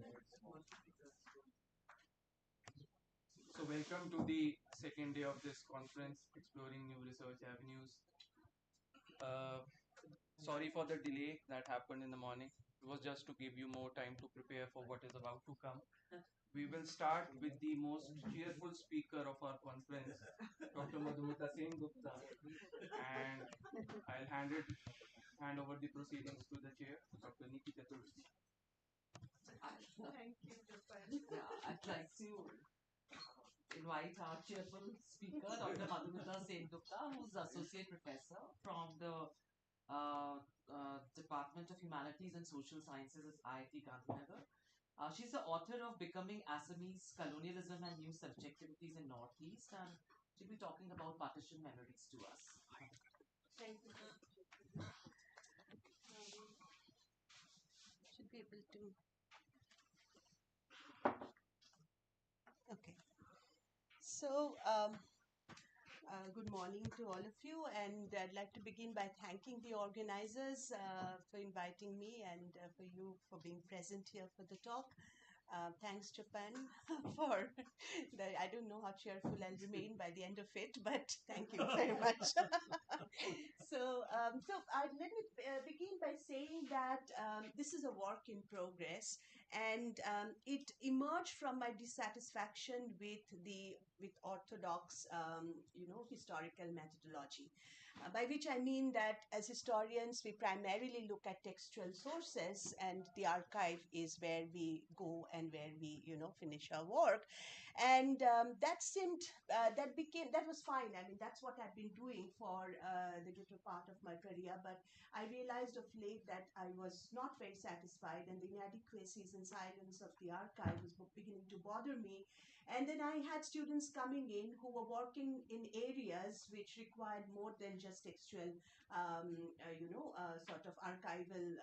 So, welcome to the second day of this conference, Exploring New Research Avenues. Uh, Sorry for the delay that happened in the morning. It was just to give you more time to prepare for what is about to come. We will start with the most cheerful speaker of our conference, Dr. Madhumita Singh Gupta, and I'll hand over the proceedings to the chair, Dr. Niti Chaturvedi. Thank you, Japan. Yeah, I'd like to invite our cheerful speaker, Dr. Madhumita Sengupta, who's Associate Professor from the Department of Humanities and Social Sciences at IIT Gandhinagar. She's the author of Becoming Assamese Colonialism and New Subjectivities in Northeast, and she'll be talking about partition memories to us. Thank you. Should be able to. Okay. So, good morning to all of you, and I'd like to begin by thanking the organizers for inviting me and for you for being present here for the talk. Thanks, Japan, for the. I don't know how cheerful I'll remain by the end of it, but thank you very much. Let me begin by saying that this is a work in progress, and it emerged from my dissatisfaction with orthodox, historical methodology, by which I mean that as historians we primarily look at textual sources, and the archive is where we go and where we finish our work, and that was fine. I mean, that's what I've been doing for the greater part of my career, but I realized of late that I was not very satisfied, and the inadequacies and silence of the archive was beginning to bother me. And then I had students coming in who were working in areas which required more than just textual, sort of archival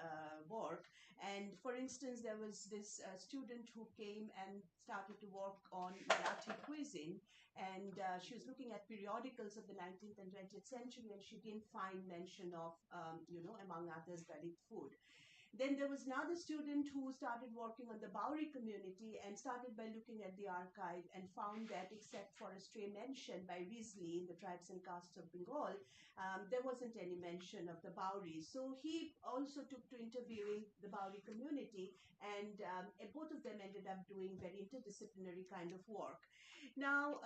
work. And for instance, there was this student who came and started to work on Marathi cuisine, and she was looking at periodicals of the 19th and 20th century, and she didn't find mention of, among others, Dalit food. Then there was another student who started working on the Bauri community and started by looking at the archive and found that, except for a stray mention by Risley in the Tribes and Castes of Bengal, there wasn't any mention of the Bauri. So he also took to interviewing the Bauri community, and both of them ended up doing very interdisciplinary kind of work. Now,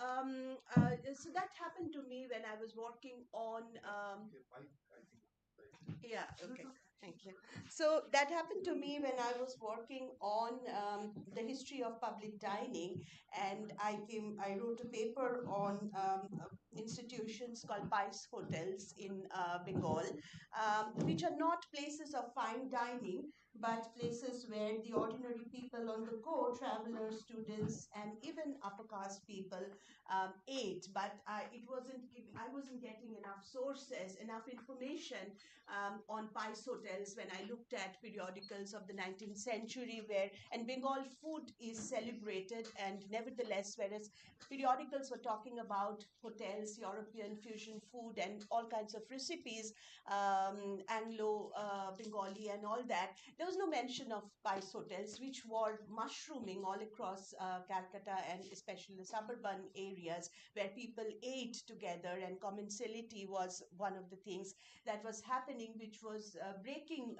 so that happened to me when I was working on. Yeah, okay. Thank you. So that happened to me when I was working on the history of public dining, and I wrote a paper on institutions called Pice hotels in Bengal, which are not places of fine dining, but places where the ordinary people on the go, travelers, students, and even upper caste people ate. But I wasn't getting enough sources, enough information on Pice hotels when I looked at periodicals of the 19th century, where and Bengal food is celebrated, and nevertheless, whereas periodicals were talking about hotels, European fusion food, and all kinds of recipes, Anglo Bengali, and all that, there was no mention of Pice hotels, which were mushrooming all across Calcutta, and especially the suburban areas where people ate together, and commensality was one of the things that was happening, which was breaking,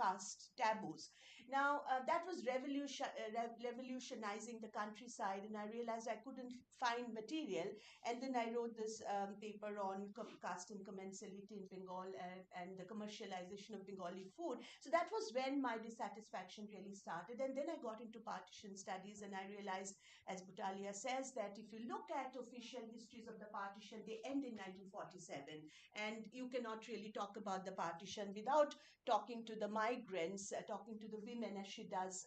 caste taboos. Now, that was revolutionizing the countryside, and I realized I couldn't find material. And then I wrote this paper on caste and commensality in Bengal, and the commercialization of Bengali food. So that was when my dissatisfaction really started. And then I got into partition studies, and I realized, as Butalia says, that if you look at official histories of the partition, they end in 1947. And you cannot really talk about the partition without talking to the migrants, talking to the women, as she does,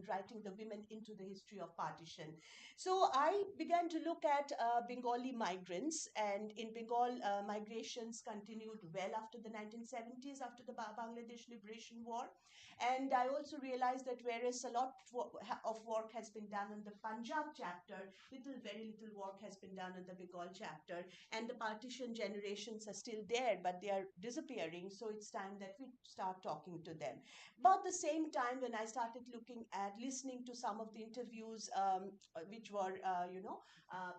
writing the women into the history of partition. So I began to look at Bengali migrants. And in Bengal, migrations continued well after the 1970s, after the Bangladesh Liberation War. And I also realized that whereas a lot of work has been done on the Punjab chapter, very little work has been done on the Bengal chapter. And the partition generations are still there, but they are disappearing. So it's time that we start talking to them. About the same time, when I started listening to some of the interviews, which were,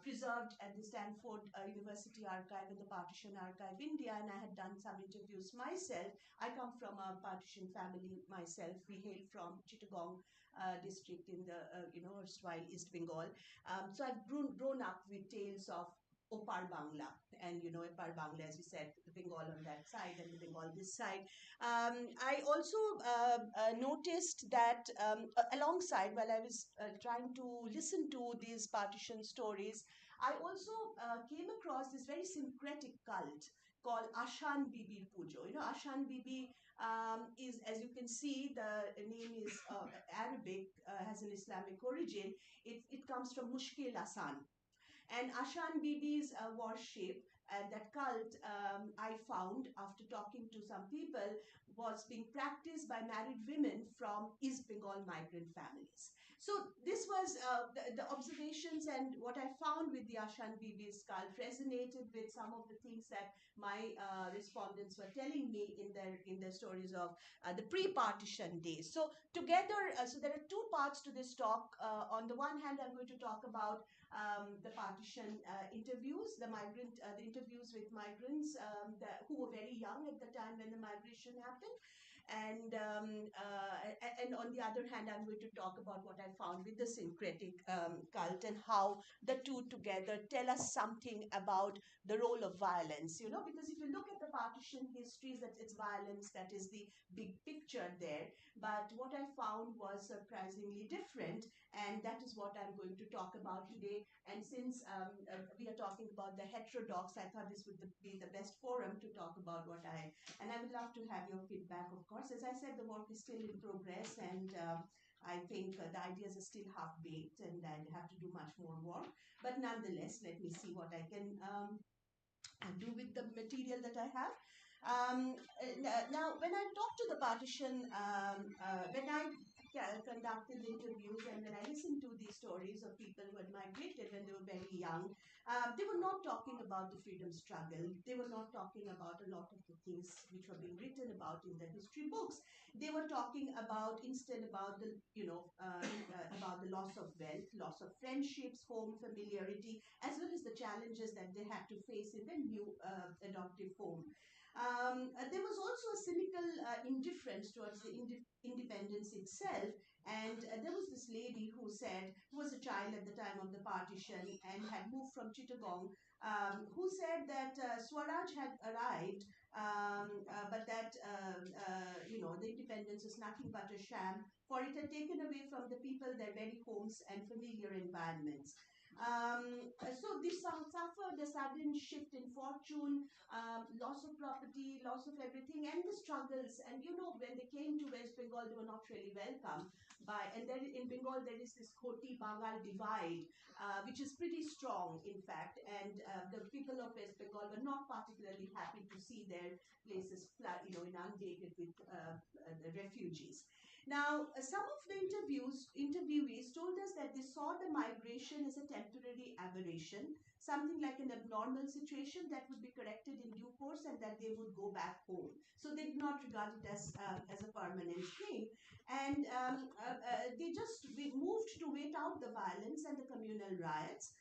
preserved at the Stanford University Archive and the Partition Archive India, and I had done some interviews myself. I come from a partition family myself. We hail from Chittagong district in the, erstwhile East Bengal. So I've grown up with tales of Opar Bangla, and Opar Bangla, as you said, the Bengal on that side and the Bengal this side. I also noticed that alongside, while I was trying to listen to these partition stories, I also came across this very syncretic cult called Ashan Bibi Pujo. Ashan Bibi is, as you can see, the name is Arabic, has an Islamic origin. It comes from Mushkil Asan. And Ashan Bibi's worship, that cult, I found after talking to some people, was being practiced by married women from East Bengal migrant families. So this was the observations, and what I found with the Ashan Bibi's cult resonated with some of the things that my respondents were telling me in their stories of the pre-partition days. So together, so there are two parts to this talk. On the one hand, I'm going to talk about the partition interviews, the interviews with migrants who were very young at the time when the migration happened. And on the other hand, I'm going to talk about what I found with the syncretic cult and how the two together tell us something about the role of violence. Because if you look at the partition histories, that it's violence that is the big picture there. But what I found was surprisingly different, and that is what I'm going to talk about today. And since we are talking about the heterodox, I thought this would be the best forum to talk about and I would love to have your feedback, of course. As I said, the work is still in progress, and I think the ideas are still half-baked, and I have to do much more work. But nonetheless, let me see what I can do with the material that I have. Now, when I talked to the partition, when I conducted interviews and when I listened to these stories of people who had migrated when they were very young, they were not talking about the freedom struggle. They were not talking about a lot of the things which were being written about in the history books. They were talking about instead about the, about the loss of wealth, loss of friendships, home, familiarity, as well as the challenges that they had to face in their new adoptive home. There was also a cynical indifference towards the independence itself. And there was this lady who was a child at the time of the partition and had moved from Chittagong, who said that Swaraj had arrived, but that, the independence is nothing but a sham, for it had taken away from the people their very homes and familiar environments. So this suffered a sudden shift in fortune, loss of property, loss of everything, and the struggles. And when they came to West Bengal, they were not really welcome. And then in Bengal, there is this Khoti Bangal divide, which is pretty strong, in fact. And the people of West Bengal were not particularly happy to see their places, inundated with the refugees. Now, some of the interviewees told us that they saw the migration as a temporary aberration, something like an abnormal situation that would be corrected in due course and that they would go back home. So they did not regard it as a permanent thing. And they just moved to wait out the violence and the communal riots.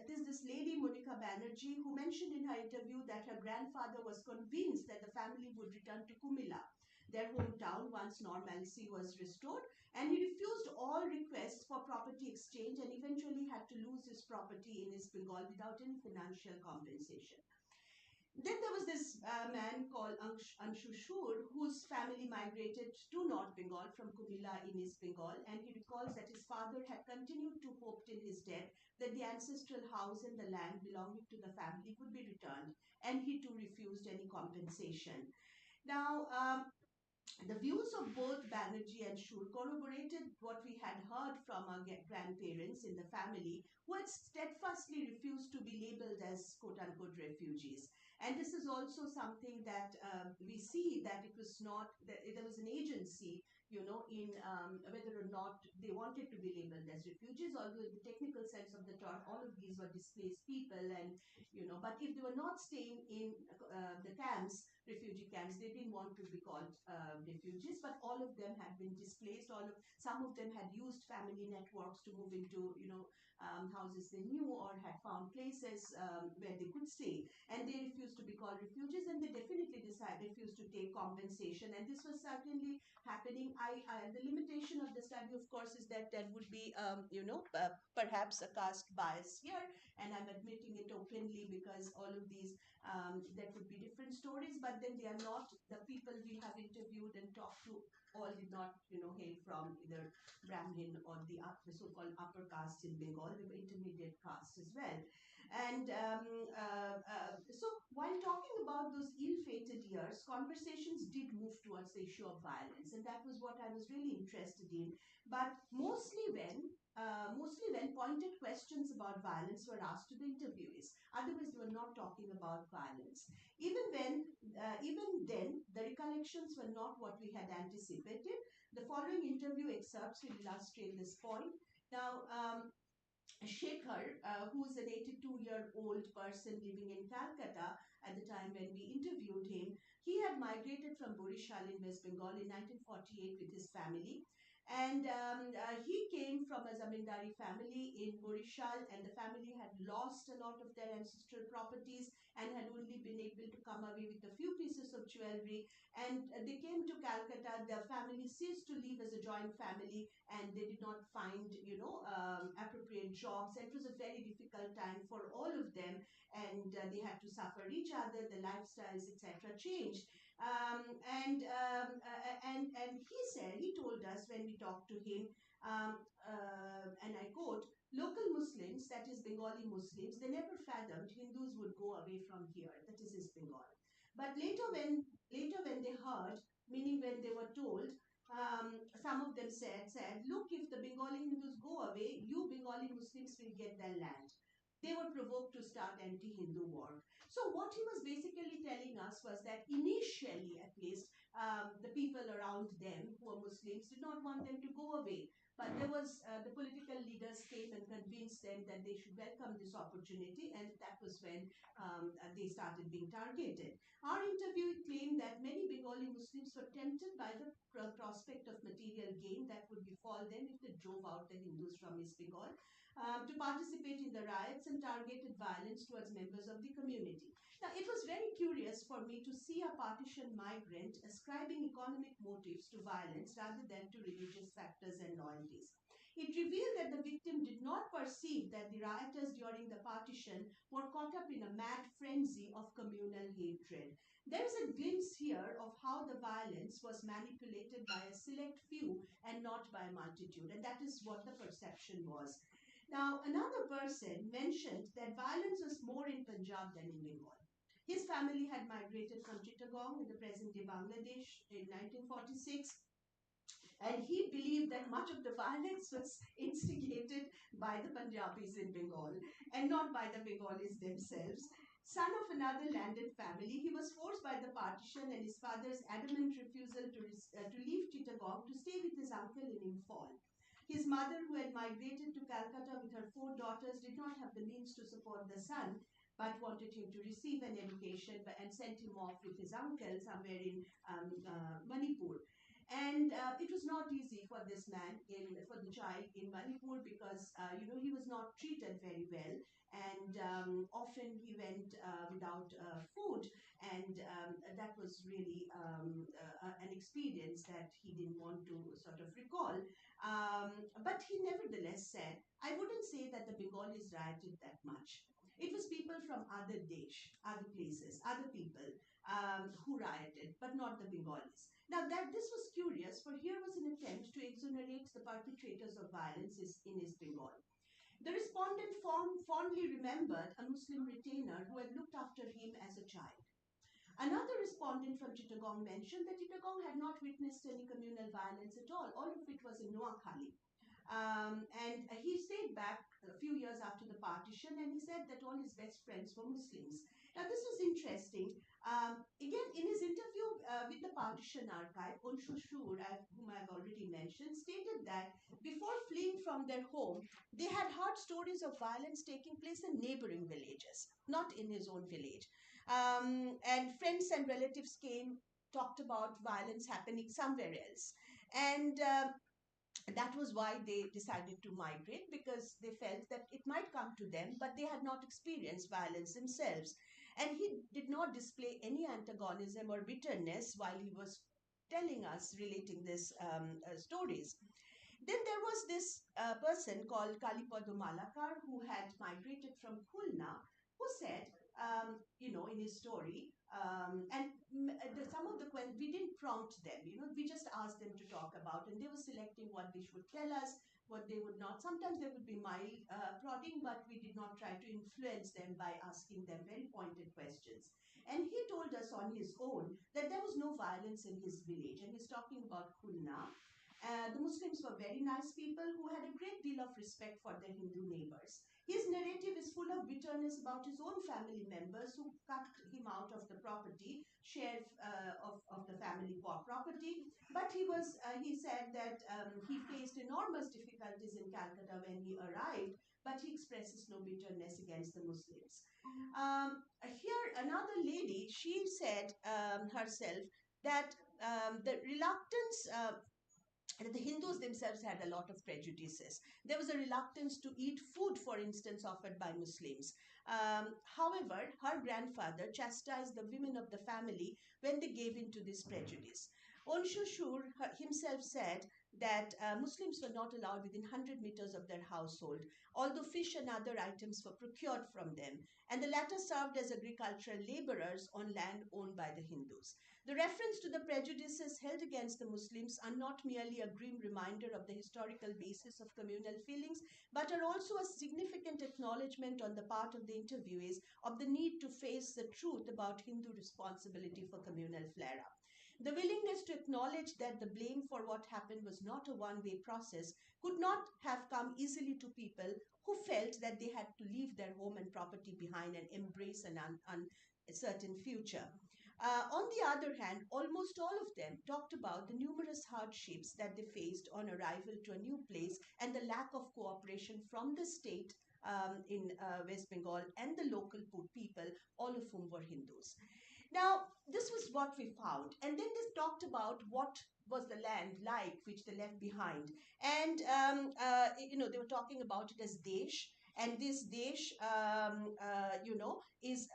There's this lady, Monica Banerjee, who mentioned in her interview that her grandfather was convinced that the family would return to Kumila, their hometown, once normalcy was restored, and he refused all requests for property exchange and eventually had to lose his property in East Bengal without any financial compensation. Then there was this man called Anshu Shur, whose family migrated to North Bengal from Kumila in East Bengal, and he recalls that his father had continued to hope till his death that the ancestral house and the land belonging to the family would be returned, and he too refused any compensation. Now, The views of both Banerjee and Shur corroborated what we had heard from our grandparents in the family, who had steadfastly refused to be labeled as quote unquote refugees. And this is also something that we see that it was not, that there was an agency, in whether or not they wanted to be labeled as refugees, although in the technical sense of the term, all of these were displaced people. And, but if they were not staying in the camps, refugee camps. They didn't want to be called refugees, but all of them had been displaced. Some of them had used family networks to move into houses they knew, or had found places where they could stay, and they refused to be called refugees, and they definitely decided refused to take compensation. And this was certainly happening. The limitation of the study, of course, is that there would be perhaps a caste bias here, and I'm admitting it openly because all of these there could be different stories, but then they are not the people we have interviewed and talked to. All did not, hail from either Brahmin or the so-called upper caste in Bengal. They were intermediate castes as well. And so, while talking about those ill-fated years, conversations did move towards the issue of violence, and that was what I was really interested in. But mostly when pointed questions about violence were asked to the interviewees. Otherwise, they were not talking about violence. Even then, the recollections were not what we had anticipated. The following interview excerpts will illustrate this point. Now, Shekhar, who's an 82-year-old person living in Calcutta at the time when we interviewed him, he had migrated from Borishal in West Bengal in 1948 with his family. And he came from a zamindari family in Borishal, and the family had lost a lot of their ancestral properties and had only been able to come away with a few pieces of jewelry. And they came to Calcutta. Their family ceased to live as a joint family, and they did not find, appropriate jobs. It was a very difficult time for all of them, and they had to suffer each other. The lifestyles, etc., changed. And he told us when we talked to him, and I quote, local Muslims, that is Bengali Muslims, they never fathomed Hindus would go away from here, that is East Bengal. But later when they heard, meaning when they were told, some of them said, look, if the Bengali Hindus go away, you Bengali Muslims will get their land. They were provoked to start anti-Hindu war. So what he was basically telling us was that initially, at least, the people around them who were Muslims did not want them to go away. But there was the political leaders came and convinced them that they should welcome this opportunity, and that was when they started being targeted. Our interview claimed that many Bengali Muslims were tempted by the prospect of material gain that would befall them if they drove out the Hindus from East Bengal, to participate in the riots and targeted violence towards members of the community. Now, it was very curious for me to see a partition migrant ascribing economic motives to violence rather than to religious factors and loyalties. It revealed that the victim did not perceive that the rioters during the partition were caught up in a mad frenzy of communal hatred. There is a glimpse here of how the violence was manipulated by a select few and not by a multitude, and that is what the perception was. Now, another person mentioned that violence was more in Punjab than in Bengal. His family had migrated from Chittagong in the present day Bangladesh in 1946, and he believed that much of the violence was instigated by the Punjabis in Bengal and not by the Bengalis themselves. Son of another landed family, he was forced by the partition and his father's adamant refusal to leave Chittagong to stay with his uncle in Imphal. His mother, who had migrated to Calcutta with her 4 daughters, did not have the means to support the son, but wanted him to receive an education and sent him off with his uncle somewhere in Manipur. And it was not easy for this man, for the child in Manipur, because he was not treated very well, and often he went without food, and that was really an experience that he didn't want to sort of recall. But he nevertheless said, I wouldn't say that the Bengalis rioted that much. It was people from other desh, other places, other people who rioted, but not the Bengalis. Now that this was curious, for here was an attempt to exonerate the perpetrators of violence in East Bengal. The respondent fondly remembered a Muslim retainer who had looked after him as a child. Another respondent from Chittagong mentioned that Chittagong had not witnessed any communal violence at all of it was in Noakhali. And he stayed back a few years after the partition and he said that all his best friends were Muslims. Now, this was interesting. Again, in his interview with the Partition Archive, Onshu Shur, whom I've already mentioned, stated that before fleeing from their home, they had heard stories of violence taking place in neighboring villages, not in his own village. And friends and relatives came, talked about violence happening somewhere else. And that was why they decided to migrate because they felt that it might come to them, but they had not experienced violence themselves. And he did not display any antagonism or bitterness while he was telling us, relating this stories. Then there was this person called Kalipado Malakar who had migrated from Khulna, who said, in his story, and some of the questions we didn't prompt them, we just asked them to talk about, and they were selecting what they should tell us, what they would not. Sometimes there would be mild prodding, but we did not try to influence them by asking them very pointed questions. And he told us on his own that there was no violence in his village, and he's talking about Khulna. The Muslims were very nice people who had a great deal of respect for their Hindu neighbors. His narrative is full of bitterness about his own family members who cut him out of the property, share of the family property. But he said that he faced enormous difficulties in Calcutta when he arrived, but he expresses no bitterness against the Muslims. Here, another lady, she said herself that the reluctance the Hindus themselves had a lot of prejudices. There was a reluctance to eat food, for instance, offered by Muslims. However, her grandfather chastised the women of the family when they gave in to this prejudice. Onshu Shur himself said that Muslims were not allowed within 100 meters of their household, although fish and other items were procured from them, and the latter served as agricultural laborers on land owned by the Hindus. The reference to the prejudices held against the Muslims are not merely a grim reminder of the historical basis of communal feelings, but are also a significant acknowledgement on the part of the interviewees of the need to face the truth about Hindu responsibility for communal flare up. The willingness to acknowledge that the blame for what happened was not a one way process could not have come easily to people who felt that they had to leave their home and property behind and embrace an uncertain future. On the other hand, almost all of them talked about the numerous hardships that they faced on arrival to a new place and the lack of cooperation from the state in West Bengal and the local people, all of whom were Hindus. Now, this was what we found. And then they talked about what was the land like which they left behind. And, they were talking about it as Desh. And this Desh, is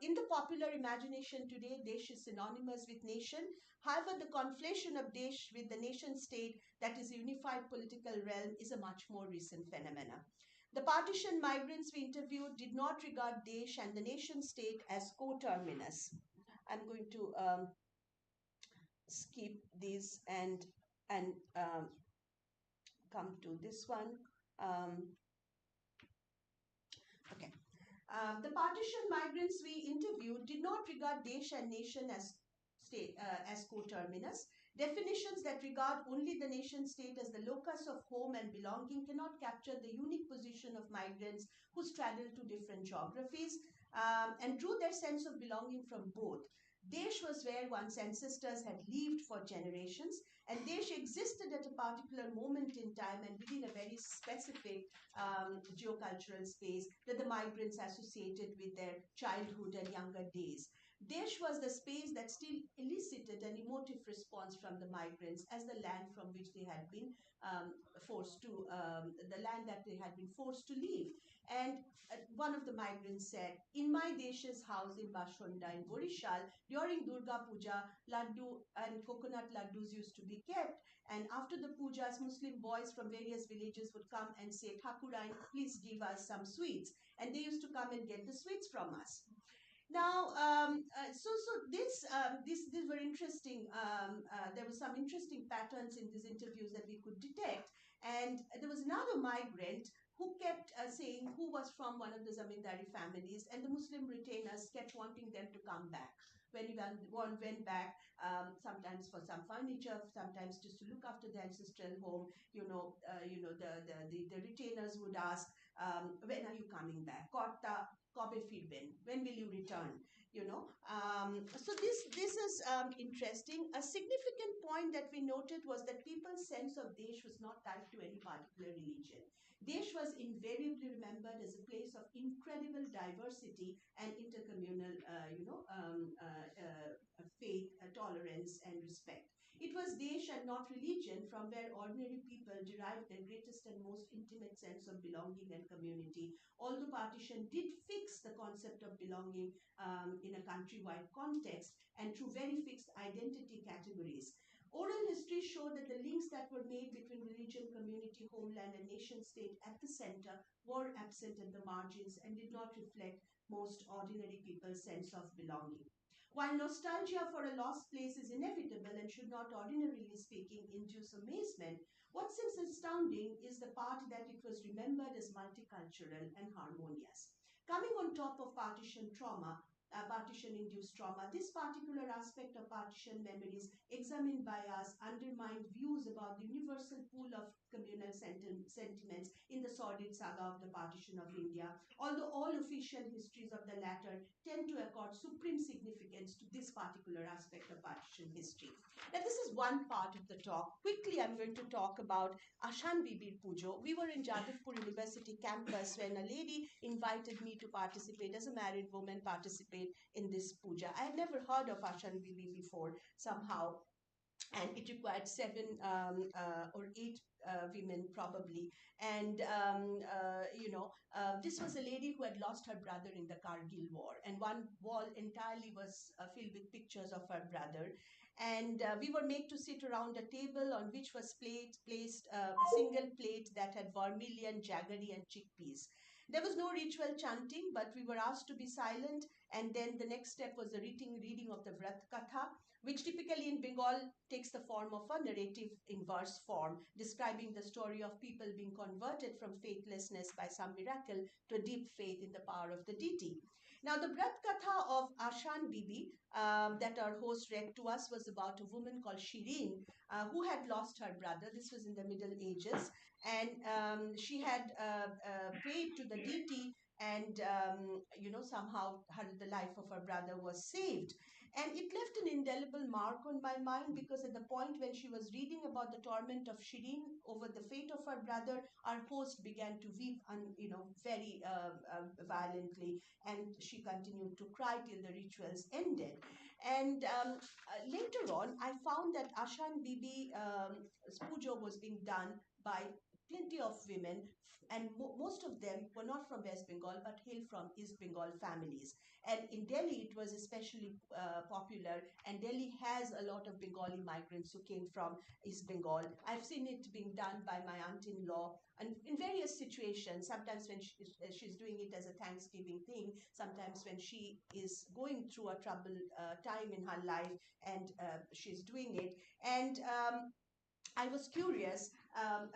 in the popular imagination today, Desh is synonymous with nation. However, the conflation of Desh with the nation state, that is a unified political realm, is a much more recent phenomenon. The partition migrants we interviewed did not regard Desh and the nation state as coterminous. I'm going to skip these and come to this one. Okay. The partition migrants we interviewed did not regard Desh and nation as coterminous. Definitions that regard only the nation state as the locus of home and belonging cannot capture the unique position of migrants who straddle two different geographies and drew their sense of belonging from both. Desh was where one's ancestors had lived for generations, and Desh existed at a particular moment in time and within a very specific geocultural space that the migrants associated with their childhood and younger days. Desh was the space that still elicited an emotive response from the migrants as the land from which they had been the land that they had been forced to leave. And one of the migrants said, in my Desh's house in Bashonda in Borishal, during Durga Puja, laddu and coconut laddus used to be kept. And after the pujas, Muslim boys from various villages would come and say, Thakurain, please give us some sweets. And they used to come and get the sweets from us. Now, these were interesting. There were some interesting patterns in these interviews that we could detect. And there was another migrant who kept saying who was from one of the zamindari families, and the Muslim retainers kept wanting them to come back when one went back, sometimes for some furniture, sometimes just to look after the ancestral home, the retainers would ask, when are you coming back? Korta, Kobe Filben, when will you return? So this is interesting. A significant point that we noted was that people's sense of Desh was not tied to any particular religion. Desh was invariably remembered as a place of incredible diversity and intercommunal, faith, tolerance, and respect. It was Desh and not religion from where ordinary people derived their greatest and most intimate sense of belonging and community. Although partition did fix the concept of belonging in a countrywide context and through very fixed identity categories. Oral history showed that the links that were made between religion, community, homeland, and nation state at the center were absent at the margins and did not reflect most ordinary people's sense of belonging. While nostalgia for a lost place is inevitable and should not, ordinarily speaking, induce amazement, what seems astounding is the part that it was remembered as multicultural and harmonious. Coming on top of partition trauma, partition-induced trauma, this particular aspect of partition memories examined by us undermined views about the universal pool of communal sentiments in the sordid saga of the partition of India, although all official histories of the latter tend to accord supreme significance to this particular aspect of partition history. Now, this is one part of the talk. Quickly, I'm going to talk about Ashan Bibir Pujo. We were in Jadavpur University campus when a lady invited me to participate as a married woman, participate in this puja. I had never heard of Ashan Bibi before somehow, and it required seven or eight women probably. And this was a lady who had lost her brother in the Kargil war, and one wall entirely was filled with pictures of her brother. And we were made to sit around a table on which was placed a single plate that had vermilion, jaggery, and chickpeas. There was no ritual chanting, but we were asked to be silent. And then the next step was the reading of the Vrat Katha, which typically in Bengal takes the form of a narrative in verse form, describing the story of people being converted from faithlessness by some miracle to a deep faith in the power of the deity. Now, the Brat Katha of Ashan Bibi that our host read to us was about a woman called Shirin who had lost her brother. This was in the Middle Ages, and she had prayed to the deity, and somehow the life of her brother was saved. And it left an indelible mark on my mind, because at the point when she was reading about the torment of Shirin over the fate of her brother, our host began to weep, very violently, and she continued to cry till the rituals ended. And later on, I found that Ashan Bibi pujo was being done by plenty of women, and most of them were not from West Bengal but hail from East Bengal families. And in Delhi, it was especially popular, and Delhi has a lot of Bengali migrants who came from East Bengal. I've seen it being done by my aunt-in-law, and in various situations, sometimes when she's doing it as a Thanksgiving thing, sometimes when she is going through a troubled time in her life, and she's doing it. And I was curious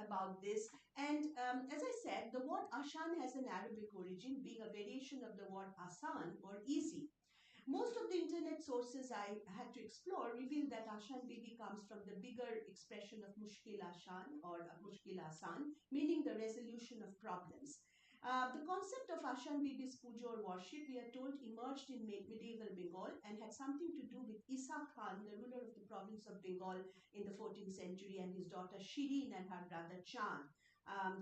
about this. And as I said, the word Ashan has an Arabic origin, being a variation of the word Asan, or easy. Most of the internet sources I had to explore reveal that Ashan Bibi comes from the bigger expression of Mushkil Ashan, or Mushkil Asan, meaning the resolution of problems. The concept of Ashan Bibi's puja or worship, we are told, emerged in medieval Bengal and had something to do with Isa Khan, the ruler of the province of Bengal in the 14th century, and his daughter Shirin and her brother Chand,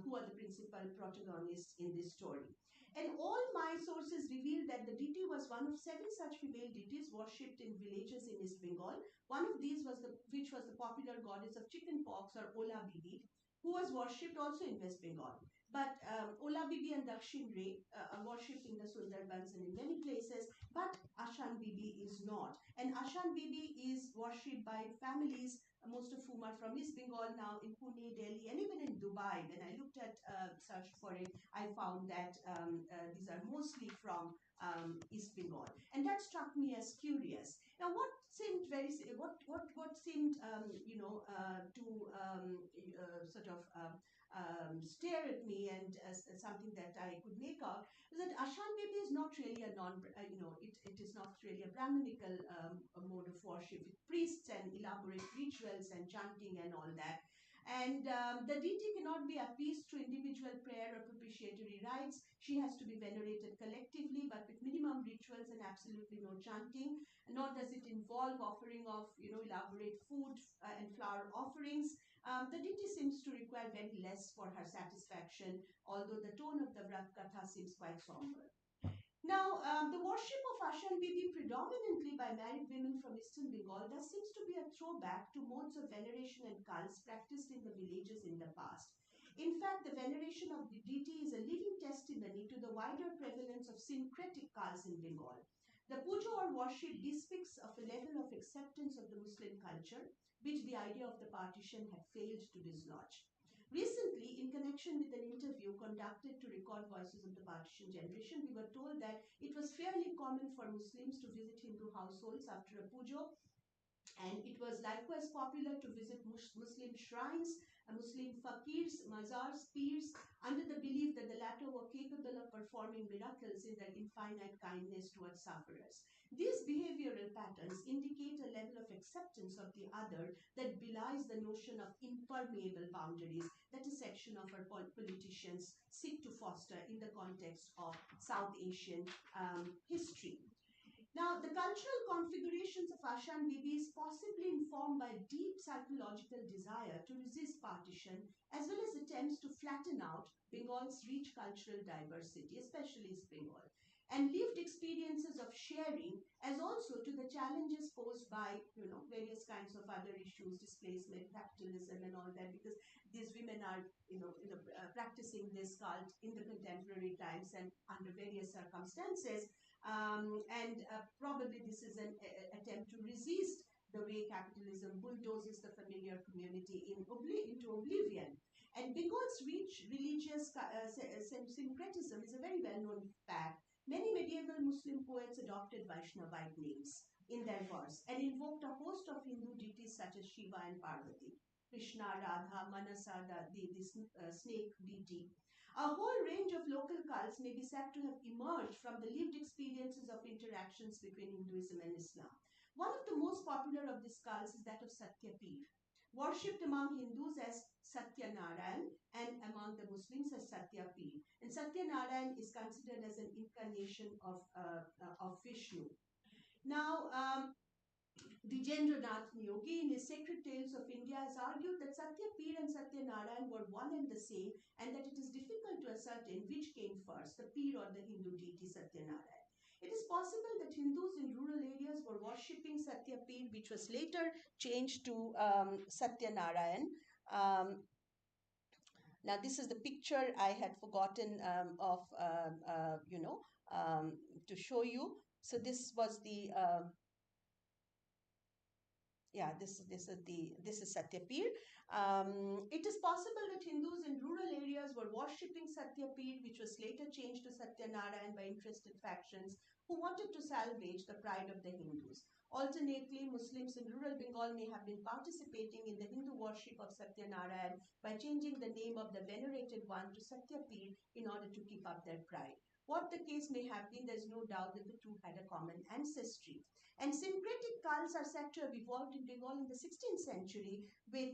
who are the principal protagonists in this story. And all my sources reveal that the deity was one of seven such female deities worshipped in villages in East Bengal. One of these was which was the popular goddess of chickenpox, or Ola Bibi, who was worshipped also in West Bengal. But Ola Bibi and Dakshin Ray are worshipped in the Sundarbans and in many places, but Ashan Bibi is not. And Ashan Bibi is worshipped by families, most of whom are from East Bengal now, in Pune, Delhi, and even in Dubai. When I looked at search for it, I found that these are mostly from East Bengal, and that struck me as curious. Now, what seemed what seemed to sort of stare at me, and something that I could make out is that Ashan Baby is not really a it is not really a Brahminical a mode of worship with priests and elaborate rituals and chanting and all that. And the deity cannot be appeased through individual prayer or propitiatory rites. She has to be venerated collectively, but with minimum rituals and absolutely no chanting. Nor does it involve offering of elaborate food and flower offerings. The deity seems to require very less for her satisfaction, although the tone of the Vrat Katha seems quite somber. Now, the worship of Ashan Bibi, predominantly by married women from eastern Bengal, thus seems to be a throwback to modes of veneration and cults practiced in the villages in the past. In fact, the veneration of the deity is a living testimony to the wider prevalence of syncretic cults in Bengal. The puja or worship bespeaks of a level of acceptance of the Muslim culture, which the idea of the partition had failed to dislodge. Recently, in connection with an interview conducted to record voices of the partition generation, we were told that it was fairly common for Muslims to visit Hindu households after a puja, and it was likewise popular to visit Muslim shrines, Muslim fakirs, mazars, pirs, under the belief that the latter were capable of performing miracles in their infinite kindness towards sufferers. These behavioral patterns indicate a level of acceptance of the other that belies the notion of impermeable boundaries that a section of our politicians seek to foster in the context of South Asian history. Now, the cultural configurations of Ashan Bibi is possibly informed by a deep psychological desire to resist partition, as well as attempts to flatten out Bengal's rich cultural diversity, especially East Bengal, and lived experiences of sharing, as also to the challenges posed by various kinds of other issues, displacement, capitalism, and all that, because these women are practicing this cult in the contemporary times and under various circumstances, and probably this is an attempt to resist the way capitalism bulldozes the familiar community into oblivion. And Bengal's rich religious syncretism is a very well-known fact. Many medieval Muslim poets adopted Vaishnavite names in their verse and invoked a host of Hindu deities such as Shiva and Parvati, Krishna, Radha, Manasa, the snake deity. A whole range of local cults may be said to have emerged from the lived experiences of interactions between Hinduism and Islam. One of the most popular of these cults is that of Satyapir, worshipped among Hindus as Satyanarayan and among the Muslims as Satyapir. And Satyanarayan is considered as an incarnation of Vishnu. Now, Dijendranath Neogi, in his Sacred Tales of India, has argued that Satyapir and Satyanarayan were one and the same, and that it is difficult to ascertain which came first, the Pir or the Hindu deity Satyanarayan. It is possible that Hindus in rural areas were worshipping Satyapir, which was later changed to Satyanarayan. Now, this is the picture I had forgotten to show you. So this was the this is Satyapir. It is possible that Hindus in rural areas were worshipping Satyapir, which was later changed to Satyanarayan by interested factions who wanted to salvage the pride of the Hindus. Alternately, Muslims in rural Bengal may have been participating in the Hindu worship of Satyanarayan by changing the name of the venerated one to Satyapir in order to keep up their pride. What the case may have been, there is no doubt that the two had a common ancestry. And syncretic cults are said to have evolved in Bengal in the 16th century with,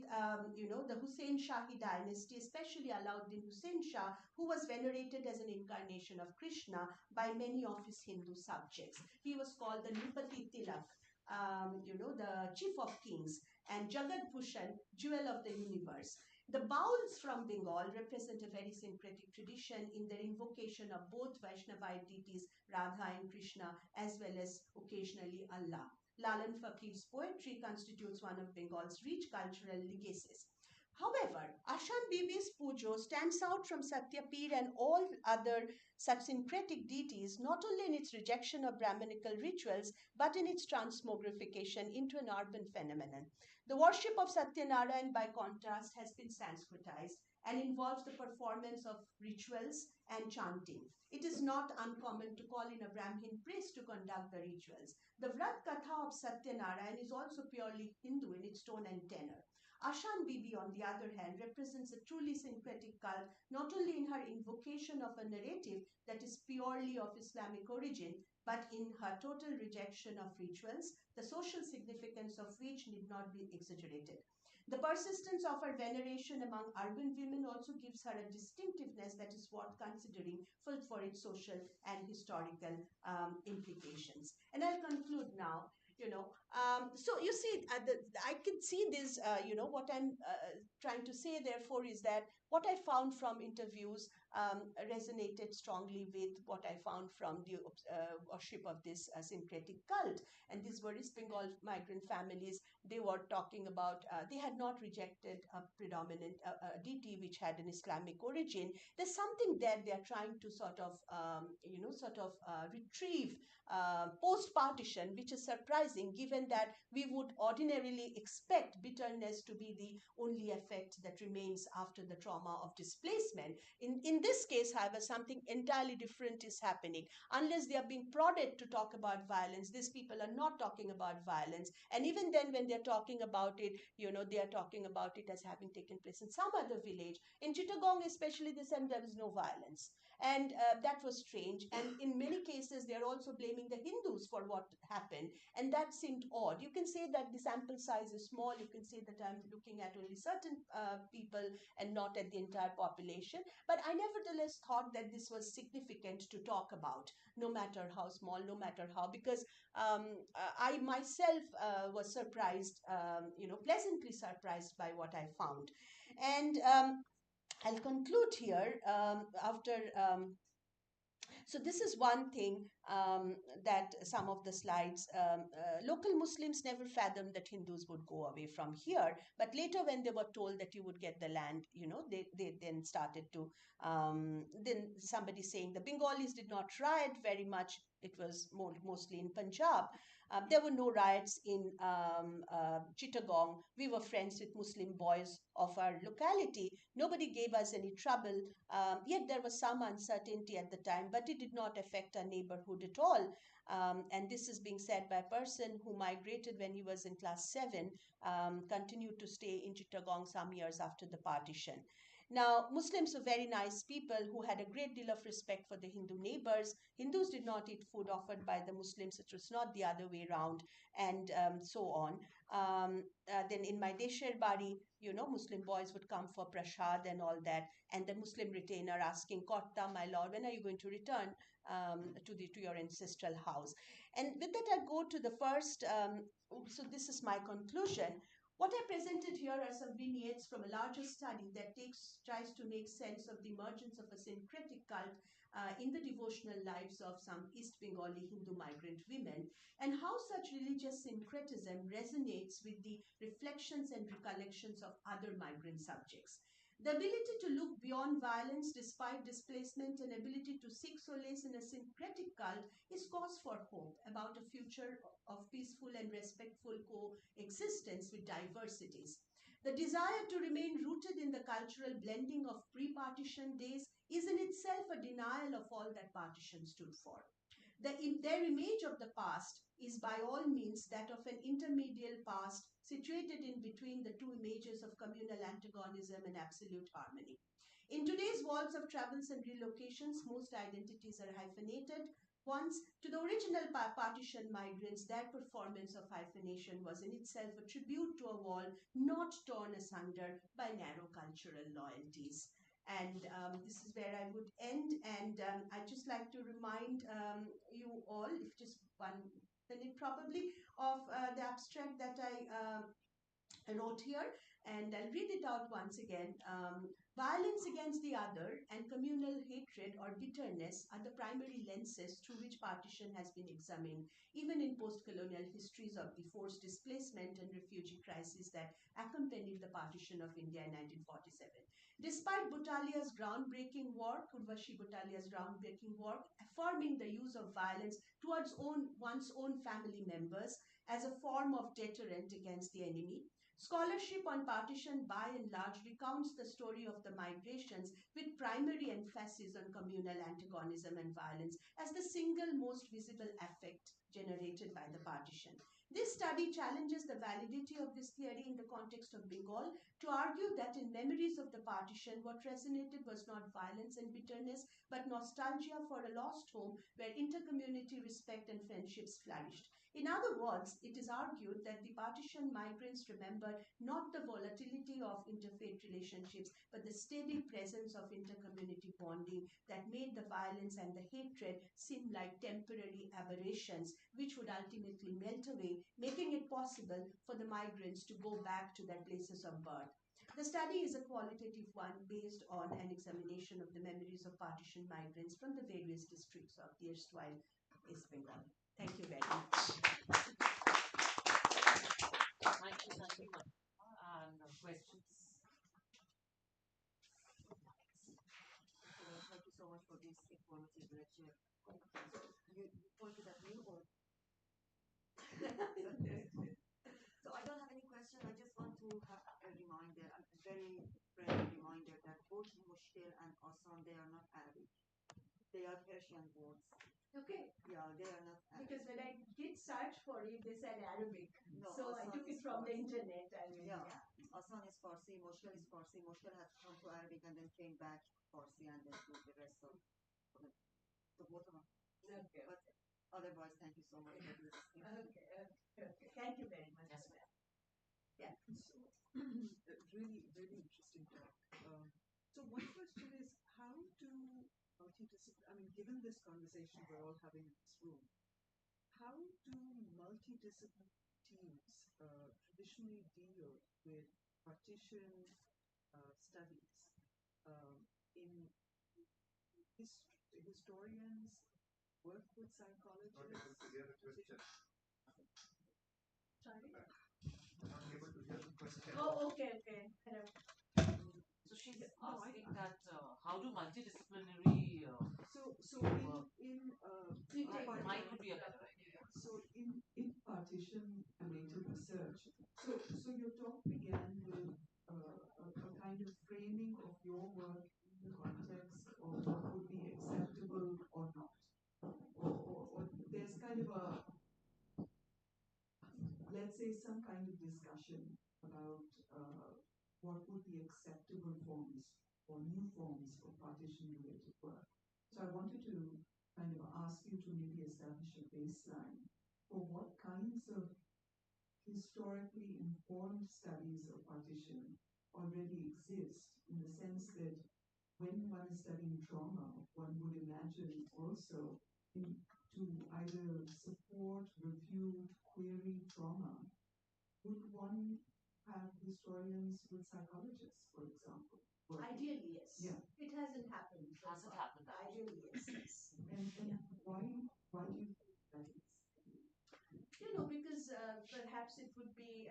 the Hussein Shahi dynasty, especially Alauddin Hussein Shah, who was venerated as an incarnation of Krishna by many of his Hindu subjects. He was called the Nrupati Tilak, the chief of kings, and Jagat Bhushan, jewel of the universe. The Bauls from Bengal represent a very syncretic tradition in their invocation of both Vaishnavite deities, Radha and Krishna, as well as occasionally Allah. Lalan Fakir's poetry constitutes one of Bengal's rich cultural legacies. However, Ashan Bibi's pujo stands out from Satyapir and all other such syncretic deities not only in its rejection of Brahminical rituals but in its transmogrification into an urban phenomenon. The worship of Satyanarayan, by contrast, has been Sanskritized and involves the performance of rituals and chanting. It is not uncommon to call in a Brahmin priest to conduct the rituals. The Vrat Katha of Satyanarayan is also purely Hindu in its tone and tenor. Ashan Bibi, on the other hand, represents a truly syncretic cult, not only in her invocation of a narrative that is purely of Islamic origin, but in her total rejection of rituals, the social significance of which need not be exaggerated. The persistence of her veneration among urban women also gives her a distinctiveness that is worth considering for its social and historical implications. And I'll conclude now. So you see, I can see this. What I'm trying to say, therefore, is that what I found from interviews resonated strongly with what I found from the worship of this syncretic cult. And these were East Bengal migrant families. They were talking about, they had not rejected a predominant deity which had an Islamic origin. There's something there they are trying to retrieve post-partition, which is surprising given that we would ordinarily expect bitterness to be the only effect that remains after the trauma of displacement. In this case, however, something entirely different is happening. Unless they are being prodded to talk about violence, these people are not talking about violence. And even then, when they're talking about it, they are talking about it as having taken place in some other village. In Chittagong, especially, they said there was no violence. And that was strange. And in many cases, they're also blaming the Hindus for what happened. And that seemed odd. You can say that the sample size is small. You can say that I'm looking at only certain people and not at the entire population. But I nevertheless thought that this was significant to talk about, no matter how small, no matter how, because I myself was surprised, pleasantly surprised by what I found. And I'll conclude here after. So this is one thing that some of the slides, local Muslims never fathomed that Hindus would go away from here. But later when they were told that you would get the land, they then started to, then somebody saying the Bengalis did not riot very much. It was mostly in Punjab. There were no riots in Chittagong. We were friends with Muslim boys of our locality. Nobody gave us any trouble. Yet there was some uncertainty at the time, but it did not affect our neighborhood at all. And this is being said by a person who migrated when he was in class 7, continued to stay in Chittagong some years after the partition. Now, Muslims were very nice people who had a great deal of respect for the Hindu neighbors. Hindus did not eat food offered by the Muslims, it was not the other way around, and so on. Then in my Desher Bari, Muslim boys would come for prashad and all that, and the Muslim retainer asking, Kotta, my lord, when are you going to return to your ancestral house? And with that, I go to the first, so this is my conclusion. What I presented here are some vignettes from a larger study that tries to make sense of the emergence of a syncretic cult in the devotional lives of some East Bengali Hindu migrant women, and how such religious syncretism resonates with the reflections and recollections of other migrant subjects. The ability to look beyond violence despite displacement and ability to seek solace in a syncretic cult is cause for hope about a future of peaceful and respectful coexistence with diversities. The desire to remain rooted in the cultural blending of pre-partition days is in itself a denial of all that partition stood for. Their image of the past is by all means that of an intermediate past situated in between the two images of communal antagonism and absolute harmony. In today's worlds of travels and relocations, most identities are hyphenated. Once, to the original partition migrants, their performance of hyphenation was in itself a tribute to a wall not torn asunder by narrow cultural loyalties. And this is where I would end. And I'd just like to remind you all, if just 1 minute probably, of the abstract that I wrote here. And I'll read it out once again. Violence against the other and communal hatred or bitterness are the primary lenses through which partition has been examined, even in post-colonial histories of the forced displacement and refugee crisis that accompanied the partition of India in 1947. Despite Bhutalia's groundbreaking work, Urvashi Bhutalia's groundbreaking work, affirming the use of violence towards one's own family members as a form of deterrent against the enemy, Scholarship on partition by and large recounts the story of the migrations with primary emphasis on communal antagonism and violence as the single most visible effect generated by the partition. This study challenges the validity of this theory in the context of Bengal to argue that in memories of the partition, what resonated was not violence and bitterness, but nostalgia for a lost home where intercommunity respect and friendships flourished. In other words, it is argued that the partition migrants remember not the volatility of interfaith relationships, but the steady presence of intercommunity bonding that made the violence and the hatred seem like temporary aberrations, which would ultimately melt away, making it possible for the migrants to go back to their places of birth. The study is a qualitative one based on an examination of the memories of partition migrants from the various districts of the erstwhile East Bengal. Thank you very much. Thank you, and questions? Thank you so much for this informative lecture. You pointed at me, or so I don't have any question. I just want to have a reminder, a very friendly reminder that both mushkil and asan, they are not Arabic. They are Persian words. Okay. Yeah, they are not Arabic. Because when I did search for it, they said Arabic. No, so I Asan took it is from the Farsi. internet. I mean, Yeah, Asan is Farsi, mushkil is Farsi. Mushkil has come to Arabic and then came back to Farsi and then to the rest of the both of them. Okay. But otherwise, thank you so much for this. Okay. Thank you very much. Yes, ma'am. Yeah. So, really, really interesting talk. So one question is, how do multidisciplinary, I mean, given this conversation we're all having in this room, how do multidisciplinary teams traditionally deal with partition studies in historians work with psychologists? Not able to hear the question. Sorry? Not able to hear the question. Oh, okay. So she's asking that how do multidisciplinary So work? Mine would be a better idea. So in partition related research, so your talk began with a kind of framing of your work in the context of what would be acceptable or not. Or there's kind of a, let's say, some kind of discussion about what would be acceptable forms or new forms of partition related work. So I wanted to kind of ask you to maybe establish a baseline for what kinds of historically informed studies of partition already exist, in the sense that when one is studying trauma, one would imagine also to either support, refute, query trauma, would one have historians with psychologists, for example? Ideally, yes. Yeah. It hasn't happened. Hasn't happened. Ideally, yes. And why do you think that is? Because perhaps it would be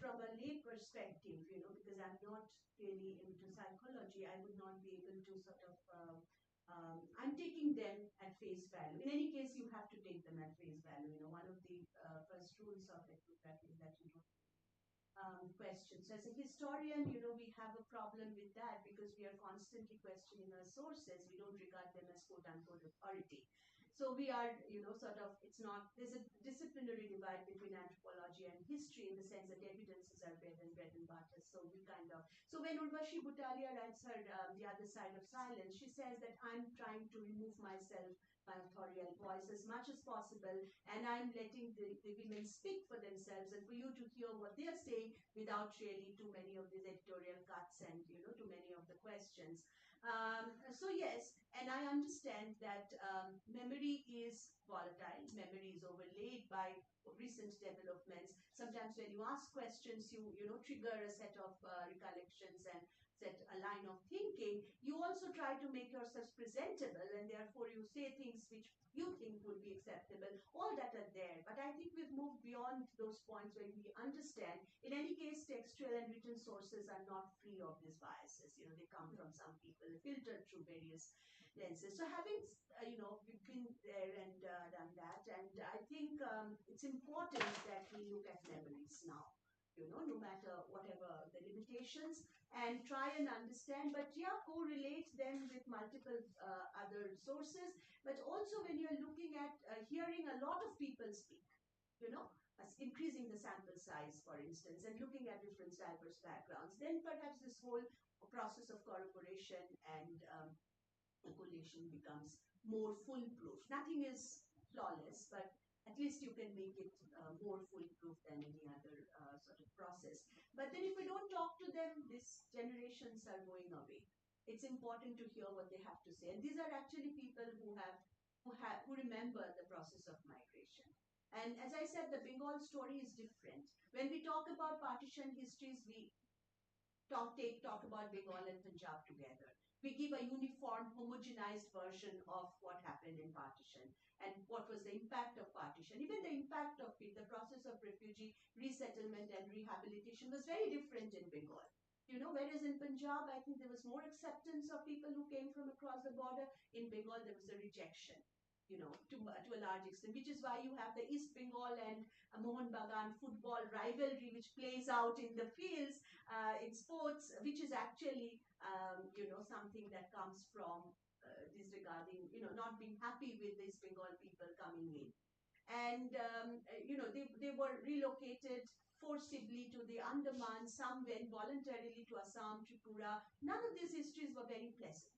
from a lay perspective, because I'm not really into psychology, I would not be able to sort of, I'm taking them at face value. In any case, you have to take them at face value. One of the first rules of ethnography is that you don't questions. As a historian, we have a problem with that because we are constantly questioning our sources. We don't regard them as quote unquote authority. So we are, sort of, there's a disciplinary divide between anthropology and history in the sense that evidences are bread and butter. So so when Urvashi Butalia writes her The Other Side of Silence, she says that I'm trying to remove myself, my authorial voice as much as possible, and I'm letting the women speak for themselves and for you to hear what they are saying without really too many of these editorial cuts and too many of the questions. So yes, and I understand that memory is volatile. Memory is overlaid by recent developments. Sometimes when you ask questions, you trigger a set of recollections and set a line of thinking. You also try to make yourself presentable, and therefore you say things which you think would be acceptable. All that are there, but I think we've moved beyond those points where we understand. In any case, textual and written sources are not free of these biases. They come from some people, filtered through various lenses. So having we've been there and done that, and I think it's important that we look at memories now, no matter whatever the limitations, and try and understand, but yeah, correlate them with multiple other sources. But also when you're looking at hearing a lot of people speak, as increasing the sample size, for instance, and looking at different diverse backgrounds, then perhaps this whole process of corroboration and collation becomes more foolproof. Nothing is flawless, but at least you can make it more foolproof than any other sort of process. But then if we don't talk to them, these generations are going away. It's important to hear what they have to say. And these are actually people who remember the process of migration. And as I said, the Bengal story is different. When we talk about partition histories, we talk about Bengal and Punjab together. We give a uniform, homogenized version of what happened in partition and what was the impact of partition. Even the impact of the process of refugee resettlement and rehabilitation was very different in Bengal. Whereas in Punjab, I think there was more acceptance of people who came from across the border. In Bengal, there was a rejection, to a large extent, which is why you have the East Bengal and Mohun Bagan football rivalry, which plays out in the fields, in sports, which is actually, something that comes from disregarding, not being happy with these Bengal people coming in. And, they were relocated forcibly to the Andaman. Some went voluntarily to Assam, Tripura. None of these histories were very pleasant.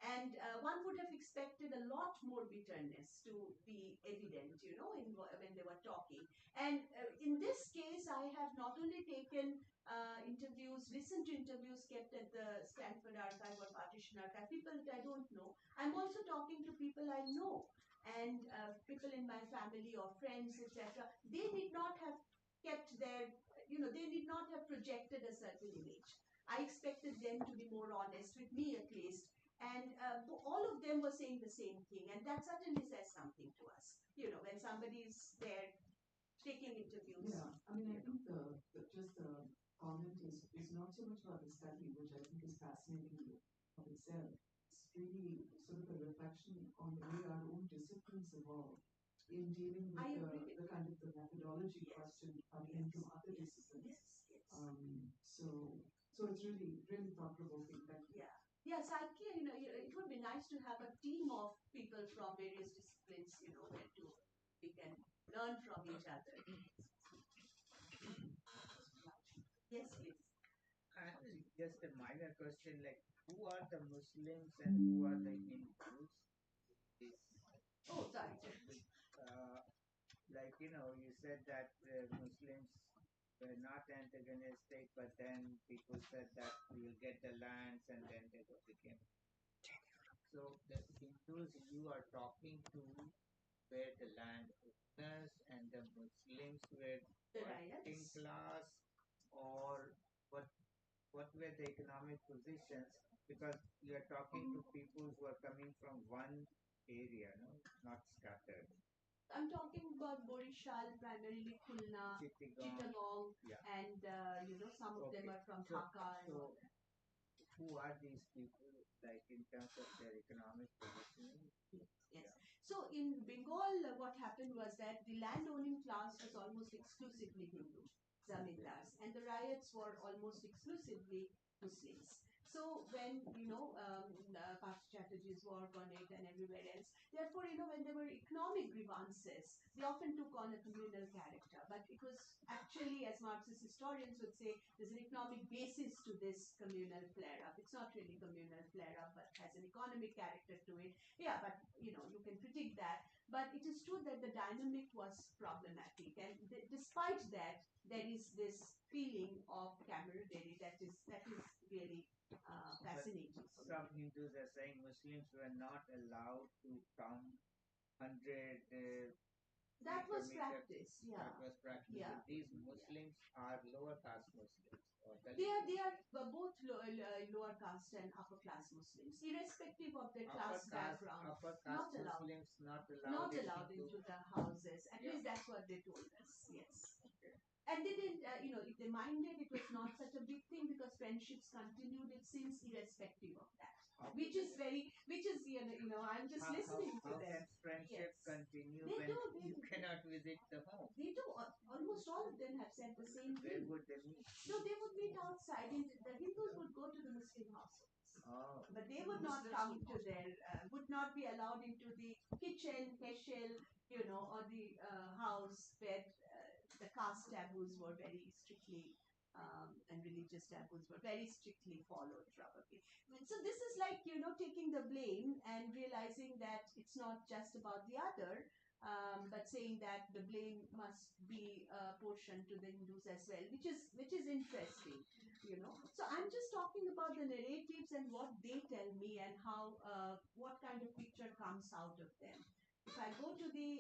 And one would have expected a lot more bitterness to be evident, when they were talking. And in this case, I have not only taken interviews, listened to interviews kept at the Stanford Archive or Partition Archive, people that I don't know. I'm also talking to people I know, and people in my family or friends, etc. They did not have kept their, they did not have projected a certain image. I expected them to be more honest with me, at least. And all of them were saying the same thing, and that certainly says something to us. When somebody is there taking interviews. Yeah, I mean, I think just the comment is not so much about the study, which I think is fascinating of itself. It's really sort of a reflection on the way our own disciplines evolve in dealing with the kind of the methodology question coming from other disciplines. So it's really, really thought-provoking. Thank you. Yeah. Yes, it would be nice to have a team of people from various disciplines, where we can learn from each other. Yes, please. Just a minor question, like who are the Muslims and who are the Hindus? Oh, sorry. Like you said that Muslims were not antagonistic, but then people said that we will get the lands, and then they became. So the Hindus you are talking to were the land owners, and the Muslims were The working riots. class, or what were the economic positions? Because you are talking to people who are coming from one area, no, not scattered. I'm talking about Borishal, primarily Khulna, Chittagong, Yeah. and some of them Okay. are from So- Dhaka and all so- that. Who are these people, like in terms of their economic positioning? Yes. Yeah. So in Bengal, what happened was that the landowning class was almost exclusively Hindu, zamindars, and the riots were almost exclusively Muslims. So when Parth Chatterjee's work on it and everywhere else, therefore when there were economic grievances, they often took on a communal character. But it was actually, as Marxist historians would say, there's an economic basis to this communal flare-up. It's not really communal flare-up, but has an economic character to it. Yeah, but you can critique that. But it is true that the dynamic was problematic, and despite that, there is this feeling of camaraderie that is really fascinating. Some Hindus are saying Muslims were not allowed to come 100. That was meter. practice. Yeah. That was practice. Yeah. So these Muslims are lower caste Muslims. Or They are both lower caste and upper class Muslims, irrespective of their class background. Upper Not caste allowed. Muslims not Not allowed. allowed into the houses. At least that's what they told us. Yes. And they didn't, if they minded, it was not such a big thing because friendships continued, it seems, irrespective of that. Which is, I'm just listening to how them. can friendship Yes. continue They when do, you cannot visit the home? They do. Almost almost all of them have said the same Where thing. would they meet? No, they would meet outside. The Hindus would go to the Muslim households. Oh, But they would not come to their, would not be allowed into the kitchen, heshel, or the house where the caste taboos were very strictly, and religious taboos were very strictly followed, probably. So this is like, taking the blame and realizing that it's not just about the other, but saying that the blame must be portioned to the Hindus as well, which is interesting. So I'm just talking about the narratives and what they tell me and how what kind of picture comes out of them. If I go to the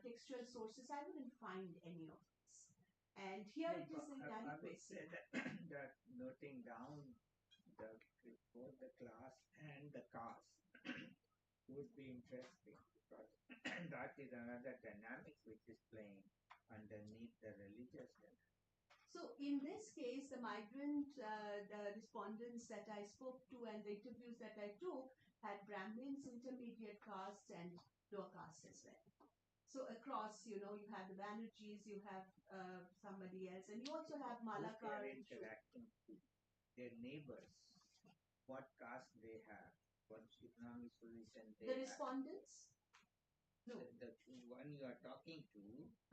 textual sources, I wouldn't find any of this. And here it is I would inadequacy. say that, that noting down both the class and the caste would be interesting because that is another dynamic which is playing underneath the religious dynamic. So in this case, the migrant, the respondents that I spoke to and the interviews that I took had Brahmins, intermediate caste, and lower caste as well. So across, you have the Banerjees, you have somebody else, and you also have Who they Malakar are and Shuk. interacting with their neighbors, what caste they have, what economic position they The have. respondents? No. The one you are talking to,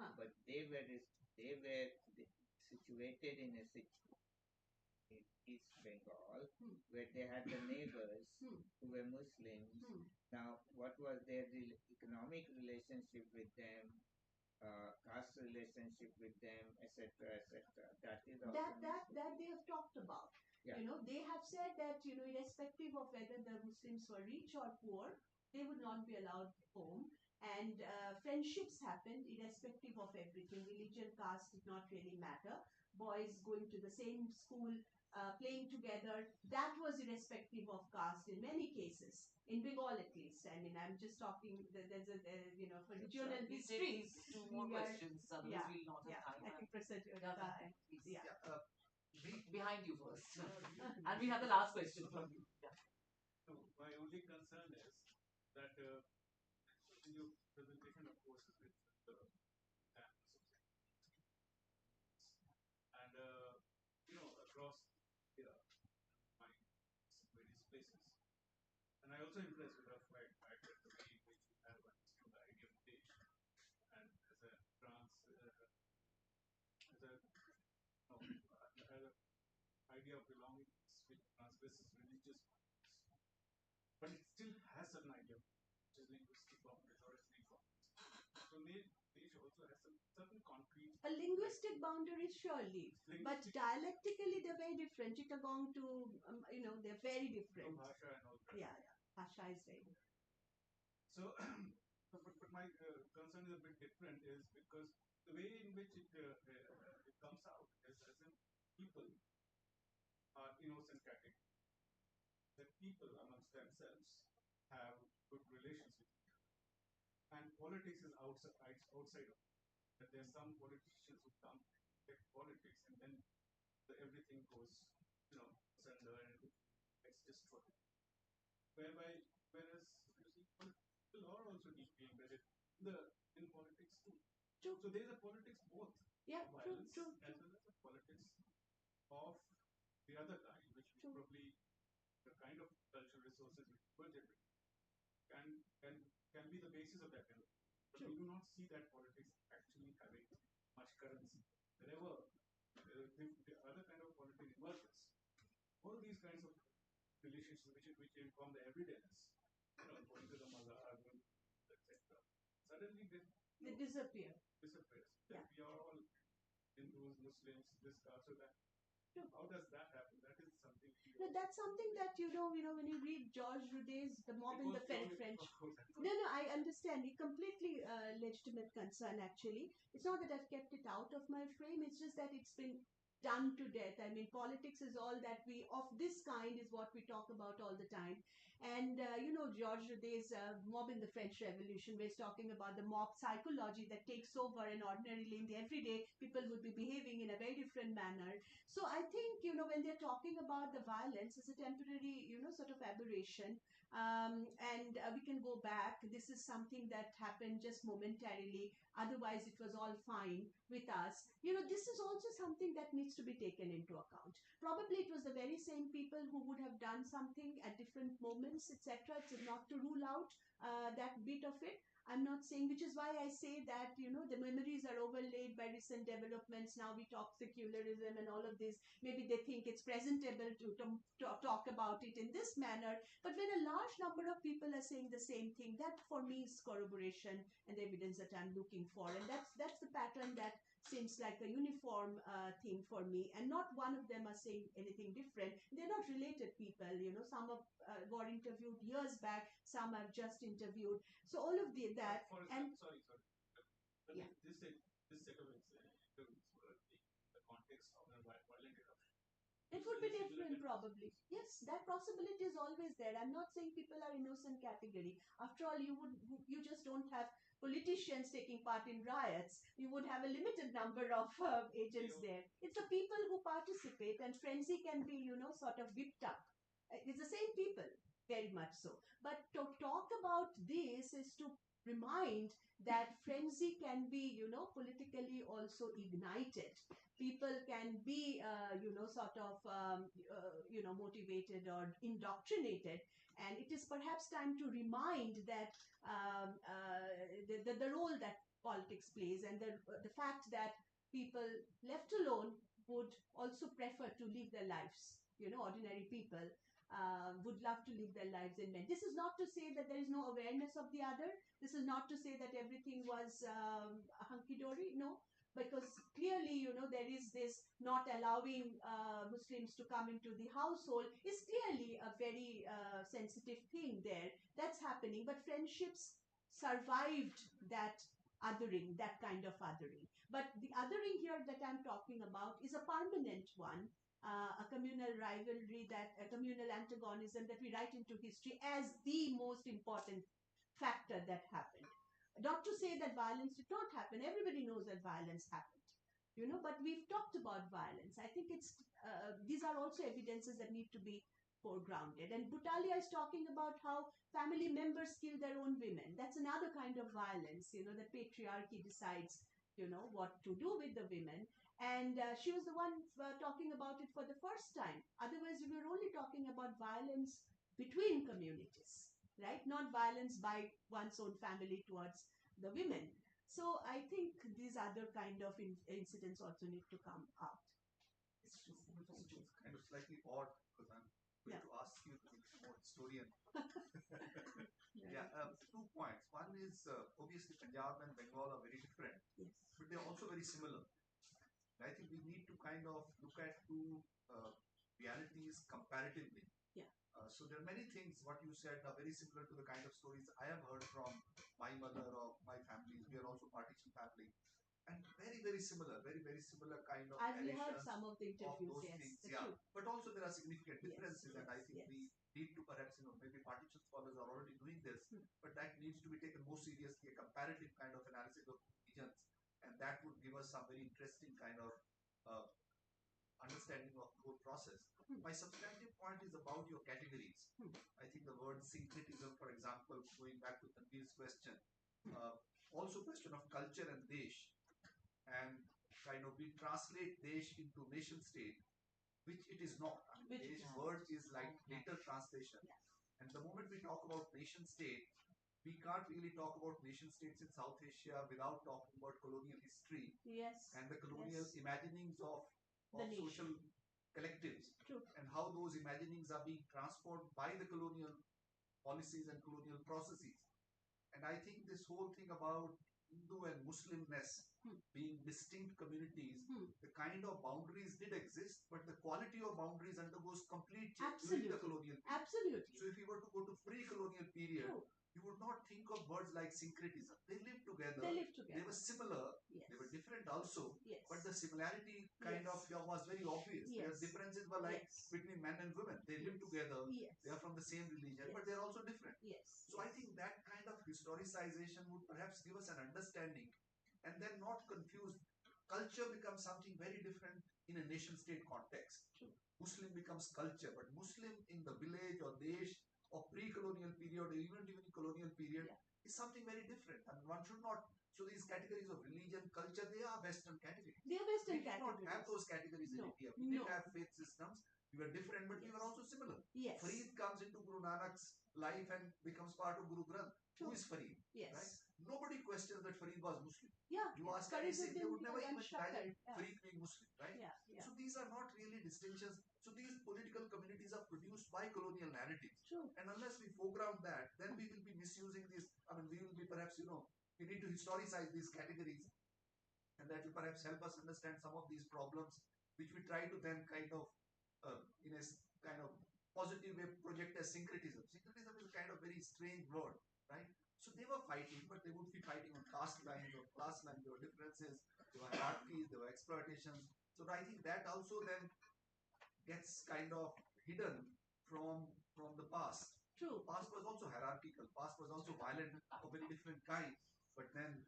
Huh. but they were situated in in East Bengal where they had the neighbors who were Muslims. Now, what was their economic relationship with them, caste relationship with them, etc., etc. That is also that they have talked about. Yeah. They have said that irrespective of whether the Muslims were rich or poor, they would not be allowed home. And friendships happened irrespective of everything. Religion, caste did not really matter. Boys going to the same school, playing together, that was irrespective of caste in many cases. In Bengal, at least. I mean, I'm just talking. There's a for regional Please history. take these two more we are- questions, otherwise we'll not have time. I think Professor Please. yeah. Behind you first. And we have the last question from you. Yeah. So my only concern is that in your presentation, of course, is with the examples of and across my various places. And I also impressed with the fact that the way in which you have understood the idea of Desh and as a idea of belonging which transgresses religious boundaries. But it still has certain idea which is linguistic boundaries or ethnic boundaries. So Desh also has some certain concrete A linguistic boundary, surely, but dialectically they're very different. Chittagong to, they're very different. Bhasha and all that. Yeah. Bhasha is very different. So, but my concern is a bit different is because the way in which it comes out is as in people are innocent categories. That people amongst themselves have good relations with each other. And politics is outside of it. That there are some politicians who come take politics and then everything goes, asunder and it's destroyed. Whereas you see, people are also deeply embedded in politics too. True. So there's a politics both Yeah, violence true. as well as a politics of the other kind, which probably the kind of cultural resources which budget can be the basis of that kind of. But we do not see that politics actually having much currency. Whenever the other kind of politics emerges, all these kinds of relationships which inform the everydayness, going to the mazar, etc. Suddenly They disappear. Yeah. We are all Hindus, Muslims, this caste, so that. How does that happen? That is something. No, that's something that when you read George Roudet's The Mob in the French. No, I understand. A completely legitimate concern, actually. It's not that I've kept it out of my frame. It's just that it's been done to death. I mean, politics is all that of this kind is what we talk about all the time. And George Rodin's Mob in the French Revolution, where he's talking about the mob psychology that takes over, and ordinarily in the everyday, people would be behaving in a very different manner. So I think, when they're talking about the violence as a temporary, sort of aberration, and we can go back. This is something that happened just momentarily. Otherwise, it was all fine with us. This is also something that needs to be taken into account. Probably it was the very same people who would have done something at different moments, etc. It's not to rule out that bit of it. I'm not saying, which is why I say that, the memories are overlaid by recent developments. Now we talk secularism and all of this. Maybe they think it's presentable to talk about it in this manner. But when a large number of people are saying the same thing, that for me is corroboration and the evidence that I'm looking for. And that's the pattern that seems like a uniform thing for me, and not one of them are saying anything different. They're not related people. Some have got interviewed years back, some are just interviewed. So all of that. For And example, sorry. But yeah. this set of interviews were in the context of a violent eruption. It would be different, probably. Yes, that possibility is always there. I'm not saying people are innocent category. After all, you just don't have politicians taking part in riots. You would have a limited number of agents there. It's the people who participate, and frenzy can be, sort of whipped up. It's the same people, very much so. But to talk about this is to remind that frenzy can be, politically also ignited. People can be, sort of, motivated or indoctrinated. And it is perhaps time to remind that the role that politics plays, and the fact that people left alone would also prefer to live their lives. Ordinary people would love to live their lives in men. This is not to say that there is no awareness of the other. This is not to say that everything was hunky-dory. No, because clearly, there is this not allowing Muslims to come into the household is clearly a very sensitive thing there. That's happening. But friendships survived that othering, that kind of othering. But the othering here that I'm talking about is a permanent one. A communal rivalry, a communal antagonism that we write into history as the most important factor that happened. Not to say that violence did not happen. Everybody knows that violence happened. But we've talked about violence. I think these are also evidences that need to be foregrounded. And Butalia is talking about how family members kill their own women. That's another kind of violence. The patriarchy decides, what to do with the women. And she was the one talking about it for the first time. Otherwise, we were only talking about violence between communities, right? Not violence by one's own family towards the women. So I think these other kind of incidents also need to come out. Thank you. Kind of slightly odd because I'm going to ask you to be more historian. Yeah, 2 points. One is obviously Punjab and Bengal are very different, yes, but they're also very similar. I think we need to kind of look at two realities comparatively. Yeah. So there are many things what you said are very similar to the kind of stories I have heard from my mother or my families. We are also partition family, and very very similar kind of I've heard narrations some of the of interviews. those Yes, things. that's Yeah, true. but also there are significant Yes, differences, and I think yes. we need to perhaps maybe partition scholars are already doing this, but that needs to be taken more seriously. A comparative kind of analysis of regions, and that would give us some very interesting kind of understanding of the whole process. My substantive point is about your categories. I think the word syncretism, for example, going back to Tanvir's question, also question of culture and desh, and kind of we translate desh into nation state, which it is not. I mean, desh word is like later translation. And the moment we talk about nation state, we can't really talk about nation states in South Asia without talking about colonial history. Yes. And the colonial imaginings of social collectives. True. And how those imaginings are being transformed by the colonial policies and colonial processes. And I think this whole thing about Hindu and Muslimness being distinct communities, the kind of boundaries did exist, but the quality of boundaries undergoes complete change during the colonial period. Absolutely. So if we were to go to pre-colonial period, True, you would not think of words like syncretism. They lived together. they live together. They were similar. Yes. They were different also. Yes. But the similarity kind of was very obvious. Their Yes. differences were like Yes. between men and women. They live together. Yes. They are from the same religion, but Yes. they are also different. Yes. So I think that kind of historicization would perhaps give us an understanding, and then not confuse. Culture becomes something very different in a nation state context. True. Muslim becomes culture, but Muslim in the village or desh or pre-colonial period or even during colonial period is something very different. And one should not. So these categories of religion, culture, they are Western categories. They are Western We did not categories. have those categories in No. India. We did No. have faith systems. We were different, but we were also similar. Yes. Farid comes into Guru Nanak's life and becomes part of Guru Granth. True. Who is Farid? Yes. Right? Nobody questions that Farid was Muslim. Yeah. You ask Farid anything, they would never even Shakar. imagine Yeah. Farid being Muslim, right? Yeah. Yeah. So these are not really distinctions. So these political communities are produced by colonial narratives. True. And unless we foreground that, then we will be misusing this. I mean, we will be perhaps, we need to historicize these categories. And that will perhaps help us understand some of these problems, which we try to then kind of, in a kind of positive way, project as syncretism. Syncretism is a kind of very strange word, right? So they were fighting, but they would be fighting on caste lines or class lines. There were differences, there were hierarchies, there were exploitations. So I think that also then gets kind of hidden from the past. True. Past was also hierarchical. Past was also violent of very different kind. But then,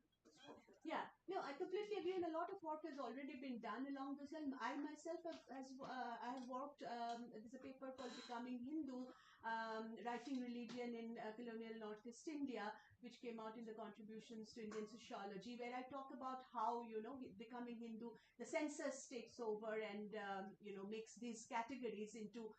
yeah, no, I completely agree, and a lot of work has already been done along this line. I myself I have worked. There's a paper called "Becoming Hindu: Writing Religion in Colonial Northeast India," which came out in the Contributions to Indian Sociology, where I talk about how becoming Hindu, the census takes over and makes these categories into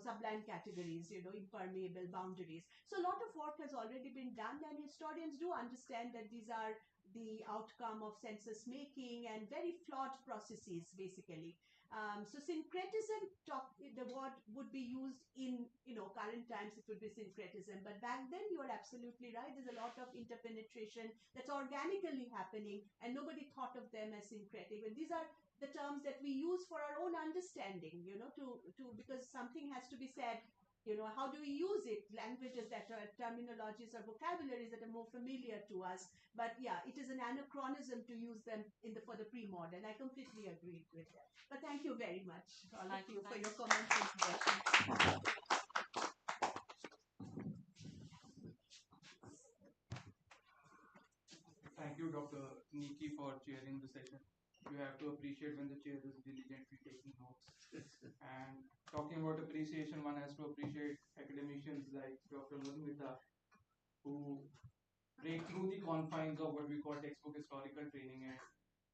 sublime categories, impermeable boundaries. So a lot of work has already been done, and historians do understand that these are the outcome of census making and very flawed processes, basically. So syncretism, the word would be used in current times. It would be syncretism, but back then you are absolutely right. There's a lot of interpenetration that's organically happening, and nobody thought of them as syncretic. And these are the terms that we use for our own understanding, to because something has to be said. How do we use it? Languages that are terminologies or vocabularies that are more familiar to us. But yeah, it is an anachronism to use them for the pre-modern. I completely agree with that. But thank you very much, all of you, for your comments and suggestions. Thank you, Dr. Niki, for chairing the session. You have to appreciate when the chair is diligently taking notes. And talking about appreciation, one has to appreciate academicians like Dr. Madhumita, who break through the confines of what we call textbook historical training, and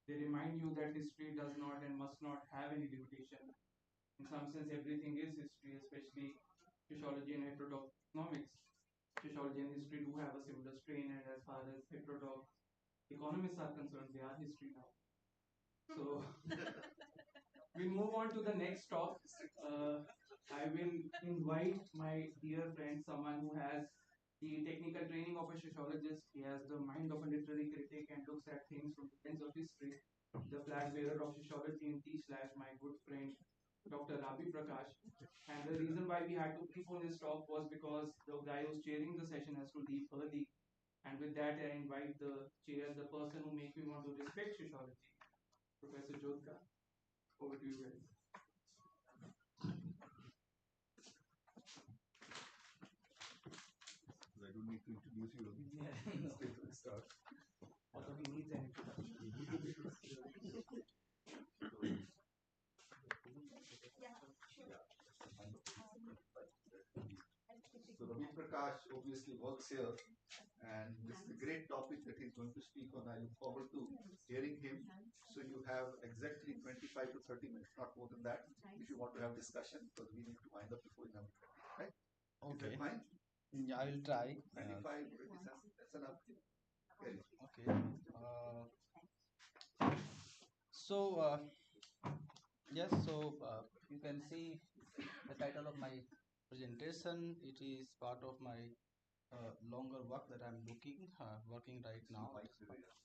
they remind you that history does not and must not have any limitation. In some sense, everything is history, especially sociology and heterodox economics. Sociology and history do have a similar strain, and as far as heterodox economists are concerned, they are history now. So we'll move on to the next talk. I will invite my dear friend, someone who has the technical training of a sociologist. He has the mind of a literary critic and looks at things from the lens of history. The flag bearer of sociology in T slash, my good friend, Dr. Rabi Prakash. And the reason why we had to prepone this talk was because the guy who's chairing the session has to leave early. And with that, I invite the chair, the person who makes me want to respect sociology, Professor Jodhka. Over to you guys. I don't need to introduce you. Yeah, no. Straight to the start. Although he needs an introduction. So Ravi Prakash obviously works here, and this is a great topic that he's going to speak on. I look forward to hearing him. So you have exactly 25 to 30 minutes, not more than that, if you want to have discussion, because we need to wind up before 11:20, right? Okay. Is that fine? Yeah, I will try. 25, 27, that's enough. Okay. Okay. So, yes, you can see the title of my presentation. It is part of my longer work that I'm working right now. I'll fix this.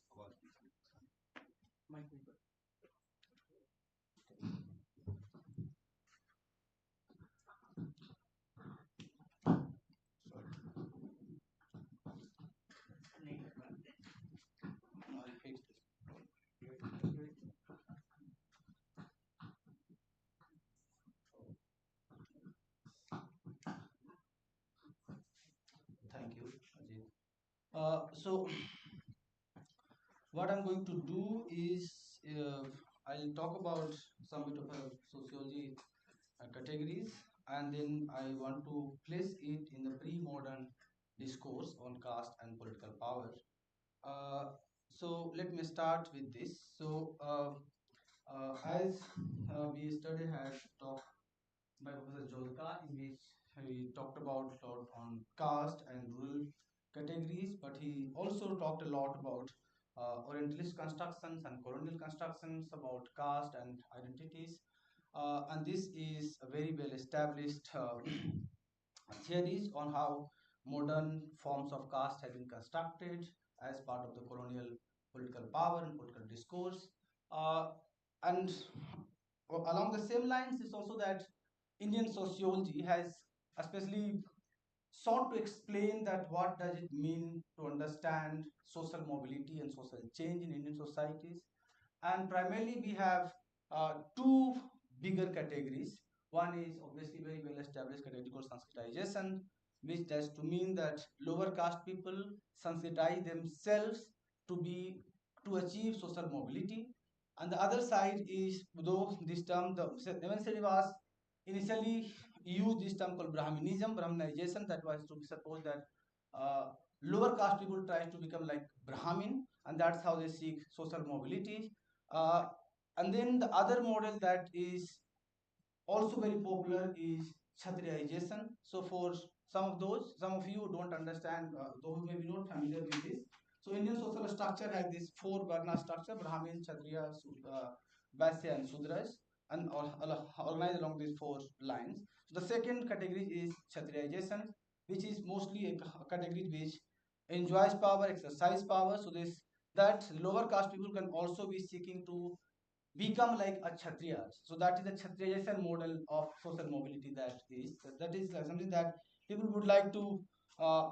So what I'm going to do is I'll talk about some bit of a sociology categories, and then I want to place it in the pre-modern discourse on caste and political power. Uh, so let me start with this. So as we yesterday had talked by Professor Jolka, in which he talked about a lot on caste and rural categories, but he also talked a lot about Orientalist constructions and colonial constructions about caste and identities. And this is a very well established theories on how modern forms of caste have been constructed as part of the colonial political power and political discourse. And along the same lines is also that Indian sociology has especially sought to explain that what does it mean to understand social mobility and social change in Indian societies. And primarily we have two bigger categories. One is obviously very well established category called Sanskritization, which does to mean that lower caste people Sanskritize themselves to be to achieve social mobility. And the other side is, though this term, the Evan was initially used this term called Brahminism, Brahminization, that was to suppose that uh, lower caste people try to become like Brahmin, and that's how they seek social mobility. Uh, and then the other model that is also very popular is Kshatriyization. So for some of you don't understand, those who may be not familiar with this. So Indian social structure has this four Varna structure: Brahmin, Kshatriya, Vaisya, and Sudras, and organized along these four lines. So the second category is Kshatriyization, which is mostly a category which enjoys power, exercise power. So this that lower caste people can also be seeking to become like a kshatriya. So that is the kshatriyization model of social mobility. That is something that people would like to uh,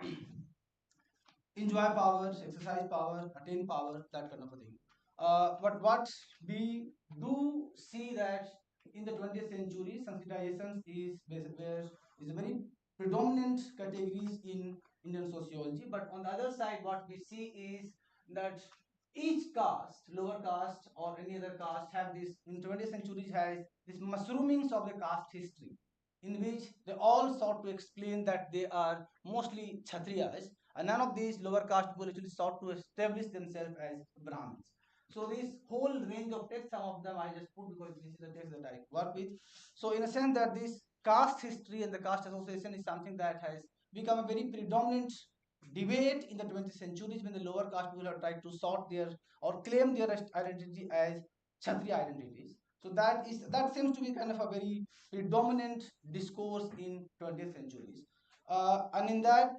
enjoy power, exercise power, attain power, that kind of a thing. But what we do see that in the 20th century, Sanskritization is a very predominant categories in Indian sociology. But on the other side, what we see is that each caste, lower caste or any other caste, have this in 20th centuries has this mushroomings of the caste history, in which they all sought to explain that they are mostly Kshatriyas, and none of these lower caste people actually sought to establish themselves as Brahmins. So this whole range of texts, some of them I just put because this is the text that I work with. So in a sense that this caste history and the caste association is something that has become a very predominant debate in the 20th centuries, when the lower caste people have tried to sort their or claim their identity as Kshatriya identities. So that seems to be kind of a very predominant discourse in 20th centuries. And in that,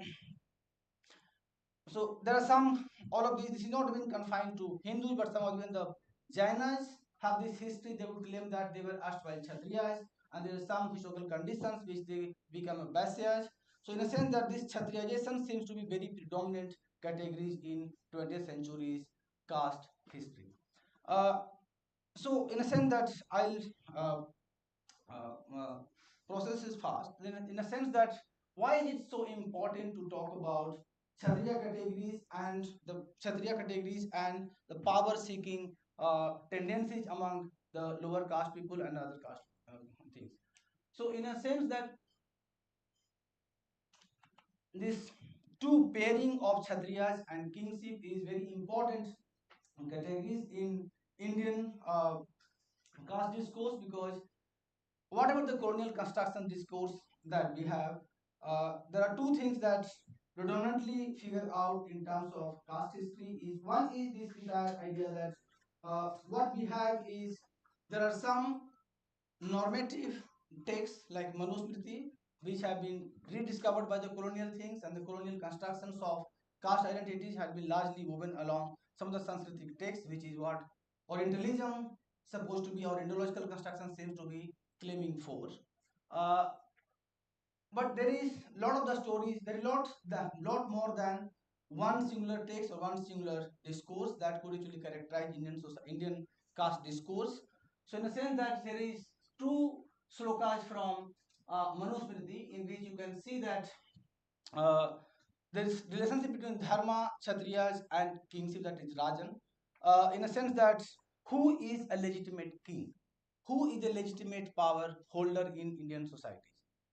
so there are some, all of these, this is not even confined to Hindus, but some of even the Jainas have this history. They would claim that they were erstwhile Kshatriyas, and there are some historical conditions which they become Vaisyas. So in a sense that this Kshatriyization seems to be very predominant categories in 20th century's caste history. Uh, so in a sense that I'll uh, process is fast. In a sense that why is it so important to talk about Kshatriya categories and the power seeking tendencies among the lower caste people and other caste things. So in a sense that this two pairing of Kshatriyas and kingship is very important categories in Indian caste discourse, because whatever the colonial construction discourse that we have, there are two things that predominantly figure out in terms of caste history. Is one is this entire idea that what we have is there are some normative texts like Manusmriti, which have been rediscovered by the colonial things, and the colonial constructions of caste identities have been largely woven along some of the Sanskritic texts, which is what Orientalism supposed to be, or Indological construction seems to be claiming for. Uh, but there is a lot of the stories, there is lot more than one singular text or one singular discourse that could actually characterize Indian caste discourse. So in a sense that there is two slokas from Manusmriti, in which you can see that uh, there is relationship between dharma, kshatriyas, and kingship, that is Rajan, in a sense that who is a legitimate king, who is a legitimate power holder in Indian societies.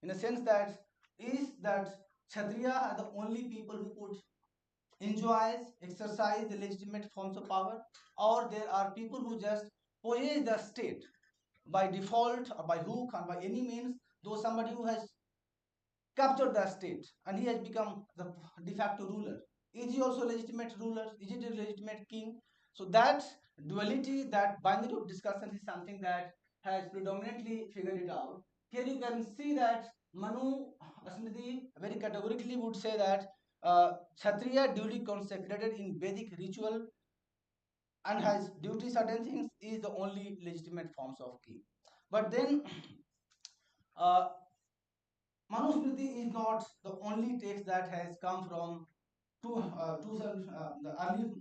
In a sense that is that kshatriya are the only people who could enjoys, exercise the legitimate forms of power, or there are people who just possess the state by default or by hook or by any means, though somebody who has captured the state and he has become the de facto ruler. Is he also a legitimate ruler? Is it a legitimate king? So that duality, that binary of discussion is something that has predominantly figured it out. Here you can see that Manu Smriti very categorically would say that Kshatriya duly consecrated in Vedic ritual and has duty certain things is the only legitimate forms of king. But then uh, Manusmriti is not the only text that has come from the early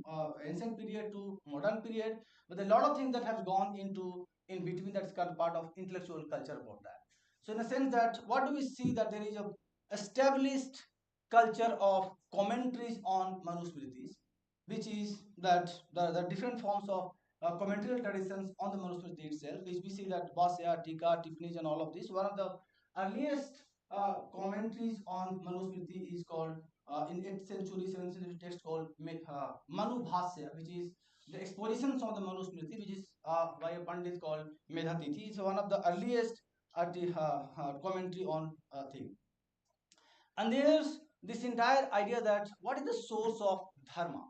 ancient period to modern period, but a lot of things that have gone into in between, that's called part of intellectual culture about that. So in a sense that what do we see, that there is a established culture of commentaries on Manusmritis, which is that the different forms of commentarial traditions on the Manusmriti itself, which we see that Bhasya, Tika, Tiffany's and all of this. One of the earliest commentaries on Manusmriti is called in 8th century, 7th century text called Manu Bhasya, which is the expositions on the Manusmriti, which is by a Pandit called Medhatithi. It's one of the earliest commentary on thing. And there's this entire idea that what is the source of dharma?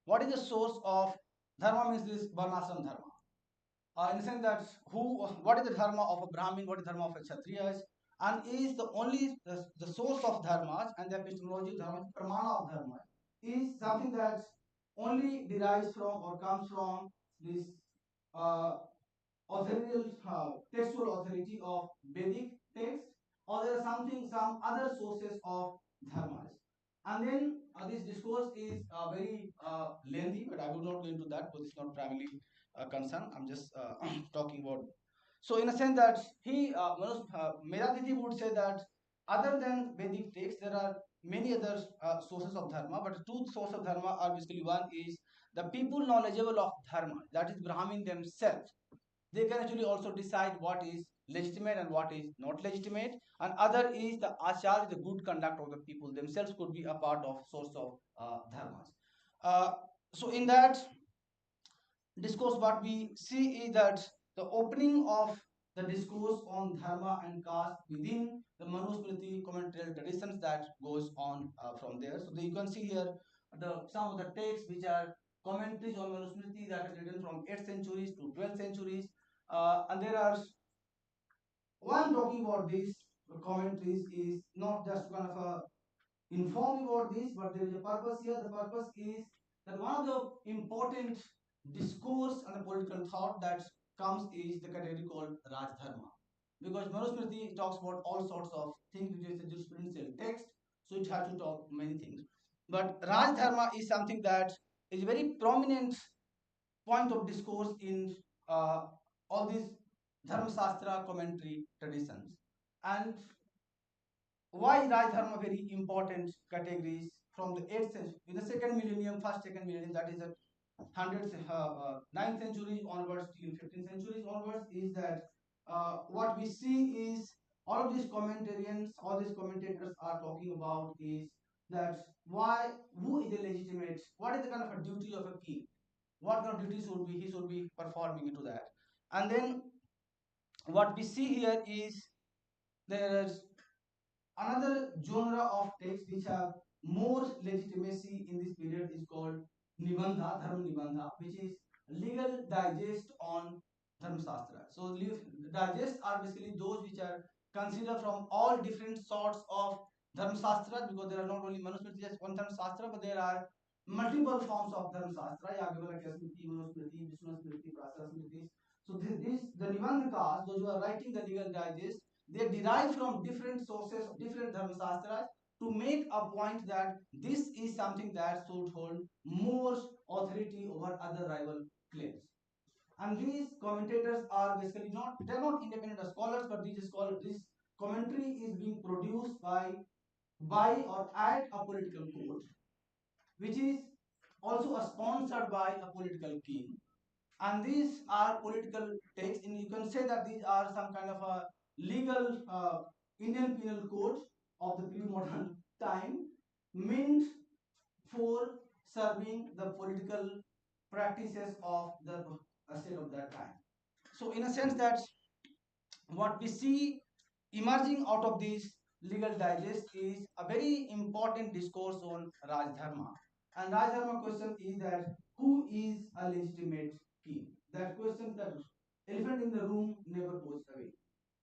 What is the source of dharma? Means this varnashram dharma. In the sense that what is the dharma of a Brahmin, what is the dharma of a Kshatriya, and is the only the source of dharmas and the epistemology of dharma, pramana of dharma, is something that only derives from or comes from this uh, authorial textual authority of Vedic text, or there are some other sources of dharmas. And then this discourse is very lengthy, but I will not go into that because it's not primarily concern. I'm just talking about. So in a sense that Medhatithi would say that other than Vedic texts, there are many other sources of dharma, but two sources of dharma are basically, one is the people knowledgeable of dharma, that is Brahmin themselves. They can actually also decide what is legitimate and what is not legitimate. And other is the achar, the good conduct of the people themselves could be a part of source of dharmas. So in that discourse, what we see is that the opening of the discourse on dharma and caste within the Manusmriti commentarial traditions that goes on from there. So you can see here some of the texts which are commentaries on Manusmriti that are written from 8th centuries to 12th centuries. And there are one talking about these commentaries is not just kind of a inform about this, but there is a purpose here. The purpose is that one of the important discourse and the political thought that comes is the category called Raj Dharma. Because Manusmriti talks about all sorts of things which is a jurisprudential text, so it has to talk many things. But Raj Dharma is something that is a very prominent point of discourse in all these Dharma Shastra commentary traditions. And why Raj Dharma very important categories from the 8th century, in the second millennium, second millennium, that is the hundreds, 9th century onwards till 15th centuries onwards, is that what we see is all of these commentarians, all these commentators are talking about is that who is a legitimate, what is the kind of a duty of a king, what kind of duties he should be performing into that. And then what we see here is there is another genre of texts which have more legitimacy in this period is called Nibandha, Dharma Nibandha, which is legal digest on Dharma Shastra. So digests are basically those which are considered from all different sorts of Dharma Shastra, because there are not only Manusmriti, just one Dharma Shastra, but there are multiple forms of Dharma Shastra, Yagyavalakya Smriti, Manusmriti, Vishnu Smriti, Prasara Smriti. So the Nibandhakas, those who are writing the legal digest, they derive from different sources, different Dharma Shastras, to make a point that this is something that should hold more authority over other rival claims. And these commentators are basically they're not independent scholars, but this commentary is being produced by by or add a political code, which is also sponsored by a political king. And these are political texts, and you can say that these are some kind of a legal Indian penal code of the pre-modern time, meant for serving the political practices of the state of that time. So, in a sense, that what we see emerging out of this legal digest is a very important discourse on Raj Dharma. And Raj Dharma question is that who is a legitimate king? That question, that elephant in the room, never goes away.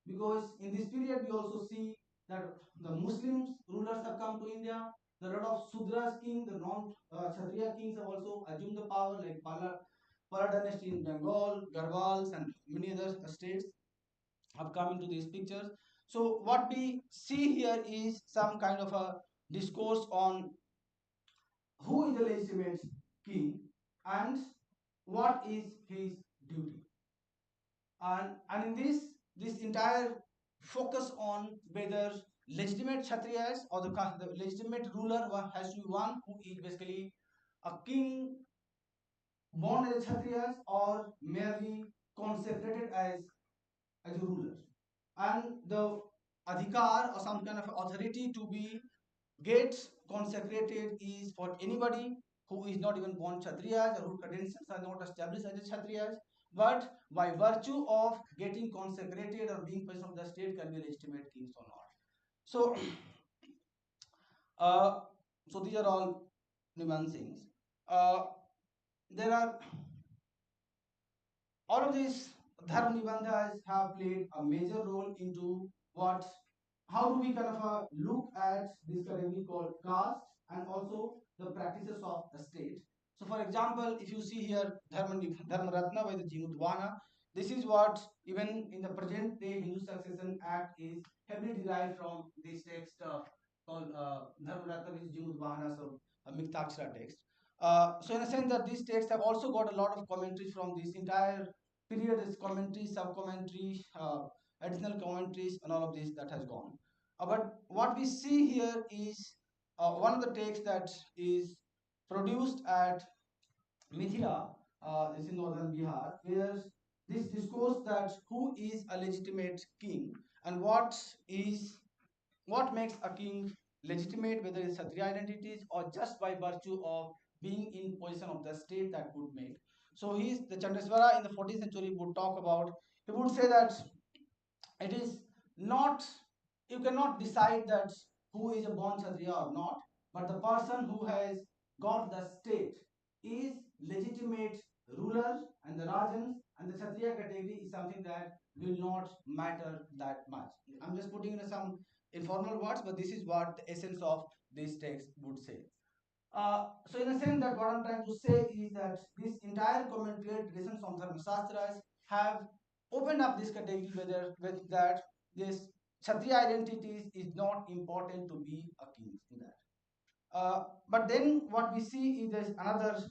Because in this period we also see that the Muslims rulers have come to India. The lot of Sudras king, the non-Kshatriya kings have also assumed the power, like Pala dynasty in Bengal, Garhwals, and many other states have come into these pictures. So what we see here is some kind of a discourse on who is the legitimate king and what is his duty. And in this entire focus on whether legitimate Kshatriyas or the legitimate ruler has to be one who is basically a king born as a Kshatriyas or merely consecrated as a ruler. And the adhikar or some kind of authority to be get consecrated is for anybody who is not even born Kshatriyas or whose credentials are not established as a Kshatriyas, but by virtue of getting consecrated or being president of the state can be legitimate kings or not. So, uh, so these are all nuancings. There are all of these dharma nibandhas have played a major role into what, how do we kind of look at this category called caste and also the practices of the state. So for example, if you see here Dharma Ratna by the Jimudwana, this is what even in the present day Hindu Succession Act is heavily derived from this text called Dharma Ratna, which is Jimudwana, so a Miktachara text. So in a sense that these texts have also got a lot of commentaries from this entire period, is commentary, sub-commentary, additional commentaries, and all of this that has gone. But what we see here is one of the texts that is produced at Mithila, this is northern Bihar, where this discourse that who is a legitimate king and what makes a king legitimate, whether it's Kshatriya identities or just by virtue of being in possession of the state that would make. So he's the Chandeswara in the 14th century would talk about, he would say that it is not, you cannot decide that who is a born Kshatriya or not, but the person who has got the state is legitimate ruler, and the Rajans and the Kshatriya category is something that will not matter that much. I'm just putting in some informal words, but this is what the essence of this text would say. So in a sense that what I'm trying to say is that this entire commentary traditions from Dharma Shastras have opened up this category whether with that this Kshatriya identities is not important to be a king in that. But then what we see is there's another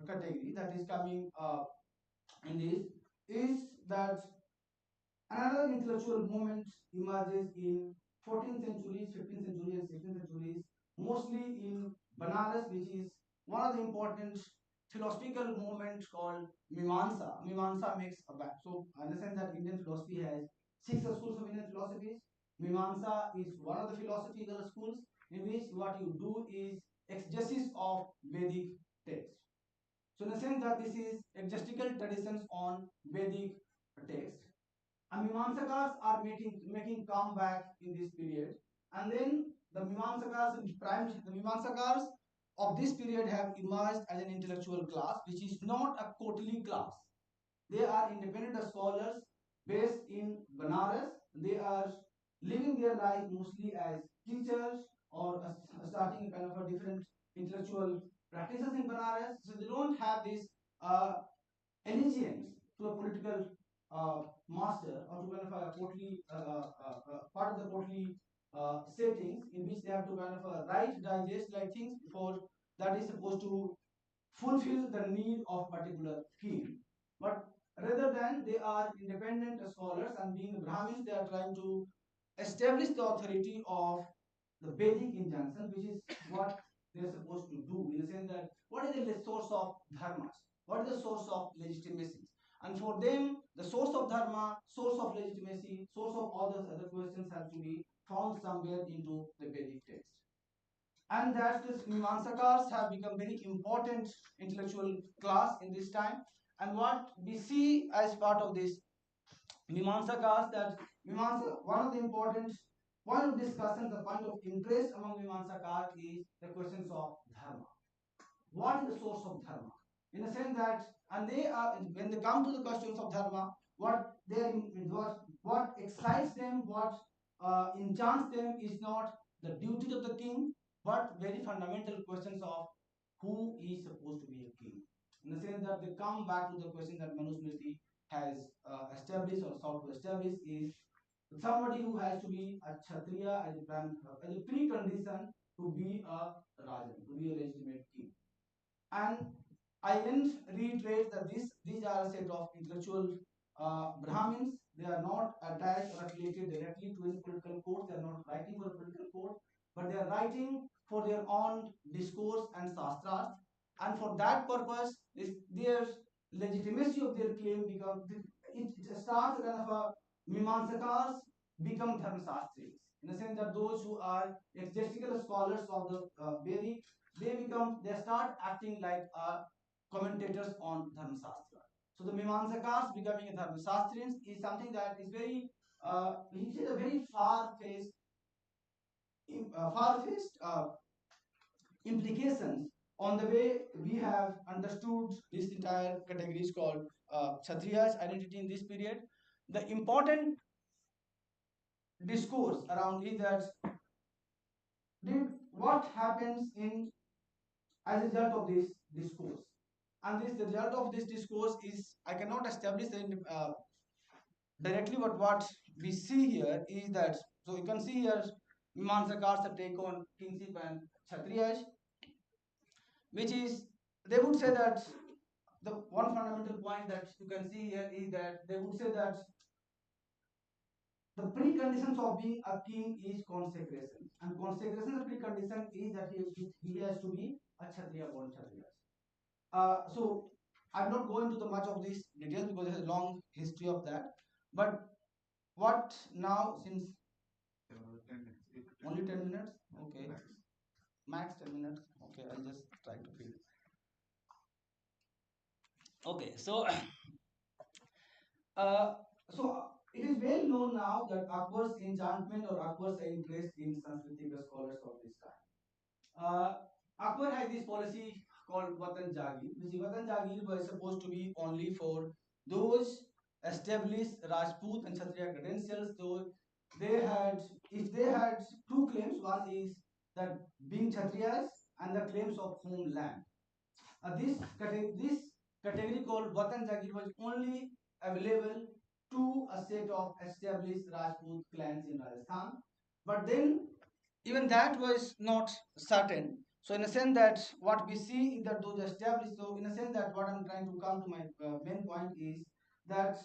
category that is coming in this is that another intellectual movement emerges in 14th centuries, 15th century, and 16th centuries, mostly in Banaras, which is one of the important philosophical movements called Mimamsa. Mimamsa makes a back. So understand that Indian philosophy has six schools of Indian philosophies. Mimamsa is one of the philosophical schools in which what you do is exegesis of Vedic texts. So in a sense that this is exegetical traditions on Vedic text. And Mimamsakas are making comeback in this period. And then the Mimamsakas of this period have emerged as an intellectual class, which is not a courtly class. They are independent scholars based in Banaras. They are living their life mostly as teachers or starting kind of a different intellectual practices in Banaras. So they don't have this allegiance to a political master or to kind of a courtly part of the courtly settings in which they have to kind of write, digest like things before that is supposed to fulfill the need of particular king. But rather than they are independent scholars and being Brahmins, they are trying to establish the authority of the basic injunction, which is what they're supposed to do, in the sense that what is the source of dharmas, what is the source of legitimacy, and for them the source of dharma, source of legitimacy, source of all those other questions have to be found somewhere into the Vedic text. And that this Mimamsakas have become very important intellectual class in this time. And what we see as part of this Mimamsakas, that Mimamsa, one of the important point of discussion, the point of interest among Mimamsakas is the questions of dharma. What is the source of dharma? In a sense that, and they are, when they come to the questions of dharma, what excites them, what enchants them is not the duty of the king, but very fundamental questions of who is supposed to be a king. In the sense that they come back to the question that Manusmriti has established or sought to establish, is somebody who has to be a Kshatriya as a precondition to be a Rajan, to be a legitimate king. And I will reiterate that these are a set of intellectual Brahmins. They are not attached or affiliated directly to any political code. They are not writing for a political code, but they are writing for their own discourse and sastras. And for that purpose, their legitimacy of their claim becomes, it starts kind of a Mimamsakas become Dharmasastris. In the sense that those who are exegetical scholars of the Vedic, they start acting like commentators on Dharmasastra. So the Mimamsakas becoming a Dharmasastrians is something that is very, it is a very far-fetched implications on the way we have understood this entire categories called Kshatriya's identity in this period. The important discourse around is that what happens in as a result of this discourse. And the result of this discourse is, I cannot establish directly, but what we see here is that, so you can see here Mimamsakar's take on kingship and Kshatriyas, which is, they would say that the one fundamental point that you can see here is that they would say that the preconditions of being a king is consecration, and consecration precondition is that he has to be a Kshatriya born Kshatriya. So I'm not going into the much of these details because there's a long history of that. But what now, since 10 minutes, only 10 minutes, okay, max 10 minutes, okay, I'll just try to feed. Okay, so it is well known now that Akbar's enchantment or Akbar's interest in Sanskritic scholars of this time. Akbar had this policy called Watan Jagir, which Watan Jagir was supposed to be only for those established Rajput and Kshatriya credentials. So if they had two claims, one is that being Kshatriyas and the claims of homeland. This category called Watan Jagir was only available to a set of established Rajput clans in Rajasthan. But then even that was not certain. So in a sense that what we see is that those established, so in a sense that what I'm trying to come to my main point is that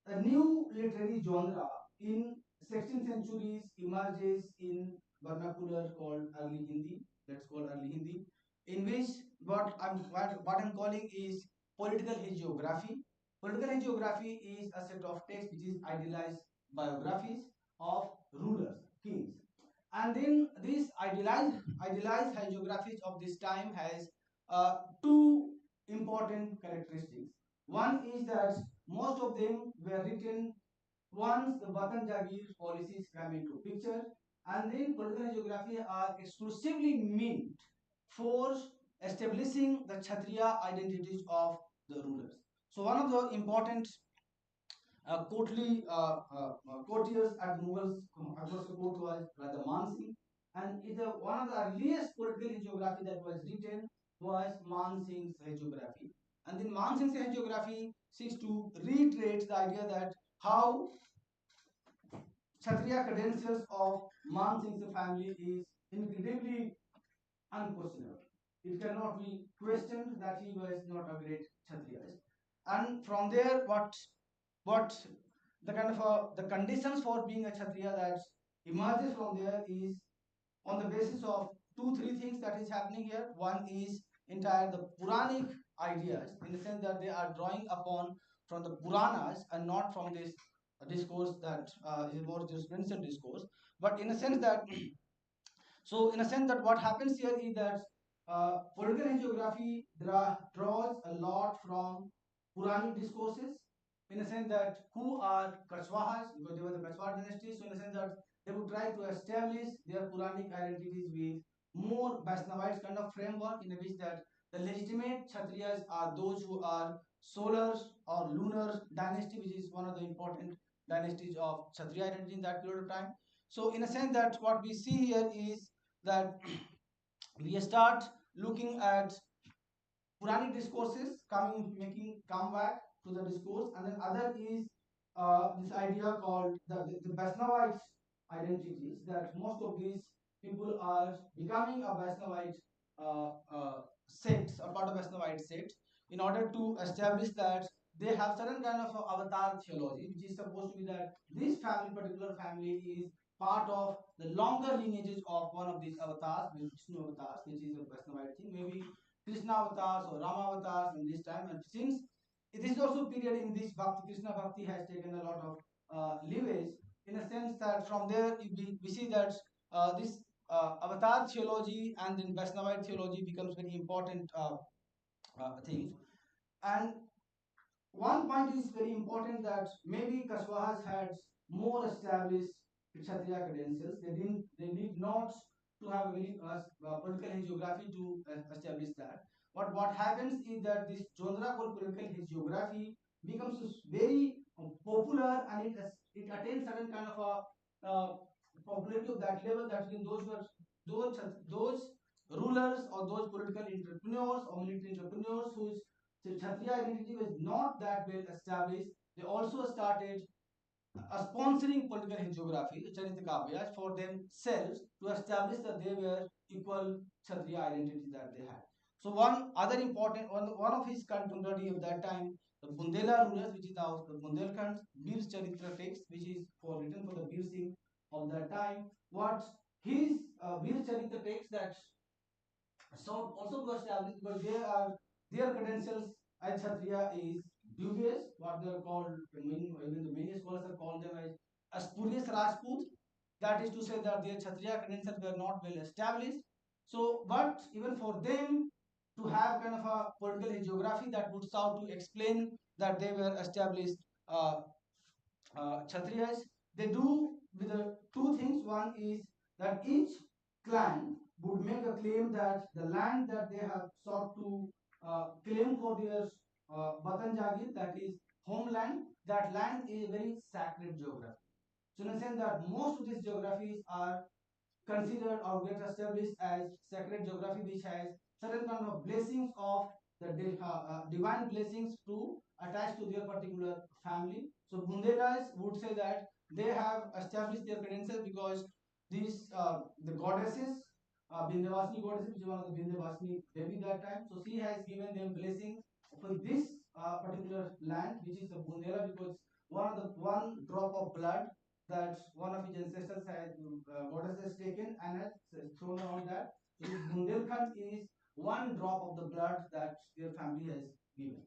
a new literary genre in 16th centuries emerges in vernacular called early Hindi. Let's call early Hindi, in which what I'm calling is political hagiography. Political hagiography is a set of texts which is idealized biographies of rulers, kings. And then these idealized hagiographies of this time has two important characteristics. One is that most of them were written once the Watan Jagir policies come into picture, and then political hagiography are exclusively meant for establishing the Kshatriya identities of the rulers. So one of the important courtiers at Mughals Akbar's court was Raja Man Singh, and one of the earliest political hagiography that was written was Man Singh's hagiography. And then Man Singh's hagiography seeks to reiterate the idea that how Kshatriya credentials of Man Singh's family is incredibly unquestionable. It cannot be questioned that he was not a great Kshatriya. And from there, what the kind of the conditions for being a Kshatriya that emerges from there is on the basis of two, three things that is happening here. One is entire the Puranic ideas, in the sense that they are drawing upon from the Puranas and not from this discourse that is more jurisprudential discourse, but in a sense that so in a sense that what happens here is that political hagiography draws a lot from Puranic discourses, in a sense that who are Kachwahas, because they were the Kachwa dynasty, so in a sense that they would try to establish their Puranic identities with more Vaishnavite kind of framework, in which that the legitimate Kshatriyas are those who are solar or lunar dynasty, which is one of the important dynasties of Kshatriya identity in that period of time. So in a sense that what we see here is that we start looking at Puranic discourses coming, making comeback to the discourse, and then other is this idea called the Vaishnavite identities, that most of these people are becoming a Vaishnavite sects, a part of Vaishnavite sect, in order to establish that they have certain kind of avatar theology, which is supposed to be that this family, particular family, is part of the longer lineages of one of these avatars, Vishnu avatars, which is a Vaishnavite thing, maybe Krishna avatars or Rama avatars in this time. And since it is also period in this Bhakti, Krishna Bhakti has taken a lot of leverage, in a sense that from there we see that this avatar theology and then Vaishnavite theology becomes very important thing. And one point is very important, that maybe Kashwahas had more established Kshatriya credentials. They need not to have a very political hagiography to establish that. But what happens is that this genre called political hagiography becomes very popular, and it attains certain kind of a popularity of that level, that when those rulers or those political entrepreneurs or military entrepreneurs whose Kshatriya identity was not that well established, they also started sponsoring political hagiography, Charita Kavyas, for themselves to establish that they were equal Kshatriya identities that they had. So one other important one of his contemporary of that time, the Bundela rulers, which is now the Bundelkhand Bir Charitra text, which is written for the Bir Singh of that time. What his Bir Charitra text that so also to establish, because their credentials as Kshatriya is dubious, what they are called, even the many scholars have called them as spurious Rajput. That is to say that their Kshatriya credentials were not well established. So, but even for them to have kind of a political geography that would serve to explain that they were established uh, Kshatriyas, they do with the two things. One is that each clan would make a claim that the land that they have sought to claim for their Batan Jagir, that is homeland, that land is a very sacred geography. So in a sense that most of these geographies are considered or get established as sacred geography, which has certain kind of blessings of the divine blessings to attach to their particular family. So Bundelas would say that they have established their credentials because these the goddesses, Bindavasini goddesses, which is one of the Bindavasini Devi that time. So she has given them blessings for this particular land, which is the Bundela, because one drop of blood that one of his ancestors had goddess has taken and has thrown around that. So this Bundelkhand is one drop of the blood that their family has given.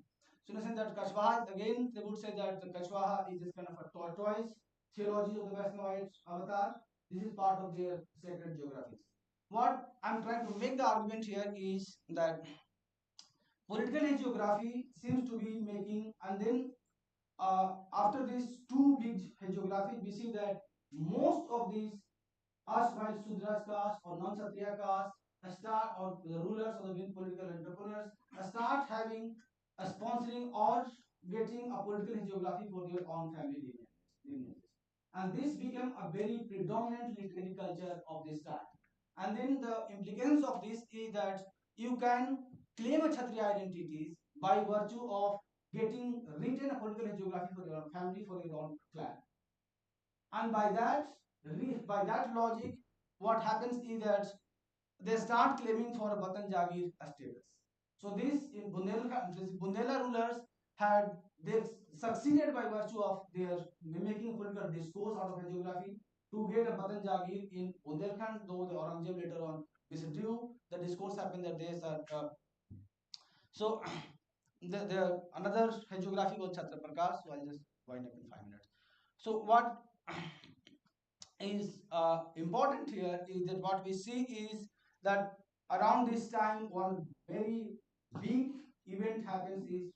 So in a sense that Kashwaha, again they would say that the Kashwaha is this kind of a tortoise theology of the Vaishnavite avatar. This is part of their sacred geographies. What I'm trying to make the argument here is that political geography seems to be making, and then after these two big hagiographies, we see that most of these erstwhile Sudras caste or non-Kshatriya caste start, or the rulers or the main political entrepreneurs start having a sponsoring or getting a political hagiography for their own family lineages. And this became a very predominant literary culture of this time. And then the implications of this is that you can claim a Kshatriya identities by virtue of getting written a political hagiography for your own family, for your own clan. And by that logic, what happens is that they start claiming for a Batan Jagir status. So this Bundela rulers had they succeeded by virtue of their making a political discourse out of hagiography to get a Batan Jagir in Bundelkhand, though the Aurangzeb later on withdrew. The discourse happened that there's a so the another hagiography was Chhatra Prakash. So I'll just wind up in 5 minutes. So what is important here is that what we see is that around this time one very big event happens is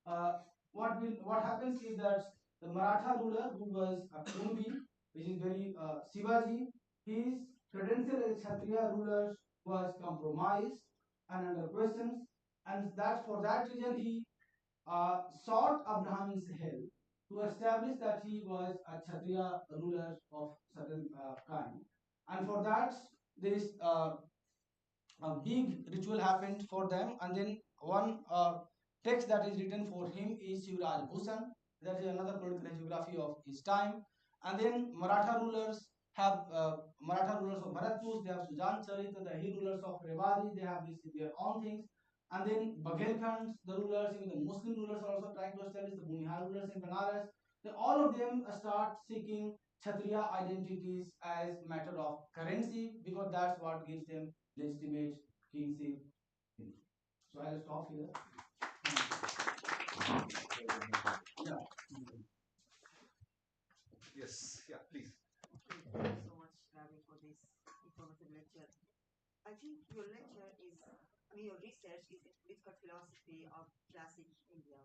uh, what happens is that the Maratha ruler who was a Kunbi, which is very Shivaji, his credential as Kshatriya ruler was compromised and under questions, and that for that reason he sought Abraham's help to establish that he was a Kshatriya ruler of certain kind, and for that this a big ritual happened for them, and then one text that is written for him is Shivraj Bhushan. That is another political hagiography of his time. And then Maratha rulers of Bharatpur, they have Sujan Charita, the He rulers of Rewari, they have this their own things. And then Baghelkhand, the rulers, even the Muslim rulers are also trying to establish the Bunihar rulers in Banaras. Then all of them start seeking Kshatriya identities as matter of currency because that's what gives them legitimate kingship. So I'll stop here. Yeah. Yes, yeah, please. Thank you so much, Ravi, for this informative lecture. I think your lecture is, I mean, your research is in political philosophy of classic India,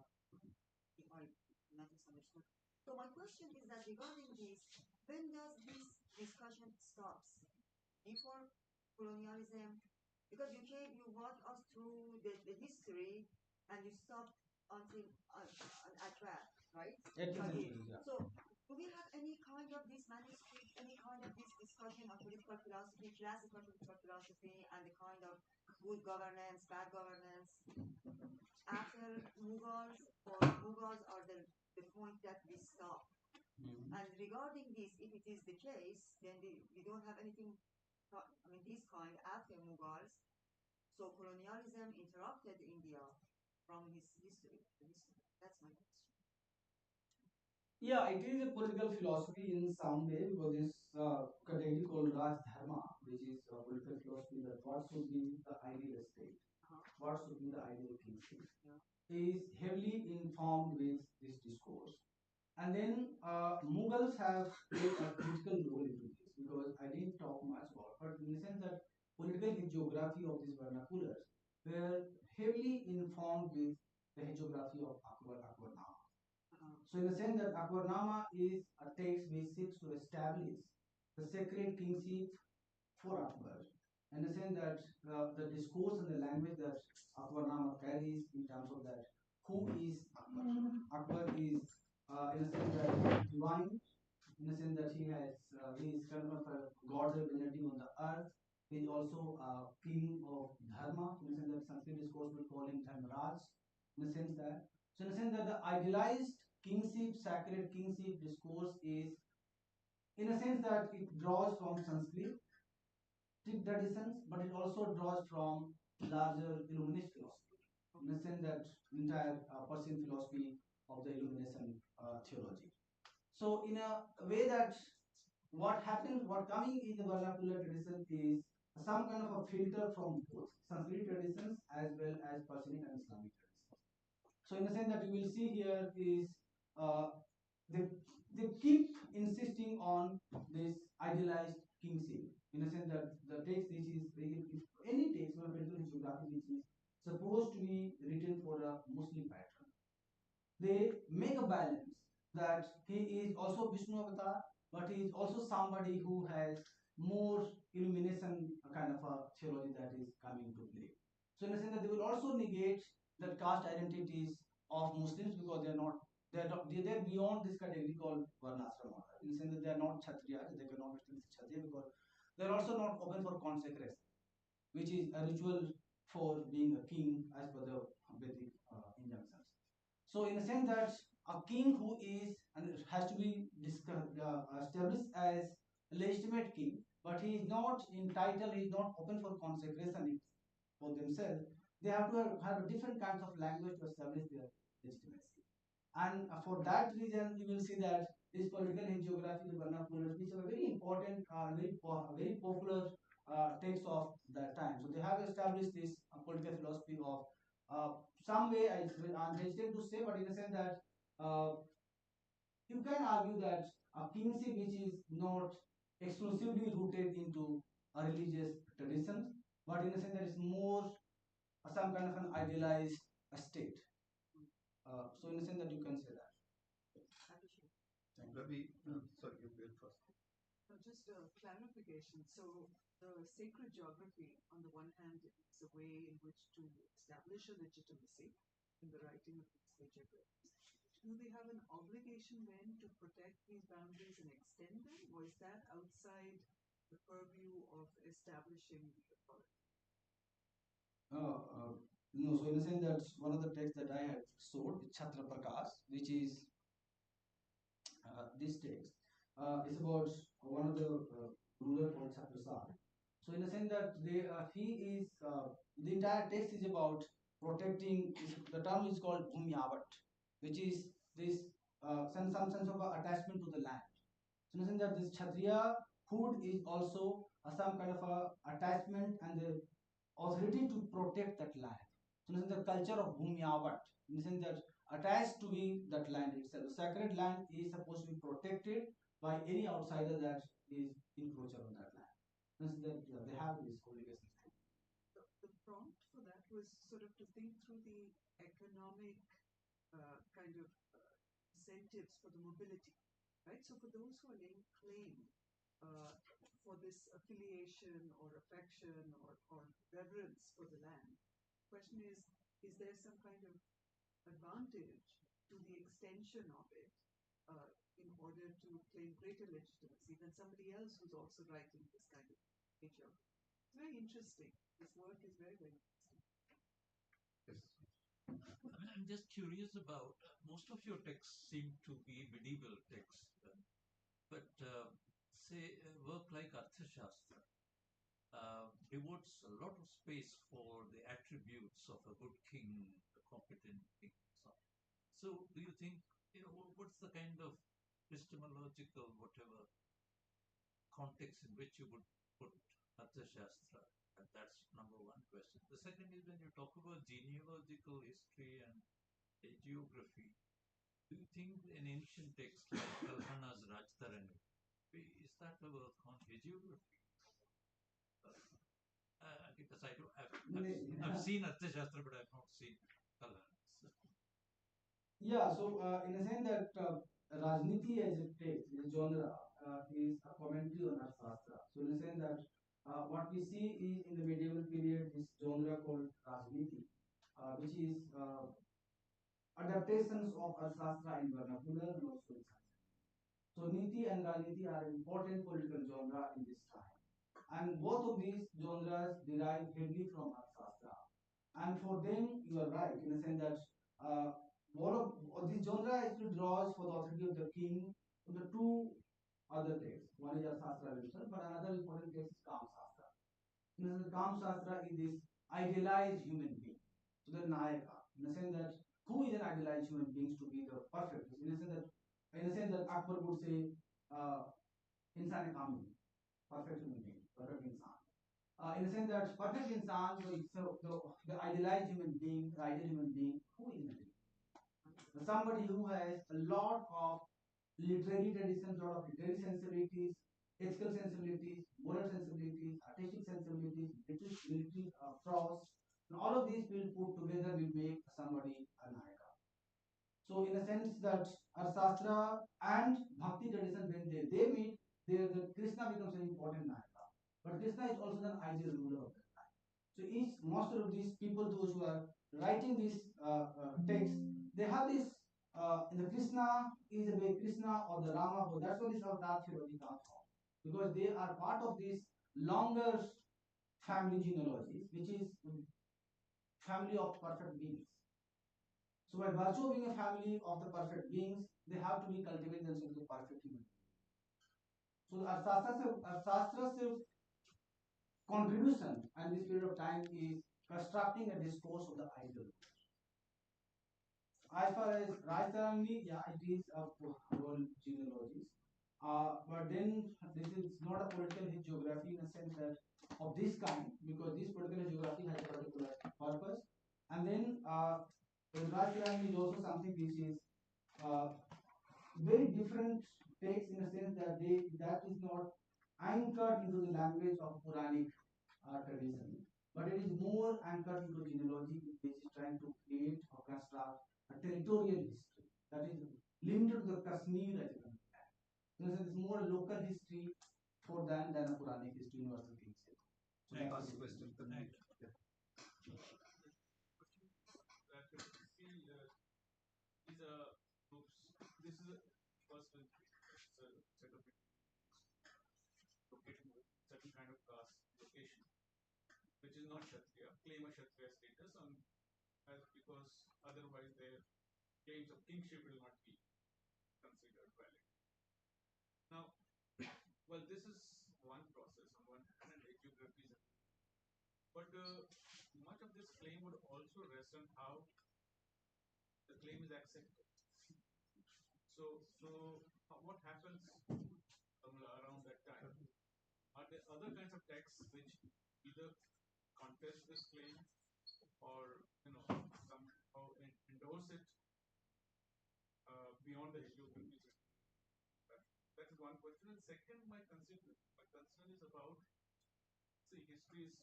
if I not misunderstood. So my question is that regarding this, when does this discussion stops? Before colonialism, because you walk us through the history and you stop until at where, right? 18th Okay. century, yeah. So do we have any kind of this manuscript, any kind of this discussion of political philosophy, classical political philosophy, and the kind of good governance, bad governance after Mughals, or Mughals are the point that we stop? And regarding this, if it is the case, then we don't have anything, I mean, this kind after Mughals. So colonialism interrupted India from his history. That's my question. Yeah, it is a political philosophy in some way because this category called Raj Dharma, which is a political philosophy that what should be the ideal state, what should be the ideal kingship, is heavily informed with this discourse. And then Mughals have played a critical role into this because I didn't talk much about, but in the sense that political geography of these vernaculars were heavily informed with the hagiography of Akbarnama. So in the sense that Akbarnama is a text which seeks to establish the sacred kingship for Akbar. In the sense that the discourse and the language that Akbarnama carries in terms of that who is Akbar? Akbar is in a sense that divine, in the sense that he is kind of a god representing on the earth. He is also a king of dharma, in the sense that Sanskrit discourse will call him Dharmaraj, in the sense that so in the sense that the idealized kingship, sacred kingship discourse is in a sense that it draws from Sanskrit traditions, but it also draws from larger Illuminist philosophy, in the sense that entire Persian philosophy of the Illumination theology. So in a way that what happens, what coming in the vernacular tradition is some kind of a filter from both Sanskrit traditions as well as Persian and Islamic traditions. So in the sense that you will see here is uh, they, they keep insisting on this idealized kingship in the sense that the text which is if any text or political geography which is supposed to be written for a Muslim pattern, they make a balance that he is also Vishnu avatar, but he is also somebody who has more illumination kind of a theology that is coming to play. So in the sense that they will also negate the caste identities of Muslims because they're beyond this category called Varnasrama. In the sense that they are not Kshatriyas, they cannot be Kshatriya because they're also not open for consecration, which is a ritual for being a king as per the Vedic injunctions. So in the sense that a king who is and has to be established as a legitimate king, but he is not entitled, he is not open for consecration for themselves. They have to have different kinds of language to establish their legitimacy. And for that reason, you will see that this political hagiography, the vernacular, which are very important, very popular texts of that time. So they have established this political philosophy of some way. I'm hesitant to say, but in a sense that you can argue that a kingship which is not exclusively rooted into a religious tradition, but in a sense that is more some kind of an idealized state. So in a sense that you can say that. Ravi, sorry, you go first. Just a clarification. So the sacred geography, on the one hand, is a way in which to establish a legitimacy in the writing of these hagiographies. Do they have an obligation then to protect these boundaries and extend them, or is that outside the purview of establishing the authority? No, so in a sense that's one of the texts that I had sold, Chhatra Prakash, which is this text. It's about one of the ruler called Chhatrasar. So in a sense that he is the entire text is about protecting. The term is called Bhumyavat, which is this some sense of attachment to the land. So in a sense that this Kshatriya hood is also some kind of a attachment and the authority to protect that land. So in the culture of Bhumyavat, in the sense that attached to be that land itself. The sacred land is supposed to be protected by any outsider that is encroacher on that land. That, they have this obligation. The prompt for that was sort of to think through the economic kind of incentives for the mobility, right? So for those who are laying claim for this affiliation or affection or reverence for the land, the question is there some kind of advantage to the extension of it in order to claim greater legitimacy than somebody else who's also writing this kind of nature? It's very interesting. This work is very, very interesting. Yes. I'm just curious about most of your texts seem to be medieval texts, but say work like Arthashastra devotes a lot of space for the attributes of a good king, a competent king, and so on. So, do you think what's the kind of epistemological whatever context in which you would put Arthashastra? And that's number one question. The second is when you talk about genealogical history and geography, do you think an ancient text like Kalhana's Rajtarani, is that a work on hagiography? Because I've seen Arthashastra, but I've not seen Kalhana. Yeah, so in a sense that Rajniti as a text, as a genre, is a commentary on Arthashastra. So in a sense that what we see is in the medieval period this genre called Rajniti, which is adaptations of Arthashastra in vernacular and also in science. So Niti and Rajniti are important political genre in this time. And both of these genres derive heavily from Arthashastra. And for them, you are right in the sense that all of this genre actually draws for the authority of the king from the two other texts. One is Arthashastra himself, but another important text is Kamshastra. In the sense, Kamshastra is this idealized human being. So the Nayaka, in the sense that who is an idealized human being to be the perfect? In a sense that Akbar would say, insan kamil, perfect human being, perfect insan. In the sense that perfect insan, so the idealized human being, the ideal human being, who is it? Somebody who has a lot of literary traditions, a lot of literary sensibilities, ethical sensibilities, moral sensibilities, artistic sensibilities, literary prose, and all of these will put together will make somebody a Nayaka. So in a sense that Arthashastra and Bhakti tradition, when they meet, the Krishna becomes an important Nayaka. But Krishna is also an ideal ruler of that time. So most of these people, those who are writing these texts, they have this in the Krishna is a way Krishna or the Rama, or that's what this Avatar theology comes from. Because they are part of this longer family genealogies, which is family of perfect beings. So by virtue of being a family of the perfect beings, they have to be cultivated themselves as a perfect human being. So Arthastra's contribution and this period of time is constructing a discourse of the ideal. as far as Rajasthani, yeah, it is a whole genealogies. But then this is not a political geography in a sense that of this kind, because this particular geography has a particular purpose. And then Rajasthani is also something which is uh, very different text in a sense that that is not anchored into the language of Puranic tradition, but it is more anchored into genealogy, which is trying to create or construct a territorial history that is limited to the Kashmir as a country. So it's more local history for than a Puranic history, universal kingship. So Thank that's you. the question. Thank you. that see these are groups. This is a first set of located with certain kind of caste location, which is not Kshatriya, claim a Kshatriya status on as because otherwise their claims of kingship will not be considered valid. Now, well, this is one process on one hand, and geography is, but much of this claim would also rest on how the claim is accepted. So what happens around that time? Are there other kinds of texts which either contest this claim or somehow endorse it beyond the hagiography? That is one question. And second, my concern is about, see, history is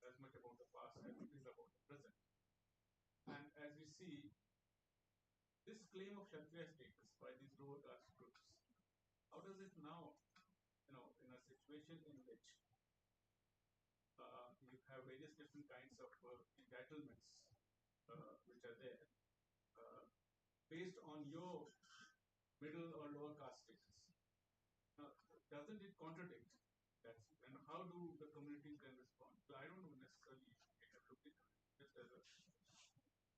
as much about the past as it is about the present. And as we see, this claim of Kshatriya status by these lower caste groups, how does it now, in a situation in which you have various different kinds of entitlements which are there, based on your middle or lower caste status. Now, doesn't it contradict that? And how do the communities then respond? So I don't necessarily look at it just as a.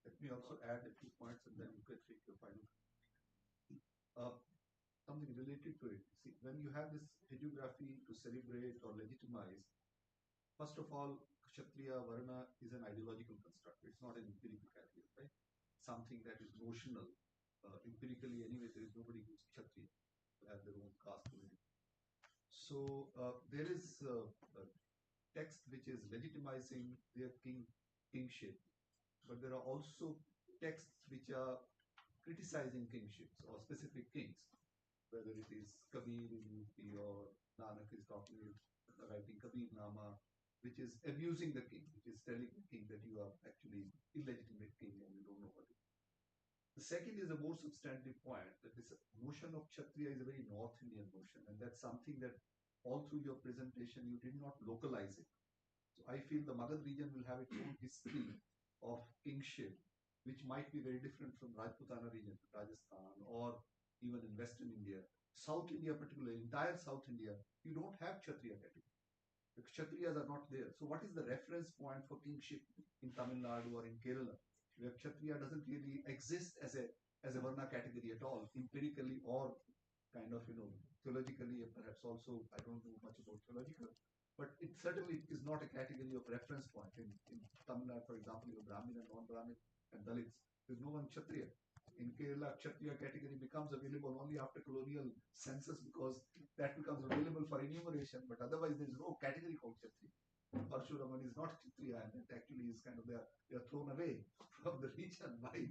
Let me also add a few points and then you can take your final. Something related to it. See, when you have this hagiography to celebrate or legitimize, first of all, Kshatriya Varna is an ideological construct. It's not an empirical category, right? Something that is notional. Empirically, anyway, there is nobody who's Kshatriya to have their own caste community. So there is a text which is legitimizing their kingship, but there are also texts which are criticizing kingships or specific kings, whether it is Kabir in UP or Nanak is writing Kabir Nama, which is abusing the king, which is telling the king that you are actually illegitimate king and you don't know what it is. The second is a more substantive point that this notion of Kshatriya is a very North Indian notion, and that's something that all through your presentation you did not localize it. So I feel the Magad region will have its own history of kingship, which might be very different from Rajputana region, Rajasthan, or even in Western India. South India, particularly, entire South India, you don't have Kshatriya category. The Kshatriyas are not there. So what is the reference point for kingship in Tamil Nadu or in Kerala, where Kshatriya doesn't really exist as a Varna category at all, empirically or kind of, theologically, and perhaps also, I don't know much about theological, but it certainly is not a category of reference point. In Tamil Nadu, for example, you have Brahmin and non-Brahmin and Dalits. There's no one Kshatriya. In Kerala, Kshatriya category becomes available only after colonial census because that becomes available for enumeration, but otherwise there is no category called Kshatriya. Parshuraman is not Kshatriya, and it actually is kind of they are thrown away from the region. Why?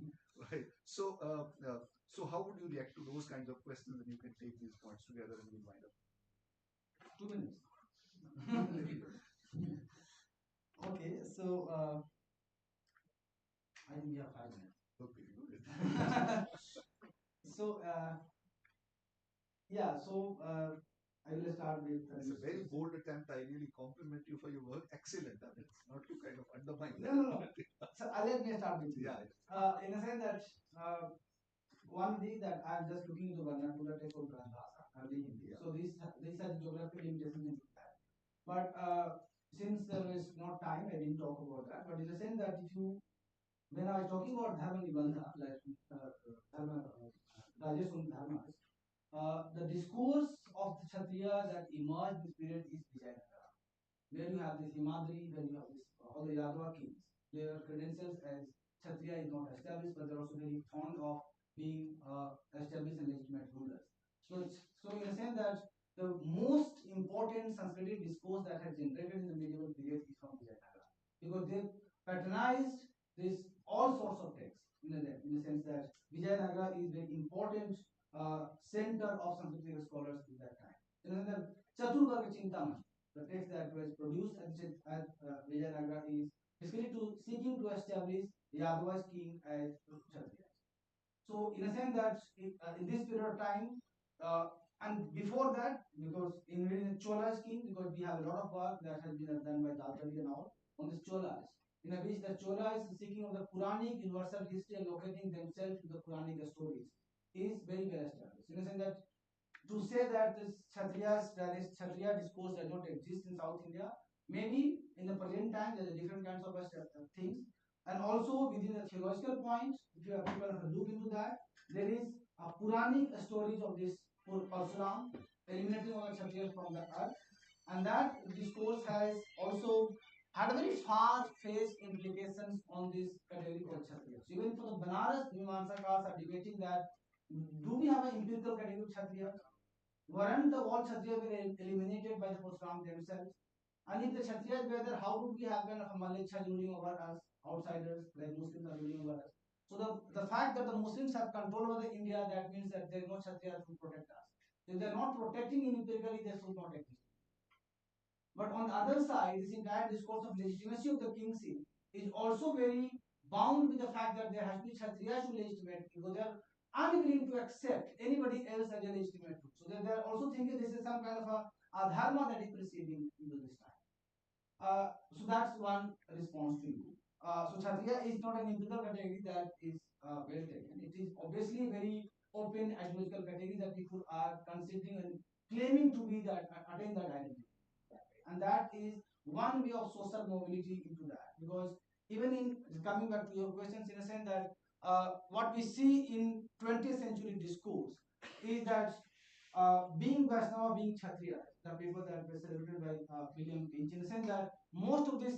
So how would you react to those kinds of questions? And you can take these points together and we'll wind up. 2 minutes. Okay, so I think we have 5 minutes. Okay, good. So yeah, so I will start with. It's a very bold attempt. I really compliment you for your work. Excellent. I mean, it's not to kind of undermine that. No. So let me start with you. Yeah. In a sense that one thing that I'm just looking into vernacular text of Brahmasa, early Hindi. So this has geographical limitations into that. But since there is not time, I didn't talk about that. But in the sense that when I was talking about Dharma Nibandha, like Rajesh Dharmas, the discourse of the Kshatriya that emerged this period is Vijayanagara, where you have this Himadri, where you have this all the Yadava kings. Their credentials as Kshatriya is not they're also very fond of being established and legitimate rulers. So in a sense that the most important Sanskritic discourse that has generated in the medieval period is from Vijayanagara, because they patronized this all sorts of texts in the sense that Vijayanagara is very important center of Sanskrit scholars at that time. In the Chaturvarga Chintamani, the text that was produced at Vijayanagara is basically seeking to establish Yadava's king as Kshatriya. So in a sense that in this period of time, and before that, because in Chola's king, because we have a lot of work that has been done by Daltari and all on this Cholas, in which the Cholas seeking of the Puranic universal history and locating themselves to the Puranic stories is very well established. In a sense that to say that this Kshatriya discourse does not exist in South India, maybe in the present time there are different kinds of things, and also within the theological point, if you have people have look into that, there is a Puranic stories of this Parsuram eliminating all Kshatriyas from the earth, and that discourse has also had a very far-fetched implications on this category called Kshatriyas. Even for the Banaras Mimamsakas are debating that do we have an empirical category of Kshatriyas? Weren't the all Kshatriyas were eliminated by the Parsuram themselves? And if the Kshatriyas were there, how would we have kind of a Malicha ruling over us, outsiders, like Muslims are ruling over us? So the fact that the Muslims have control over the India, that means that there is no Kshatriyas to protect us. If they are not protecting empirically, they should not exist. But on the other side, this entire discourse of legitimacy of the kingship is also very bound with the fact that there has to be Kshatriyas to legitimate, because they are unwilling to accept anybody else as a legitimate rule. So they are also thinking this is some kind of a dharma that is preceding into this time. So that's one response to you. So Kshatriya is not an empirical category that is well taken. It is obviously a very open ideological category that people are considering and claiming to be that attain that identity. And that is one way of social mobility into that. Because even in coming back to your questions, in a sense that what we see in 20th century discourse is that being Vaishnava, being Kshatriya, the paper that was celebrated by William Pinch, in the sense that most of this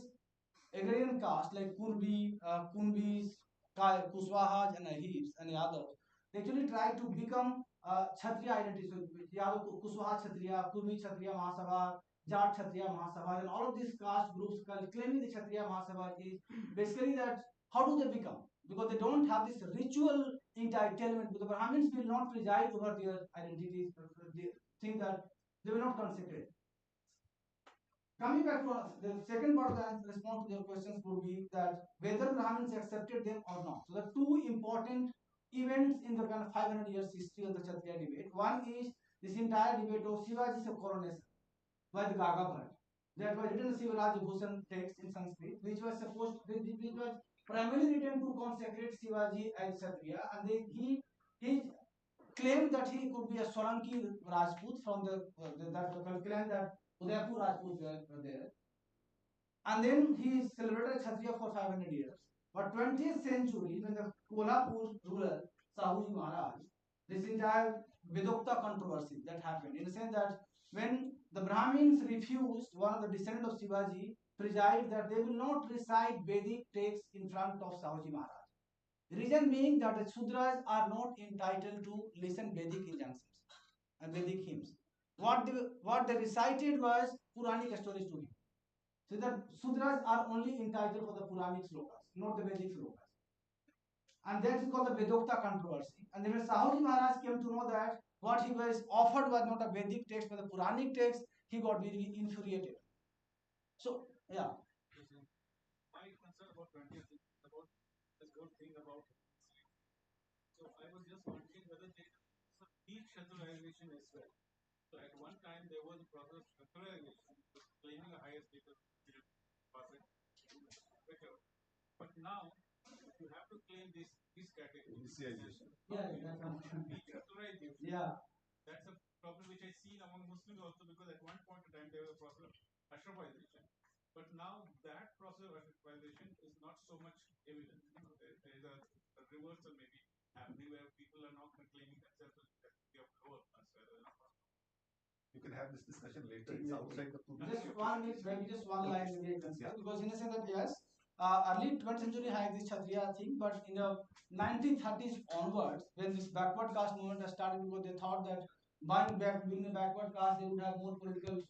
agrarian caste like Kurbi, Kumbis, Kuswahas, and Ahirs and Yadavs, they actually try to become Kshatriya identity. So Yadav, Kuswaha Kshatriya, Kurmi Kshatriya Mahasabha, Jat Kshatriya Mahasabha, and all of these caste groups claiming the Kshatriya Mahasabha is basically that how do they become? Because they don't have this ritual entitlement. But the Brahmins will not preside over their identities. They think that they will not consecrate. Coming back to the second part of the response to your questions would be that whether Brahmins accepted them or not. So the two important events in the kind of 500 years history of the Kshatriya debate. One is this entire debate of Shivaji's coronation by the Gaga Bharat. That was written in Shivaraj Bhushan text in Sanskrit, which was primarily written to consecrate Shivaji as Kshatriya, and he claimed that he could be a Solanki Rajput from that clan that Udaipur Rajput were there. And then he celebrated Kshatriya for 500 years. But 20th century, when the Kolhapur ruler, Sahuji Maharaj, this entire Vedokta controversy that happened, in the sense that when the Brahmins refused, one of the descendants of Shivaji presided that they will not recite Vedic texts in front of Sahuji Maharaj. The reason being that the Sudras are not entitled to listen Vedic injunctions and Vedic hymns. What they recited was Puranic stories to him. So the Sudras are only entitled for the Puranic slokas, not the Vedic slokas. And that's called the Vedokta controversy. And then when Sahuji Maharaj came to know that what he was offered was not a Vedic text but a Puranic text, he got very infuriated. So, yeah. My concern about 20th is about this whole thing about. So I was just wondering whether there is some decentralization as well. So at one time there was a process of centralization, claiming a higher status, perfect, better. But now you have to claim these categories. Initialization. Yeah, Decentralization. Yeah. That's a problem which I see among Muslims also, because at one point in time there was a process of Ashrafization. But now that process of Ashrafization is not so much evident. There is a reversal maybe happening where people are now claiming themselves as the lower class rather than upper. You can have this discussion later. It's outside the Just one minute, maybe just one line maybe I can say. Because in a sense that yes, early 20th century had this Kshatriya thing, but in the 1930s onwards, when this backward caste movement has started, because they thought that being a backward caste, they would have more political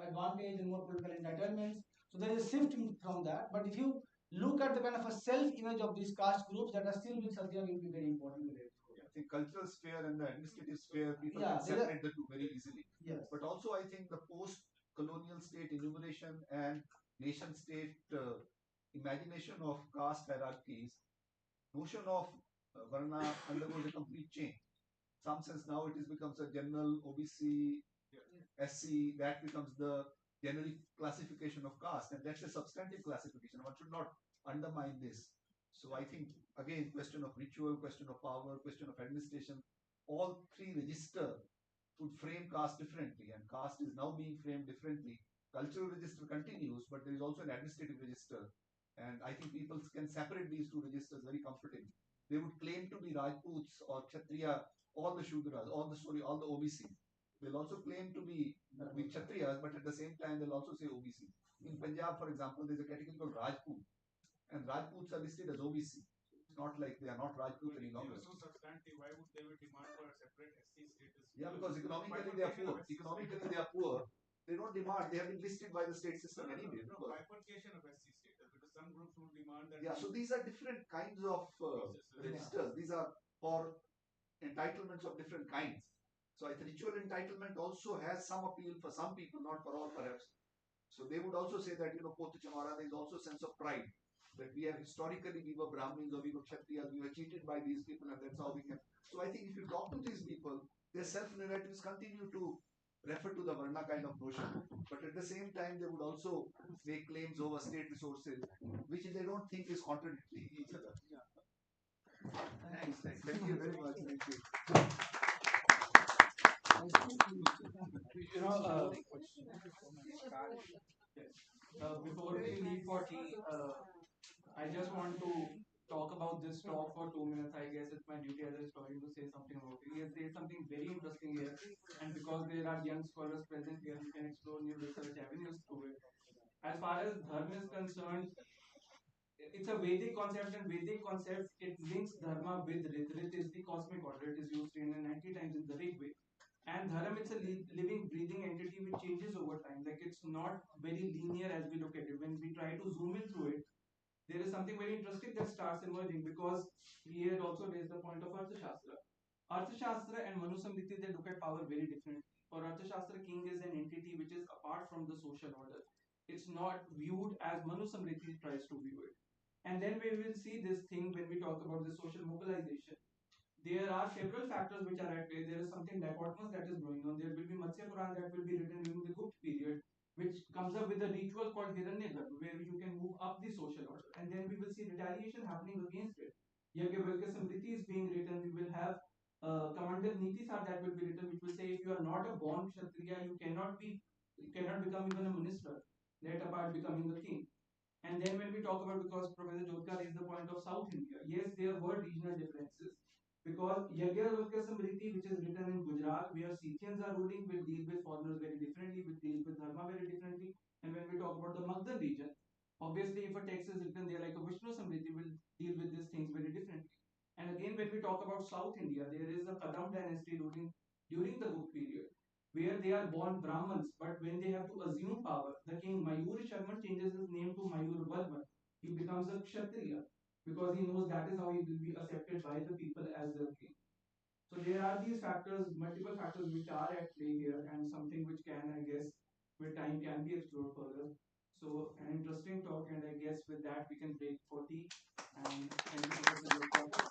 advantage and more political entitlements. So there is a shift from that. But if you look at the kind of a self-image of these caste groups that are still with Kshatriya, will be very important. I think cultural sphere and the administrative sphere, people Yeah, can separate the two very easily. Yes. But also, I think the post-colonial state enumeration and nation-state imagination of caste hierarchies, notion of Varna undergoes a complete change. Some sense now it is becomes a general OBC, SC, that becomes the generic classification of caste, and that's a substantive classification. One should not undermine this. So I think again, question of ritual, question of power, question of administration, all three register would frame caste differently, and caste is now being framed differently. Cultural register continues, but there is also an administrative register, and I think people can separate these two registers very comfortably. They would claim to be Rajputs or Kshatriya, all the Shudras, all the OBCs. They'll also claim to be with Kshatriyas, but at the same time they'll also say OBC. In Punjab, for example, there's a category called Rajput, and Rajputs are listed as OBC. It's not like they are not Rajput any longer. So substantive, why would they demand for a separate SC status? Yeah, because economically they are poor. Economically they are poor. They don't demand. They have been listed by the state system anyway. No, bifurcation of SC status, because some groups would demand that. Yeah, so these are different kinds of registers. These are for entitlements of different kinds. So I think ritual entitlement also has some appeal for some people, not for all perhaps. So they would also say that, Potu Chamara, there is also a sense of pride that we have historically, we were Brahmins or we were Kshatriyas, we were cheated by these people, and that's how we can. So I think if you talk to these people, their self-narratives continue to refer to the Varna kind of notion, but at the same time, they would also make claims over state resources, which they don't think is contradictory each other. Thanks. Thank you very much. Thank you. You know, before we leave for tea, I just want to talk about this talk for 2 minutes. I guess it's my duty as a historian to say something about it. Yes, there is something very interesting here, and because there are young scholars present here, we can explore new research avenues through it. As far as dharma is concerned, it's a Vedic concept, and Vedic concept it links dharma with rit. Rit is the cosmic order. It is used 390 times in the Rig Veda. And dharma it's a living, breathing entity which changes over time. Like it's not very linear as we look at it. When we try to zoom in through it, there is something very interesting that starts emerging because we had also raised the point of Arthashastra. Arthashastra and Manusamriti they look at power very differently. For Arthashastra, king is an entity which is apart from the social order. It's not viewed as Manusamriti tries to view it. And then we will see this thing when we talk about the social mobilization. There are several factors which are at play. There is something dichotomous that is going on. There will be Matsya Puran that will be written during the Gupta period, which comes up with a ritual called Hiranyagarbha, where you can move up the social order. And then we will see retaliation happening against it. Yagyavalkya Samriti is being written. We will have Commander Nitisar that will be written, which will say if you are not a born Kshatriya, you cannot become even a minister, let apart becoming a king. And then when we talk about, because Professor Jyotka raised the point of South India, yes, there were regional differences. Because Yagyavalkya Samriti, which is written in Gujarat, where Scythians are ruling, will deal with foreigners very differently, will deal with Dharma very differently. And when we talk about the Magdan region, obviously if a text is written there like a Vishnu Samriti, will deal with these things very differently. And again, when we talk about South India, there is a Kadam dynasty ruling during the Gupta period, where they are born Brahmins, but when they have to assume power, the king Mayur Sharman changes his name to Mayur Varman. He becomes a Kshatriya because he knows that is how he will be accepted by the people as their king. So there are these factors, multiple factors which are at play here, and something which can, I guess, with time can be explored further. So an interesting talk, and I guess with that we can break for tea. And thank you, Professor Jyotka.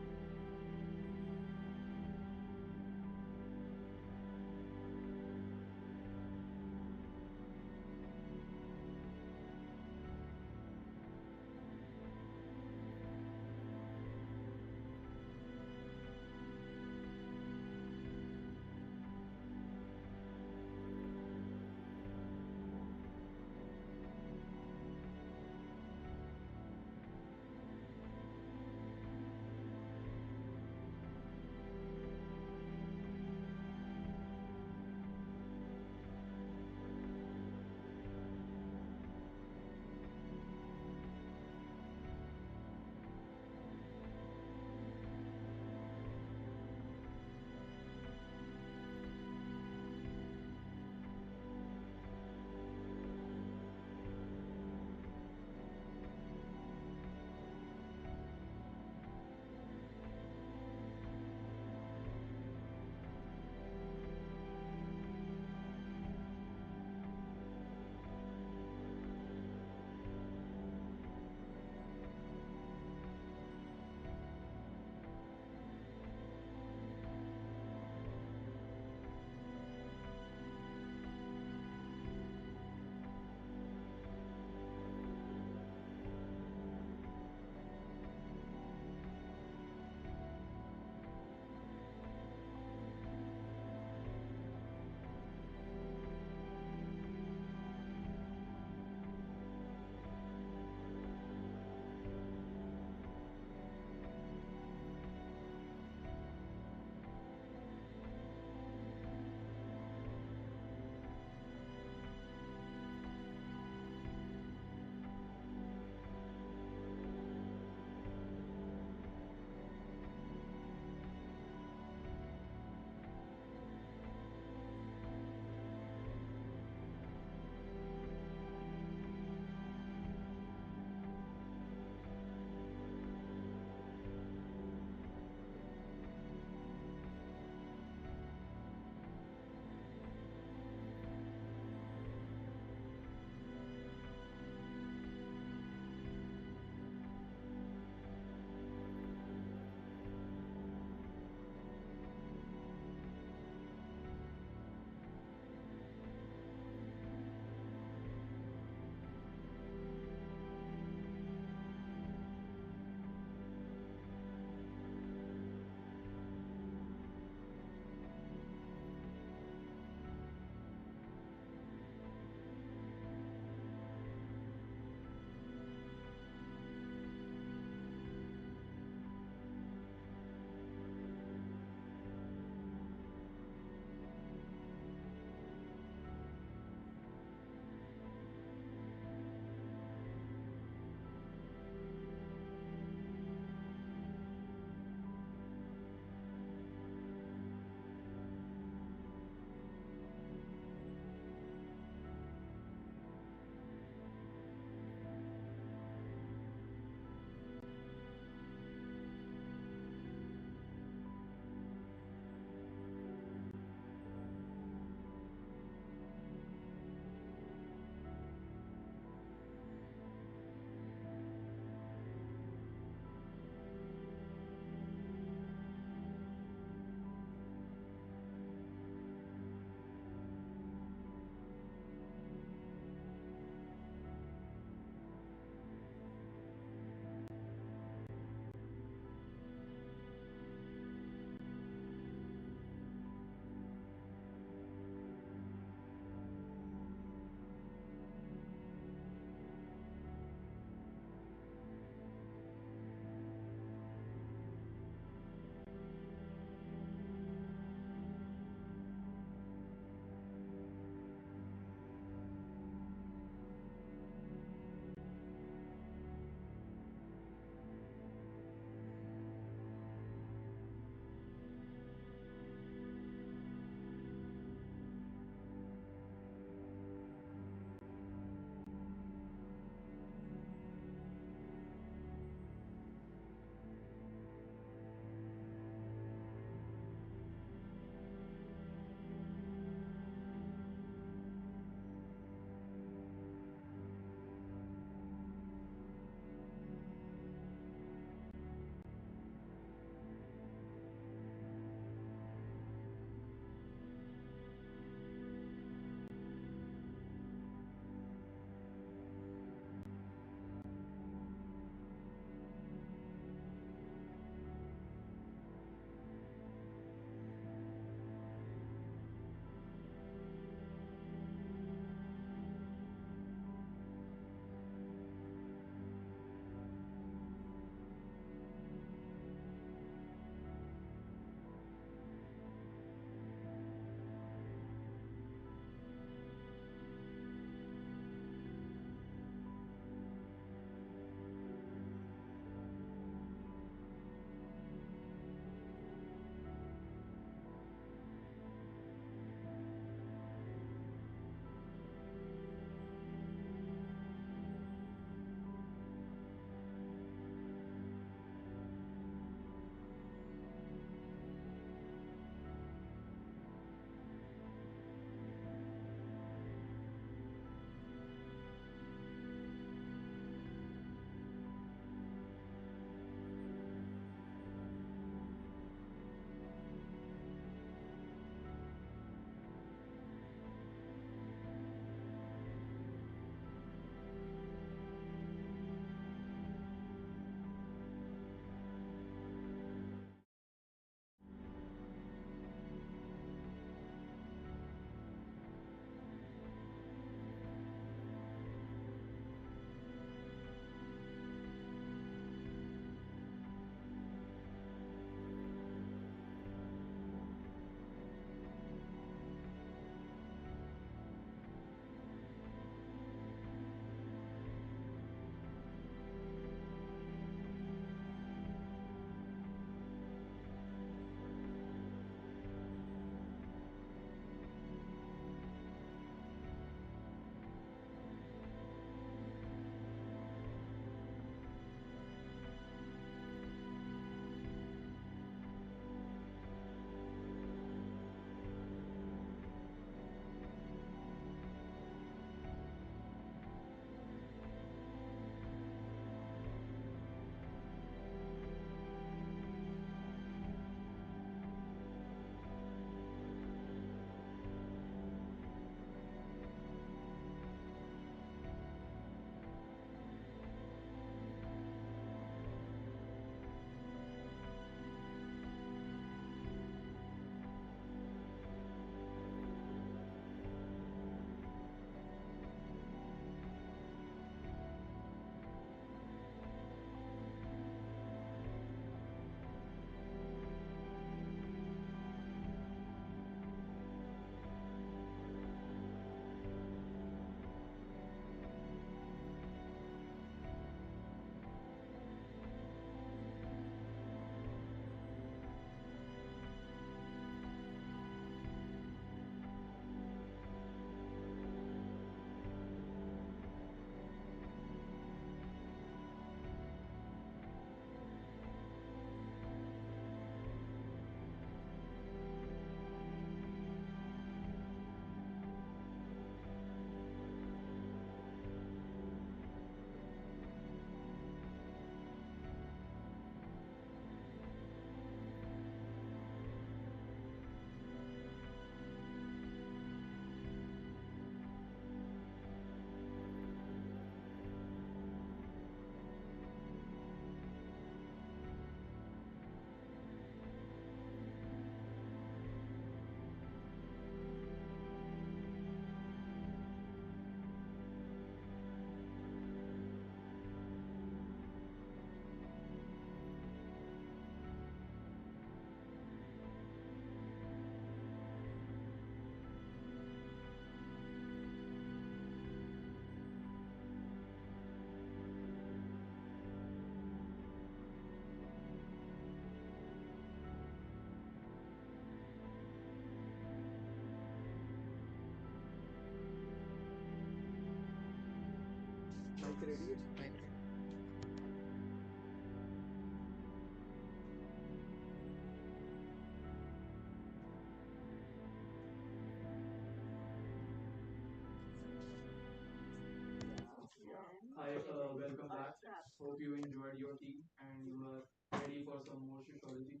Hope you enjoyed your tea and you are ready for some more sociology.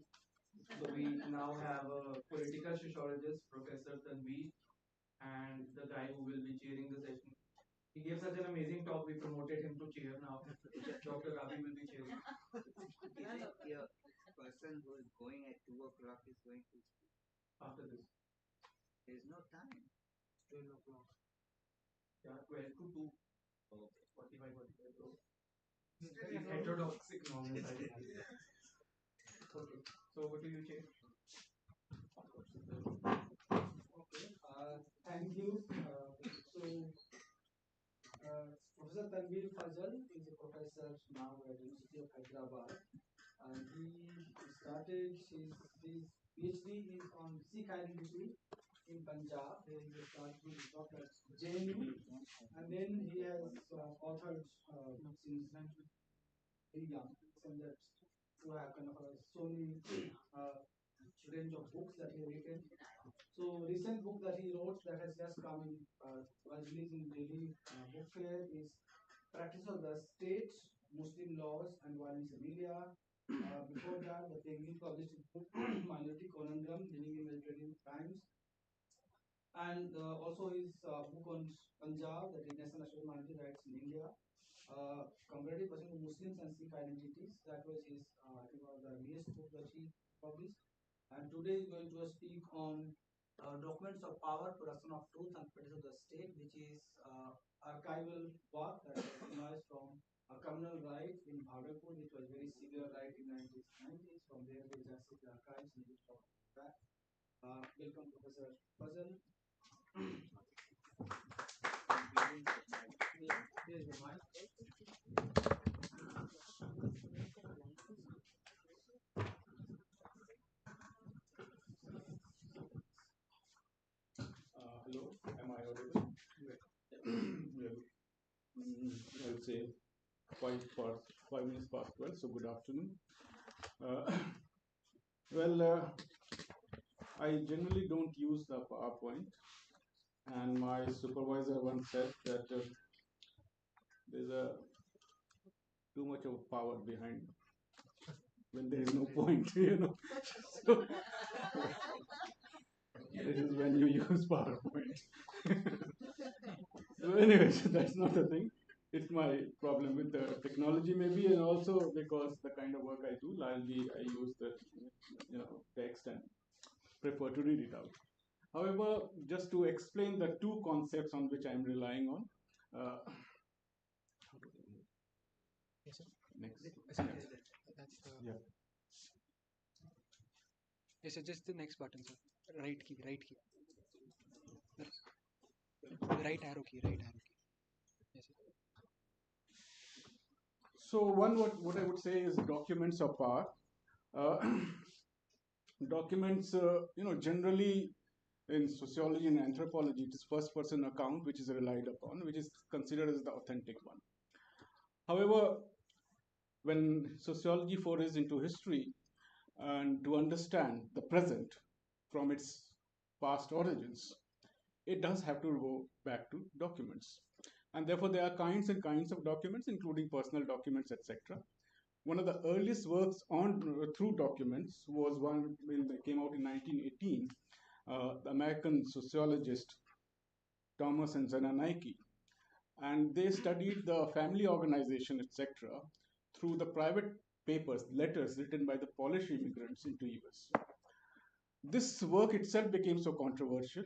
So we now have a political sociologist, Professor Tanveer, and the guy who will be chairing the session. He gave such an amazing talk, we promoted him to chair now. Dr. Ravi will be chairing. Is it your person who is going at 2 o'clock is going to speak? After this. There's no time. 12 o'clock. Yeah, 12 to 2. Okay. 45, 45. So, heterodox economics. Okay. So what do you say? Okay, thank you. Professor Tanveer Fazal is a professor now at the University of Hyderabad, and he started his PhD is on Sikh identity in Punjab. He started with talk at JNU, and then he has authored since very young, subjects who have kind of so many range of books that he has written. So recent book that he wrote that has just come in, was released in Delhi Book Fair is Practice of the State, Muslim Laws and Violence in India. Before that, the Penguin published a book, Minority Conundrum, Living in Mediterranean Times. And also his book on Punjab, that is National Minority Rights in India. Comparative Question of Muslims and Sikh Identities. That was his, I think, one of the earliest book that he published. And today is going to speak on Documents of Power, Production of Truth and Practice of the State, which is archival work that was emerged from a communal right in Bhagalpur, which was very severe right in 1990s. From there, we just the archives and we talk about that. Welcome, Professor Fazal. Here's the mic. Hello, am I audible? Well, I'll say 5 minutes past 12, so good afternoon. I generally don't use the PowerPoint, and my supervisor once said that there's too much of power behind when there is no point, So, this is when you use PowerPoint. So anyways, that's not the thing. It's my problem with the technology maybe, and also because the kind of work I do, largely I use the text and prefer to read it out. However, just to explain the two concepts on which I'm relying on. Yes, sir. Next. That's the. Yeah. Yes, sir. Just the next button, sir. Right key. Right arrow key. Right arrow key. Yes, sir. So what I would say is documents of power. Documents, generally in sociology and anthropology, it is first-person account which is relied upon, which is considered as the authentic one. However, when sociology forays into history and to understand the present from its past origins, it does have to go back to documents. And therefore, there are kinds and kinds of documents, including personal documents, etc. One of the earliest works on through documents was one when they came out in 1918. The American sociologist Thomas and Zananayke, and they studied the family organization, etc., through the private papers, letters written by the Polish immigrants into US. This work itself became so controversial,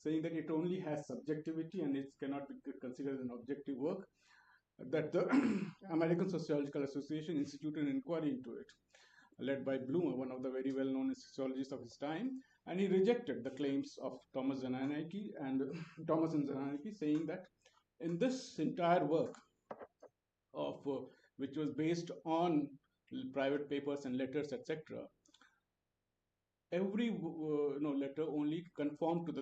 saying that it only has subjectivity and it cannot be considered an objective work, that the American Sociological Association instituted an inquiry into it, led by Bloomer, one of the very well-known sociologists of his time, and he rejected the claims of Thomas and Zananayke, saying that in this entire work of which was based on private papers and letters, etc., every letter only conformed to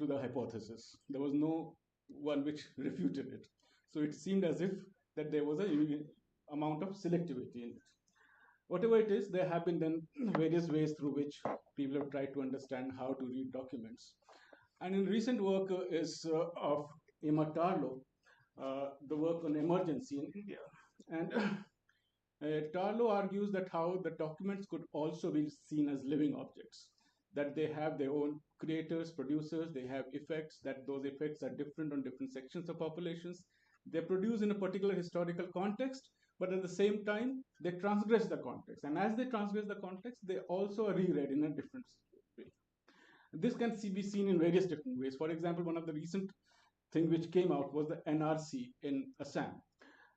the hypothesis. There was no one which refuted it. So it seemed as if that there was a amount of selectivity in it. Whatever it is, there have been then various ways through which people have tried to understand how to read documents. And in recent work is of Emma Tarlow, the work on emergency in India. And Tarlow argues that how the documents could also be seen as living objects, that they have their own creators, producers, they have effects, that those effects are different on different sections of populations. They produce in a particular historical context, but at the same time, they transgress the context. And as they transgress the context, they also are reread in a different way. This can be seen in various different ways. For example, one of the recent thing which came out was the NRC in Assam.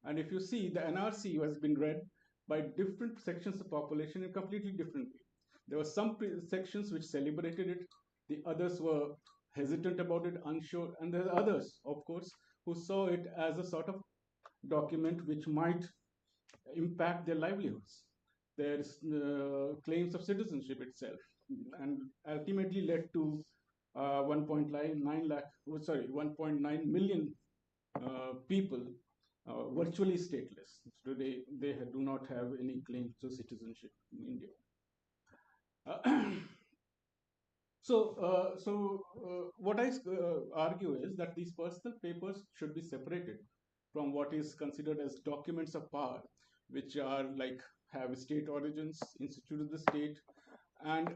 And if you see, the NRC has been read by different sections of population in a completely different way. There were some sections which celebrated it, the others were hesitant about it, unsure, and there are others, of course, who saw it as a sort of document which might impact their livelihoods, their claims of citizenship itself, and ultimately led to 1.9 lakh, sorry, 1.9 million people virtually stateless. Today, they do not have any claim to citizenship in India. What I argue is that these personal papers should be separated from what is considered as documents of power, which are like have state origins, instituted the state, and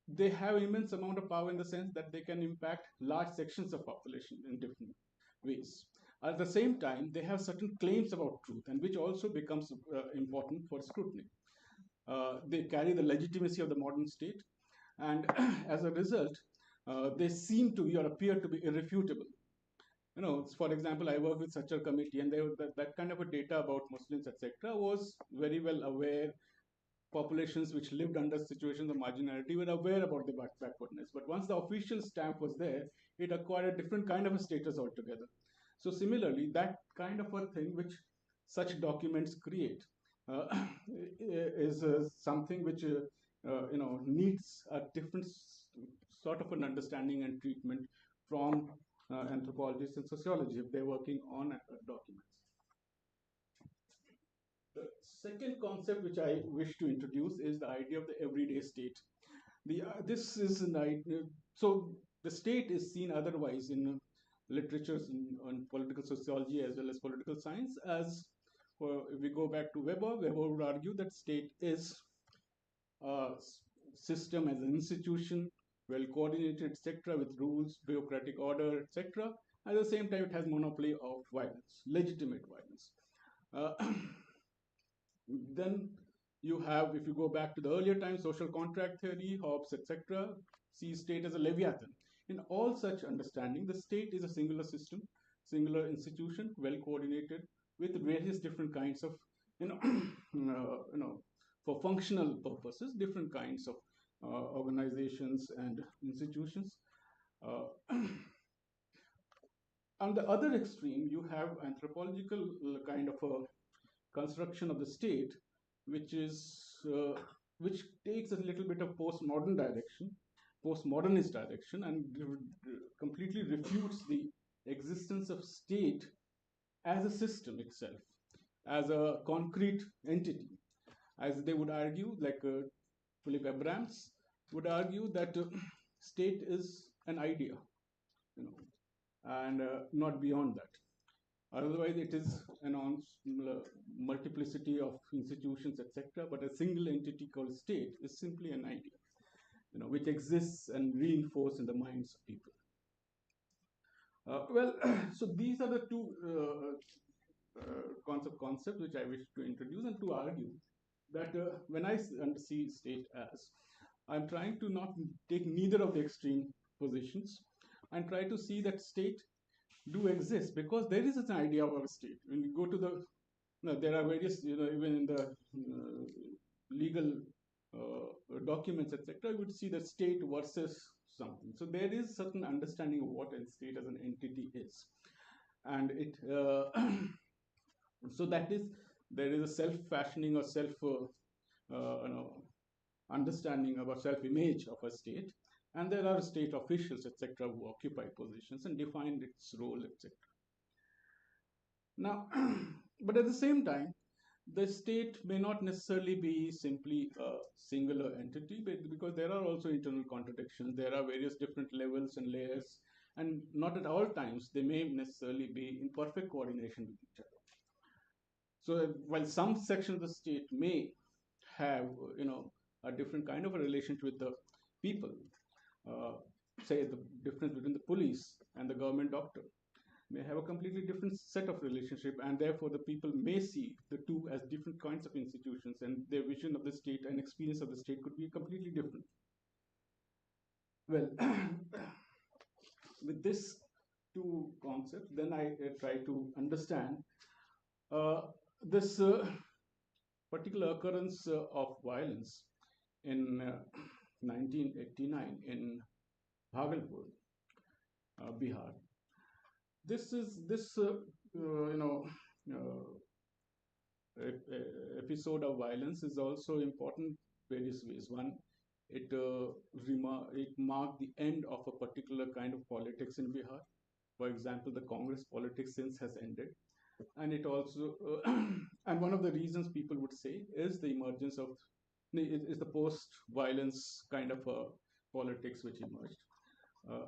they have immense amount of power in the sense that they can impact large sections of population in different ways. At the same time, they have certain claims about truth, and which also becomes important for scrutiny. They carry the legitimacy of the modern state, and as a result, they seem to be or appear to be irrefutable. You know, for example, I work with such a committee, and that kind of a data about Muslims, etc., was very well aware. Populations which lived under situations of marginality were aware about the backwardness. But once the official stamp was there, it acquired a different kind of a status altogether. So similarly, that kind of a thing which such documents create is something which needs a different sort of an understanding and treatment from anthropologists and sociologists if they're working on documents. The second concept which I wish to introduce is the idea of the everyday state. This is an idea. So the state is seen otherwise in literatures on political sociology as well as political science as, if we go back to Weber would argue that state is a system as an institution, well coordinated, etc., with rules, bureaucratic order, etc. At the same time, it has monopoly of violence, legitimate violence. Then you have, if you go back to the earlier times, social contract theory, Hobbes, etc., sees state as a leviathan. In all such understanding, the state is a singular system, singular institution, well coordinated, with various different kinds of, for functional purposes, different kinds of organizations and institutions. On the other extreme, you have anthropological kind of a construction of the state, which which takes a little bit of postmodernist direction, and completely refutes the existence of state as a system itself, as a concrete entity. As they would argue, like Philip Abrams would argue that state is an idea, and not beyond that. Otherwise, it is a multiplicity of institutions, etc. But a single entity called state is simply an idea, which exists and reinforced in the minds of people. So these are the two concepts which I wish to introduce and to argue that when I see state as, I'm trying to not take neither of the extreme positions and try to see that state do exist, because there is an idea of a state. When you go to there are various, even in the legal documents, etc., you would see the state versus something. So there is certain understanding of what a state as an entity is, and it so that is, there is a self-fashioning or self understanding of a self-image of a state, and there are state officials, etc., who occupy positions and define its role, etc. Now, but at the same time, the state may not necessarily be simply a singular entity, because there are also internal contradictions. There are various different levels and layers, and not at all times they may necessarily be in perfect coordination with each other. So while some sections of the state may have, a different kind of a relationship with the people, uh, say the difference between the police and the government doctor may have a completely different set of relationship, and therefore the people may see the two as different kinds of institutions, and their vision of the state and experience of the state could be completely different. Well, with this two concepts, then I try to understand uh, this particular occurrence of violence in 1989 in Bhagalpur, Bihar. This uh, episode of violence is also important various ways. One, it marked the end of a particular kind of politics in Bihar. For example, the Congress politics since has ended, and it also and one of the reasons people would say is the emergence of is the post-violence kind of politics which emerged. Uh,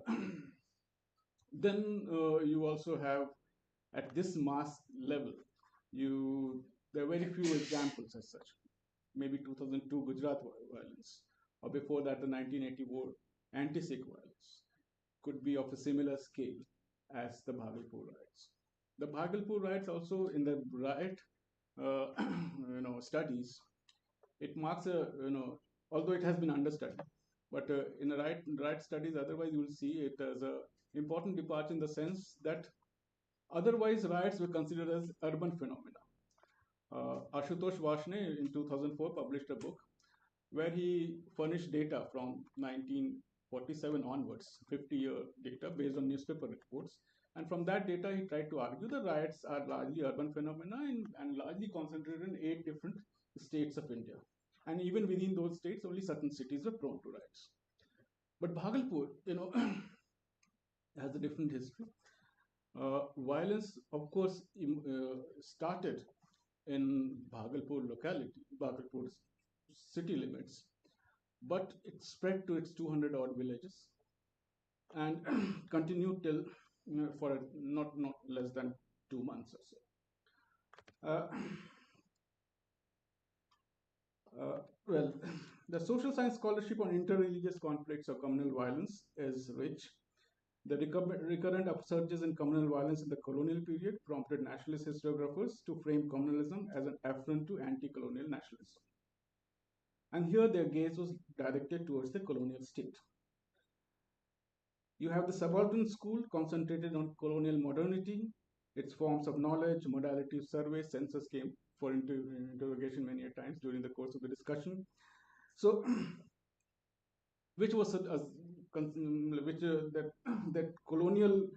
then you also have at this mass level, you there are very few examples as such. Maybe 2002 Gujarat violence, or before that the 1980 war anti-Sikh violence could be of a similar scale as the Bhagalpur riots. The Bhagalpur riots also in the riot, studies, it marks a although it has been understudied, but in the riot studies otherwise you will see it as a important departure in the sense that otherwise riots were considered as urban phenomena. Ashutosh Vashne in 2004 published a book where he furnished data from 1947 onwards, 50-year data based on newspaper reports. And from that data, he tried to argue the riots are largely urban phenomena and largely concentrated in 8 different states of India. And even within those states, only certain cities were prone to riots. But Bhagalpur, has a different history. Violence, of course, started in Bhagalpur locality, Bhagalpur city limits, but it spread to its 200 odd villages and continued till for not less than 2 months or so. Well, the social science scholarship on interreligious conflicts or communal violence is rich. The recurrent upsurges in communal violence in the colonial period prompted nationalist historiographers to frame communalism as an affront to anti-colonial nationalism. And here their gaze was directed towards the colonial state. You have the subaltern school concentrated on colonial modernity, its forms of knowledge, modality of survey, census came for interrogation many a times during the course of the discussion. So, which was that colonial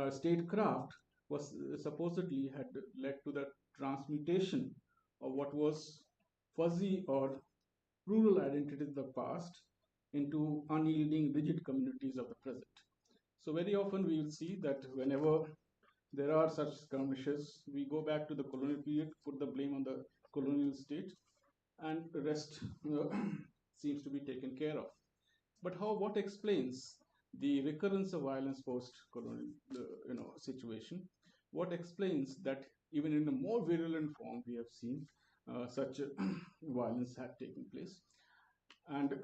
statecraft was supposedly had led to the transmutation of what was fuzzy or rural identities of the past into unyielding, rigid communities of the present. So very often we will see that whenever there are such skirmishes, we go back to the colonial period, put the blame on the colonial state, and the rest seems to be taken care of. But what explains the recurrence of violence post-colonial, situation? What explains that even in a more virulent form we have seen such violence had taken place? And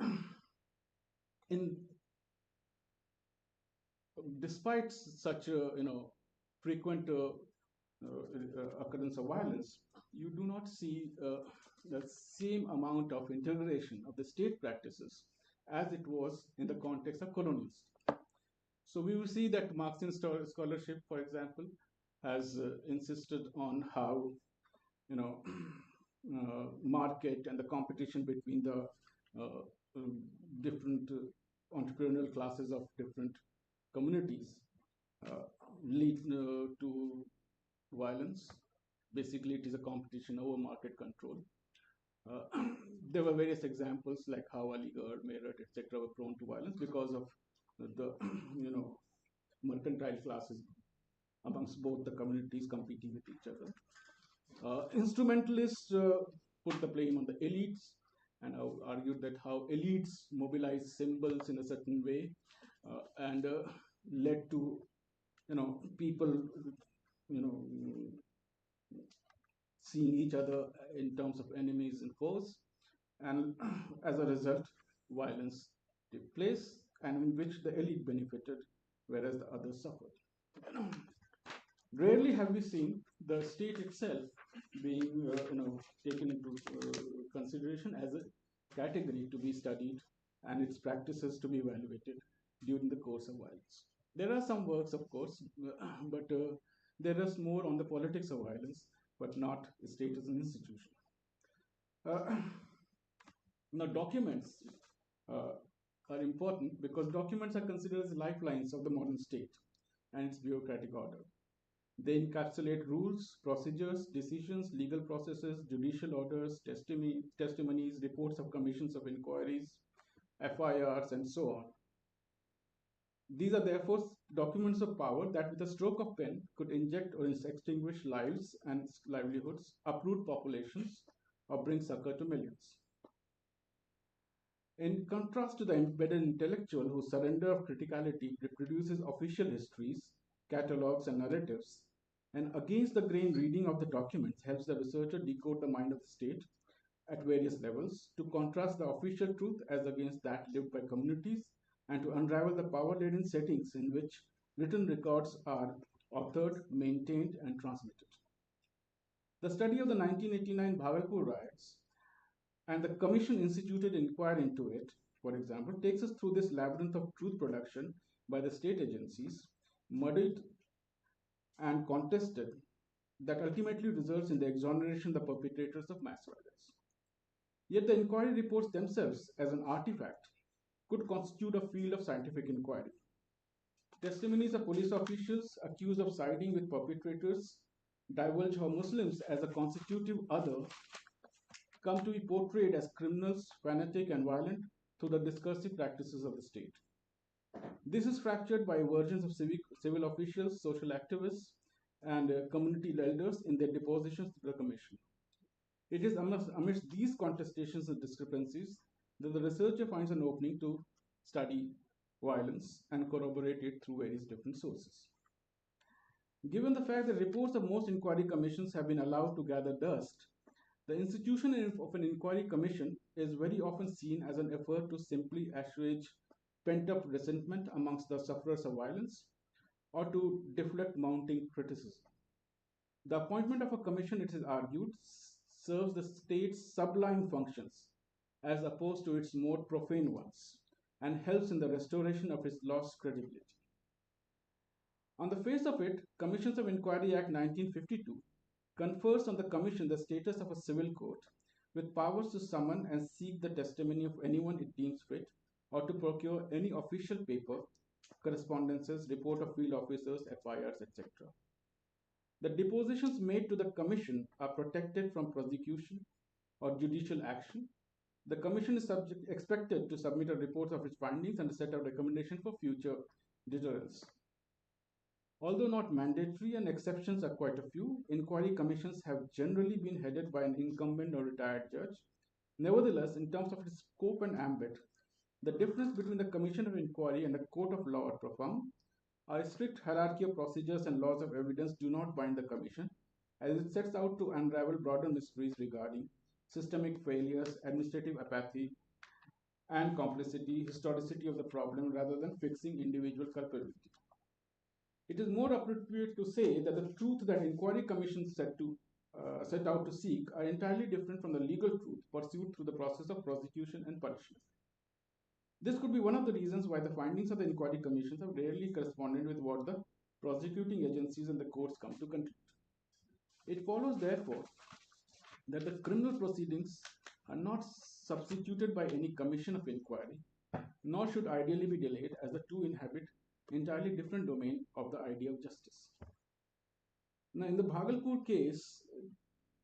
in despite such frequent occurrence of violence, you do not see the same amount of integration of the state practices as it was in the context of colonialism. So we will see that Marxian scholarship, for example, has insisted on how market and the competition between the different entrepreneurial classes of different communities lead to violence. Basically, it is a competition over market control. There were various examples like how Aligarh, Meerut, etc. were prone to violence because of the mercantile classes amongst both the communities competing with each other. Instrumentalists put the blame on the elites and argued that how elites mobilize symbols in a certain way and led to people seeing each other in terms of enemies and foes, and as a result, violence took place, and in which the elite benefited, whereas the others suffered. Rarely have we seen the state itself being, taken into consideration as a category to be studied and its practices to be evaluated during the course of violence. There are some works, of course, but there is more on the politics of violence, but not the state as an institution. Uh, Now, documents uh, are important because documents are considered as lifelines of the modern state and its bureaucratic order. They encapsulate rules, procedures, decisions, legal processes, judicial orders, testimonies, reports of commissions of inquiries, FIRs, and so on. These are therefore documents of power that, with a stroke of pen, could inject or extinguish lives and livelihoods, uproot populations, or bring succor to millions. In contrast to the embedded intellectual whose surrender of criticality reproduces official histories, catalogues, and narratives, and against the grain reading of the documents helps the researcher decode the mind of the state at various levels, to contrast the official truth as against that lived by communities, and to unravel the power laden settings in which written records are authored, maintained, and transmitted. The study of the 1989 Bhagalpur riots and the commission instituted inquiry into it, for example, takes us through this labyrinth of truth production by the state agencies, muddied and contested, that ultimately results in the exoneration of the perpetrators of mass violence. Yet the inquiry reports themselves, as an artifact, could constitute a field of scientific inquiry. Testimonies of police officials accused of siding with perpetrators divulge how Muslims, as a constitutive other, come to be portrayed as criminals, fanatic, and violent through the discursive practices of the state. This is fractured by versions of civil officials, social activists, and community elders in their depositions to the commission. It is amidst these contestations and discrepancies that the researcher finds an opening to study violence and corroborate it through various different sources. Given the fact that reports of most inquiry commissions have been allowed to gather dust, the institution of an inquiry commission is very often seen as an effort to simply assuage pent up resentment amongst the sufferers of violence or to deflect mounting criticism. The appointment of a commission, it is argued, serves the state's sublime functions as opposed to its more profane ones and helps in the restoration of its lost credibility. On the face of it, Commissions of Inquiry Act 1952 confers on the Commission the status of a civil court with powers to summon and seek the testimony of anyone it deems fit or to procure any official paper, correspondences, report of field officers, FIRs, etc. The depositions made to the Commission are protected from prosecution or judicial action. The Commission is expected to submit a report of its findings and set out recommendations for future deterrence. Although not mandatory and exceptions are quite a few, inquiry commissions have generally been headed by an incumbent or retired judge. Nevertheless, in terms of its scope and ambit, the difference between the Commission of Inquiry and the Court of Law are profound. A strict hierarchy of procedures and laws of evidence do not bind the Commission, as it sets out to unravel broader mysteries regarding systemic failures, administrative apathy, and complicity, historicity of the problem, rather than fixing individual culpability. It is more appropriate to say that the truth that inquiry commissions set out to seek are entirely different from the legal truth pursued through the process of prosecution and punishment. This could be one of the reasons why the findings of the inquiry commissions have rarely corresponded with what the prosecuting agencies and the courts come to conclude. It follows, therefore, that the criminal proceedings are not substituted by any commission of inquiry, nor should ideally be delayed, as the two inhabit entirely different domain of the idea of justice. Now, in the Bhagalpur case,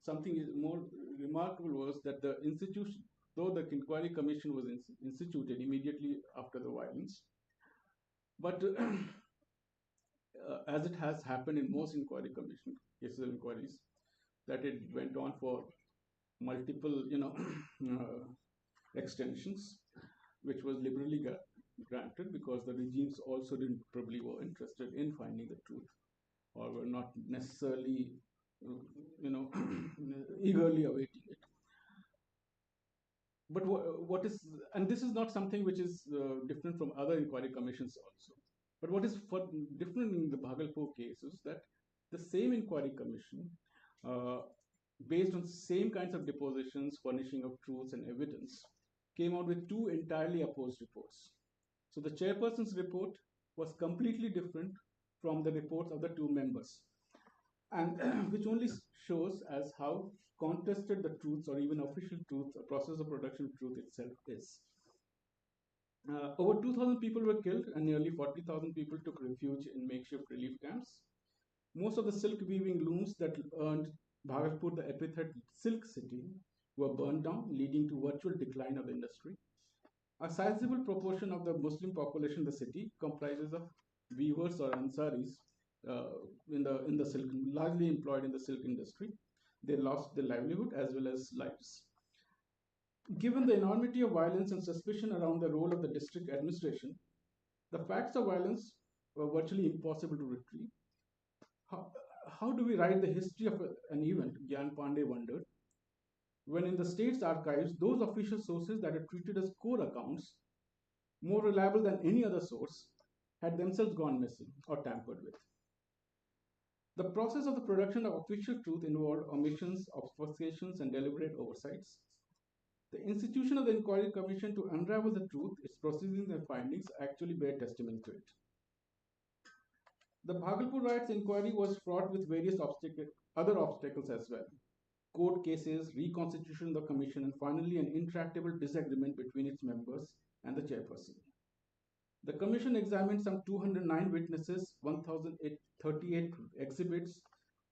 something more remarkable was that the institution, though the inquiry commission was instituted immediately after the violence, but as it has happened in most inquiry commission cases of inquiries, that it went on for multiple, extensions, which was liberally granted because the regimes also didn't probably were interested in finding the truth or were not necessarily you know, eagerly awaiting it. But what is, and this is not something which is different from other inquiry commissions also. But what is different in the Bhagalpur case is that the same inquiry commission, uh, based on same kinds of depositions, furnishing of truths and evidence, came out with two entirely opposed reports. So the chairperson's report was completely different from the reports of the two members, and which only shows as how contested the truths or even official truth, the process of production of truth itself is. Over 2,000 people were killed and nearly 40,000 people took refuge in makeshift relief camps. Most of the silk weaving looms that earned Bhagalpur the epithet Silk City were burned down, leading to virtual decline of the industry. A sizable proportion of the Muslim population in the city comprises of weavers or ansaris in the silk, largely employed in the silk industry. They lost their livelihood as well as lives. Given the enormity of violence and suspicion around the role of the district administration, the facts of violence were virtually impossible to retrieve. How, how do we write the history of an event, Gyan Pandey wondered, when in the state's archives, those official sources that are treated as core accounts, more reliable than any other source, had themselves gone missing or tampered with. The process of the production of official truth involved omissions, obfuscations, and deliberate oversights. The institution of the Inquiry Commission to unravel the truth, its proceedings and findings actually bear testimony to it. The Bhagalpur riots inquiry was fraught with various other obstacles as well. Court cases, reconstitution of the commission, and finally an intractable disagreement between its members and the chairperson. The commission examined some 209 witnesses, 1,038 exhibits,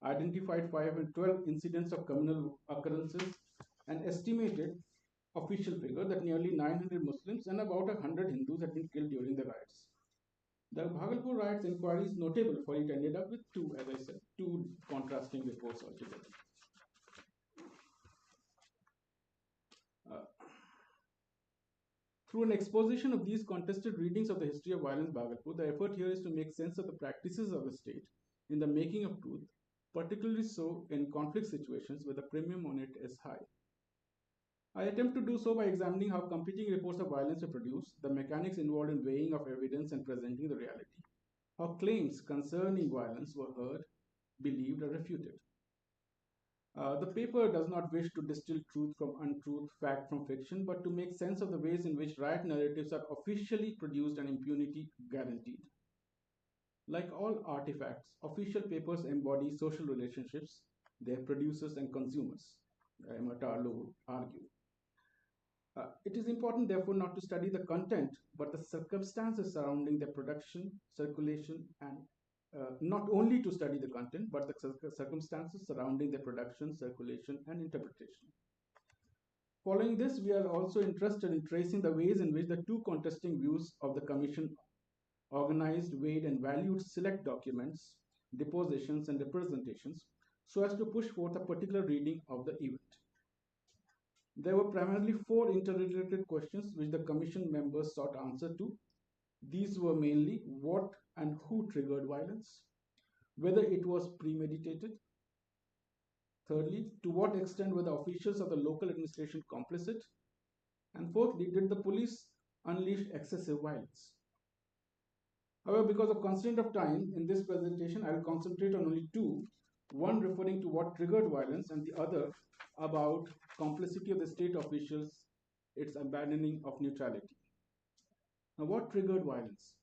identified 512 incidents of communal occurrences, and estimated official figure that nearly 900 Muslims and about 100 Hindus had been killed during the riots. The Bhagalpur riots inquiry is notable for it ended up with two, as I said, two contrasting reports altogether. Through an exposition of these contested readings of the history of violence Bhagalpur, the effort here is to make sense of the practices of the state in the making of truth, particularly so in conflict situations where the premium on it is high. I attempt to do so by examining how competing reports of violence are produced, the mechanics involved in weighing of evidence and presenting the reality, how claims concerning violence were heard, believed, or refuted. The paper does not wish to distill truth from untruth, fact from fiction, but to make sense of the ways in which riot narratives are officially produced and impunity guaranteed. Like all artifacts, official papers embody social relationships, their producers and consumers, Emma Tarlow would argue. It is important, therefore, not to study the content, but the circumstances surrounding their production, circulation, and not only to study the content, but the circumstances surrounding their production, circulation, and interpretation. Following this, we are also interested in tracing the ways in which the two contesting views of the Commission organized, weighed, and valued select documents, depositions, and representations so as to push forth a particular reading of the event. There were primarily four interrelated questions which the Commission members sought answer to. These were mainly what and who triggered violence, whether it was premeditated. Thirdly, to what extent were the officials of the local administration complicit? And fourthly, did the police unleash excessive violence? However, because of constraint of time, in this presentation, I will concentrate on only two, one referring to what triggered violence and the other about complicity of the state officials, its abandoning of neutrality. Now, what triggered violence?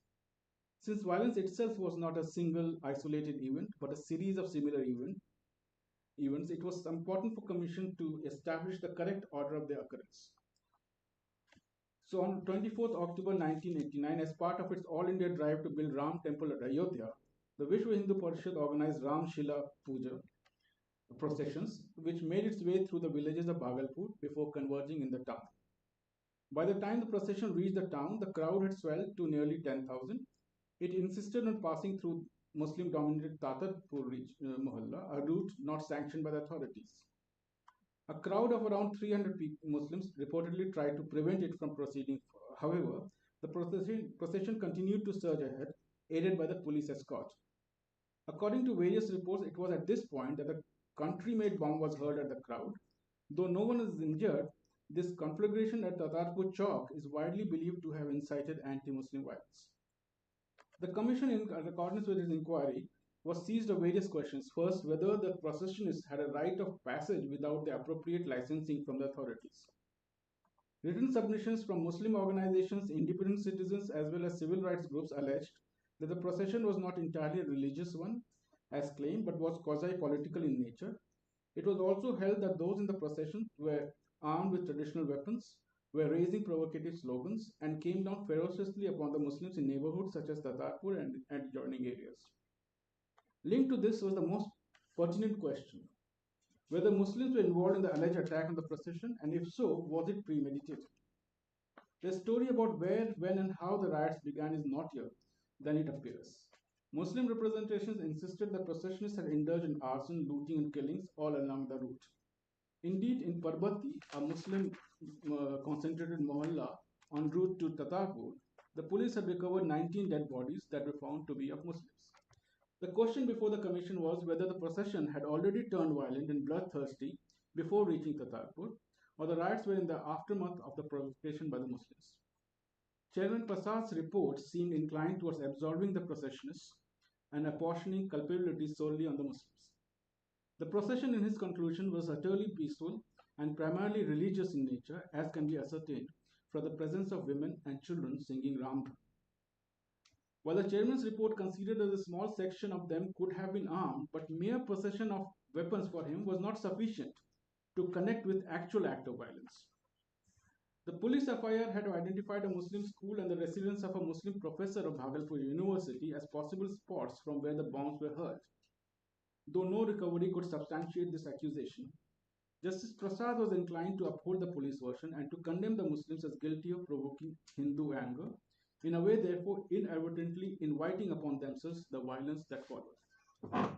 Since violence itself was not a single isolated event, but a series of similar events, it was important for Commission to establish the correct order of their occurrence. So on 24th October 1989, as part of its All India drive to build Ram Temple at Ayodhya, the Vishwa Hindu Parishad organized Ram Shila Puja processions, which made its way through the villages of Bhagalpur before converging in the town. By the time the procession reached the town, the crowd had swelled to nearly 10,000. It insisted on passing through Muslim-dominated Thapar Mohalla, a route not sanctioned by the authorities. A crowd of around 300 Muslims reportedly tried to prevent it from proceeding. However, the procession continued to surge ahead, aided by the police escort. According to various reports, it was at this point that the country made bomb was hurled at the crowd. Though no one is injured, this conflagration at Tatarpur Chowk is widely believed to have incited anti Muslim violence. The Commission, in accordance with its inquiry, was seized of various questions. First, whether the processionists had a right of passage without the appropriate licensing from the authorities. Written submissions from Muslim organizations, independent citizens, as well as civil rights groups alleged that the procession was not entirely a religious one, as claimed, but was quasi-political in nature. It was also held that those in the procession were armed with traditional weapons, were raising provocative slogans, and came down ferociously upon the Muslims in neighborhoods such as Tatarpur and adjoining areas. Linked to this was the most pertinent question whether Muslims were involved in the alleged attack on the procession, and if so, was it premeditated? The story about where, when, and how the riots began is knottier than it appears. Muslim representations insisted that processionists had indulged in arson, looting, and killings all along the route. Indeed, in Parbati, a Muslim concentrated mohalla en route to Tatarpur, the police had recovered 19 dead bodies that were found to be of Muslims. The question before the commission was whether the procession had already turned violent and bloodthirsty before reaching Tatarpur, or the riots were in the aftermath of the provocation by the Muslims. Chairman Prasad's report seemed inclined towards absolving the processionists and apportioning culpability solely on the Muslims. The procession, in his conclusion, was utterly peaceful and primarily religious in nature, as can be ascertained from the presence of women and children singing Ramdhan. While the chairman's report considered that a small section of them could have been armed, but mere possession of weapons for him was not sufficient to connect with actual act of violence. The police FIR had identified a Muslim school and the residence of a Muslim professor of Bhagalpur University as possible spots from where the bombs were hurled. Though no recovery could substantiate this accusation, Justice Prasad was inclined to uphold the police version and to condemn the Muslims as guilty of provoking Hindu anger, in a way therefore inadvertently inviting upon themselves the violence that followed.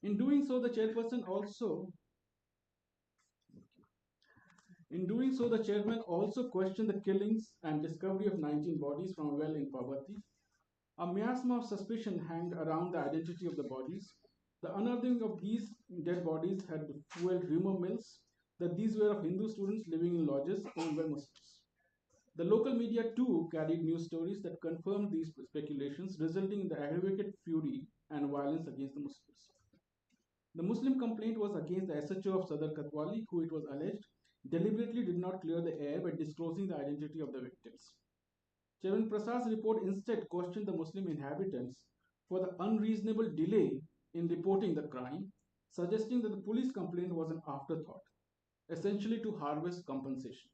In doing so, the chairman also questioned the killings and discovery of 19 bodies from a well in Parbati. A miasma of suspicion hung around the identity of the bodies. The unearthing of these dead bodies had fueled rumor mills that these were of Hindu students living in lodges owned by Muslims. The local media too carried news stories that confirmed these speculations, resulting in the aggravated fury and violence against the Muslims. The Muslim complaint was against the SHO of Sadar Katwali, who it was alleged deliberately did not clear the air by disclosing the identity of the victims. Chairman Prasad's report instead questioned the Muslim inhabitants for the unreasonable delay in reporting the crime, suggesting that the police complaint was an afterthought, essentially to harvest compensation.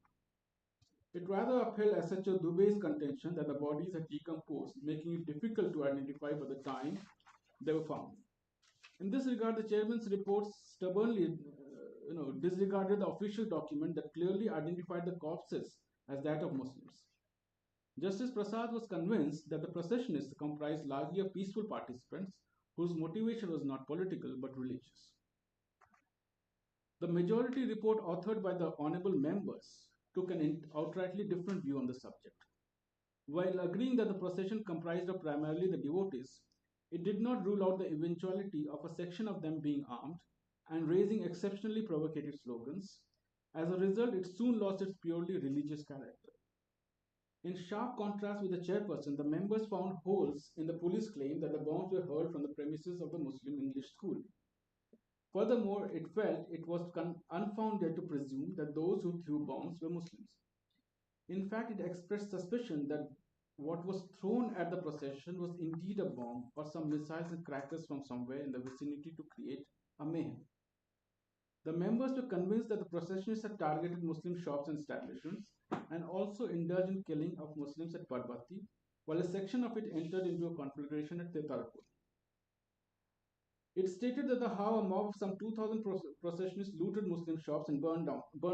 It rather upheld SHO Dubey's contention that the bodies had decomposed, making it difficult to identify by the time they were found. In this regard, the chairman's report stubbornly disregarded the official document that clearly identified the corpses as that of Muslims. Justice Prasad was convinced that the processionists comprised largely of peaceful participants whose motivation was not political but religious. The majority report authored by the honorable members took an outrightly different view on the subject. While agreeing that the procession comprised of primarily the devotees, it did not rule out the eventuality of a section of them being armed and raising exceptionally provocative slogans. As a result, it soon lost its purely religious character. In sharp contrast with the chairperson, the members found holes in the police claim that the bombs were hurled from the premises of the Muslim English school. Furthermore, it felt it was unfounded to presume that those who threw bombs were Muslims. In fact, it expressed suspicion that what was thrown at the procession was indeed a bomb or some missiles and crackers from somewhere in the vicinity to create a mayhem. The members were convinced that the processionists had targeted Muslim shops and establishments and also indulged in killing of Muslims at Parbati, while a section of it entered into a conflagration at Tatarpur. It stated that how a mob of some 2,000 processionists looted Muslim shops and burned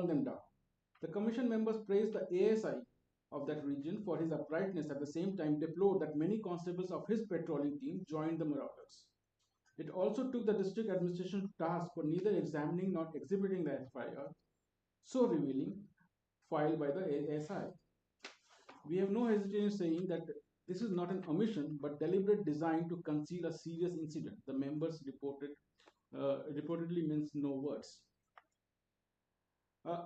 them down. The commission members praised the ASI of that region for his uprightness, at the same time deplored that many constables of his patrolling team joined the marauders. It also took the district administration to task for neither examining nor exhibiting the FIR, so revealing, filed by the ASI. We have no hesitation in saying that this is not an omission but deliberate design to conceal a serious incident, the members reported reportedly means no words. Uh,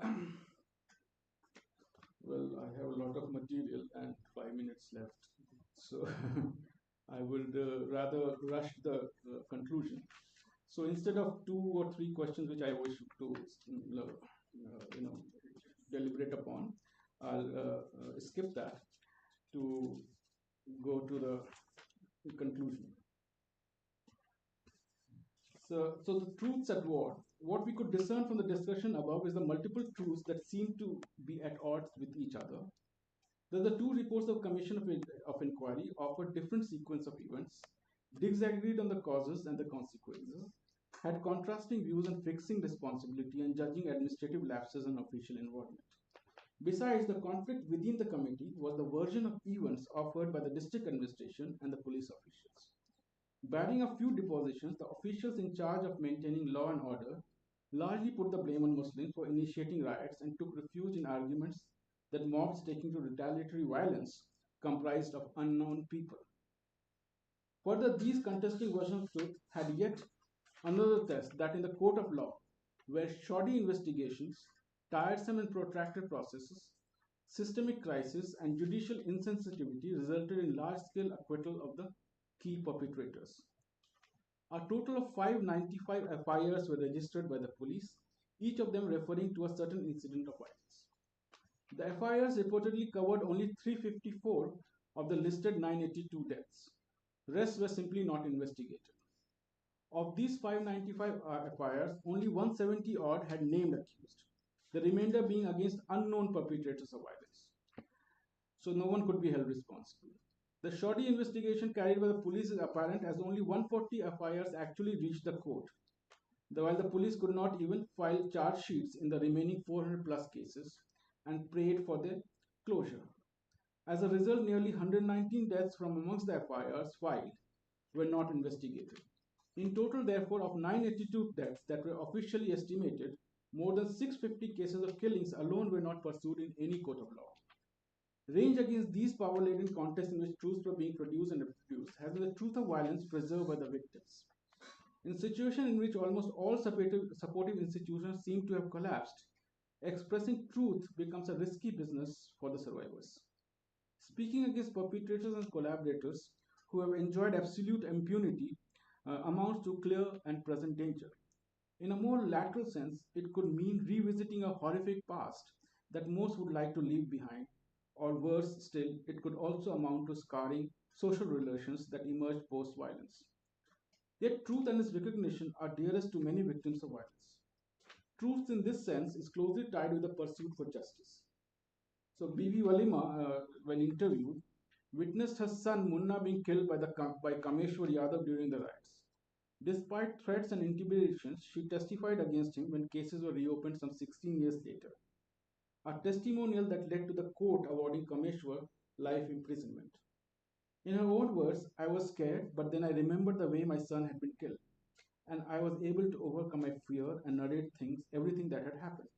well, I have a lot of material and 5 minutes left, so I would rather rush the conclusion. So instead of 2 or 3 questions which I wish to deliberate upon, I'll skip that to go to the conclusion. So the truths at war. What we could discern from the discussion above is the multiple truths that seem to be at odds with each other. The two reports of Commission of Inquiry offered different sequence of events, disagreed on the causes and the consequences, had contrasting views on fixing responsibility and judging administrative lapses and official involvement. Besides, the conflict within the committee was the version of events offered by the district administration and the police officials. Barring a few depositions, the officials in charge of maintaining law and order largely put the blame on Muslims for initiating riots and took refuge in arguments that mobs taking to retaliatory violence comprised of unknown people. Further, these contesting versions of truth had yet another test that in the court of law, where shoddy investigations, tiresome and protracted processes, systemic crisis, and judicial insensitivity resulted in large scale acquittal of the key perpetrators. A total of 595 FIRs were registered by the police, each of them referring to a certain incident of violence. The FIRs reportedly covered only 354 of the listed 982 deaths. Rest were simply not investigated. Of these 595 FIRs, only 170 odd had named accused, the remainder being against unknown perpetrators of violence. So no one could be held responsible. The shoddy investigation carried by the police is apparent as only 140 FIRs actually reached the court, while the police could not even file charge sheets in the remaining 400 plus cases and prayed for their closure. As a result, nearly 119 deaths from amongst the FIRs filed were not investigated. In total, therefore, of 982 deaths that were officially estimated, more than 650 cases of killings alone were not pursued in any court of law. Range against these power-laden contests in which truths were being produced and reproduced has been the truth of violence preserved by the victims. In a situation in which almost all supportive institutions seem to have collapsed, expressing truth becomes a risky business for the survivors. Speaking against perpetrators and collaborators who have enjoyed absolute impunity amounts to clear and present danger. In a more lateral sense, it could mean revisiting a horrific past that most would like to leave behind, or worse still, it could also amount to scarring social relations that emerge post violence. Yet, truth and its recognition are dearest to many victims of violence. Truth, in this sense, is closely tied with the pursuit for justice. So, Bibi Walima, when interviewed, witnessed her son Munna being killed by Kameshwar Yadav during the riots. Despite threats and intimidations, she testified against him when cases were reopened some 16 years later. A testimonial that led to the court awarding Kameshwar life imprisonment. In her own words, I was scared, but then I remembered the way my son had been killed, and I was able to overcome my fear and narrate everything that had happened.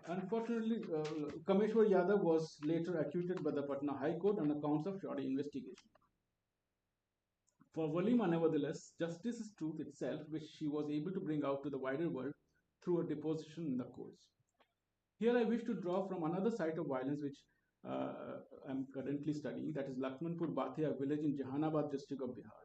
Unfortunately, Kameshwar Yadav was later acquitted by the Patna High Court on accounts of shoddy investigation. For Walima, nevertheless, justice is truth itself, which she was able to bring out to the wider world through her deposition in the courts. Here I wish to draw from another site of violence which I'm currently studying, that is Lakshmanpur Bathia village in Jahanabad district of Bihar.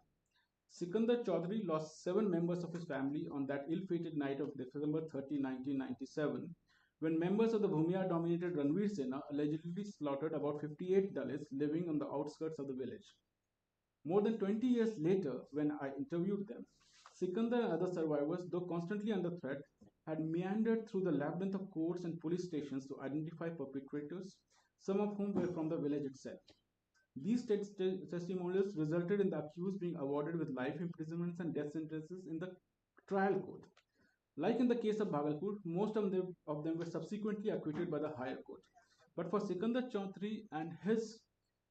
Sikandar Chaudhary lost 7 members of his family on that ill-fated night of December 30, 1997, when members of the Bhumia-dominated Ranveer Sena allegedly slaughtered about 58 Dalits living on the outskirts of the village. More than 20 years later, when I interviewed them, Sikandar and other survivors, though constantly under threat, had meandered through the labyrinth of courts and police stations to identify perpetrators, some of whom were from the village itself. These testimonials resulted in the accused being awarded with life imprisonments and death sentences in the trial court. Like in the case of Bhagalpur, most of them were subsequently acquitted by the higher court. But for Sikandar Chaudhary and his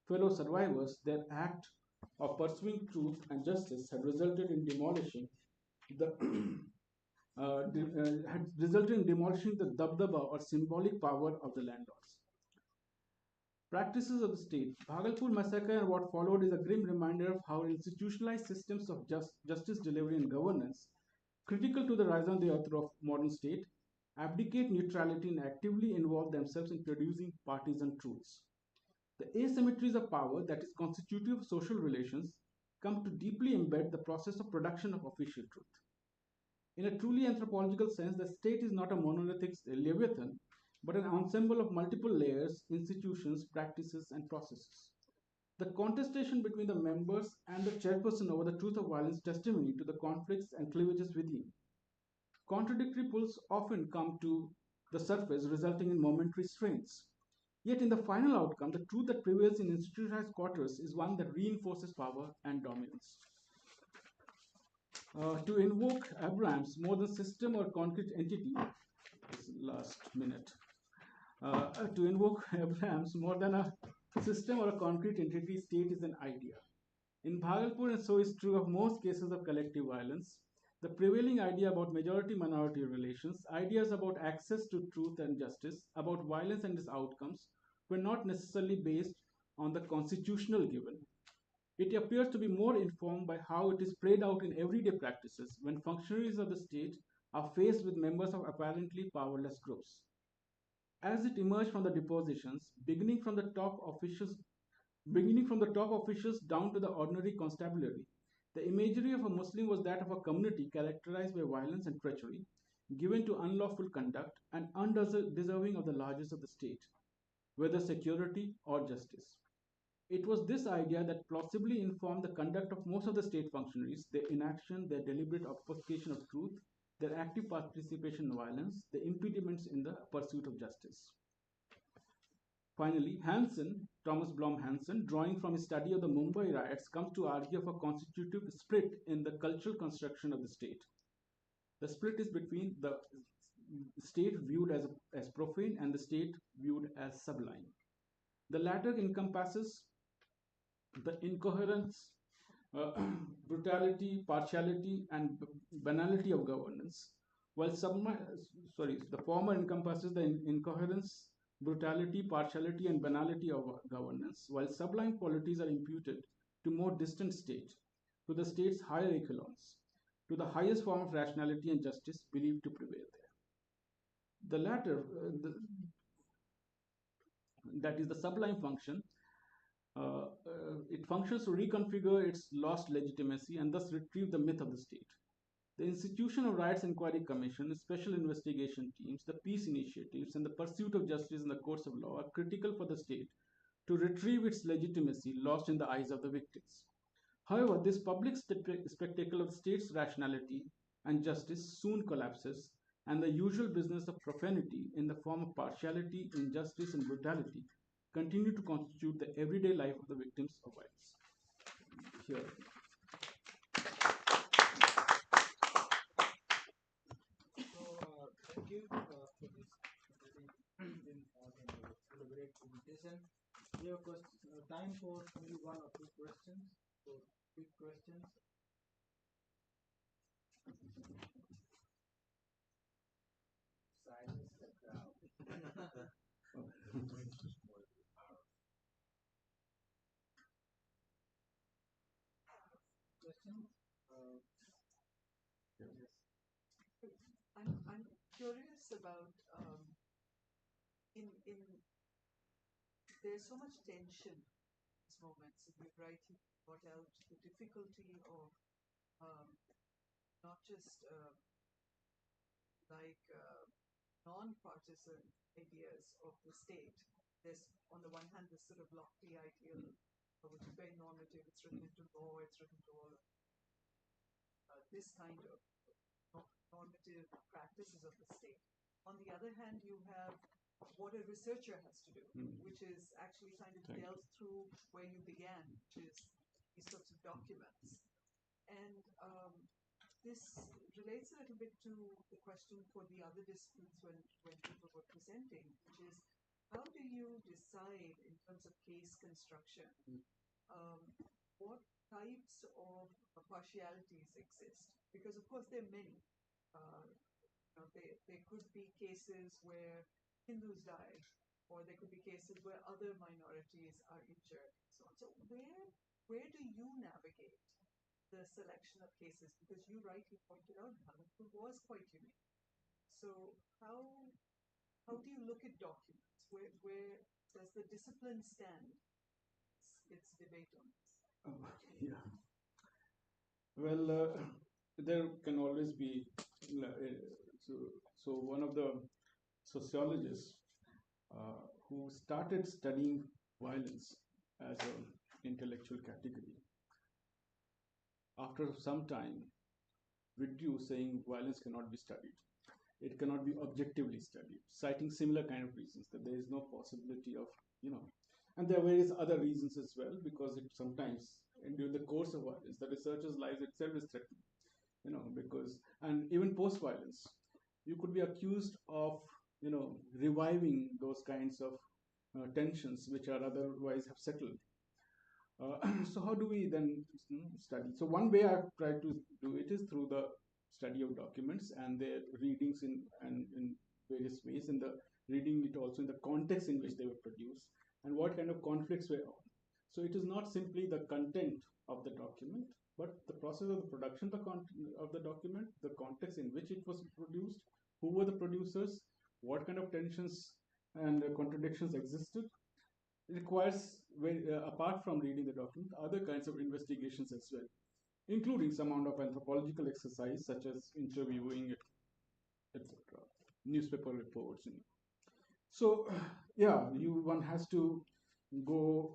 fellow survivors, their act of pursuing truth and justice had resulted in demolishing the dabdaba or symbolic power of the landlords. Practices of the state. Bhagalpur massacre and what followed is a grim reminder of how institutionalized systems of justice delivery and governance, critical to the rise on the earth of modern state, abdicate neutrality and actively involve themselves in producing partisan truths. The asymmetries of power that is constitutive of social relations come to deeply embed the process of production of official truth. In a truly anthropological sense, the state is not a monolithic leviathan, but an ensemble of multiple layers, institutions, practices, and processes. The contestation between the members and the chairperson over the truth of violence testimony to the conflicts and cleavages within. Contradictory pulls often come to the surface, resulting in momentary strains. Yet, in the final outcome, the truth that prevails in institutionalized quarters is one that reinforces power and dominance. To invoke Abraham's more than system or concrete entity, this last minute, to invoke Abraham's more than a system or a concrete entity, state is an idea. In Bhagalpur, and so is true of most cases of collective violence, the prevailing idea about majority-minority relations, ideas about access to truth and justice, about violence and its outcomes, were not necessarily based on the constitutional given. It appears to be more informed by how it is played out in everyday practices when functionaries of the state are faced with members of apparently powerless groups. As it emerged from the depositions, beginning from the top officials down to the ordinary constabulary, the imagery of a Muslim was that of a community characterized by violence and treachery, given to unlawful conduct and undeserving of the largesse of the state, whether security or justice. It was this idea that plausibly informed the conduct of most of the state functionaries, their inaction, their deliberate obfuscation of truth, their active participation in violence, the impediments in the pursuit of justice. Finally, Hansen, Thomas Blom Hansen, drawing from his study of the Mumbai riots, comes to argue for a constitutive split in the cultural construction of the state. The split is between the state viewed as profane and the state viewed as sublime. The latter encompasses the incoherence, brutality, partiality, and banality of governance, while the former encompasses the incoherence, brutality, partiality, and banality of governance, while sublime qualities are imputed to more distant state, to the state's higher echelons, to the highest form of rationality and justice believed to prevail there. The latter, that is the sublime function, it functions to reconfigure its lost legitimacy and thus retrieve the myth of the state. The institution of Riots Inquiry Commission, special investigation teams, the peace initiatives, and the pursuit of justice in the courts of law are critical for the state to retrieve its legitimacy lost in the eyes of the victims. However, this public spectacle of state's rationality and justice soon collapses, and the usual business of profanity in the form of partiality, injustice, and brutality continue to constitute the everyday life of the victims of violence. Here. Thank you for this great presentation. We have time for only one or two questions. So, quick questions. Silence the crowd. Questions? Yes. I'm curious about in there's so much tension in these moments. If we're writing brought out the difficulty of not just non-partisan ideas of the state. There's on the one hand this sort of lofty ideal, which is very normative. It's written into law. It's written to all this kind of normative practices of the state. On the other hand, you have what a researcher has to do, which is actually kind of delve through where you began, which is these sorts of documents. And this relates a little bit to the question for the other disciplines when people were presenting, which is how do you decide in terms of case construction what types of partialities exist? Because of course there are many. There could be cases where Hindus die or there could be cases where other minorities are injured, and so on. So where do you navigate the selection of cases? Because you rightly pointed out Bhagatpur was quite unique. So how do you look at documents? Where does the discipline stand its debate on this? Yeah. Well, there can always be. So, so one of the sociologists who started studying violence as an intellectual category, after some time, withdrew, saying violence cannot be studied. It cannot be objectively studied, citing similar kind of reasons that there is no possibility of, and there are various other reasons as well, because it sometimes, and during the course of violence, the researcher's life itself is threatened, because, and even post violence, you could be accused of, reviving those kinds of tensions which are otherwise have settled. So how do we then study? So one way I've tried to do it is through the study of documents and their readings in various ways, in the reading it also in the context in which they were produced and what kind of conflicts were on. So it is not simply the content of the document, but the process of the production of the document, the context in which it was produced, who were the producers, what kind of tensions and contradictions existed. It requires, apart from reading the document, other kinds of investigations as well, including some amount of anthropological exercise such as interviewing, etc., newspaper reports. So, yeah, one has to go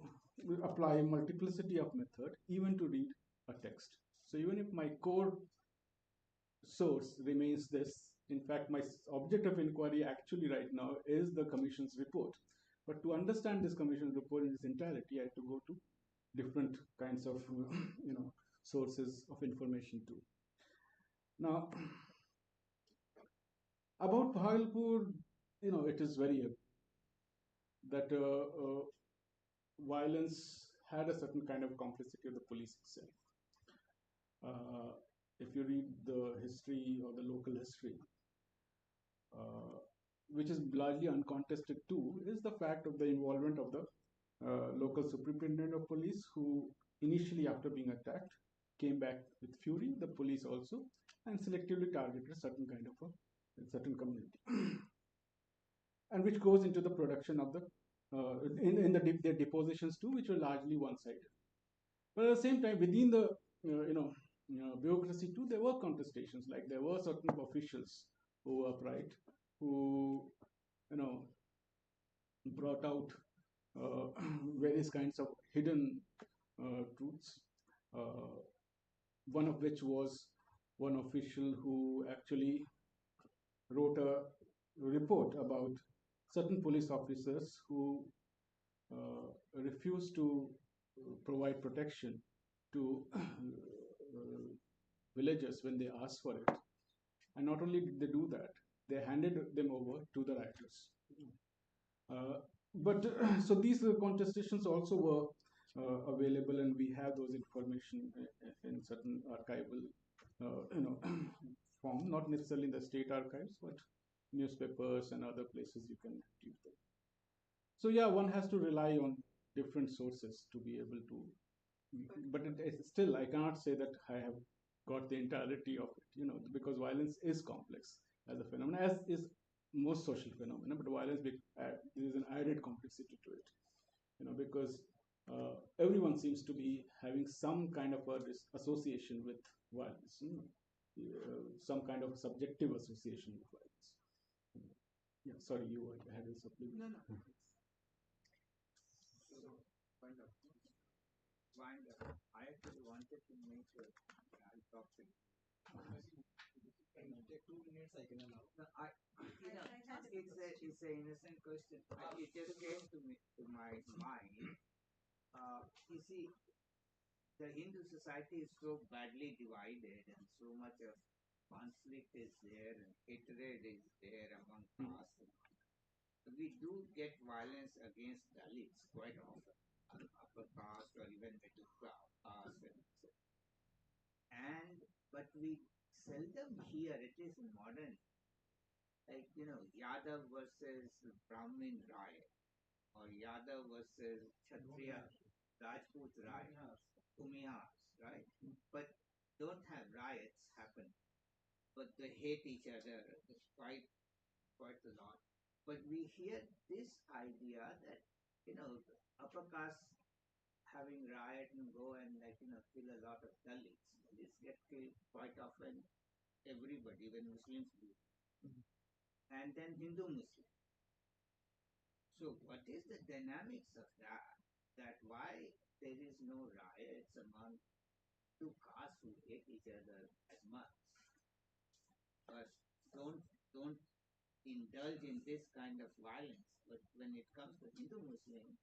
apply multiplicity of method even to read a text. So even if my core source remains this, in fact, my object of inquiry actually right now is the commission's report. But to understand this commission report in its entirety, I have to go to different kinds of sources of information too. Now, about Bhagalpur, it is very that violence had a certain kind of complicity of the police itself. If you read the history or the local history, which is largely uncontested too, is the fact of the involvement of the local superintendent of police, who initially, after being attacked, came back with fury, the police also, and selectively targeted a certain kind of a certain community, and which goes into the production of the their depositions too, which were largely one-sided. But at the same time, within the bureaucracy too, there were contestations. Like there were certain officials who were upright, who brought out various kinds of hidden truths. One of which was one official who actually wrote a report about certain police officers who refused to provide protection to villagers when they asked for it. And not only did they do that, they handed them over to the rioters. But so these contestations also were available, and we have those information in certain archival, form, not necessarily in the state archives, but newspapers and other places you can retrieve them. So yeah, one has to rely on different sources to be able to, but still I cannot say that I have got the entirety of it, because violence is complex as a phenomenon, as is most social phenomena, but violence, there is an added complexity to it, because everyone seems to be having some kind of a association with violence, some kind of subjective association with violence. Yeah, sorry, you had a supplement. No. I actually wanted to make sure I'll talk to you. Take 2 minutes, I can allow. No, it's an innocent question. It just came to my mind. You see, the Hindu society is so badly divided, and so much of conflict is there, and hatred is there among castes. We do get violence against Dalits quite often, upper caste or even middle caste, but we seldom hear it is modern, like Yadav versus Brahmin riot. or Yadav versus Kshatriya, Rajput riots, Kumihas, right? But don't have riots happen, but they hate each other, they fight quite a lot. But we hear this idea that, upper caste having riot and go and kill a lot of Dalits. Dalits get killed quite often, everybody, when Muslims do. And then Hindu Muslim. So what is the dynamics of that? That why there is no riots among two castes who hate each other as much, but don't indulge in this kind of violence. But when it comes to Hindu Muslim,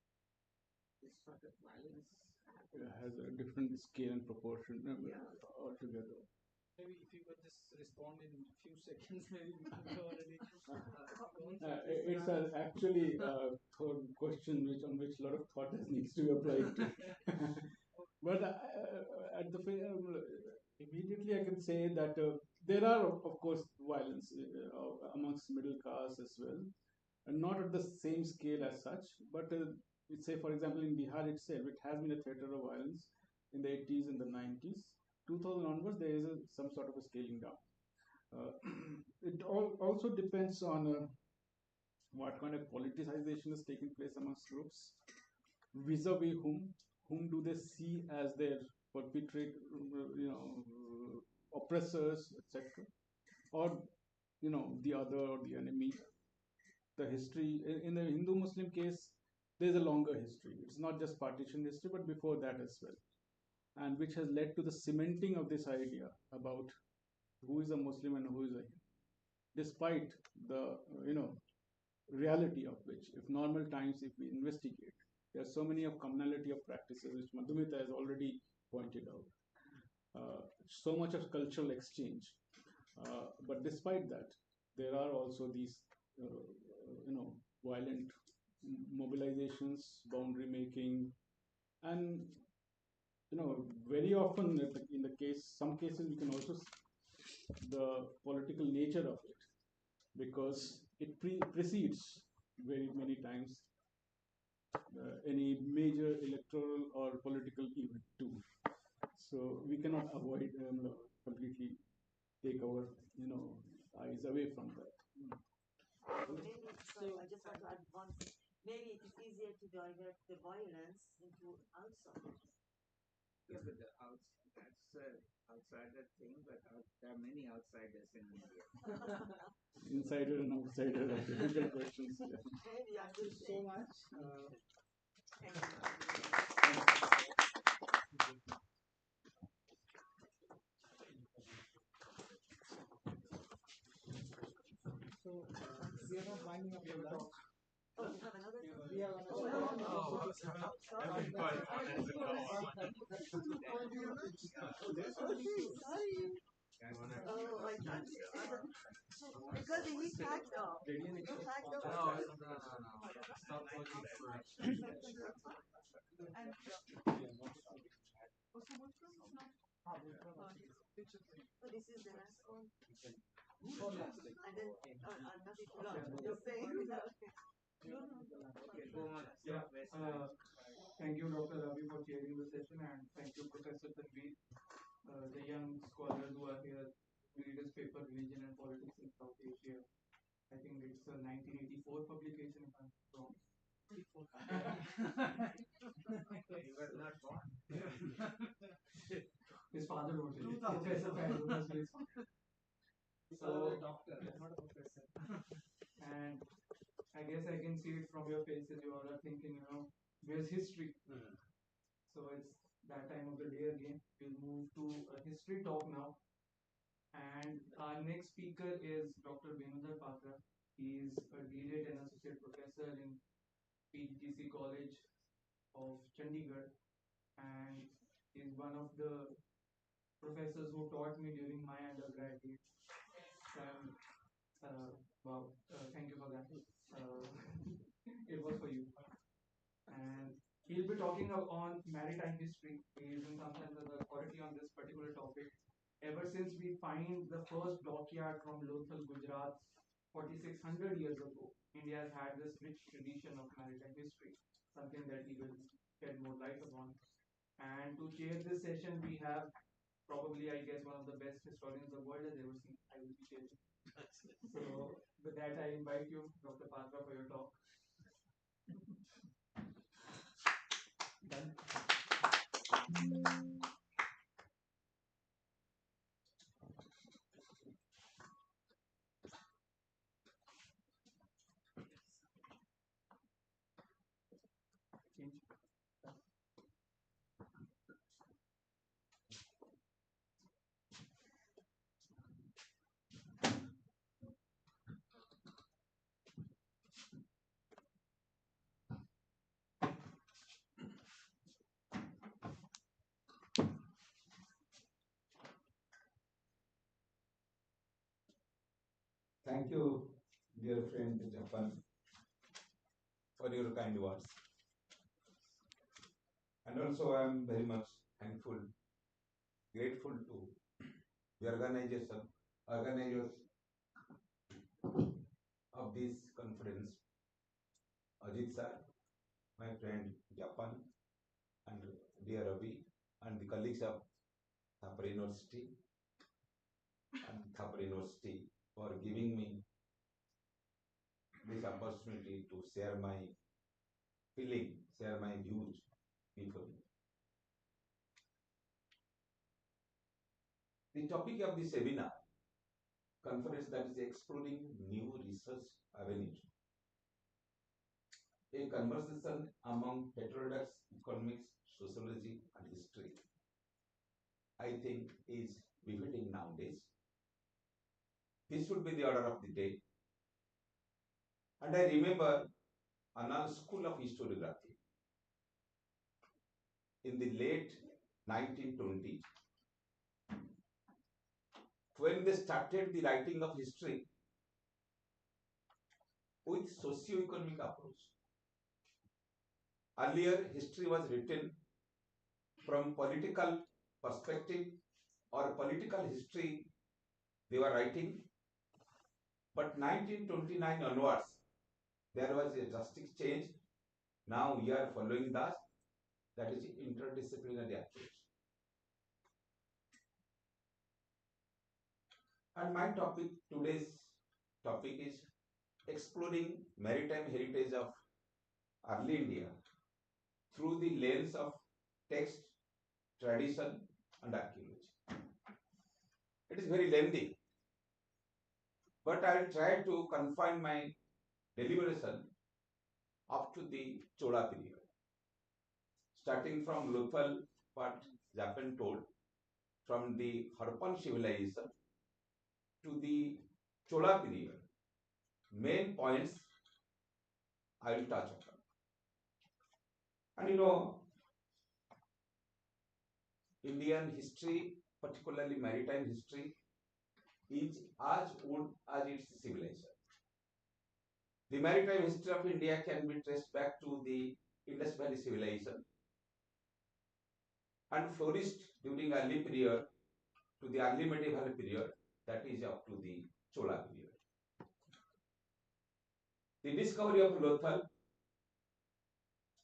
this sort of violence happens. Has a different scale and proportion altogether. Maybe if you could just respond in a few seconds, maybe we could already. It's actually a question on which a lot of thought needs to be applied to. But at the immediately I can say that there are of course violence amongst middle class as well, and not at the same scale as such. But say for example in Bihar itself, it has been a theater of violence in the 80s and the 90s. 2000 onwards, there is some sort of a scaling down. It also depends on what kind of politicization is taking place amongst groups, vis-a-vis whom do they see as their perpetrator, oppressors, etc., or the other or the enemy. The history in the Hindu-Muslim case, there's a longer history. It's not just partition history, but before that as well, and which has led to the cementing of this idea about who is a Muslim and who is a Hindu, despite the reality of which, if normal times, if we investigate, there are so many of commonality of practices which Madhumita has already pointed out. So much of cultural exchange, but despite that, there are also these violent mobilizations, boundary making, and very often in the case, some cases we can also see the political nature of it, because it precedes very many times any major electoral or political event too. So we cannot avoid completely take our eyes away from that. Maybe, sorry, I just want to add one thing. Maybe it is easier to divert the violence into outsiders. Yeah, but that's outsider thing, but there are many outsiders in India. Insider and outsider are difficult questions. Yeah. Maybe I'm Thank you just so saying. much. Thank you. So we are not winding up your talk. Oh, you have another one? We have another Sorry. Oh, I can't. Because he packed up. You packed up. Stop looking for it. And so this is the last one. And then I'm not too long. You're saying Yeah. Thank you, Dr. Ravi, for chairing the session, and thank you, Professor Tanveer, the young scholars who are here to read his paper, Religion and Politics in South Asia. I think it's a 1984 publication, if I'm wrong. He was not born. His father wrote it. Professor Tanveer was his father. So, doctor, not a professor. and I guess I can see it from your faces. You all are thinking, where's history? So it's that time of the day again. We'll move to a history talk now. And our next speaker is Dr. Thapar. He is a delegate and associate professor in PGTC College of Chandigarh, and is one of the professors who taught me during my undergrad days. Wow, thank you for that. It was for you. And he'll be talking on maritime history. He is in some sense the authority on this particular topic. Ever since we find the first dockyard from Lothal, Gujarat 4,600 years ago, India has had this rich tradition of maritime history, something that he will shed more light upon. And to chair this session, we have probably, I guess, one of the best historians the world has ever seen. I will be chairing. So, with that, I invite you, Dr. Patra, for your talk. Done. Thank you, dear friend Japan, for your kind words. And also, I am very much thankful, grateful to the organizers of this conference, Ajit sir, my friend Japan, and dear Ravi, and the colleagues of Thapar University for giving me this opportunity to share my feeling, share my views before you. The topic of the seminar conference, that is exploring new research avenues. A conversation among heterodox economics, sociology, and history, I think, is befitting nowadays. This should be the order of the day. And I remember Anal School of Historiography in the late 1920s, when they started the writing of history with socio-economic approach. Earlier, history was written from political perspective or political history they were writing. But 1929 onwards, there was a drastic change. Now we are following that is interdisciplinary approach. And my today's topic is exploring maritime heritage of early India through the lens of text, tradition, and archaeology. It is very lengthy, but I will try to confine my deliberation up to the Chola period, starting from Lothal, what Japan told, from the Harappan civilization to the Chola period. Main points I will touch upon. And you know, Indian history, particularly maritime history, is as old as its civilization. The maritime history of India can be traced back to the Indus Valley civilization and flourished during early period to the early medieval period, that is up to the Chola period. The discovery of Lothal,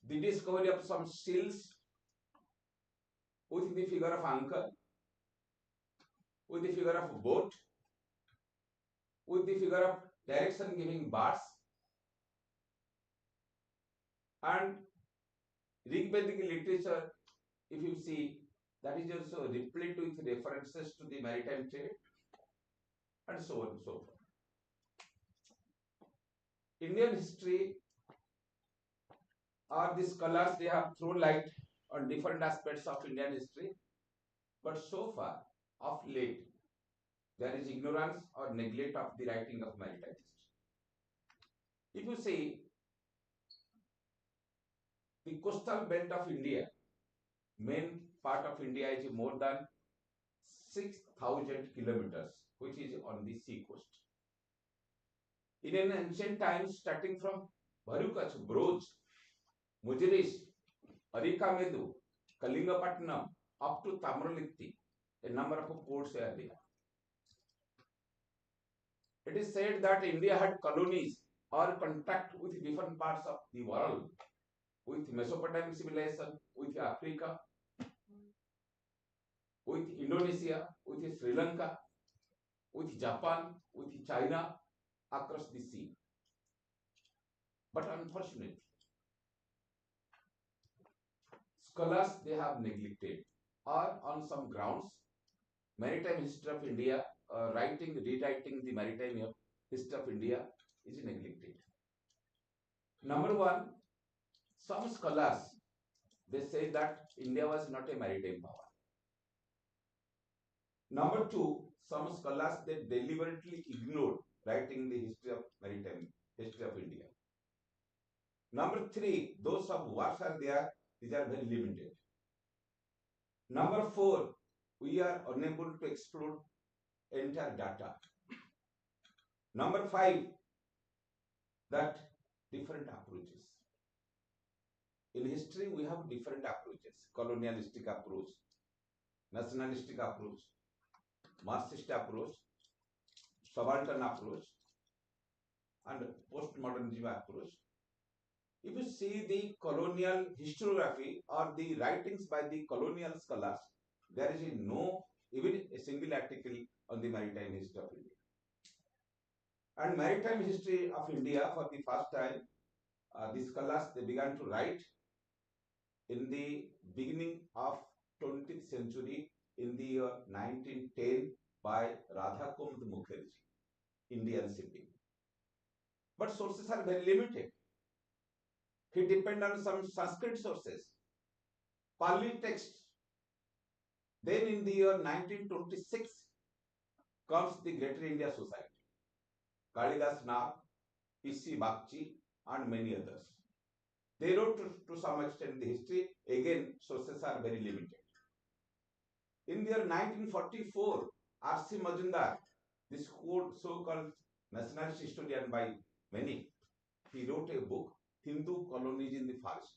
the discovery of some seals with the figure of anchor, with the figure of boat, with the figure of direction giving bars, and Rigvedic literature, if you see, that is also replete with references to the maritime trade, and so on and so forth. Indian history, or the scholars, they have thrown light on different aspects of Indian history, but so far, of late, there is ignorance or neglect of the writing of maritime history. If you see, the coastal belt of India, main part of India is more than 6,000 kilometers, which is on the sea coast. In an ancient times, starting from Bharukach, Broj, Mujrish, Arikamedu, Kalingapatnam, up to Tamralitti, a number of ports are there. It is said that India had colonies or contact with different parts of the world, with Mesopotamian civilization, with Africa, with Indonesia, with Sri Lanka, with Japan, with China, across the sea. But unfortunately, scholars they have neglected, or on some grounds, maritime history of India, rewriting the maritime history of India is neglected. Number one, some scholars they say that India was not a maritime power. Number two, some scholars they deliberately ignored writing the history of maritime history of India. Number three, those of works are there, these are very limited. Number four, we are unable to explore entire data. Number five, that different approaches. In history, we have different approaches: colonialistic approach, nationalistic approach, Marxist approach, subaltern approach, and postmodernism approach. If you see the colonial historiography or the writings by the colonial scholars, there is no even a single article on the maritime history of India. And maritime history of India, for the first time, the scholars they began to write in the beginning of 20th century in the year 1910 by Radhakumd Mukherjee, Indian shipping. But sources are very limited. He depends on some Sanskrit sources, Pali texts. Then in the year 1926 comes the Greater India Society, Kalidas Nag, P.C. Bakchi, and many others. They wrote to some extent the history. Again, sources are very limited. In the year 1944, R.C. Majumdar, this so-called nationalist historian by many, he wrote a book, Hindu Colonies in the Far East.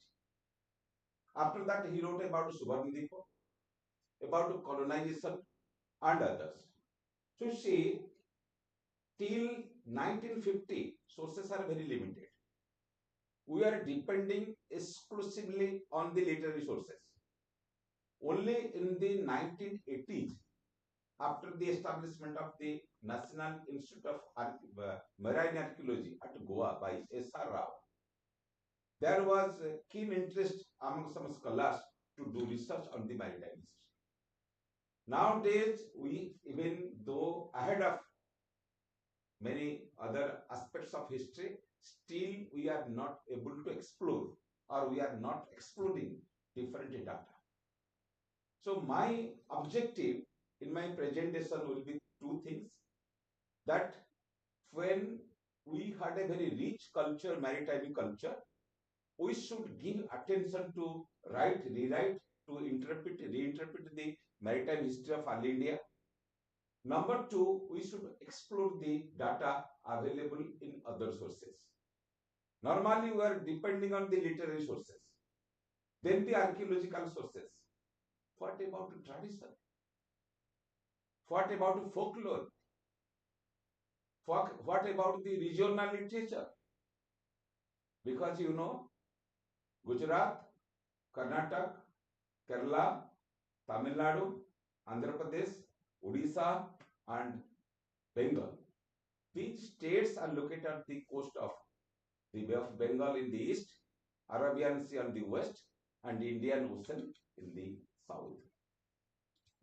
After that, he wrote about Subarnadipa, about colonization and others. So see, till 1950, sources are very limited. We are depending exclusively on the literary sources. Only in the 1980s, after the establishment of the National Institute of Marine Archaeology at Goa by S.R. Rao, there was a keen interest among some scholars to do research on the maritime history. Nowadays, we, even though ahead of many other aspects of history, still we are not able to explore, or we are not exploring different data. So my objective in my presentation will be two things: that when we had a very rich culture, maritime culture, we should give attention to write, rewrite, to interpret, reinterpret the maritime history of early India. Number two, we should explore the data available in other sources. Normally, we are depending on the literary sources, then the archaeological sources. What about the tradition? What about the folklore? What about the regional literature? Because you know, Gujarat, Karnataka, Kerala, Tamil Nadu, Andhra Pradesh, Odisha, and Bengal. These states are located at the coast of the Bay of Bengal in the east, Arabian Sea on the west, and the Indian Ocean in the south.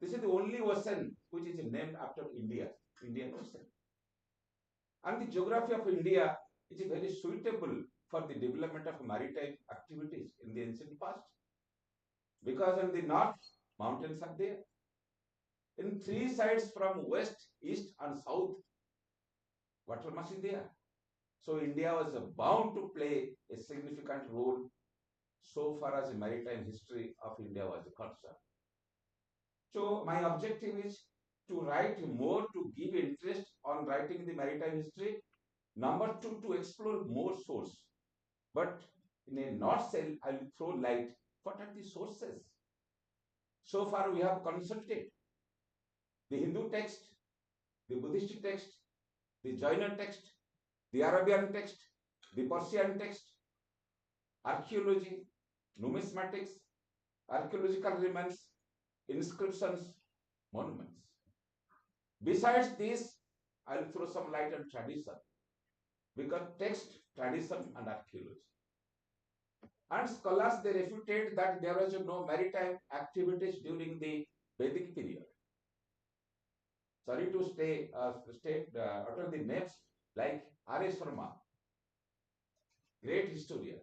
This is the only ocean which is named after India, Indian Ocean. And the geography of India is very suitable for the development of maritime activities in the ancient past. Because on the north, mountains are there. In three sides from west, east, and south, water mass is there. So India was bound to play a significant role so far as the maritime history of India was concerned. So my objective is to write more, to give interest on writing the maritime history. Number two, to explore more source. But in a nutshell, I will throw light. What are the sources? So far we have consulted the Hindu text, the Buddhist text, the Jaina text, the Arabian text, the Persian text, archaeology, numismatics, archaeological remains, inscriptions, monuments. Besides this, I will throw some light on tradition, because text, tradition, and archaeology. And scholars, they refuted that there was no maritime activities during the Vedic period. Sorry to utter the names like R.S. Sharma, great historian,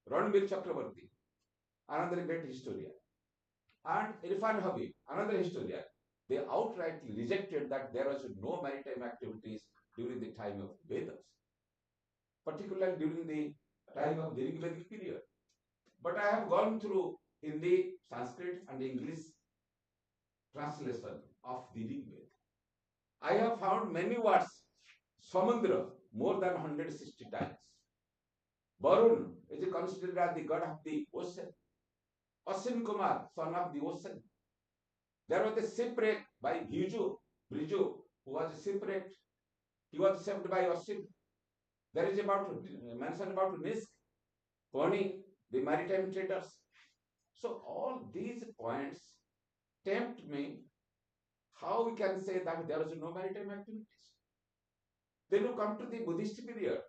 Ranbir Chakravarti, another great historian, and Irfan Habib, another historian. They outrightly rejected that there was no maritime activities during the time of Vedas, particularly during the time of the Vedic period. But I have gone through Hindi, Sanskrit, and English translation of the Rig Veda. I have found many words, Samudra, more than 160 times. Varun is considered as the god of the ocean. Asin Kumar, son of the ocean. There was a shipwreck by Briju, who was shipwrecked. He was saved by Asin. There is mention about Nisk, Pony, the maritime traders. So all these points tempt me how we can say that there is no maritime activities. Then you come to the Buddhist period.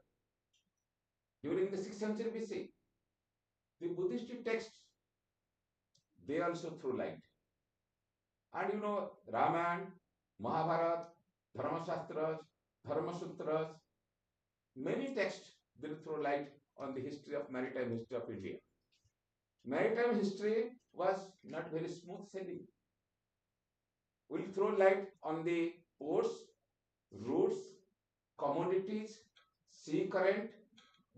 During the 6th century BC, the Buddhist texts, they also throw light. And you know, Ramayana, Mahabharata, Dharma Shastras, Dharma Sutras, many texts will throw light on the history of maritime history of India. Maritime history was not very smooth sailing. We'll throw light on the ports, routes, commodities, sea current,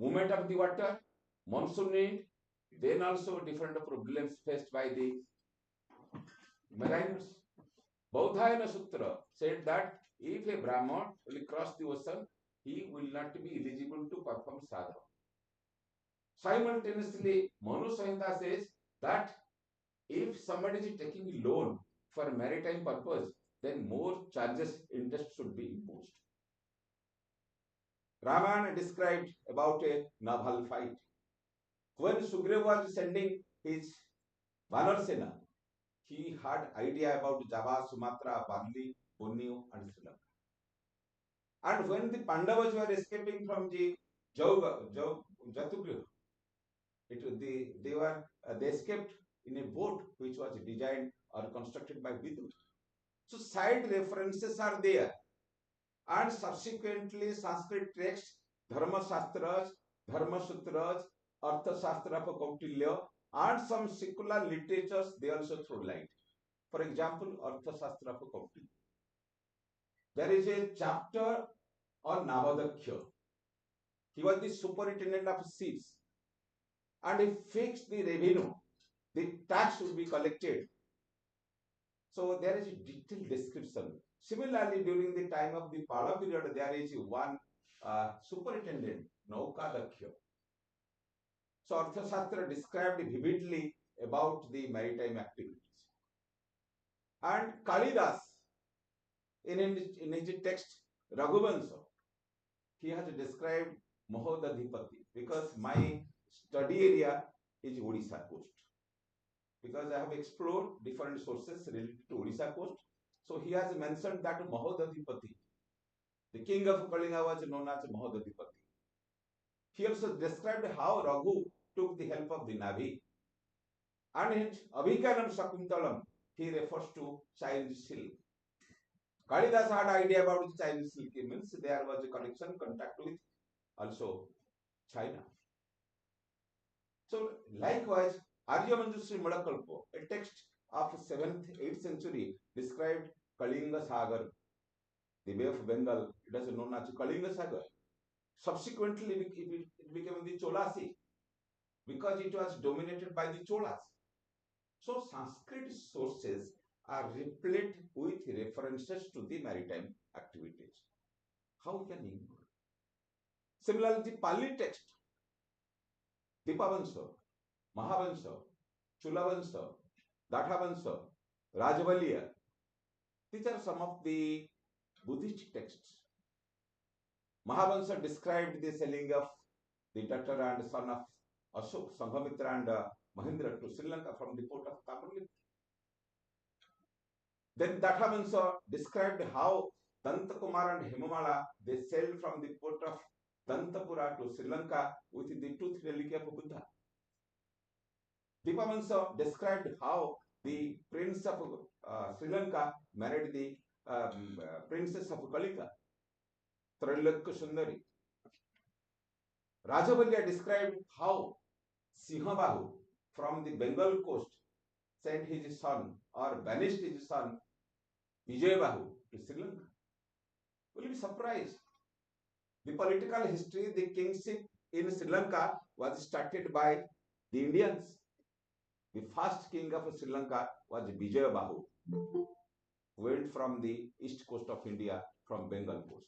movement of the water, monsoon wind, then also different problems faced by the mariners. Bodhayana Sutra said that if a Brahman will cross the ocean, he will not be eligible to perform sadhana. Simultaneously, Manu Samhita says that if somebody is taking loan for maritime purpose, then more charges, interest should be imposed. Ramayana described about a naval fight. When Sugriva was sending his Vanar Sena, he had idea about Java, Sumatra, Bali, Borneo, and Sri Lanka. And when the Pandavas were escaping from the Jatugriha, they escaped in a boat which was designed or constructed by Vidur. So side references are there, and subsequently Sanskrit texts, Dharma Shastras, Dharma Sutras, Artha Shastra of Kautilya, and some secular literatures, they also throw light. For example, Artha Shastra of Kautilya. There is a chapter on Navadakhya. He was the superintendent of ships, and he fixed the revenue. The tax would be collected. So there is a detailed description. Similarly, during the time of the Pala period, there is one superintendent, Naukadakhya. So Arthashastra described vividly about the maritime activities. And Kalidas, in his text Raghuvansa, he has described Mahodadhipati, because my study area is Odisha coast. Because I have explored different sources related to Odisha coast. So he has mentioned that Mahodadhipati, the king of Kalinga, was known as Mahodadhipati. He also described how Raghu took the help of the Navy. And in Abhikanam Shakuntalam, he refers to Chinese silk. Kalidas had idea about the Chinese silk. It means there was a connection, contact with also China. So likewise, Aryamanjusri Mulakalpo, a text of 7th, 8th century, described Kalinga Sagar, the Bay of Bengal. It is known as Kalinga Sagar. Subsequently, it became the Chola Sea, because it was dominated by the Cholas. So Sanskrit sources are replete with references to the maritime activities. How can you ignore? Similarly, the Pali text, Dipavansa, Mahavansa, Chulavansa, Dathavansa, Rajavaliya, these are some of the Buddhist texts. Mahavansa described the selling of the daughter and son of Ashok, Sanghamitra and Mahendra to Sri Lanka from the port of Tamil. Then Dathavansa described how Dantakumar and Himamala they sailed from the port of Dantapura to Sri Lanka with the tooth relic of Buddha. Dipavansa described how the prince of Sri Lanka married the princess of Kalika, Trailakya Sundari. Rajavalya described how Sinhabahu from the Bengal coast sent his son or banished his son Vijayabahu to Sri Lanka. Will you be surprised? The political history, the kingship in Sri Lanka was started by the Indians. The first king of Sri Lanka was Vijayabahu, who went from the east coast of India from Bengal coast.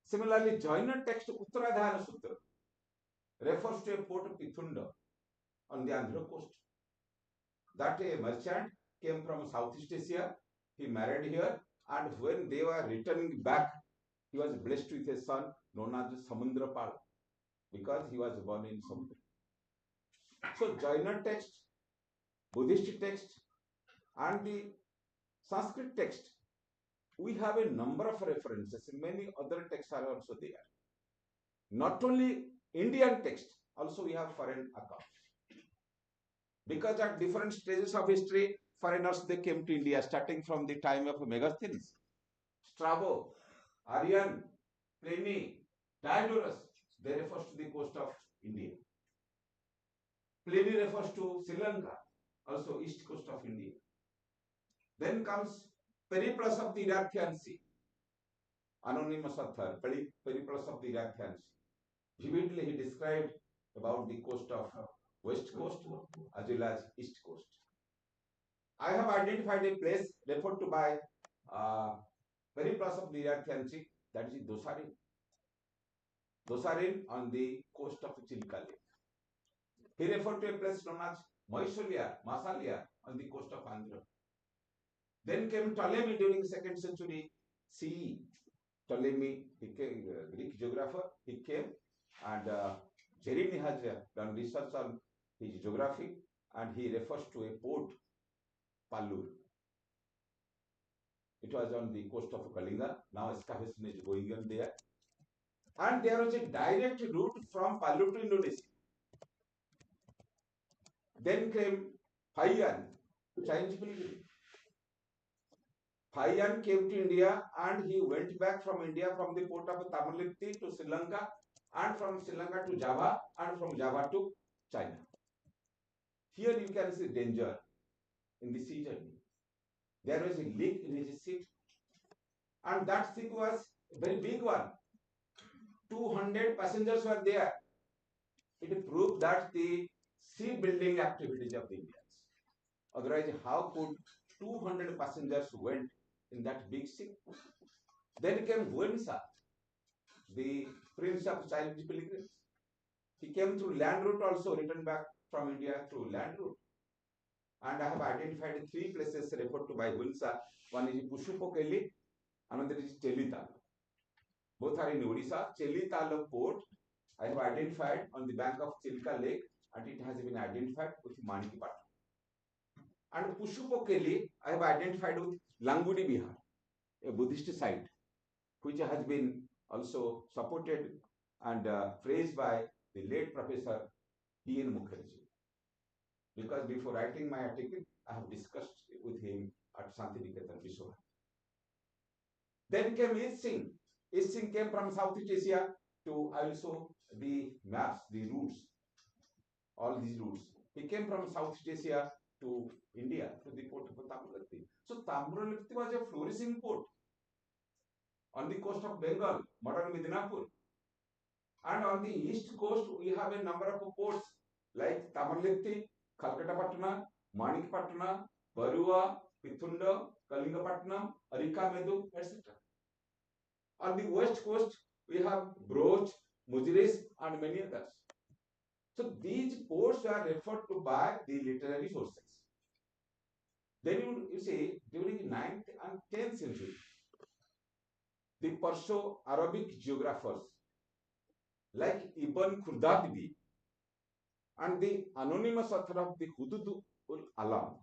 Similarly, Jaina text Uttaradhyana Sutra refers to a port of Pithunda on the Andhra coast. That a merchant came from Southeast Asia, he married here, and when they were returning back, he was blessed with a son known as Samundrapala because he was born in Samudra. So Jaina text, Buddhist text, and the Sanskrit text, we have a number of references. Many other texts are also there. Not only Indian text, also we have foreign accounts. Because at different stages of history, foreigners they came to India, starting from the time of Megasthenes, Strabo, Arian, Pliny, Diodorus, they refers to the coast of India. Pliny refers to Sri Lanka, also east coast of India. Then comes Periplus of the Irathian Sea, anonymous author, Periplus of the Irathian Sea. Vividly he described about the coast of west coast as well as east coast. I have identified a place referred to by Periplus of the Irathian Sea, that is Dosarin. Dosarin on the coast of Chilka Lake. He referred to a place known as Masalia on the coast of Andhra. Then came Ptolemy during 2nd century CE. Ptolemy, he came, Greek geographer, he came, and Jerini has done research on his geography, and he refers to a port, Pallur. It was on the coast of Kalinga. Now excavation is going on there. And there was a direct route from Pallur to Indonesia. Then came Phayan, Chinese pilgrim. Phayan came to India and he went back from India from the port of Tamilipti to Sri Lanka, and from Sri Lanka to Java, and from Java to China. Here you can see danger in the sea journey. There was a leak in his ship, and that ship was a very big one. 200 passengers were there. It proved that the sea building activities of the Indians. Otherwise, how could 200 passengers went in that big ship? Then came Wensa, the prince of Chinese pilgrims. He came through land route also, returned back from India through land route. And I have identified 3 places referred to by Wensa. One is Pushupokeli, another is Chelital. Both are in Odisha. Chelital port I have identified on the bank of Chilka Lake, and it has been identified with Manikipatnam. And Pushupokeli I have identified with Langudi Bihar, a Buddhist site, which has been also supported and praised by the late Professor E.N. Mukherjee. Because before writing my article, I have discussed with him at Santiniketan Vishwa. Then came East Singh. East Singh came from Southeast Asia to also the maps, the routes, all these routes. He came from Southeast Asia to India, to the port of Tamralipti. So Tamralipti was a flourishing port on the coast of Bengal, modern Midnapur. And on the east coast, we have a number of ports like Tamralipti, Kalkatapatna, Manikpatna, Barua, Pithunda, Kalingapatnam, Arikamedu, etc. On the west coast, we have Broch, Mujiris, and many others. So these ports are referred to by the literary sources. Then you see, during the 9th and 10th century, the Perso-Arabic geographers like Ibn Khurdadbi and the anonymous author of the Hudud ul Alam,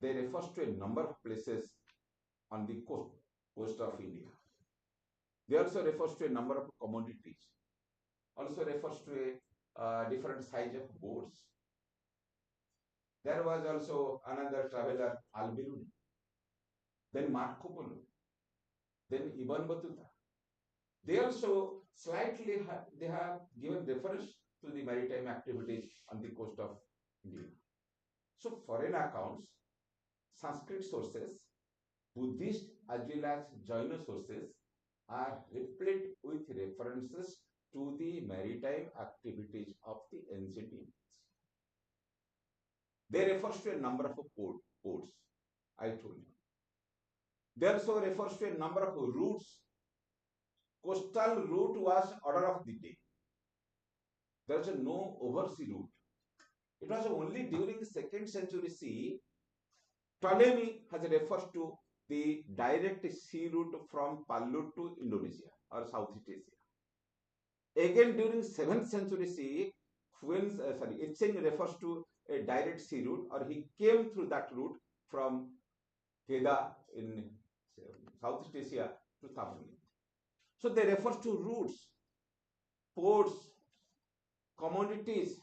they refers to a number of places on the coast of India. They also refers to a number of commodities, also refers to a different size of boats. There was also another traveler, Al-Biruni, then Marco Polo, then Ibn Battuta. They also slightly they have given reference to the maritime activities on the coast of India. So foreign accounts, Sanskrit sources, Buddhist as well as Jaina sources are replete with references to the maritime activities of the ancient Indians. They refers to a number of ports, I told you. They also refers to a number of routes. Coastal route was order of the day. There was no oversea route. It was only during the 2nd century CE, Ptolemy has referred to the direct sea route from Palu to Indonesia or Southeast Asia. Again, during 7th century CE, Icheng refers to a direct sea route, or he came through that route from Kedah in Southeast Asia to Thapar. So they refer to routes, ports, commodities,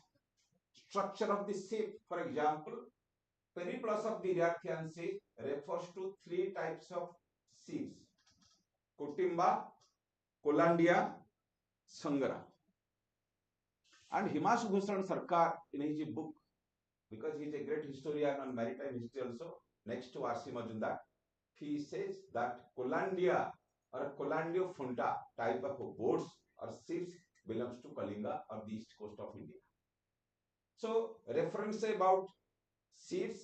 structure of the ship. For example, Periplus of the Rearthian Sea refers to 3 types of ships: Kutimba, Kolandia, Sangara. And Himanshu Bhushan Sarkar, in his book, because he is a great historian on maritime history also, next to R.C. Majumdar, he says that Kolandia or Kolandio Funta type of boats or ships belongs to Kalinga or the east coast of India. So reference about ships,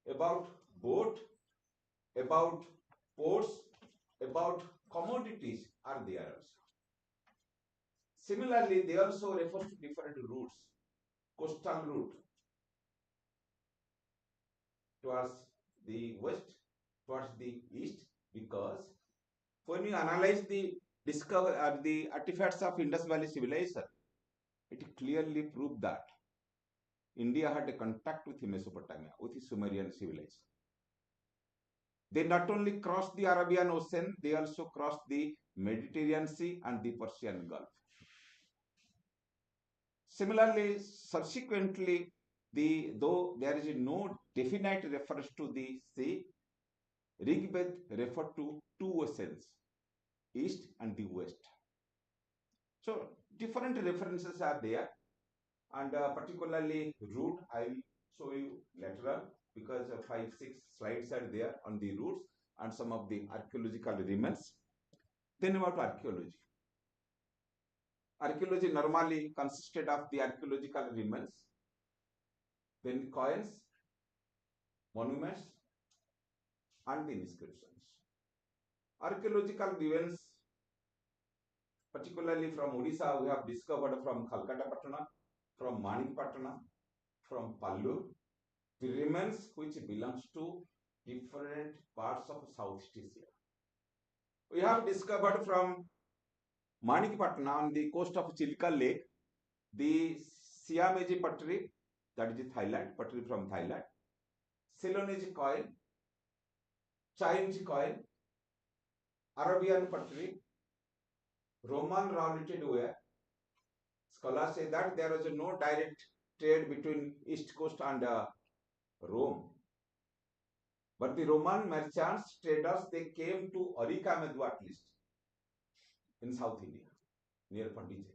about boat, about ports, about commodities are there also. Similarly, they also refer to different routes. Coastal route towards the west, towards the east, because when you analyze the the artifacts of Indus Valley civilization, it clearly proved that India had a contact with Mesopotamia, with the Sumerian civilization. They not only crossed the Arabian Ocean, they also crossed the Mediterranean Sea and the Persian Gulf. Similarly, subsequently, though there is no definite reference to the sea, Rigved referred to 2 oceans, east and the west. So different references are there, and particularly route I will show you later on, because 5-6 slides are there on the routes and some of the archaeological remains. Then about archaeology. Archaeology normally consisted of the archaeological remains, then coins, monuments, and the inscriptions. Archaeological remains, particularly from Odisha, we have discovered from Calcutta Patna, from Manikpatna, from Pallu, the remains which belongs to different parts of Southeast Asia. We have discovered from Manikpatna on the coast of Chilka Lake, the Siamese pottery, that is Thailand, pottery from Thailand, Ceylonese coin, Chinese coin, Arabian pottery, Roman raw-knitted ware. Scholars say that there was no direct trade between East Coast and Rome. But the Roman merchants, traders, they came to Oricamedu at least, in South India, near Pondicherry.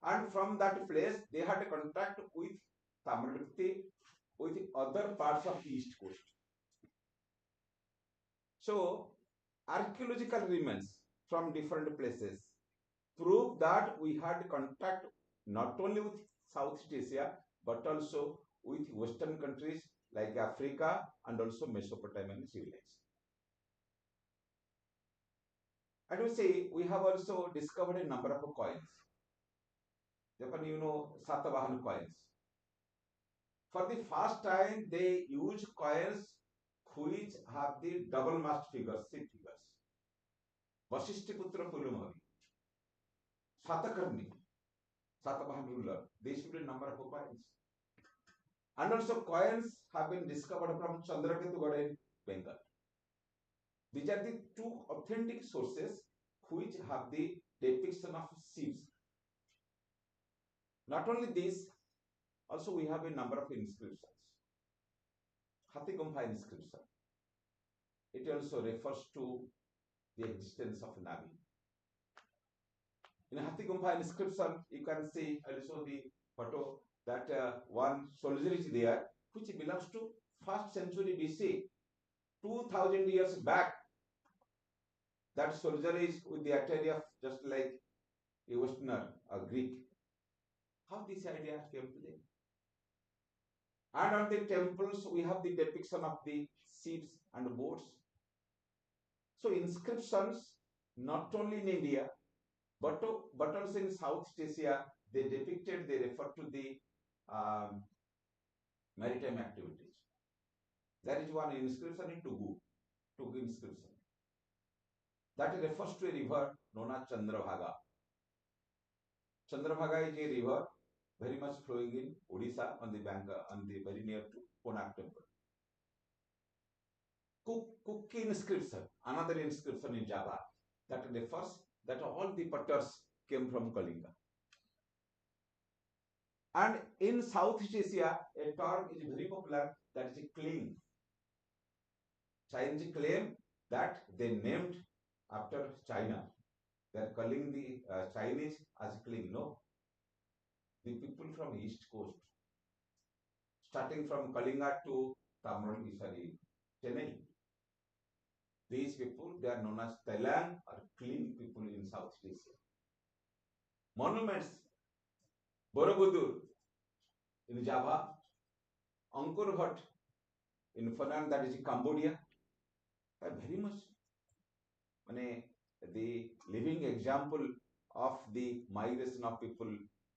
And from that place, they had a contact with Tamilnadu, with other parts of the East Coast. So, archaeological remains from different places prove that we had contact not only with Southeast Asia, but also with Western countries like Africa and also Mesopotamian civilization. And we say we have also discovered a number of coins. Japan, you know, Satavahan coins. For the first time, they use coins which have the double mast figures, 6 figures. Vasishtiputra Pulumavi, Satakarni, Satavahan ruler. They should be a number of coins. And also coins have been discovered from Chandraketu in Bengal. These are the two authentic sources which have the depiction of ships. Not only this, also we have a number of inscriptions. Hathigumpha inscription. It also refers to the existence of Navi. In Hathigumpha inscription, you can see also the photo that one soldier is there, which belongs to 1st century BC, 2000 years back. That soldier is with the attire of just like a Westerner, a Greek. How this idea came to them? And on the temples, we have the depiction of the ships and boats. So inscriptions, not only in India, but also in Southeast Asia, they depicted, they refer to the maritime activities. There is one inscription in Tugu inscription. That refers to a river known as Chandrabhaga. Chandrabhaga is a river very much flowing in Odisha on the bank, very near to Konark temple. Cook inscription, another inscription in Java that refers that all the potters came from Kalinga. And in Southeast Asia, a term is very popular, that is cling. Chinese claim that they named after China. They are calling the Chinese as cling. No. The people from East Coast, starting from Kalinga to Chennai. These people, they are known as Thailand or clean people in Southeast Asia. Monuments, Borobudur in Java, Angkor Wat in Phnom, that is Cambodia, are very much the living example of the migration of people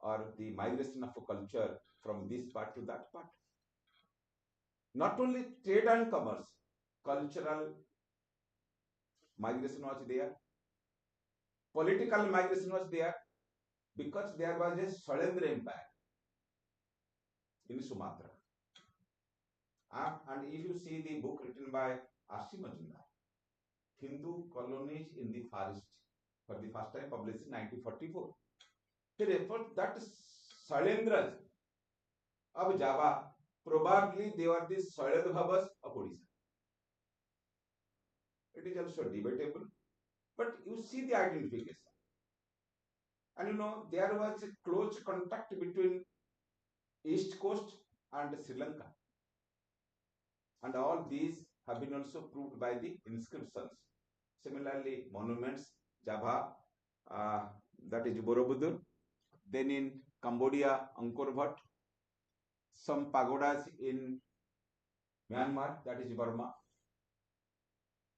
or the migration of a culture from this part to that part. Not only trade and commerce, cultural migration was there, political migration was there, because there was a Shalendra Empire in Sumatra. And if you see the book written by R.C. Majumdar, Hindu Colonies in the Far East, for the first time published in 1944, he refers that Shalendras of Java, probably they were the Shaladbhavas of Odisha. It is also debatable, but you see the identification. And you know, there was a close contact between East Coast and Sri Lanka. And all these have been also proved by the inscriptions. Similarly, monuments, Java, that is Borobudur. Then in Cambodia, Angkor Wat. Some pagodas in Myanmar, that is Burma.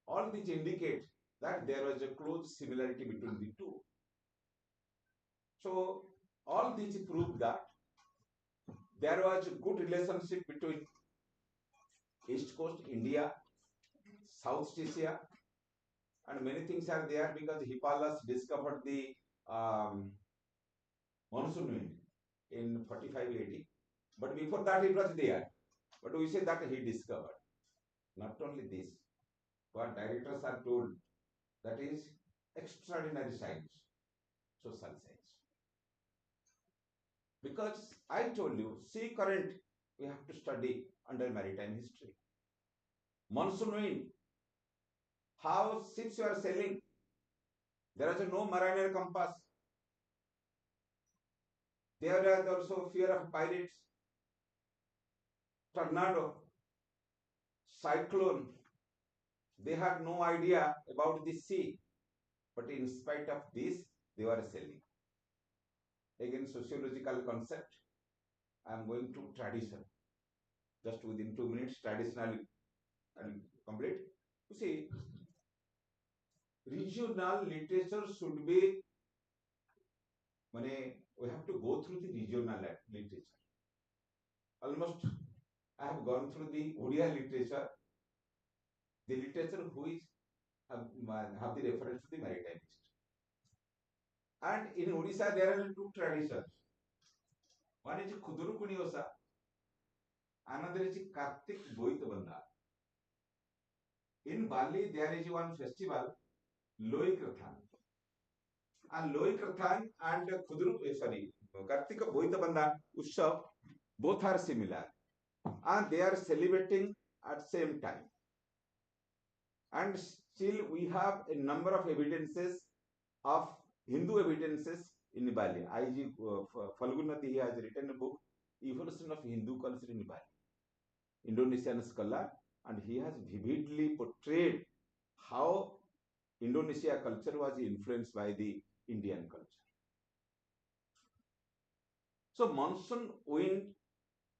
All these indicate that there was a close similarity between the two. So, all these prove that there was a good relationship between East Coast, India, South Asia, and many things are there because Hippolytus discovered the monsoon wind in 45 AD. But before that it was there. But we say that he discovered. Not only this, what directors are told, that is extraordinary science, social science. Because I told you, sea current we have to study under maritime history. Monsoon wind, how ships are sailing. There is no mariner compass. There is also fear of pirates, tornado, cyclone. They had no idea about the sea, but in spite of this, they were sailing. Again, sociological concept. I am going to tradition. Just within 2 minutes, traditional and complete. You see, regional literature should be, we have to go through the regional literature. Almost, I have gone through the Odia literature, the literature have the reference to the maritime history. And in Odisha, there are two traditions. One is Khudurukuni Osa, another is Kartik Boitbanda. In Bali, there is one festival, Loikrathan. And Loikrathan and Kartika Boitbanda Utsav, both are similar. And they are celebrating at same time. And still we have a number of evidences of Hindu evidences in Bali. I.G. Falgunati has written a book, Evolution of Hindu Culture in Bali, Indonesian scholar, and he has vividly portrayed how Indonesia culture was influenced by the Indian culture. So monsoon wind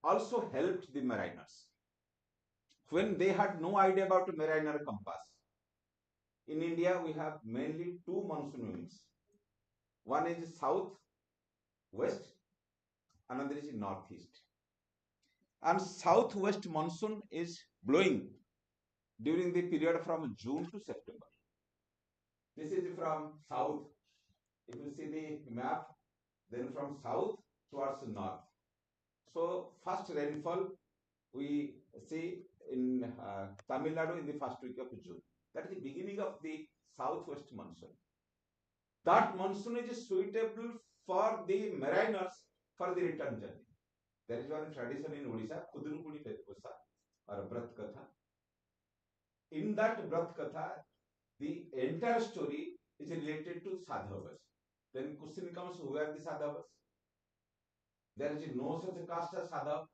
also helped the mariners when they had no idea about mariner compass. In India, we have mainly two monsoon winds. One is south, west, another is northeast. And southwest monsoon is blowing during the period from June to September. This is from south. If you see the map, then from south towards north. So first rainfall we see in Tamil Nadu in the first week of June. That is the beginning of the southwest monsoon. That monsoon is suitable for the mariners for the return journey. There is one tradition in Odisha, Kudurukuni Osa or Brat Katha. In that Brat Katha, the entire story is related to Sadhavas. Then question comes, who are the Sadhavas? There is no such caste as Sadhav.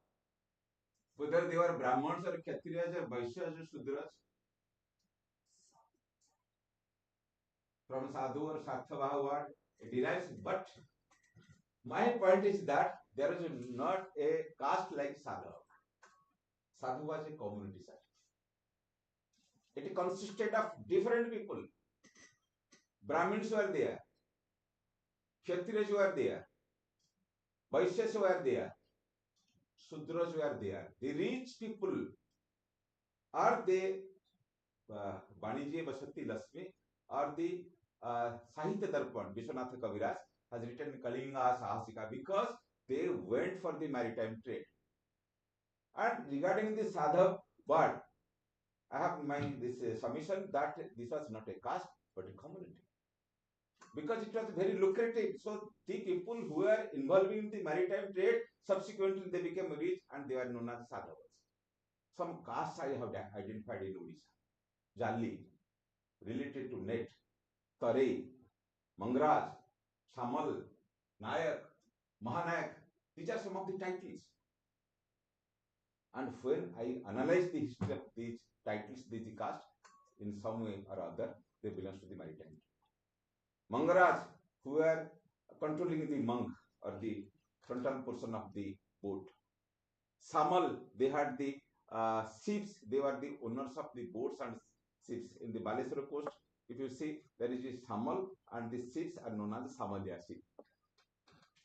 Whether they were Brahmins or Kshatriyas or Vaishyas or Shudras. From Sadhu or Sarthavaha word it derives. But my point is that there is not a caste like Sadhu. Sadhu was a community service. It consisted of different people. Brahmins were there, Kshatriyas were there, Vaishyas were there, Sudras were there. The rich people are the Baniji Vasati Lasmi or the Sahitya Darpan, Vishwanath Kaviraj has written Kalinga Sahasika because they went for the maritime trade. And regarding the Sadhav word, I have this submission that this was not a caste but a community. Because it was very lucrative. So the people who were involved in the maritime trade, subsequently they became rich and they were known as Sadhavas. Some castes I have identified in Odisha. Jalli, related to net, Tarei, Mangraj, Samal, Nayak, Mahanayak. These are some of the titles. And when I analyze the history of these titles, these castes, in some way or other, they belong to the maritime. Mangaraj, who were controlling the monk or the frontal portion of the boat. Samal, they had the ships, they were the owners of the boats and ships in the Balesara coast. If you see, there is a Samal and the ships are known as Samalia ships.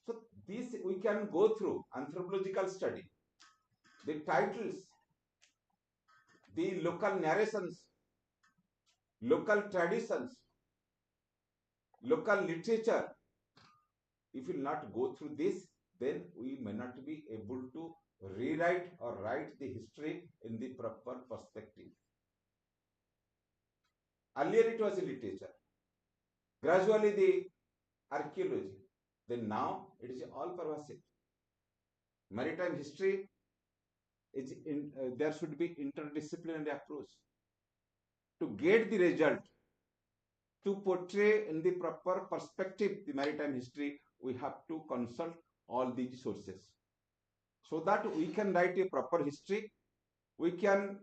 So this we can go through anthropological study. The titles, the local narrations, local traditions, local literature. If we will not go through this, then we may not be able to rewrite or write the history in the proper perspective. Earlier it was literature, gradually the archaeology, then now it is all pervasive. Maritime history is there should be interdisciplinary approach to get the result, to portray in the proper perspective the maritime history. We have to consult all these sources so that we can write a proper history. We can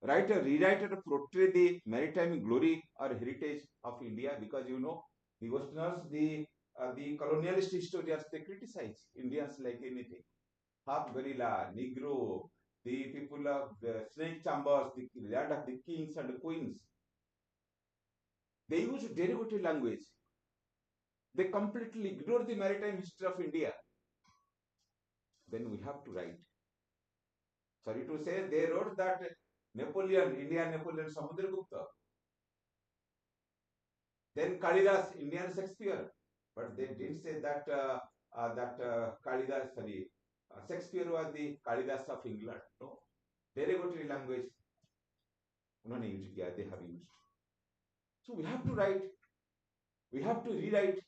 write a rewrite or portray the maritime glory or heritage of India, because you know the Westerners, the colonialist historians, they criticize Indians like anything. Half gorilla, Negro, the people of the snake chambers, the land of the kings and queens. They use derogatory language. They completely ignore the maritime history of India. Then we have to write. Sorry to say, they wrote that Napoleon, Indian Napoleon Samudragupta, Then Kalidas, Indian Shakespeare, but they didn't say that Kalidas, sorry, Shakespeare was the Kalidas of England. No, derogatory language. Use किया, they have used. So we have to write. We have to rewrite.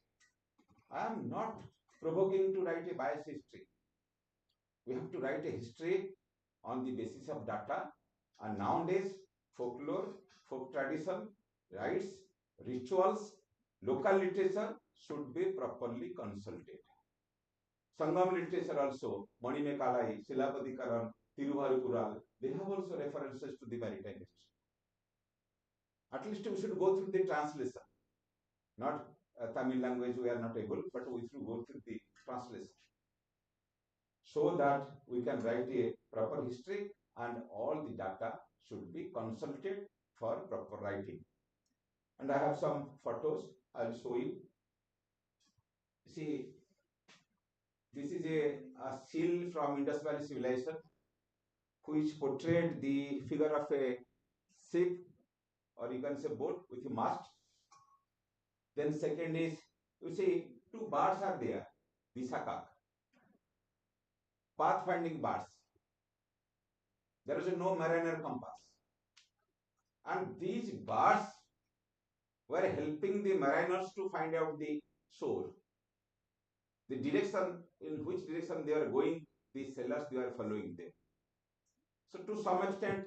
I am not provoking to write a biased history. We have to write a history on the basis of data, and nowadays folklore, folk tradition, rites, rituals, local literature should be properly consulted. Sangam literature also, Manimekalai, Silapadikaran, Tiruvarukural, they have also references to the maritime history. At least we should go through the translation. Not Tamil language we are not able, but we should go through the translation, so that we can write a proper history and all the data should be consulted for proper writing. And I have some photos I'll show you. See, this is a seal from Indus Valley civilization which portrayed the figure of a ship, or you can say boat with a mast. Then second is, you see, two birds are there, Visakak, pathfinding birds. There is no mariner compass. And these birds were helping the mariners to find out the shore. The direction, in which direction they are going, the sailors, they are following them. So to some extent,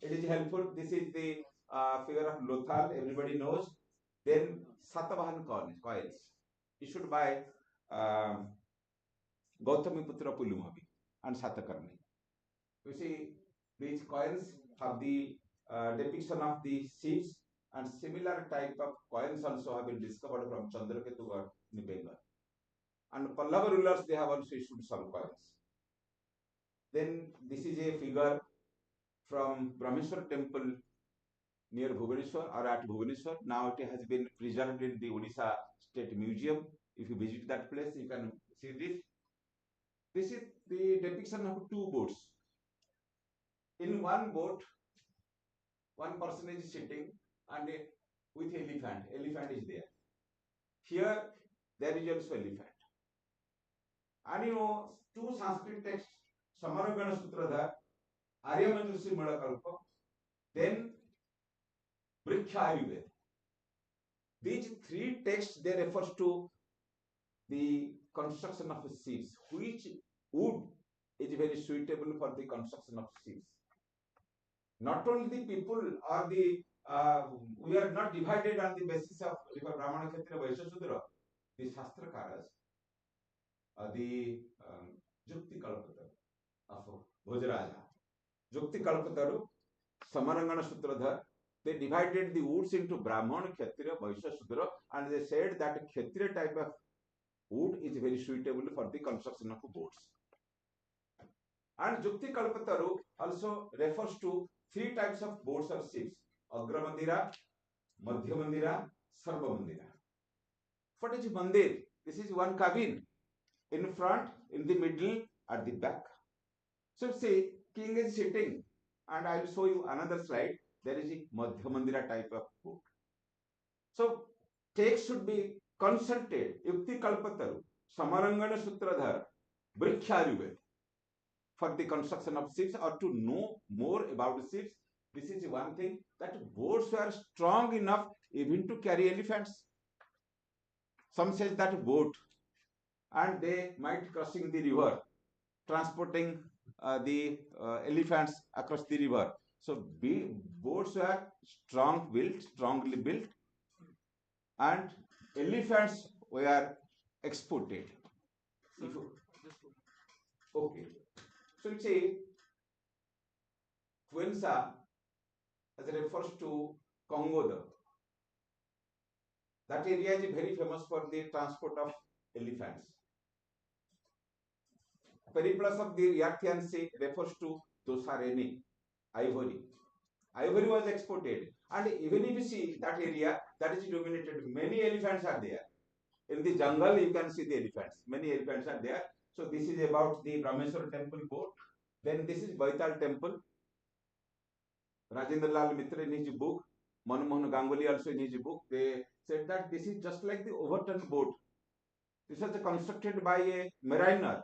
it is helpful. This is the figure of Lothal, everybody knows. Then Satavahan coils, issued by Gautami Putra Pulumavi and Satakarni. You see, these coins have the depiction of the ships, and similar type of coins also have been discovered from Chandraketu in Bengal. And Pallava rulers, they have also issued some coins. Then this is a figure from Brahmeshwar temple near Bhubaneswar, or at Bhubaneswar. Now it has been preserved in the Odisha State Museum. If you visit that place, you can see this. This is the depiction of two boats. In one boat, one person is sitting and with elephant. Elephant is there. Here, there is also elephant. And you know, two Sanskrit texts, Samaragana Sutradhar, Aryamanjusi Mulakalpa, then Vriksha Ayurveda. These three texts, they refers to the construction of ships, which wood is very suitable for the construction of ships. Not only the people or the we are not divided on the basis of Brahmana Kshatriya Vaishya Shudra. The Shastrakaras, the Jukti Kalpataru of Bhojaraja, Jukti Kalpataru, Samarangana Sutradhar, they divided the woods into Brahmana, Kshatriya, Vaishya Shudra, and they said that Kshatriya type of wood is very suitable for the construction of boats. And Jukti Kalpataru also refers to three types of boats or ships: Agra Mandira, Madhya Mandira, Sarva Mandira. What is Mandir? This is one cabin, in front, in the middle, at the back. So say king is sitting, and I will show you another slide. There is a Madhya Mandira type of boat. So text should be consulted. Yukti Kalpataru, Samarangana Sutradhar, Vriksha Ayurveda, for the construction of ships or to know more about ships. This is one thing, that boats were strong enough even to carry elephants. Some says that boat, and they might crossing the river, transporting the elephants across the river. So boats were strongly built, and elephants were exported. Okay. So you say Quensa, as refers to Congoda. That area is very famous for the transport of elephants. Periplus of the Yarthian Sea refers to Dosareni, ivory. Ivory was exported, and even if you see that area, that is dominated, many elephants are there. In the jungle, you can see the elephants. Many elephants are there. So this is about the Brahmeshwar temple boat. Then this is Baital temple. Rajendra Lal Mitra in his book, Manmohan Ganguly also in his book, they said that this is just like the overturned boat. This was constructed by a mariner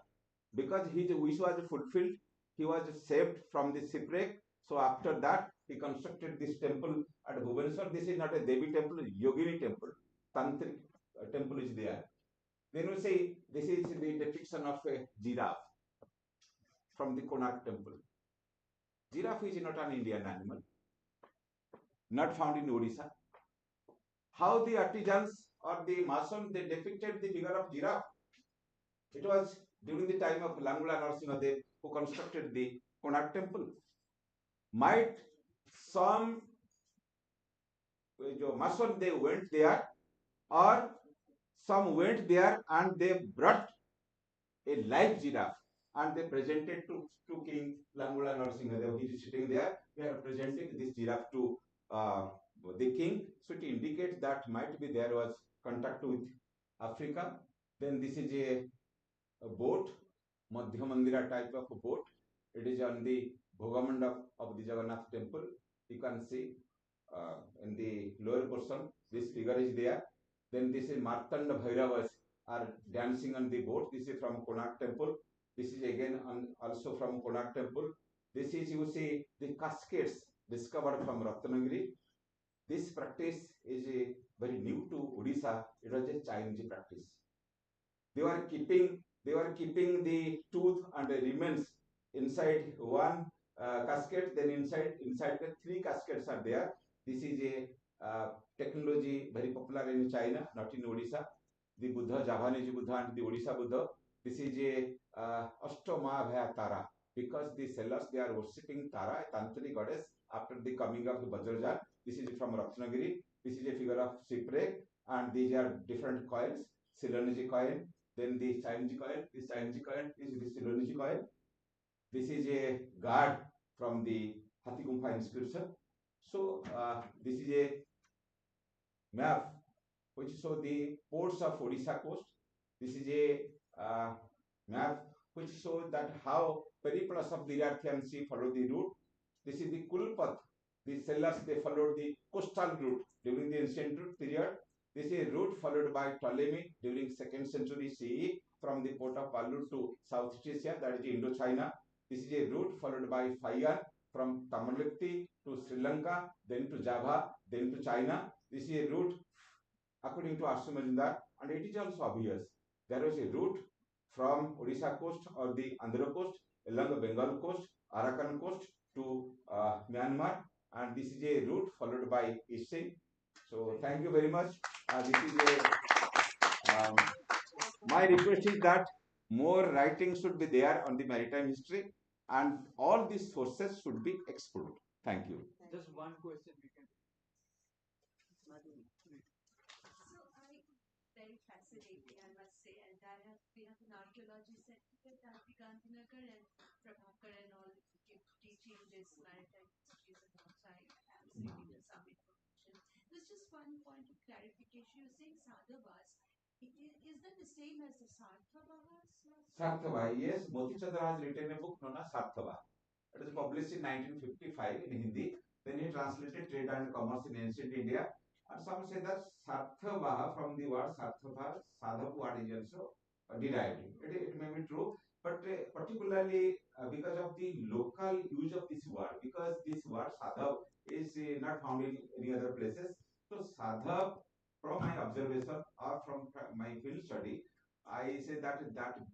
because his wish was fulfilled. He was saved from the shipwreck. So after that, he constructed this temple at Bhubaneswar. This is not a Devi temple, Yogini temple. Tantric temple is there. Then we say this is the depiction of a giraffe from the Konark temple. Giraffe is not an Indian animal, not found in Odisha. How the artisans or the masons they depicted the figure of giraffe? It was during the time of Langula Narasimhadev who constructed the Konark temple. Might some mason they went there, or some went there and they brought a live giraffe and they presented to King Langula Narasimhadev. He is sitting there. They are presenting this giraffe to the king. So it indicates that might be there was contact with Africa. Then this is a boat, Madhya Mandira type of a boat. It is on the Bhogamandap of the Jagannath temple. You can see in the lower portion, this figure is there. Then this is Martanda Bhairavas are dancing on the boat. This is from Konark temple. This is again also from Konark temple. This is, you see, the cascades discovered from Ratnagiri. This practice is very new to Odisha. It was a Chinese practice. They were keeping the tooth and the remains inside one cascade. Then inside the three cascades are there. This is a technology very popular in China, not in Odisha. The Buddha, Javanese Buddha and the Odisha Buddha. This is a Ashtamabhaya Tara, because the sellers they are worshipping Tara, a tantric goddess, after the coming of the Vajrajan. This is from Ratnagiri. This is a figure of shipwreck, and these are different coins. Silanji coin, then the Chinese coin. This Chinese coin is the Silanji coin. This is a guard from the Hathigumpha inscription. So this is a map which shows the ports of Odisha coast. This is a map which shows that how periplus of the Earthian Sea follow the route. This is the Kulpat. The sellers they followed the coastal route during the ancient period. This is a route followed by Ptolemy during 2nd century CE from the port of Palur to South Asia, that is Indochina. This is a route followed by Fayan from Tamilakti to Sri Lanka, then to Java, then to China. This is a route according to Ashtamajindar, and it is also obvious. There was a route from Odisha coast or the Andhra coast, along the Bengal coast, Arakan coast to Myanmar, and this is a route followed by Easting. So thank you very much. This is a my request is that more writing should be there on the maritime history, and all these sources should be explored. Thank you. Just one question we can. So very fascinating, I must say, and we have an archaeology center at Gandhinagar, and Prabhakar and all give teaching this maritime histories and also I am giving you some information. There's just one point of clarification. You're saying Sadhavas. Is that the same as the Sarthavas? Sarthava, yes. Moti Chandra has written a book known as Sarthava. It was published in 1955 in Hindi. Then he translated Trade and Commerce in Ancient India. And some say that Sarthava from the word Sarthava, Sadhav word is also derived. It may be true, but particularly because of the local use of this word, because this word Sadhav is not found in any other places. So Sadhav, from my observation or from my field study, I say that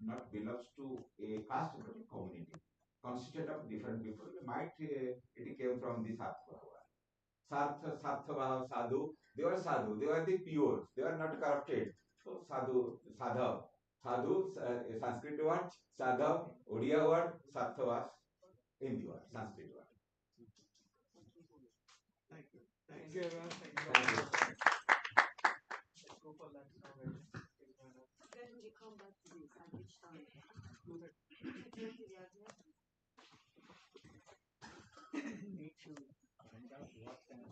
not belongs to a caste but a community consisted of different people. Might it came from the Sarthava, Sadhu. They were Sadhu. They were the pure. They were not corrupted. So Sadhu, Sadhav. Sadhu, Sanskrit word. Sadhav, Odia word. Sarthava, Hindi word, Sanskrit word. Thank you. Thank you, everyone. Thank you. Thank you. Let's go for lunch now, guys. When do we come back to this? At which time? 2:30 we are here. Need to find out what kind of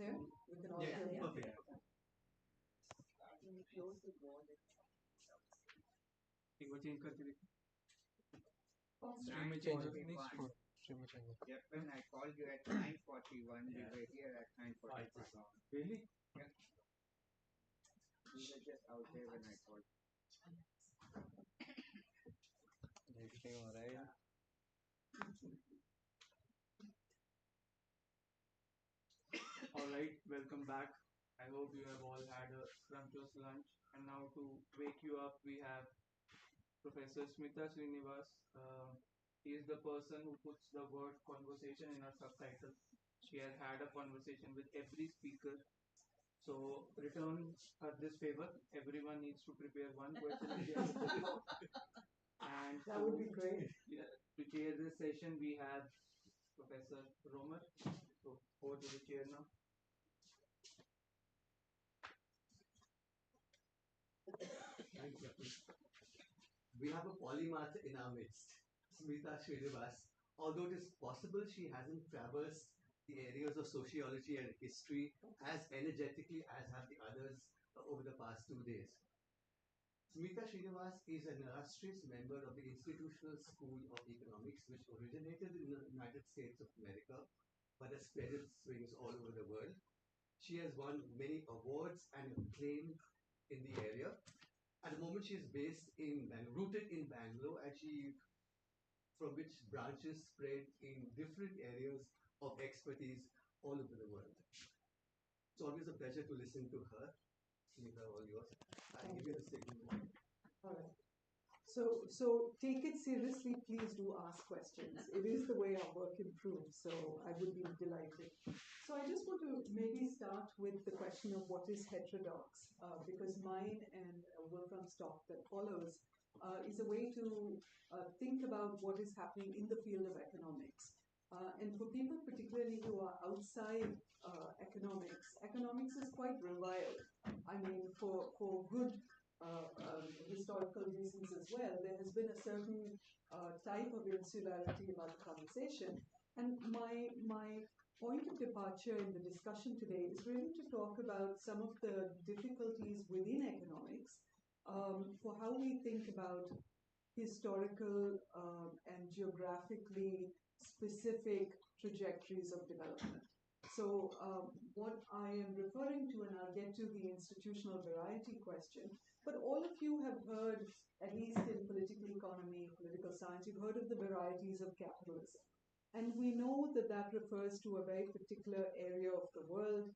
here? We can all Yeah, hear you? perfect. Can you close the door? एक बार change करके देखो. Stream में change होता नहीं stream. Stream में change होता. Yep, when I called you at 9:41, we were here at 9:45. Really? Yeah. We were just out there when I called. Stream हो रहा है. All right, welcome back. I hope you have all had a scrumptious lunch. And now to wake you up, we have Professor Smita Srinivas. He is the person who puts the word conversation in our subtitle. She has had a conversation with every speaker. So return her this favor. Everyone needs to prepare one question at the end of the talk. And That would be great. Yeah, to chair this session, we have Professor Romer. So over to the chair now. Thank you. We have a polymath in our midst, Smita Srinivas. Although it is possible she hasn't traversed the areas of sociology and history as energetically as have the others over the past 2 days. Smita Srinivas is an illustrious member of the Institutional School of Economics, which originated in the United States of America, but has spread its wings all over the world. She has won many awards and acclaim in the area. At the moment, she is rooted in Bangalore, and from which branches spread in different areas of expertise all over the world. It's always a pleasure to listen to her. Smita, all yours. I'll give you the signal. All right. So take it seriously. Please do ask questions. It is the way our work improves. So I would be delighted. So I just want to maybe start with the question of what is heterodox, because mine and Wolfram's talk that follows is a way to think about what is happening in the field of economics. And for people particularly who are outside economics is quite reviled. I mean, for good historical reasons as well, there has been a certain type of insularity about the conversation. And my point of departure in the discussion today is really to talk about some of the difficulties within economics for how we think about historical and geographically specific trajectories of development. So what I am referring to, and I'll get to the institutional variety question, but all of you have heard, at least in political economy, political science, you've heard of the varieties of capitalism. And we know that that refers to a very particular area of the world.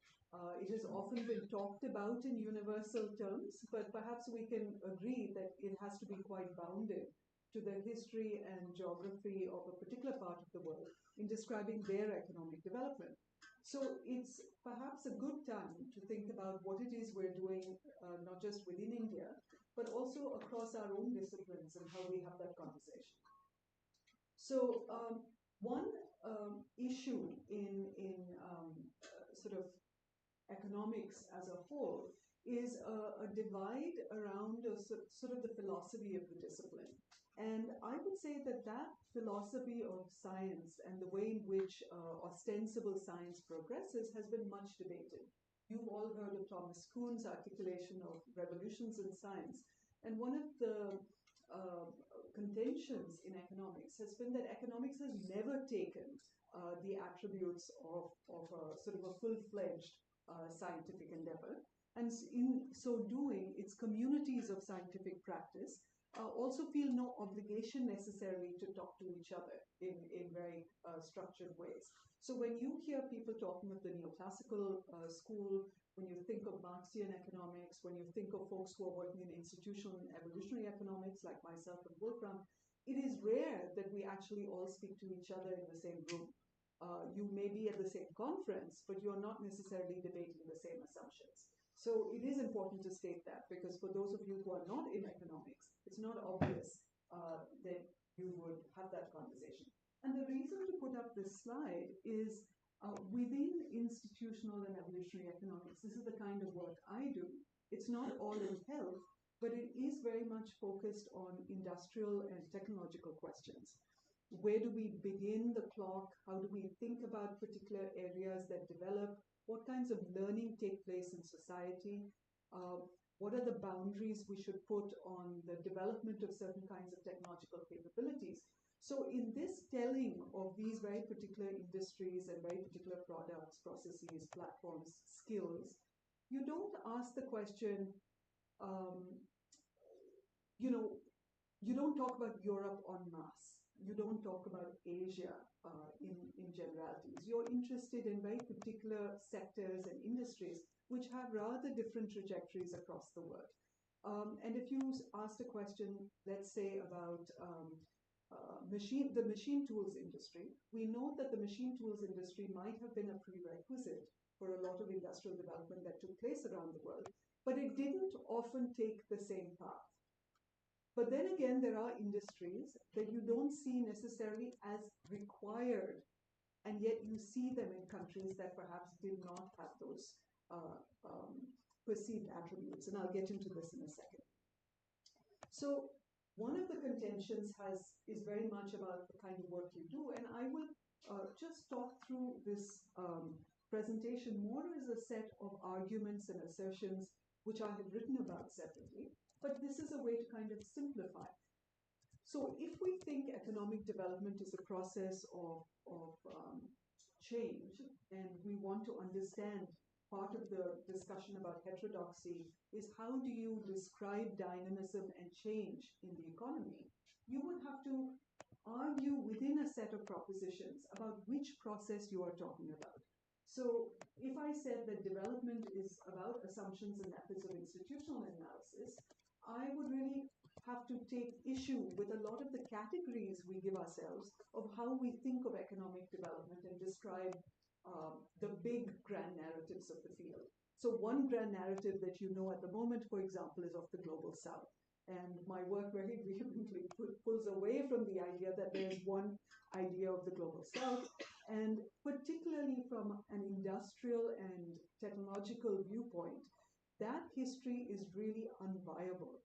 It has often been talked about in universal terms, but perhaps we can agree that it has to be quite bounded to the history and geography of a particular part of the world in describing their economic development. So it's perhaps a good time to think about what it is we're doing, not just within India, but also across our own disciplines and how we have that conversation. So one issue in sort of economics as a whole is a divide around sort of the philosophy of the discipline. And I would say that that philosophy of science and the way in which ostensible science progresses has been much debated. You've all heard of Thomas Kuhn's articulation of revolutions in science. And one of the contentions in economics has been that economics has never taken the attributes of a sort of a full-fledged scientific endeavor. And in so doing, its communities of scientific practice also feel no obligation necessarily to talk to each other in very structured ways. So when you hear people talking of the neoclassical school, when you think of Marxian economics, when you think of folks who are working in institutional and evolutionary economics like myself and Wolfram, it is rare that we actually all speak to each other in the same room. You may be at the same conference, but you're not necessarily debating the same assumptions. So it is important to state that, because for those of you who are not in economics, it's not obvious that you would have that conversation. And the reason to put up this slide is within institutional and evolutionary economics, this is the kind of work I do. It's not all in health, but it is very much focused on industrial and technological questions. where do we begin the clock? How do we think about particular areas that develop? What kinds of learning take place in society? What are the boundaries we should put on the development of certain kinds of technological capabilities? So in this telling of these very particular industries and very particular products, processes, platforms, skills, you don't ask the question, you know, you don't talk about Europe en masse. You don't talk about Asia in generalities. You're interested in very particular sectors and industries which have rather different trajectories across the world. And if you asked a question, let's say about the machine tools industry, we know that the machine tools industry might have been a prerequisite for a lot of industrial development that took place around the world, but it didn't often take the same path. But then again, there are industries that you don't see necessarily as required, and yet you see them in countries that perhaps did not have those perceived attributes. And I'll get into this in a second. So one of the contentions is very much about the kind of work you do, and I will just talk through this presentation more as a set of arguments and assertions which I have written about separately, but this is a way to kind of simplify. So if we think economic development is a process of change, and we want to understand part of the discussion about heterodoxy is how do you describe dynamism and change in the economy, you would have to argue within a set of propositions about which process you are talking about. So if I said that development is about assumptions and methods of institutional analysis, I would really have to take issue with a lot of the categories we give ourselves of how we think of economic development and describe the big grand narratives of the field. So one grand narrative that you know at the moment, for example, is of the global south. And my work very vehemently pulls away from the idea that there's one idea of the global south, and particularly from an industrial and technological viewpoint, that history is really unviable.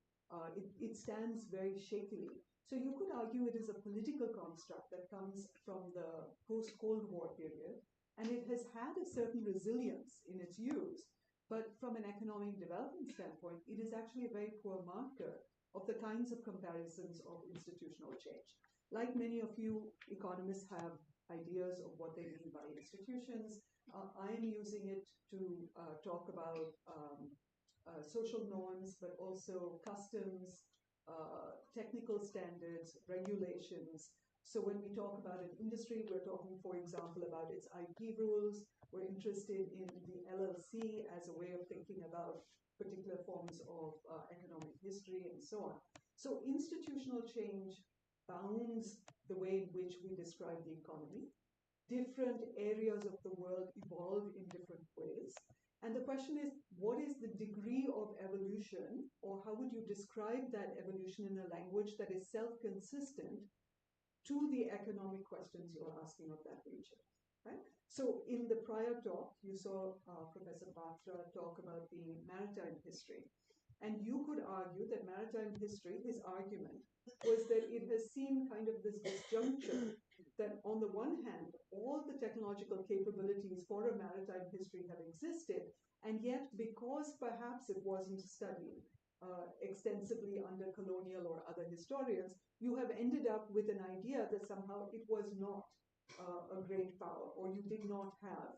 It stands very shakily. So you could argue it is a political construct that comes from the post-Cold War period, and it has had a certain resilience in its use. But from an economic development standpoint, it is actually a very poor marker of the kinds of comparisons of institutional change. Like many of you, economists have ideas of what they mean by institutions. I am using it to talk about social norms, but also customs, technical standards, regulations. So when we talk about an industry, we're talking, for example, about its IP rules. We're interested in the LLC as a way of thinking about particular forms of economic history and so on. So institutional change bounds the way in which we describe the economy. Different areas of the world evolve in different ways. And the question is, what is the degree of evolution, or how would you describe that evolution in a language that is self-consistent to the economic questions you're asking of that region? Right? So in the prior talk, you saw Professor Batra talk about the maritime history. And you could argue that maritime history, his argument, was that it has seen kind of this disjuncture that on the one hand, all the technological capabilities for a maritime history have existed, and yet because perhaps it wasn't studied extensively under colonial or other historians, you have ended up with an idea that somehow it was not a great power, or you did not have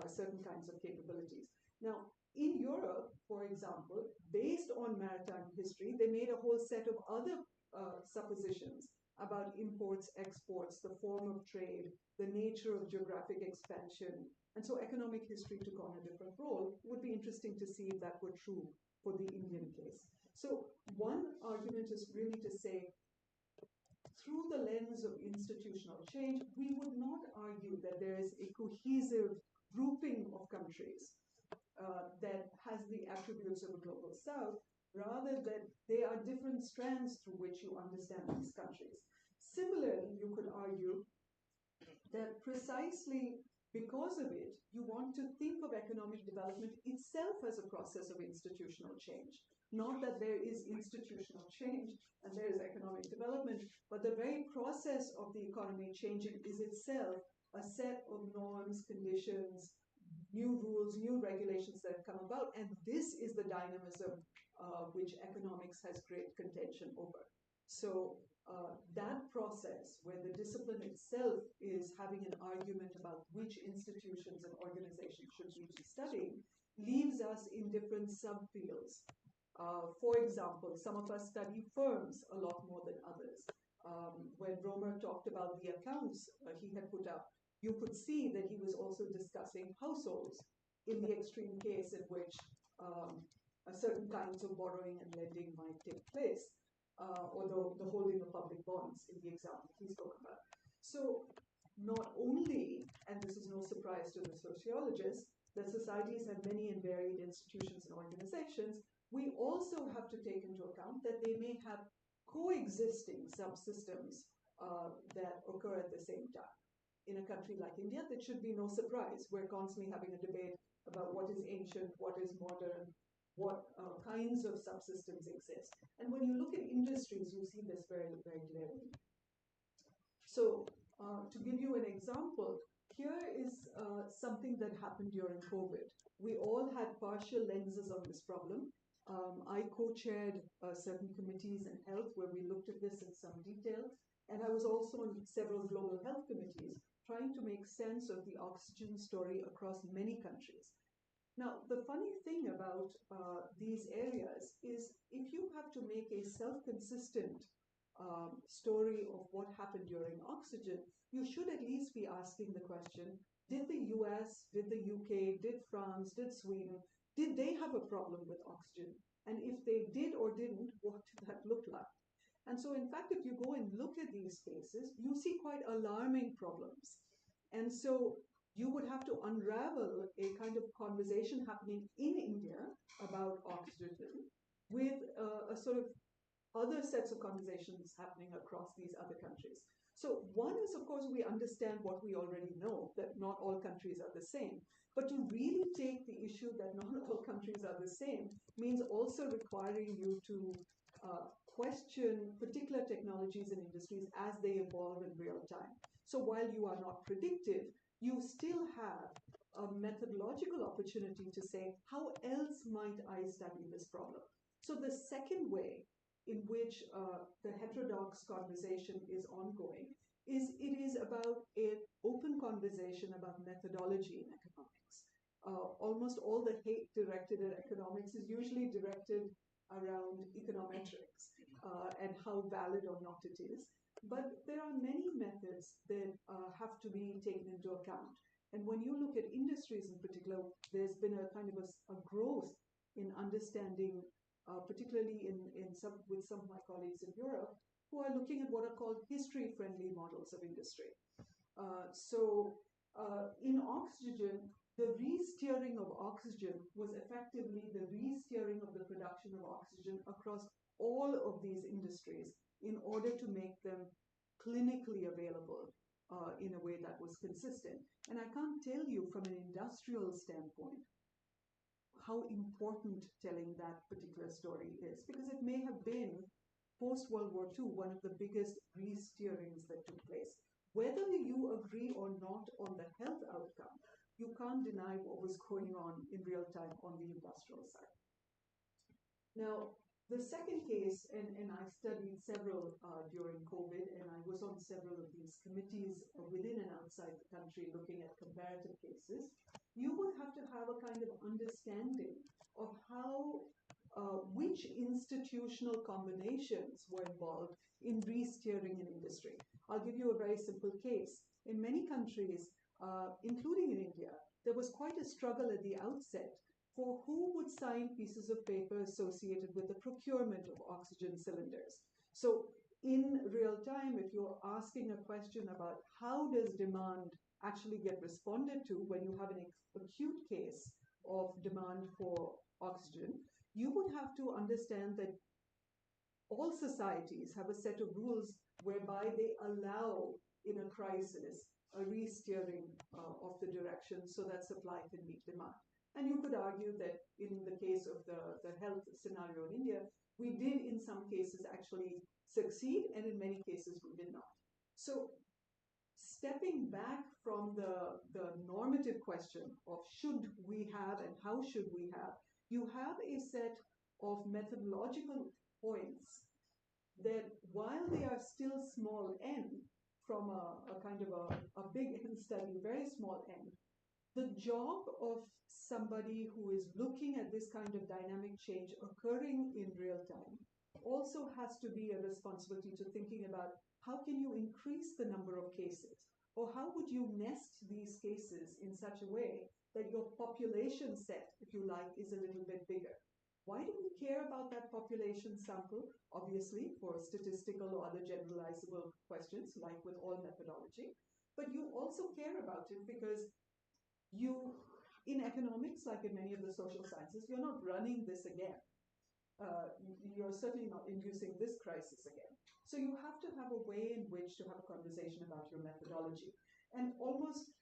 certain kinds of capabilities. Now, in Europe, for example, based on maritime history, they made a whole set of other suppositions about imports, exports, the form of trade, the nature of geographic expansion. And so economic history took on a different role. It would be interesting to see if that were true for the Indian case. So one argument is really to say, through the lens of institutional change, we would not argue that there is a cohesive grouping of countries that has the attributes of a global south, rather that they are different strands through which you understand these countries. Similarly, you could argue that precisely because of it, you want to think of economic development itself as a process of institutional change. Not that there is institutional change and there is economic development, but the very process of the economy changing is itself a set of norms, conditions, new rules, new regulations that have come about, and this is the dynamism which economics has great contention over. So that process, where the discipline itself is having an argument about which institutions and organizations should we be studying, leaves us in different subfields. For example, some of us study firms a lot more than others. When Romer talked about the accounts he had put up, you could see that he was also discussing households in the extreme case in which certain kinds of borrowing and lending might take place, or the holding of public bonds in the example he spoke about. So not only, and this is no surprise to the sociologists, that societies have many and varied institutions and organizations, we also have to take into account that they may have coexisting subsystems that occur at the same time. In a country like India, that should be no surprise. We're constantly having a debate about what is ancient, what is modern, what kinds of subsystems exist. And when you look at industries, you see this very, very clearly. So to give you an example, here is something that happened during COVID. We all had partial lenses on this problem. I co-chaired certain committees in health where we looked at this in some detail. And I was also on several global health committees trying to make sense of the oxygen story across many countries. Now, the funny thing about these areas is if you have to make a self-consistent story of what happened during oxygen, you should at least be asking the question, did the US, did the UK, did France, did Sweden, did they have a problem with oxygen? And if they did or didn't, what did that look like? And so, in fact, if you go and look at these cases, you see quite alarming problems. And so you would have to unravel a kind of conversation happening in India about oxygen with a sort of other sets of conversations happening across these other countries. So one is, of course, we understand what we already know, that not all countries are the same. But to really take the issue that not all countries are the same means also requiring you to question particular technologies and industries as they evolve in real time. So while you are not predictive, you still have a methodological opportunity to say, how else might I study this problem? So the second way in which the heterodox conversation is ongoing is it is about an open conversation about methodology in economics. Almost all the hate directed at economics is usually directed around econometrics and how valid or not it is. But there are many methods that have to be taken into account. And when you look at industries in particular, there's been a kind of a growth in understanding, particularly with some of my colleagues in Europe, who are looking at what are called history-friendly models of industry. In oxygen, the re-steering of oxygen was effectively the re-steering of the production of oxygen across all of these industries in order to make them clinically available in a way that was consistent. And I can't tell you from an industrial standpoint how important telling that particular story is, because it may have been post-World War II one of the biggest re-steerings that took place. Whether you agree or not on the health outcome, you can't deny what was going on in real time on the industrial side. Now, the second case, and I studied several during COVID, and I was on several of these committees within and outside the country looking at comparative cases, you would have to have a kind of understanding of how, which institutional combinations were involved in re-steering an industry. I'll give you a very simple case. In many countries, including in India, there was quite a struggle at the outset for who would sign pieces of paper associated with the procurement of oxygen cylinders. So in real time, if you're asking a question about how does demand actually get responded to when you have an acute case of demand for oxygen, you would have to understand that all societies have a set of rules whereby they allow, in a crisis, a re-steering of the direction so that supply can meet demand. And you could argue that in the case of the health scenario in India, we did in some cases actually succeed, and in many cases we did not. So stepping back from the normative question of should we have and how should we have, you have a set of methodological points that while they are still small n from a kind of a big N study, very small n, the job of somebody who is looking at this kind of dynamic change occurring in real time also has to be a responsibility to thinking about how can you increase the number of cases, or how would you nest these cases in such a way that your population set, if you like, is a little bit bigger. Why do we care about that population sample? Obviously, for statistical or other generalizable questions, like with all methodology. But you also care about it because you, in economics, like in many of the social sciences, you're not running this again. You're certainly not inducing this crisis again. So you have to have a way in which to have a conversation about your methodology. And almost,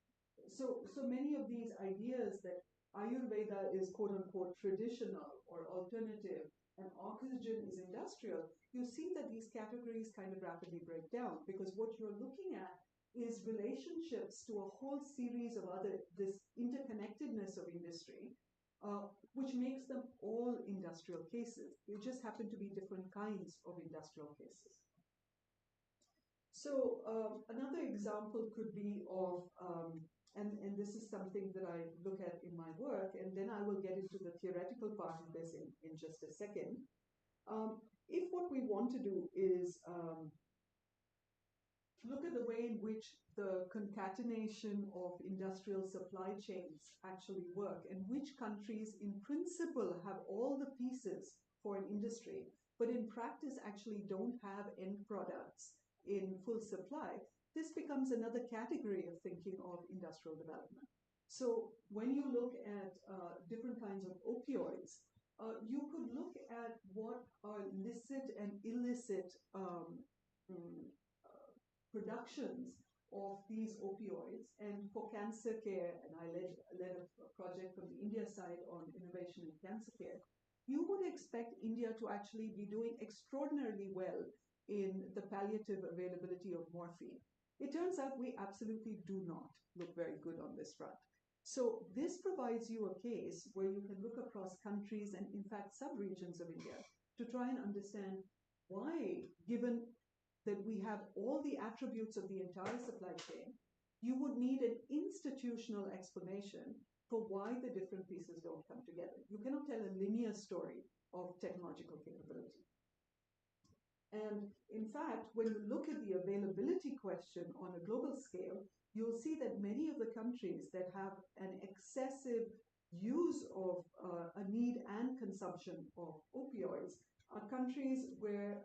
so many of these ideas that Ayurveda is quote unquote traditional or alternative and oxygen is industrial, you see that these categories kind of rapidly break down, because what you're looking at is relationships to a whole series of other, this interconnectedness of industry, which makes them all industrial cases. They just happen to be different kinds of industrial cases. So another example could be of, and this is something that I look at in my work, and then I will get into the theoretical part of this in just a second. If what we want to do is look at the way in which the concatenation of industrial supply chains actually work, and which countries in principle have all the pieces for an industry, but in practice actually don't have end products in full supply, this becomes another category of thinking of industrial development. So when you look at different kinds of opioids, you could look at what are licit and illicit productions of these opioids. And for cancer care, and I led a project from the India side on innovation in cancer care, you would expect India to actually be doing extraordinarily well in the palliative availability of morphine. It turns out we absolutely do not look very good on this front. So this provides you a case where you can look across countries and in fact sub-regions of India to try and understand why, given that we have all the attributes of the entire supply chain, you would need an institutional explanation for why the different pieces don't come together. You cannot tell a linear story of technological capability. And in fact, when you look at the availability question on a global scale, you'll see that many of the countries that have an excessive use of a need and consumption of opioids are countries where,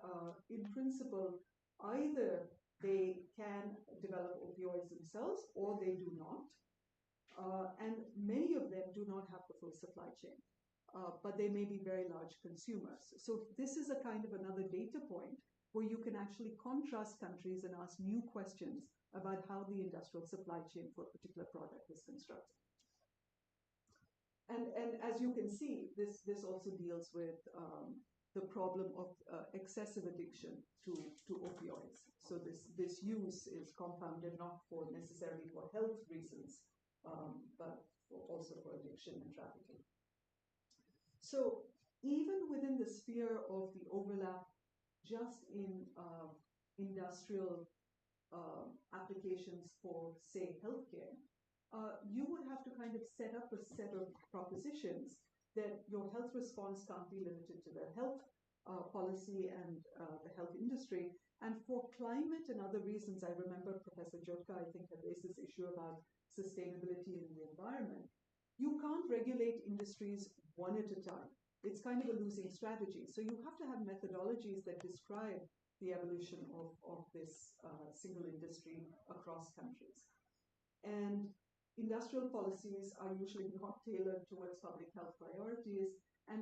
in principle, either they can develop opioids themselves or they do not. And many of them do not have the full supply chain. But they may be very large consumers. So this is a kind of another data point where you can actually contrast countries and ask new questions about how the industrial supply chain for a particular product is constructed. And as you can see, this also deals with the problem of excessive addiction to opioids. So this use is compounded not for necessarily for health reasons, but also for addiction and trafficking. So even within the sphere of the overlap just in industrial applications for, say, healthcare, you would have to kind of set up a set of propositions that your health response can't be limited to the health policy and the health industry. And for climate and other reasons, I remember Professor Jotka, I think, had raised this issue about sustainability in the environment. You can't regulate industries one at a time. It's kind of a losing strategy. So you have to have methodologies that describe the evolution of this single industry across countries. And industrial policies are usually not tailored towards public health priorities,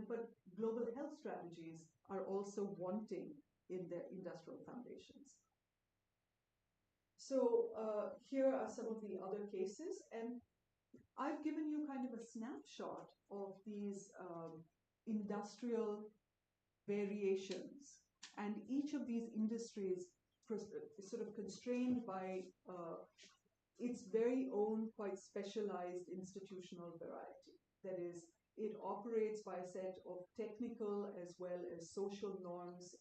but global health strategies are also wanting in their industrial foundations. So here are some of the other cases, and I've given you kind of a snapshot of these industrial variations, and each of these industries is sort of constrained by its very own quite specialized institutional variety. That is, it operates by a set of technical as well as social norms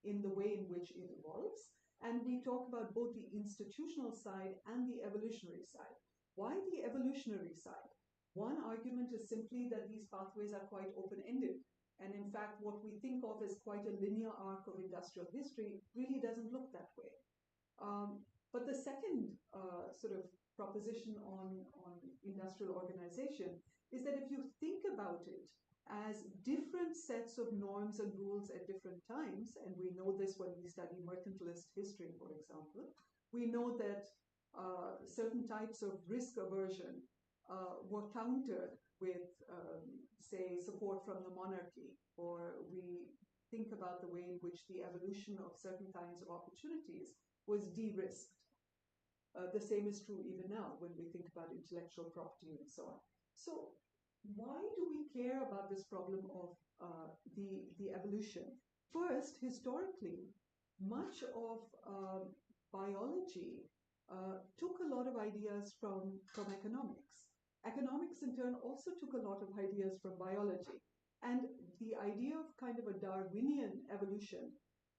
in the way in which it evolves. And we talk about both the institutional side and the evolutionary side. Why the evolutionary side? One argument is simply that these pathways are quite open-ended. And in fact, what we think of as quite a linear arc of industrial history really doesn't look that way. But the second sort of proposition on industrial organization is that if you think about it as different sets of norms and rules at different times, and we know this when we study mercantilist history, for example, we know that certain types of risk aversion were countered with, say, support from the monarchy, or we think about the way in which the evolution of certain kinds of opportunities was de-risked. The same is true even now when we think about intellectual property and so on. So why do we care about this problem of the evolution? First, historically, much of biology took a lot of ideas from economics. Economics, in turn, also took a lot of ideas from biology. And the idea of kind of a Darwinian evolution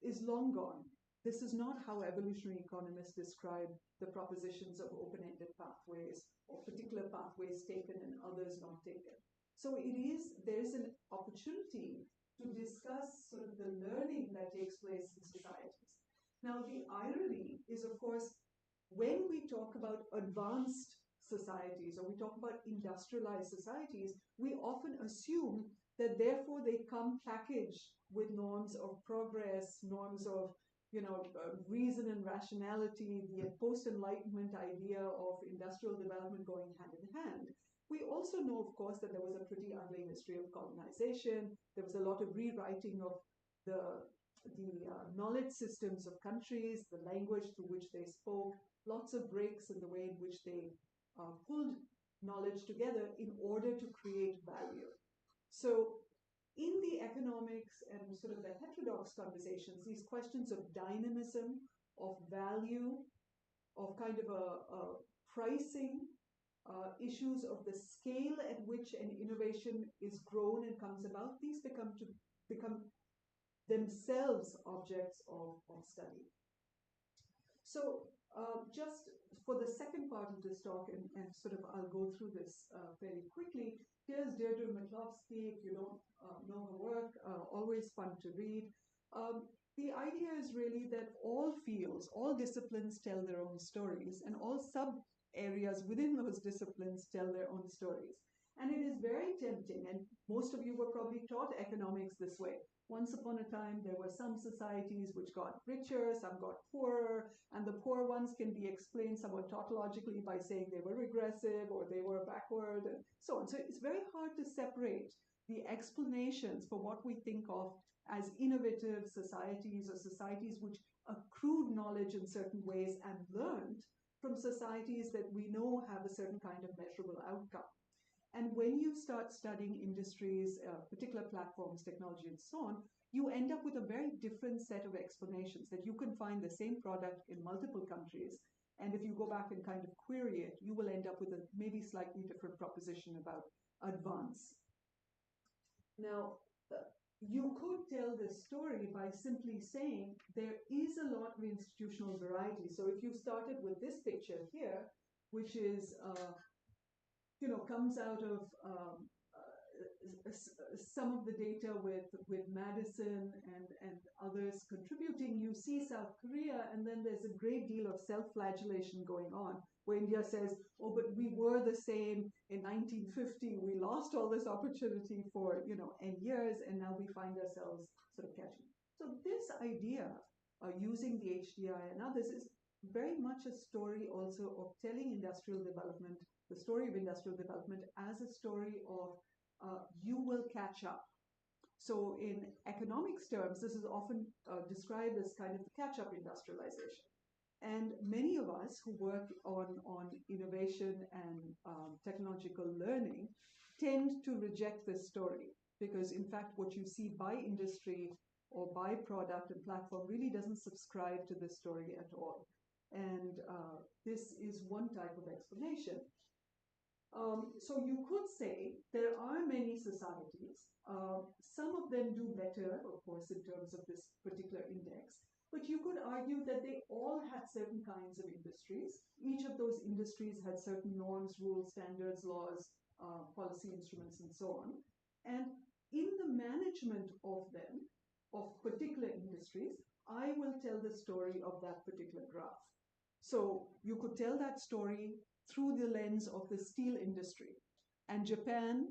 is long gone. This is not how evolutionary economists describe the propositions of open-ended pathways or particular pathways taken and others not taken. So there is an opportunity to discuss sort of the learning that takes place in societies. Now, the irony is, of course, when we talk about advanced societies or we talk about industrialized societies, we often assume that therefore they come packaged with norms of progress, norms of reason and rationality, the post-Enlightenment idea of industrial development going hand in hand. We also know, of course, that there was a pretty ugly history of colonization. There was a lot of rewriting of the knowledge systems of countries, the language through which they spoke, lots of breaks in the way in which they pulled knowledge together in order to create value. So in the economics and sort of the heterodox conversations, these questions of dynamism, of value, of kind of a pricing, issues of the scale at which an innovation is grown and comes about, these become themselves objects of study. So just for the second part of this talk, and sort of I'll go through this fairly quickly. Here's Deirdre McCloskey. If you don't know her work, always fun to read. The idea is really that all fields, all disciplines tell their own stories, and all sub areas within those disciplines tell their own stories. And it is very tempting, and most of you were probably taught economics this way. Once upon a time, there were some societies which got richer, some got poorer, and the poor ones can be explained somewhat tautologically by saying they were regressive or they were backward, and so on. So it's very hard to separate the explanations for what we think of as innovative societies or societies which accrued knowledge in certain ways and learned from societies that we know have a certain kind of measurable outcome. And when you start studying industries, particular platforms, technology, and so on, you end up with a very different set of explanations that you can find the same product in multiple countries. And if you go back and kind of query it, you will end up with a maybe slightly different proposition about advance. Now, you could tell this story by simply saying there is a lot of institutional variety. So if you started with this picture here, which is comes out of some of the data with Madison and others contributing, you see South Korea, and then there's a great deal of self-flagellation going on, where India says, oh, but we were the same in 1950, we lost all this opportunity for, N years, and now we find ourselves sort of catching. So this idea, using the HDI and others, is very much a story also of telling industrial development, the story of industrial development as a story of you will catch up. So in economics terms, this is often described as kind of the catch-up industrialization. And many of us who work on innovation and technological learning tend to reject this story because, in fact, what you see by industry or by product and platform really doesn't subscribe to this story at all. And this is one type of explanation. So you could say there are many societies. Some of them do better, of course, in terms of this particular index. But you could argue that they all had certain kinds of industries. Each of those industries had certain norms, rules, standards, laws, policy instruments, and so on. And in the management of them, of particular industries, I will tell the story of that particular graph. So you could tell that story through the lens of the steel industry. And Japan,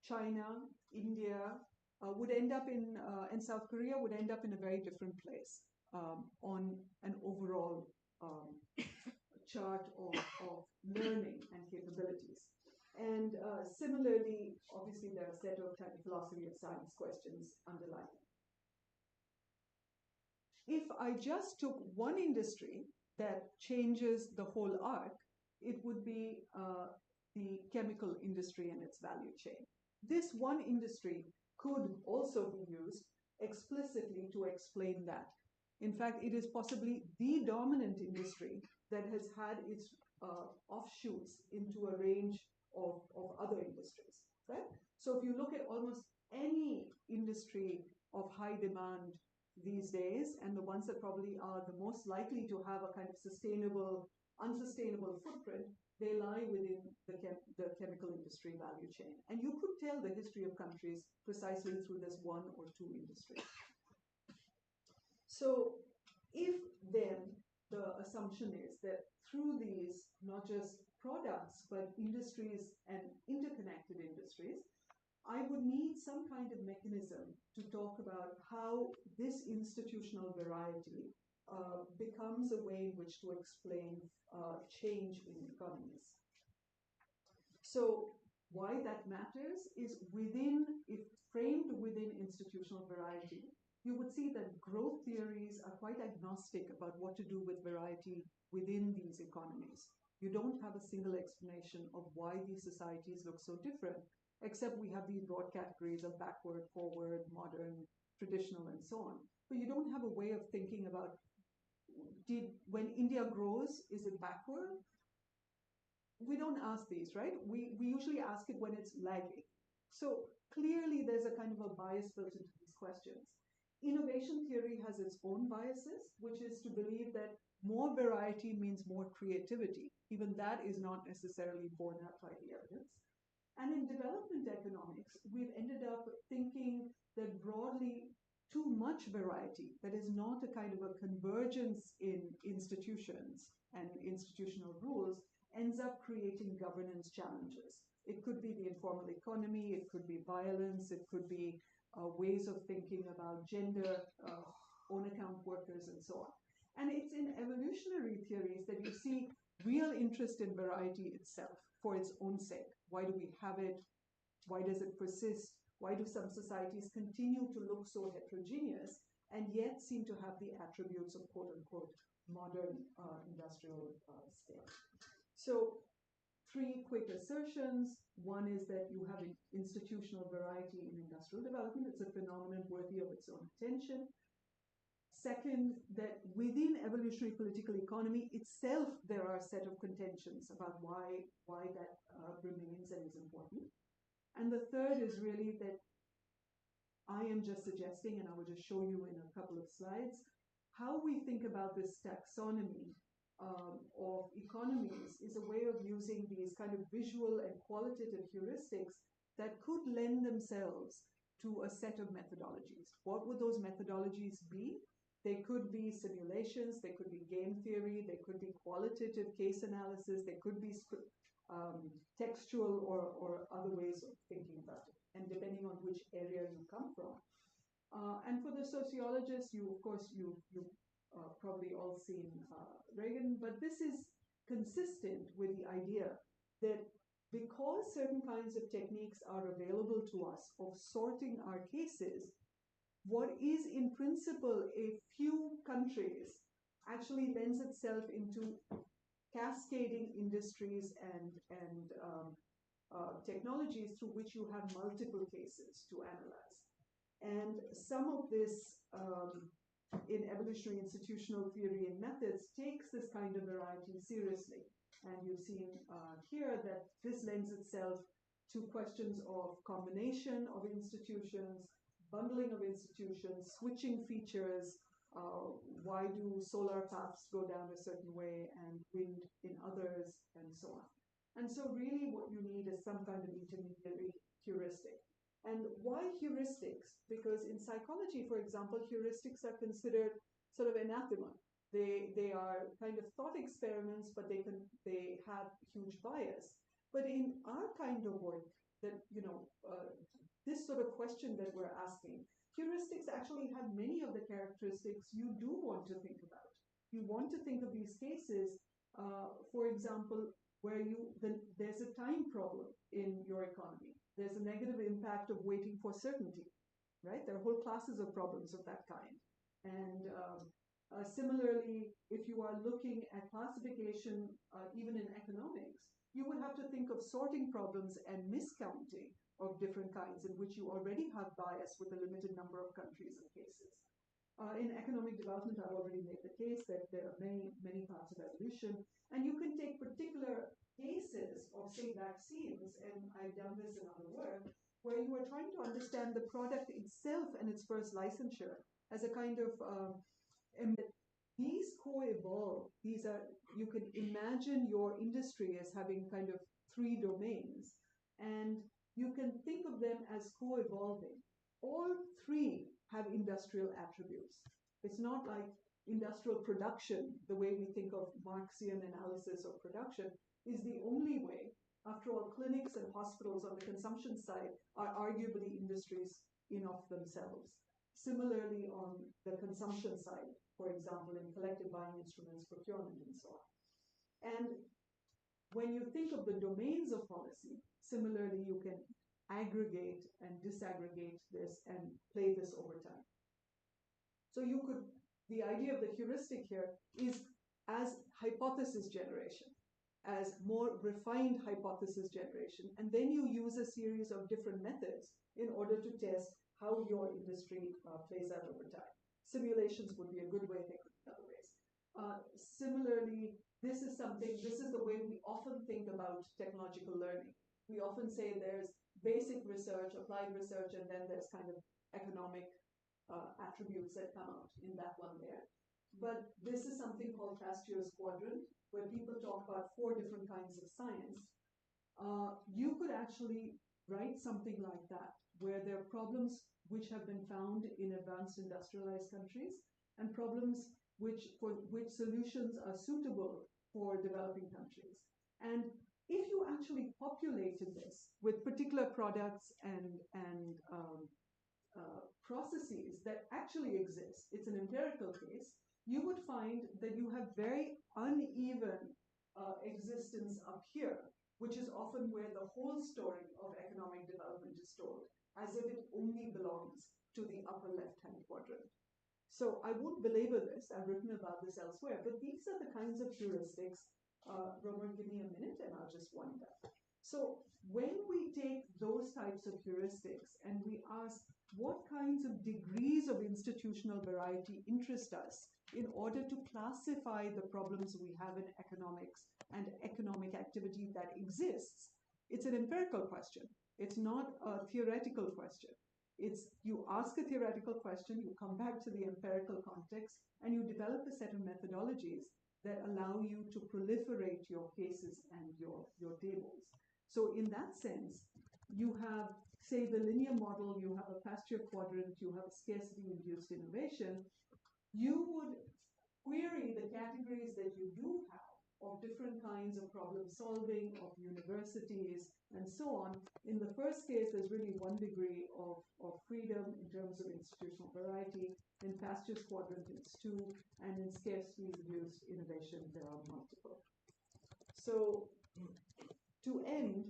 China, India would end up in, and South Korea would end up in a very different place on an overall chart of learning and capabilities. And similarly, obviously, there are a set of philosophy of science questions underlying. If I just took one industry that changes the whole arc, it would be the chemical industry and its value chain. This one industry could also be used explicitly to explain that. In fact, it is possibly the dominant industry that has had its offshoots into a range of other industries, right? So if you look at almost any industry of high demand these days, and the ones that probably are the most likely to have a kind of sustainable, unsustainable footprint, they lie within the chemical industry value chain. And you could tell the history of countries precisely through this one or two industries. So if then the assumption is that through these, not just products, but industries and interconnected industries, I would need some kind of mechanism to talk about how this institutional variety becomes a way in which to explain change in economies. So why that matters is if framed within institutional variety, you would see that growth theories are quite agnostic about what to do with variety within these economies. You don't have a single explanation of why these societies look so different, except we have these broad categories of backward, forward, modern, traditional, and so on. But you don't have a way of thinking about, when India grows, is it backward? We don't ask these, right? We usually ask it when it's lagging. So clearly there's a kind of a bias built into these questions. Innovation theory has its own biases, which is to believe that more variety means more creativity. Even that is not necessarily borne out by the evidence. And in development economics, we've ended up thinking that broadly too much variety, that is not a kind of a convergence in institutions and institutional rules, ends up creating governance challenges. It could be the informal economy, it could be violence, it could be ways of thinking about gender, own account workers, and so on. And it's in evolutionary theories that you see real interest in variety itself for its own sake. Why do we have it? Why does it persist? Why do some societies continue to look so heterogeneous and yet seem to have the attributes of quote-unquote modern industrial state? So three quick assertions. One is that you have an institutional variety in industrial development. It's a phenomenon worthy of its own attention. Second, that within evolutionary political economy itself, there are a set of contentions about why that remains and is important. And the third is really that I am just suggesting, and I will just show you in a couple of slides, how we think about this taxonomy of economies is a way of using these kind of visual and qualitative heuristics that could lend themselves to a set of methodologies. What would those methodologies be? They could be simulations, they could be game theory, they could be qualitative case analysis, they could be textual or other ways of thinking about it, and depending on which area you come from. And for the sociologists, you've probably all seen Reagan, but this is consistent with the idea that because certain kinds of techniques are available to us of sorting our cases, what is in principle a few countries actually lends itself into cascading industries and technologies through which you have multiple cases to analyze. And some of this in evolutionary institutional theory and methods takes this kind of variety seriously. And you've seen here that this lends itself to questions of combination of institutions, bundling of institutions, switching features. Why do solar paths go down a certain way and wind in others, and so on. And so really what you need is some kind of intermediary heuristic. And why heuristics? Because in psychology, for example, heuristics are considered sort of anathema. They are kind of thought experiments, but they have huge bias. But in our kind of work, that this sort of question that we're asking, heuristics actually have many of the characteristics you do want to think about. You want to think of these cases, for example, where there's a time problem in your economy. There's a negative impact of waiting for certainty, right? There are whole classes of problems of that kind. And similarly, if you are looking at classification, even in economics, you would have to think of sorting problems and miscounting of different kinds in which you already have bias with a limited number of countries and cases. In economic development, I've already made the case that there are many, many parts of evolution, and you can take particular cases of, say, vaccines, and I've done this in other work, where you are trying to understand the product itself and its first licensure as a kind of these co-evolve. You can imagine your industry as having kind of three domains, and you can think of them as co-evolving. All three have industrial attributes. It's not like industrial production, the way we think of Marxian analysis of production, is the only way. After all, clinics and hospitals on the consumption side are arguably industries in of themselves. Similarly, on the consumption side, for example, in collective buying instruments, procurement, and so on. And when you think of the domains of policy, similarly, you can aggregate and disaggregate this and play this over time. So the idea of the heuristic here is as hypothesis generation, as more refined hypothesis generation, and then you use a series of different methods in order to test how your industry plays out over time. Simulations would be a good way, they could be other ways. Similarly, this is the way we often think about technological learning. We often say there's basic research, applied research, and then there's kind of economic attributes that come out in that one there. But this is something called Pasteur's quadrant, where people talk about 4 different kinds of science. You could actually write something like that, where there are problems which have been found in advanced industrialized countries, and problems for which solutions are suitable for developing countries. And if you actually populated this with particular products and processes that actually exist, it's an empirical case, you would find that you have very uneven existence up here, which is often where the whole story of economic development is told, as if it only belongs to the upper left-hand quadrant. So I won't belabor this, I've written about this elsewhere, but these are the kinds of heuristics. Robert, give me a minute and I'll just wind up. So when we take those types of heuristics and we ask what kinds of degrees of institutional variety interest us in order to classify the problems we have in economics and economic activity that exists, it's an empirical question. It's not a theoretical question. It's you ask a theoretical question, you come back to the empirical context, and you develop a set of methodologies that allow you to proliferate your cases and your tables. So in that sense, you have, say, the linear model, you have a Pasteur quadrant, you have a scarcity-induced innovation. You would query the categories that you do have of different kinds of problem solving, of universities, and so on. In the first case, there's really 1 degree of freedom in terms of institutional variety. In Pasteur's quadrant, it's 2, and in scarcity-induced innovation, there are multiple. So to end,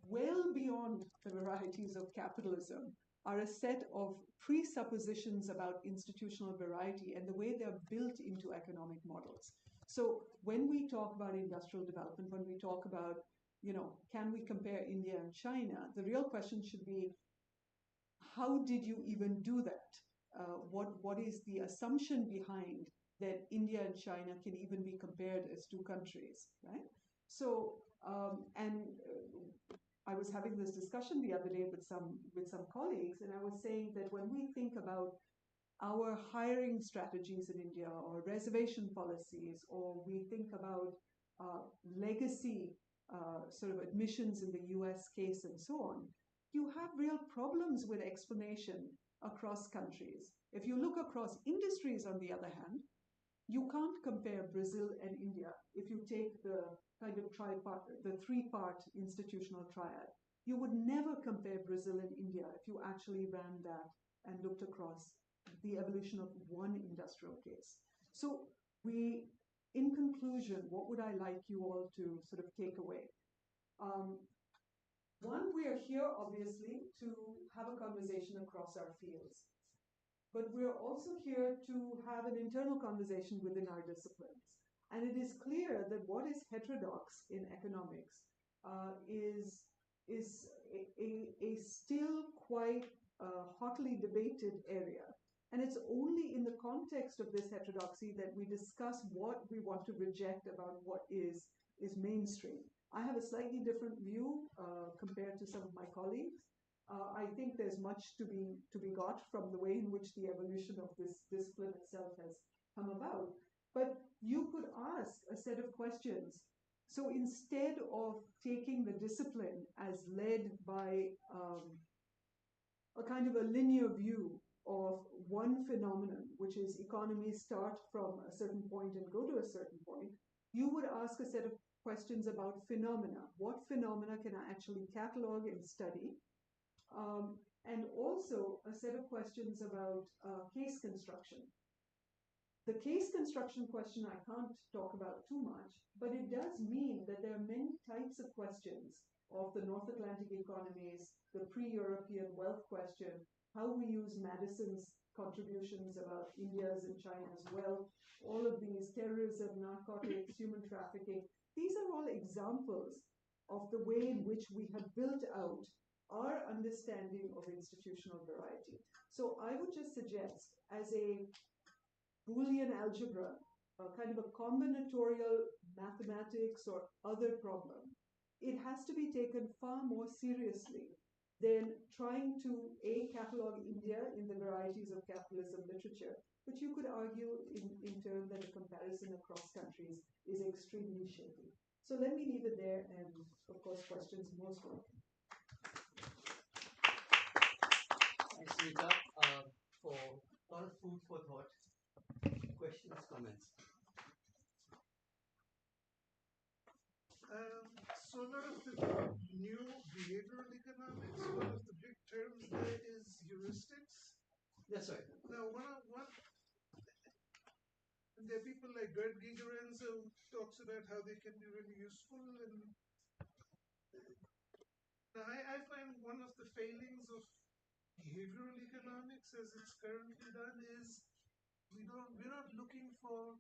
well beyond the varieties of capitalism, are a set of presuppositions about institutional variety and the way they're built into economic models. So when we talk about industrial development, when we talk about, can we compare India and China, the real question should be, how did you even do that? What is the assumption behind that India and China can even be compared as two countries, right? So, I was having this discussion the other day with some colleagues, and I was saying that when we think about our hiring strategies in India or reservation policies, or we think about legacy sort of admissions in the US case and so on, you have real problems with explanation across countries. If you look across industries, on the other hand, you can't compare Brazil and India if you take the kind of the three-part institutional triad. You would never compare Brazil and India if you actually ran that and looked across the evolution of one industrial case. So in conclusion, what would I like you all to sort of take away? One, we are here obviously to have a conversation across our fields, but we're also here to have an internal conversation within our disciplines. And it is clear that what is heterodox in economics is a still quite hotly debated area. And it's only in the context of this heterodoxy that we discuss what we want to reject about what is mainstream. I have a slightly different view compared to some of my colleagues. I think there's much to be got from the way in which the evolution of this discipline itself has come about. But you could ask a set of questions. So instead of taking the discipline as led by a kind of a linear view of one phenomenon, which is economies start from a certain point and go to a certain point, you would ask a set of questions about phenomena. What phenomena can I actually catalog and study? And also a set of questions about case construction. The case construction question I can't talk about too much, but it does mean that there are many types of questions of the North Atlantic economies, the pre-European wealth question, how we use Madison's contributions about India's and China's wealth, all of these, terrorism, narcotics, human trafficking. These are all examples of the way in which we have built out our understanding of institutional variety. So I would just suggest, as a Boolean algebra, a kind of a combinatorial mathematics or other problem, it has to be taken far more seriously than trying to catalog India in the varieties of capitalism literature, which you could argue in turn that a comparison across countries is extremely shaky. So let me leave it there, and of course questions most welcome. Thanks, Smita, for a lot of food for thought. Questions, comments? So a lot of the new behavioral economics, one of the big terms there is heuristics. That's right. Now, and there are people like Gerd Gigerenz who talks about how they can be really useful. And I find one of the failings of behavioral economics as it's currently done is we're not looking for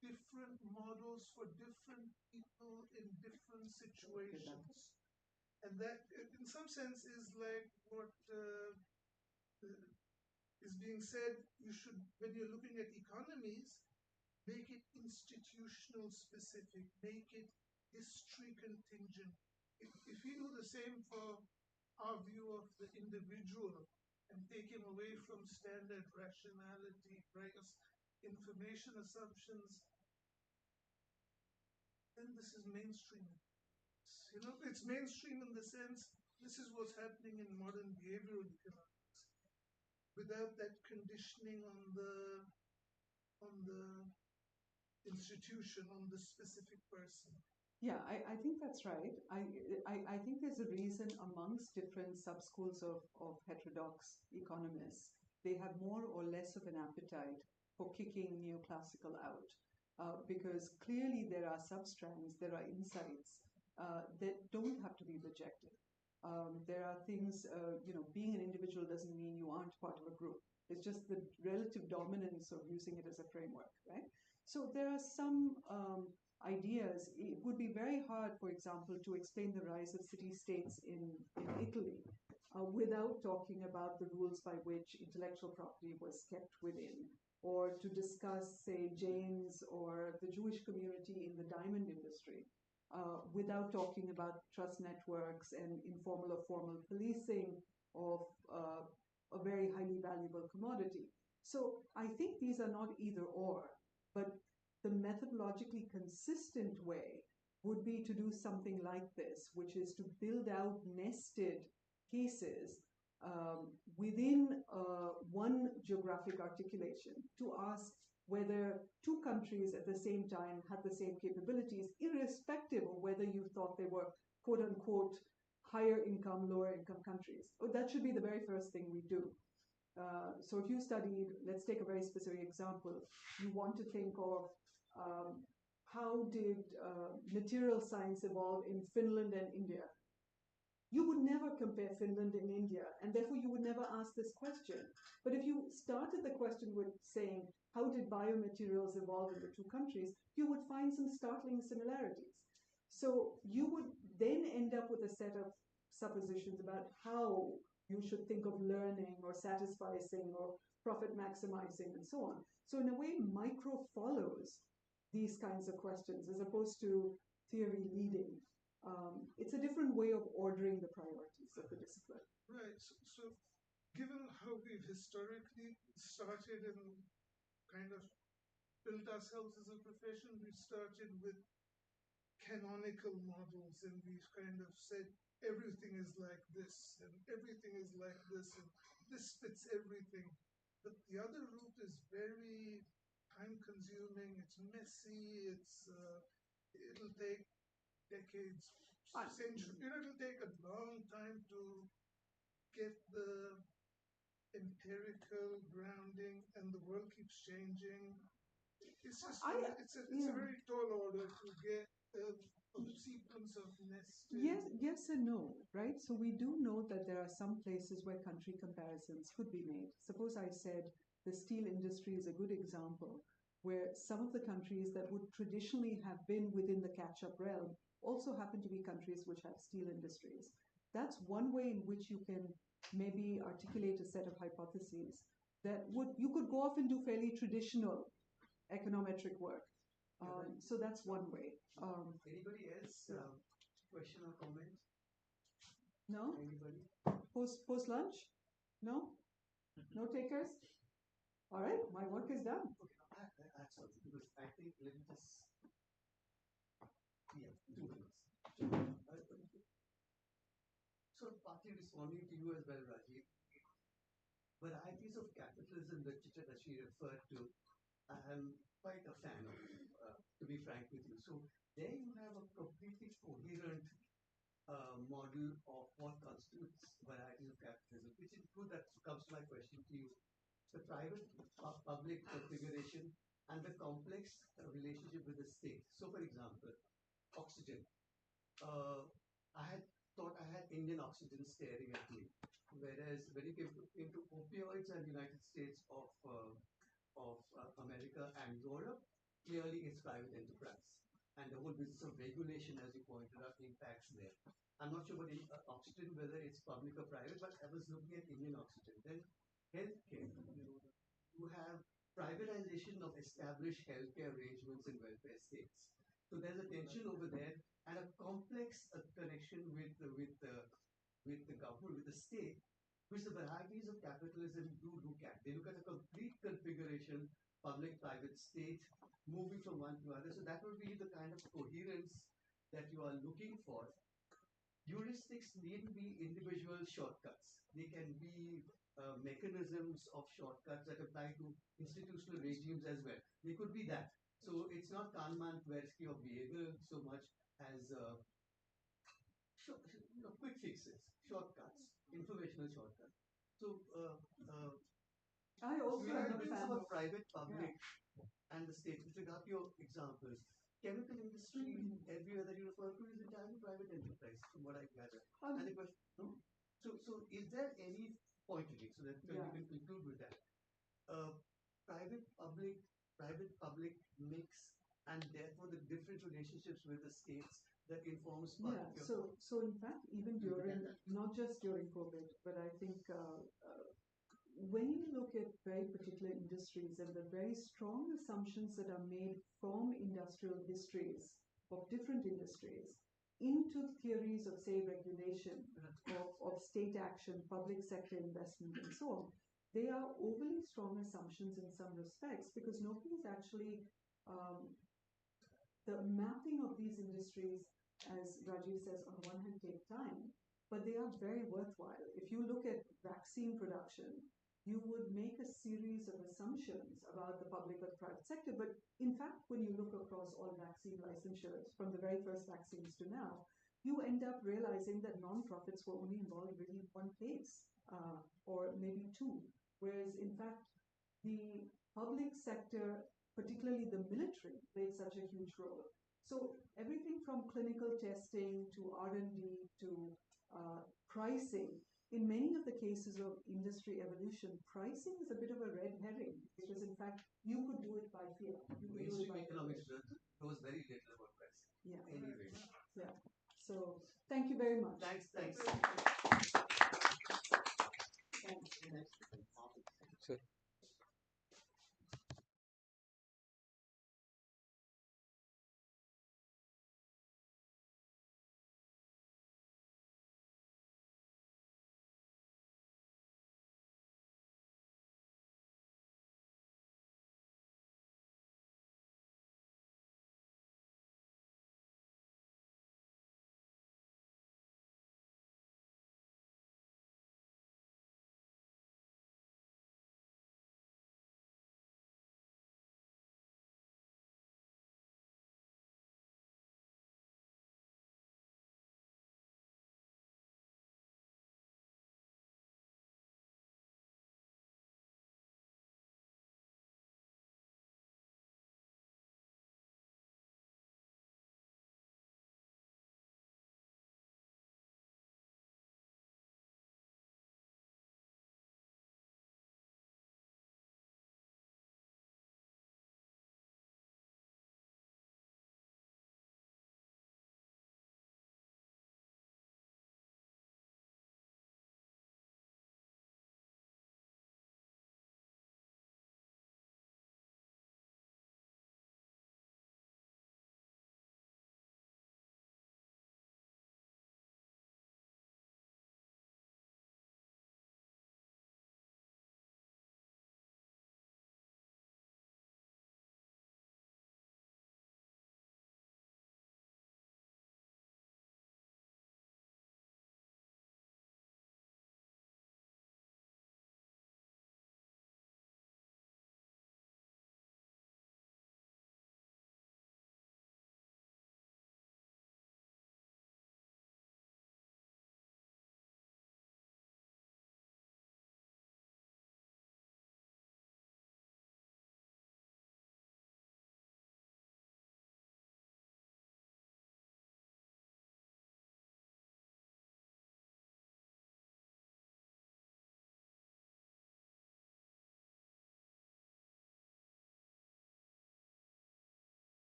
different models for different people in different situations. And that, in some sense, is like what is being said. You should, when you're looking at economies, make it institutional specific, make it history contingent. If we do the same for our view of the individual and take him away from standard rationality, bias, information assumptions, then this is mainstream. It's mainstream in the sense this is what's happening in modern behavioral economics, without that conditioning on the institution, on the specific person. Yeah, I think that's right. I think there's a reason amongst different subschools of heterodox economists, they have more or less of an appetite for kicking neoclassical out. Because clearly there are substrands, there are insights that don't have to be rejected. There are things, being an individual doesn't mean you aren't part of a group. It's just the relative dominance of using it as a framework, right? So there are some ideas. It would be very hard, for example, to explain the rise of city-states in Italy without talking about the rules by which intellectual property was kept within, or to discuss, say, James or the Jewish community in the diamond industry, without talking about trust networks and informal or formal policing of a very highly valuable commodity. So I think these are not either or, but the methodologically consistent way would be to do something like this, which is to build out nested cases within one geographic articulation to ask whether two countries at the same time had the same capabilities, irrespective of whether you thought they were quote unquote higher income, lower income countries. That should be the very first thing we do. So if you studied, let's take a very specific example, you want to think of how did material science evolve in Finland and India? You would never compare Finland and India, and therefore you would never ask this question. But if you started the question with saying, how did biomaterials evolve in the two countries, you would find some startling similarities. So you would then end up with a set of suppositions about how you should think of learning or satisficing or profit maximizing and so on. So in a way, micro follows these kinds of questions as opposed to theory leading. It's a different way of ordering the priorities of the discipline. Right. So given how we've historically started and kind of built ourselves as a profession, we started with canonical models and we've kind of said everything is like this and everything is like this and this fits everything. But the other route is very time consuming, it's messy, it'll take decades, centuries, it'll take a long time to get the empirical grounding, and the world keeps changing. It's just it's a very tall order to get a sequence of nested. Yes and no, right? So we do know that there are some places where country comparisons could be made. Suppose I said the steel industry is a good example, where some of the countries that would traditionally have been within the catch-up realm also happen to be countries which have steel industries. That's one way in which you can maybe articulate a set of hypotheses that you could go off and do fairly traditional econometric work. So that's one way. Anybody else? Question or comment? No? Anybody? Post lunch? No? No takers? All right, my work is done. Okay, that's all. Because I think let me just 2 minutes. So partly responding to you as well, Rajiv. Varieties of capitalism literature that she referred to, I am quite a fan of, to be frank with you. So there you have a completely coherent model of what constitutes varieties of capitalism, which include, that comes to my question to you, the private public configuration and the complex relationship with the state. So for example, oxygen. I had thought I had Indian oxygen staring at me, whereas when it came into opioids and United States of America and Europe, clearly it's private enterprise. And the whole business of regulation, as you pointed out, impacts there. I'm not sure about oxygen, whether it's public or private, but I was looking at Indian oxygen. Then healthcare, you have privatization of established healthcare arrangements in welfare states. So there's a tension over there and a complex connection with the government, with the state, which the varieties of capitalism do look at. They look at a complete configuration, public-private state, moving from one to other. So that would be the kind of coherence that you are looking for. Heuristics needn't be individual shortcuts. They can be mechanisms of shortcuts that apply to institutional regimes as well. They could be that. So it's not Kahneman, Tversky, or Hegel so much as quick fixes, shortcuts, informational shortcuts. So I also we are am a looking fan for of private, public, and the state. With regard to your examples, chemical industry, every other you refer to, is entirely private enterprise, from what I gather. And the question, no? So is there any point again? So that you can conclude with that. Uh, private public mix, and therefore the different relationships with the states that informs part of your so in fact, even during, not just during COVID, but I think when you look at very particular industries and the very strong assumptions that are made from industrial histories of different industries into theories of, say, regulation, of state action, public sector investment, and so on, they are overly strong assumptions in some respects because nobody is actually the mapping of these industries, as Rajiv says, on the one hand, take time, but they are very worthwhile. If you look at vaccine production, you would make a series of assumptions about the public or private sector. But in fact, when you look across all vaccine licensures, from the very first vaccines to now, you end up realizing that nonprofits were only involved really in one case, or maybe two. Whereas, in fact, the public sector, particularly the military, played such a huge role. So everything from clinical testing to R&D to pricing, in many of the cases of industry evolution, pricing is a bit of a red herring because, in fact, you could do it by fear. Mainstream economics knows very little about pricing. Yeah. Anyway. Yeah. So thank you very much. Thanks. Thanks. Sir.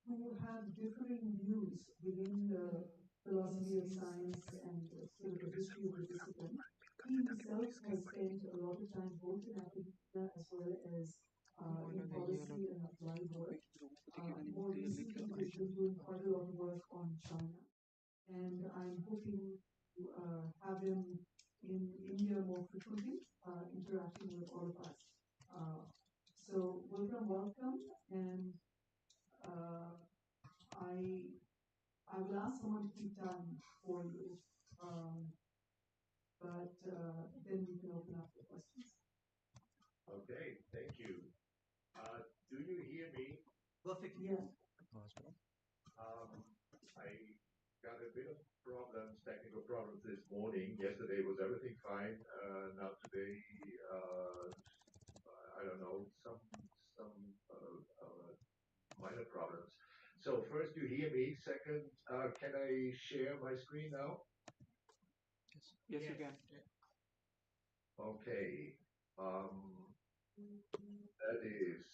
Who have differing views within the philosophy of science and sort of the history of the discipline. He himself has spent a lot of time both in academia as well as in policy them welcome, and uh, I will ask someone to keep time for you, but then we can open up for questions. Okay, thank you. Do you hear me? Perfectly. Yeah. I got a bit of problems, technical problems this morning. Yesterday was everything fine. Now today, I don't know, some minor problems. So first, you hear me. Second, can I share my screen now? Yes, you can. Okay. That is.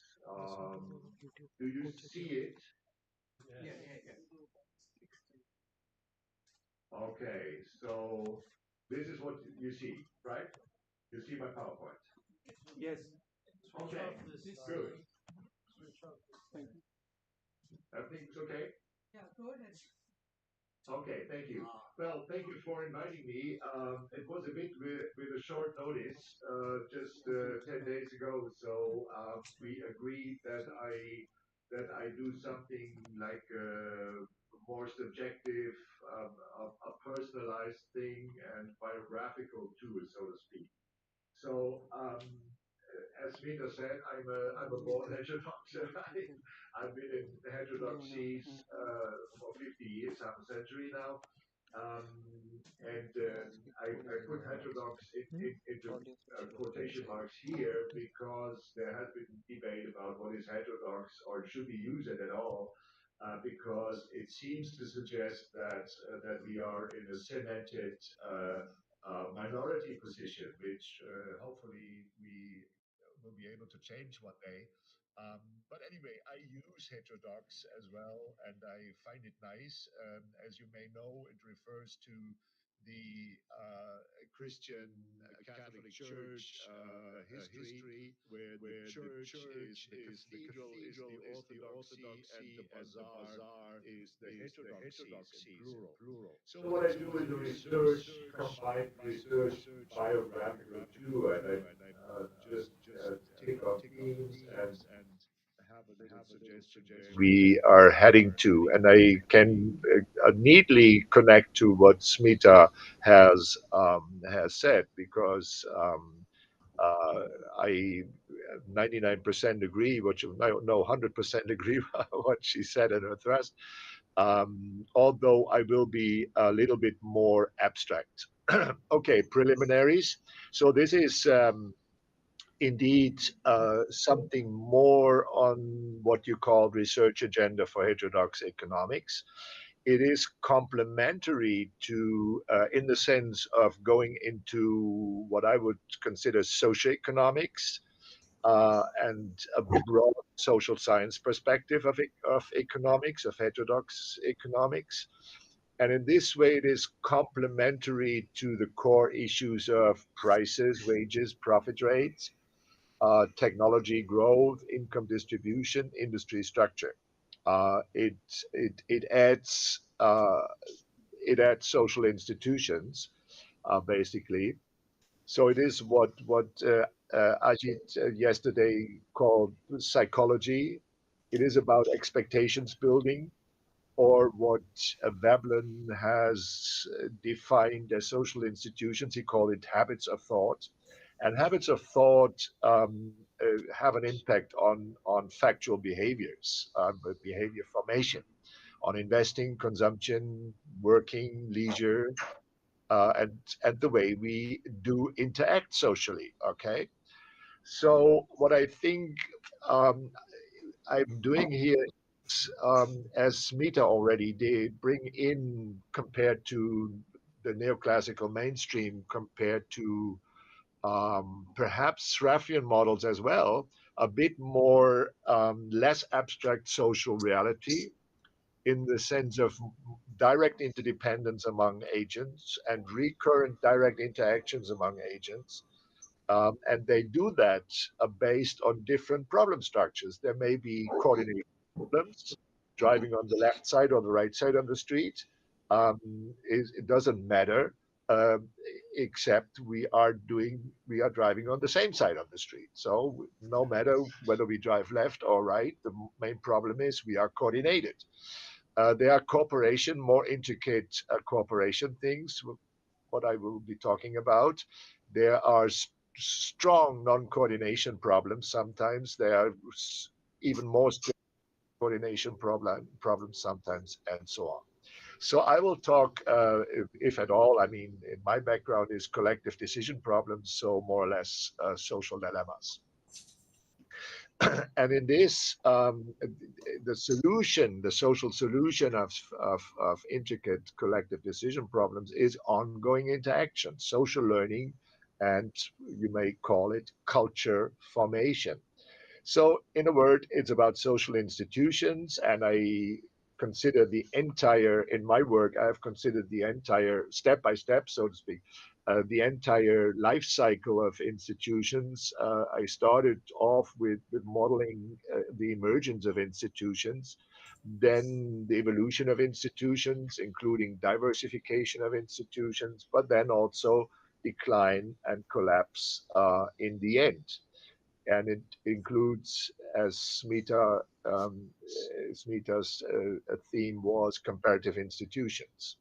Do you see it? Yeah, yeah, yeah. Okay, so this is what you see, right? You see my PowerPoint. Yes. Okay, good. Everything's okay? Yeah, go ahead. Okay, thank you. Well, thank you for inviting me. It was a bit with a short notice, just 10 days ago. So we agreed that I do something like more subjective, a personalized thing, and biographical too, so to speak. So, as Vita said, I'm a born heterodox. I've been in heterodoxies for 50 years, half a century now. Um, and I put heterodox into quotation marks here because there has been debate about what is heterodox or should we use it at all. Because it seems to suggest that we are in a cemented minority position, which hopefully we will be able to change one day. But anyway, I use heterodox as well, and I find it nice. As you may know, it refers to the Christian Catholic Church history, where the church is the cathedral, is the orthodoxy, and the bazaar is the heterodoxies in plural. So what I do is a research, combined research, biographical too, and I just take on themes and have a little suggestion where we are heading to. And I can neatly connect to what Smita has said because uh, I 99% agree. What you no 100% agree what she said in her thrust. Although I will be a little bit more abstract. Okay, preliminaries. So this is indeed something more on what you call research agenda for heterodox economics. It is complementary to, in the sense of going into what I would consider socioeconomics and a broad social science perspective of economics, of heterodox economics. And in this way, it is complementary to the core issues of prices, wages, profit rates, technology growth, income distribution, industry structure. It adds social institutions basically. So it is what Ajit yesterday called psychology. It is about expectations building, or what Veblen has defined as social institutions. He called it habits of thought. And habits of thought have an impact on factual behaviors, behavior formation, on investing, consumption, working, leisure, and the way we do interact socially. Okay, so what I think um, I'm doing here is, as Smita already did, bring in, compared to the neoclassical mainstream, compared to perhaps Raffian models as well, a bit more less abstract social reality in the sense of direct interdependence among agents and recurrent direct interactions among agents. And they do that based on different problem structures. There may be coordination problems, driving on the left side or the right side of the street. It doesn't matter. uh, except we are driving on the same side of the street. So no matter whether we drive left or right, the main problem is we are coordinated. There are cooperation, more intricate cooperation things, what I will be talking about. There are strong non-coordination problems. Sometimes there are even more coordination problems sometimes, and so on. So I will talk, if at all, I mean, in my background is collective decision problems, so more or less social dilemmas. And in this, the solution, the social solution of intricate collective decision problems is ongoing interaction, social learning, and you may call it culture formation. So, in a word, it's about social institutions, and I consider the entire, in my work, I have considered the entire, step by step, so to speak, the entire life cycle of institutions. I started off with modeling the emergence of institutions, then the evolution of institutions, including diversification of institutions, but then also decline and collapse in the end, and it includes, as Smita's theme was, comparative institutions.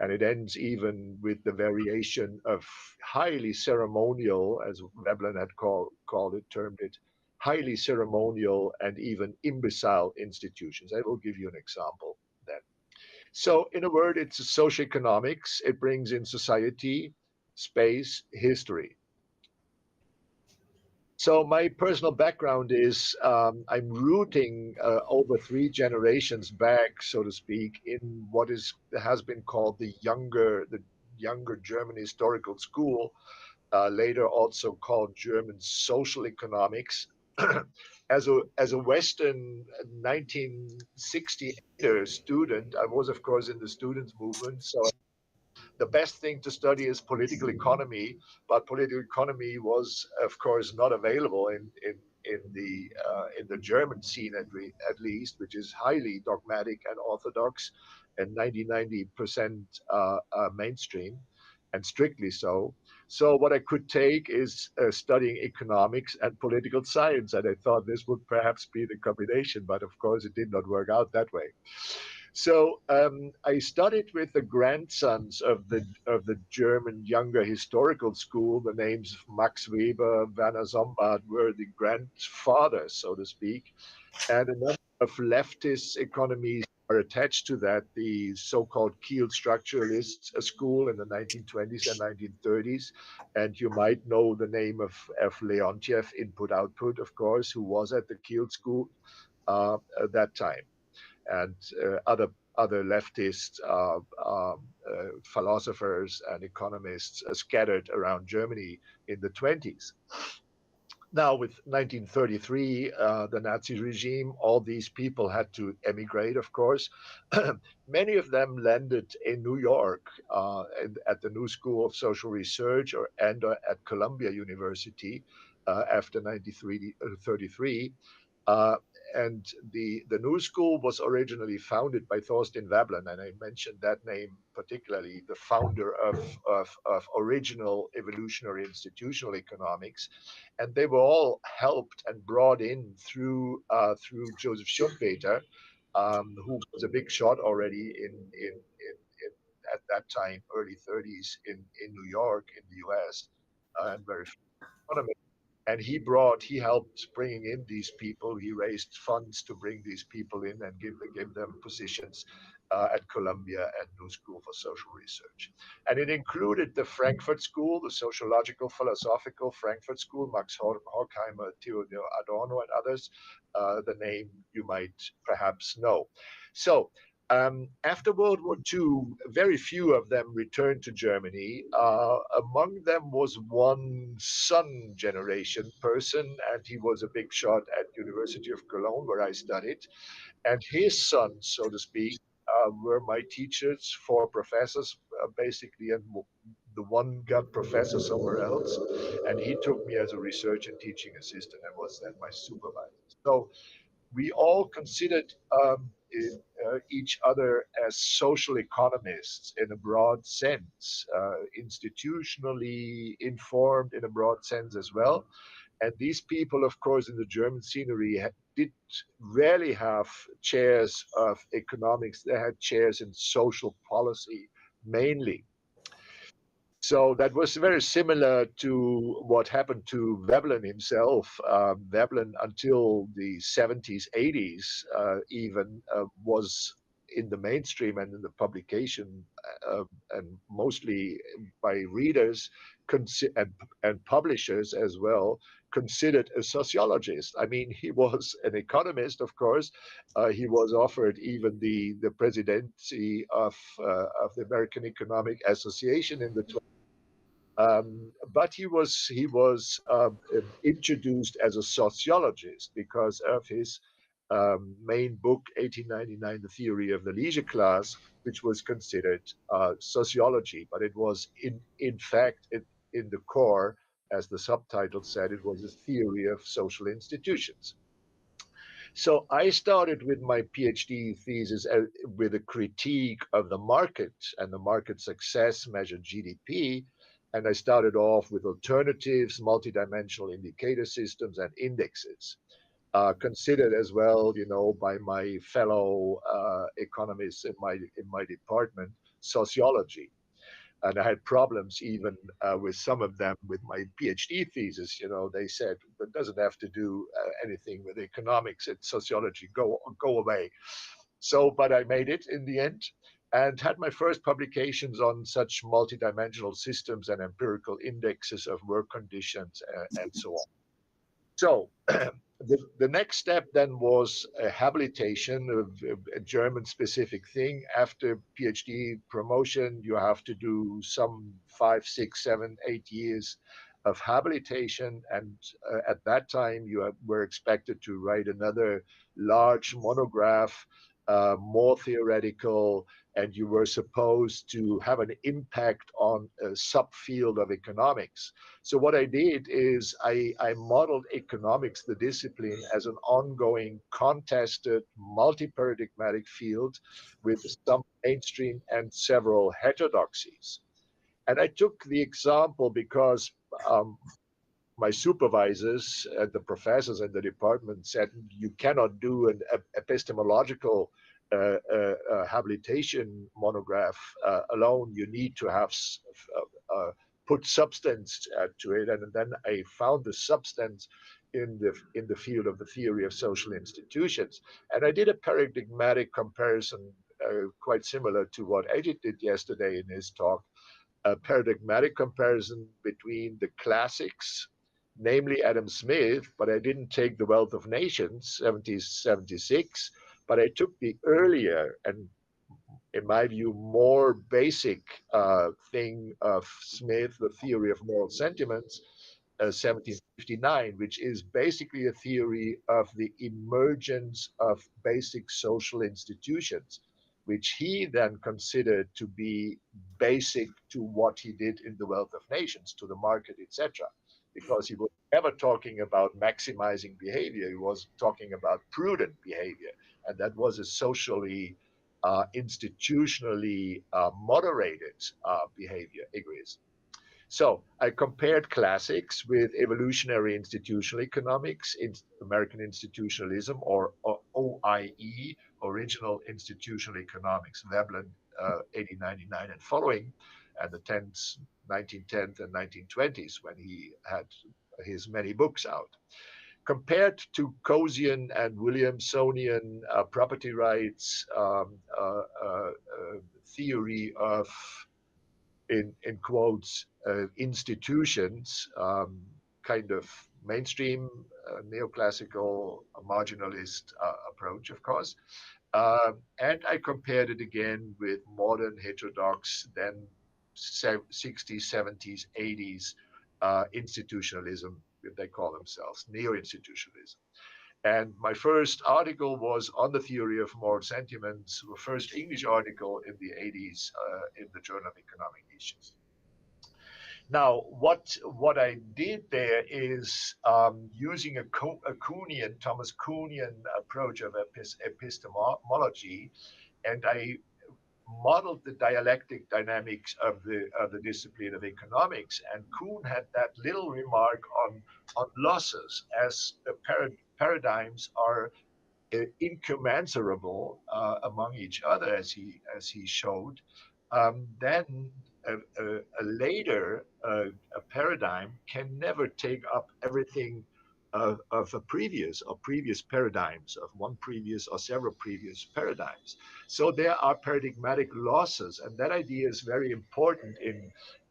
And it ends even with the variation of highly ceremonial, as Veblen had called it, termed it, highly ceremonial and even imbecile institutions. I will give you an example then. So, in a word, it's socioeconomics. It brings in society, space, history. So my personal background is I'm rooting over three generations back, so to speak, in what is has been called the younger German historical school, later also called German social economics. As a Western 1968er student, I was of course in the students movement, so the best thing to study is political economy, but political economy was, of course, not available in the German scene at least, which is highly dogmatic and orthodox, and 90% mainstream, and strictly so. So what I could take is studying economics and political science, and I thought this would perhaps be the combination, but of course it did not work out that way. So I studied with the grandsons of the German younger historical school. The names of Max Weber, Werner Sombart were the grandfathers, so to speak, and a number of leftist economies are attached to that. The so-called Kiel structuralist school in the 1920s and 1930s, and you might know the name of Leontiev, input-output, of course, who was at the Kiel school at that time, and other leftist philosophers and economists scattered around Germany in the 20s. Now, with 1933, the Nazi regime, all these people had to emigrate, of course. Many of them landed in New York at the New School of Social Research and at Columbia University after 1933. Uh, and the New School was originally founded by Thorstein Veblen, and I mentioned that name particularly, the founder of original evolutionary institutional economics. And they were all helped and brought in through Joseph Schumpeter, who was a big shot already in at that time, early 30s in New York, in the US, and very economists, and he helped bringing in these people. He raised funds to bring these people in and give them positions at Columbia and New School for Social Research. And it included the Frankfurt School, the sociological, philosophical Frankfurt School, Max Horkheimer, Theodor Adorno, and others, the name you might perhaps know. So after World War II, very few of them returned to Germany. Among them was one son generation person, and he was a big shot at University of Cologne, where I studied. And his sons, so to speak, were my teachers, four professors, basically, and the one got professor somewhere else. And he took me as a research and teaching assistant and was then my supervisor. So we all considered each other as social economists in a broad sense, institutionally informed in a broad sense as well. And these people, of course, in the German scenery did rarely have chairs of economics. They had chairs in social policy mainly. So that was very similar to what happened to Veblen himself. Veblen, until the 70s, 80s, even was in the mainstream and in the publication, and mostly by readers and publishers as well, considered a sociologist. I mean, he was an economist, of course. He was offered even the presidency of the American Economic Association in the but he was introduced as a sociologist because of his main book, 1899, The Theory of the Leisure Class, which was considered sociology, but it was in fact in the core, as the subtitle said, it was a theory of social institutions. So I started with my PhD thesis with a critique of the market and the market success measured GDP. And I started off with alternatives, multidimensional indicator systems, and indexes. Considered as well, by my fellow economists in my department, sociology. And I had problems even with some of them with my PhD thesis. They said it doesn't have to do anything with economics. It's sociology. Go away. So, but I made it in the end, and had my first publications on such multidimensional systems and empirical indexes of work conditions and so on. So the next step then was a habilitation, a German specific thing. After PhD promotion, you have to do some 5, 6, 7, 8 years of habilitation. And at that time, you were expected to write another large monograph, more theoretical, and you were supposed to have an impact on a subfield of economics. So what I did is I modeled economics, the discipline, as an ongoing, contested, multi-paradigmatic field with some mainstream and several heterodoxies. And I took the example because my supervisors, the professors in the department said you cannot do an epistemological habilitation monograph alone. You need to have put substance to it, and then I found the substance in the field of the theory of social institutions, and I did a paradigmatic comparison, quite similar to what Ajit did yesterday in his talk. A paradigmatic comparison between the classics, namely Adam Smith, but I didn't take The Wealth of Nations, 1776, but I took the earlier and, in my view, more basic thing of Smith, The Theory of Moral Sentiments, 1759, which is basically a theory of the emergence of basic social institutions, which he then considered to be basic to what he did in The Wealth of Nations, to the market, etc. Because he was never talking about maximizing behavior, he was talking about prudent behavior. And that was a socially, institutionally moderated behavior, egoism. So I compared classics with evolutionary institutional economics, in American institutionalism, or OIE, original institutional economics, Veblen, 1899 and following, and the 1910th and 1920s when he had his many books out. Compared to Coasian and Williamsonian property rights theory of, in quotes, institutions, kind of mainstream neoclassical marginalist approach, of course. And I compared it again with modern heterodox, then 60s, 70s, 80s institutionalism, if they call themselves, neo-institutionalism. And my first article was on the theory of moral sentiments, the first English article in the 80s in the Journal of Economic Issues. Now, what I did there is using a Kuhnian, Thomas Kuhnian approach of epistemology, and I modeled the dialectic dynamics of the discipline of economics. And Kuhn had that little remark on losses as paradigms are incommensurable among each other, as he showed. Then later a paradigm can never take up everything of a previous or previous paradigms of one previous or several previous paradigms. So there are paradigmatic losses, and that idea is very important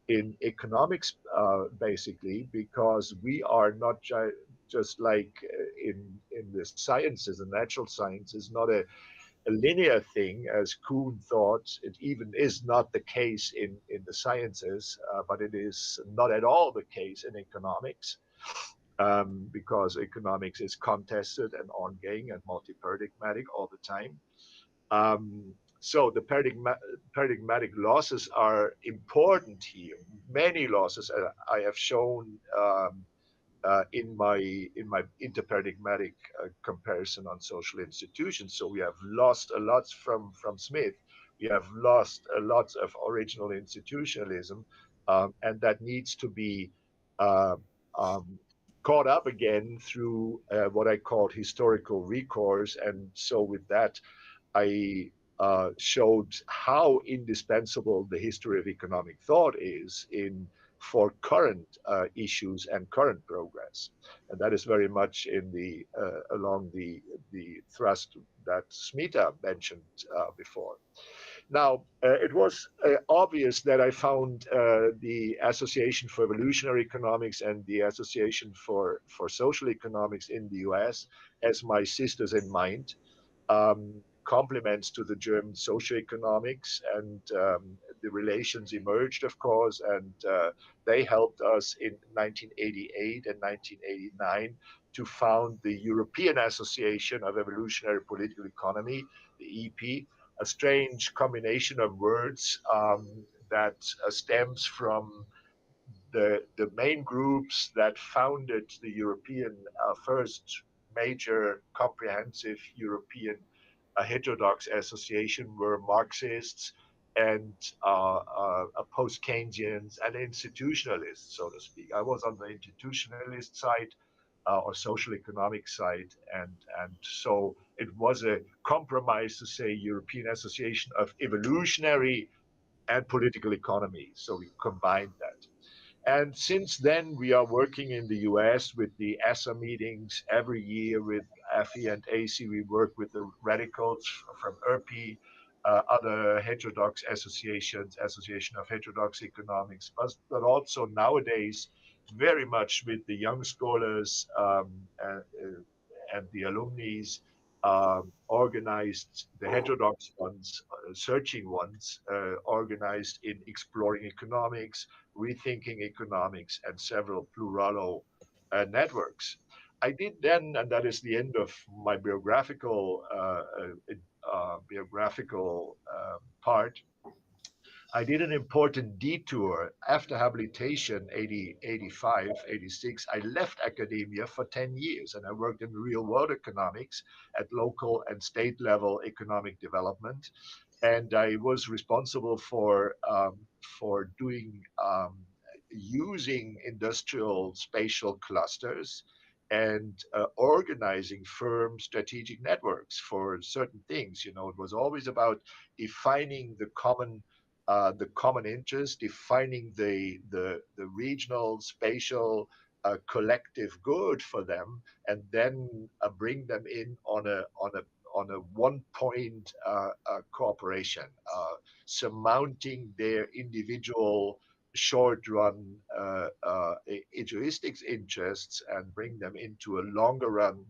in economics, basically, because we are not just like in the sciences and natural sciences, not a linear thing as Kuhn thought. It even is not the case in the sciences, but it is not at all the case in economics, because economics is contested and ongoing and multi-paradigmatic all the time. So the paradigmatic losses are important here. Many losses I have shown in my interparadigmatic comparison on social institutions. So we have lost a lot from Smith. We have lost a lot of original institutionalism, and that needs to be uh, um, caught up again through what I called historical recourse. And so with that, I showed how indispensable the history of economic thought is in for current issues and current progress, and that is very much in the along the thrust that Smita mentioned before. Now, it was obvious that I found the Association for Evolutionary Economics and the Association for Social Economics in the US as my sisters in mind, complements to the German socioeconomics, and the relations emerged, of course, and they helped us in 1988 and 1989 to found the European Association of Evolutionary Political Economy, the EP, a strange combination of words that stems from the main groups that founded the European first major comprehensive European heterodox association were Marxists and post-Keynesians and institutionalists, so to speak. I was on the institutionalist side or social economic side, and so it was a compromise to say European Association of Evolutionary and Political Economy. So we combined that. And since then, we are working in the US with the ESSA meetings every year with AFI and AC. We work with the radicals from ERPI, other heterodox associations, Association of Heterodox Economics, but also nowadays very much with the young scholars and the alumni, organized, the heterodox ones, searching ones, organized in exploring economics, rethinking economics, and several pluralo networks. I did then, and that is the end of my biographical part. I did an important detour after habilitation, 80, 85, 86. I left academia for 10 years and I worked in real world economics at local and state level economic development. And I was responsible for doing using industrial spatial clusters and organizing firm strategic networks for certain things. You know, it was always about defining the common interest, defining the regional, spatial, collective good for them, and then bring them in on a one point cooperation, surmounting their individual short run egoistic interests and bring them into a longer run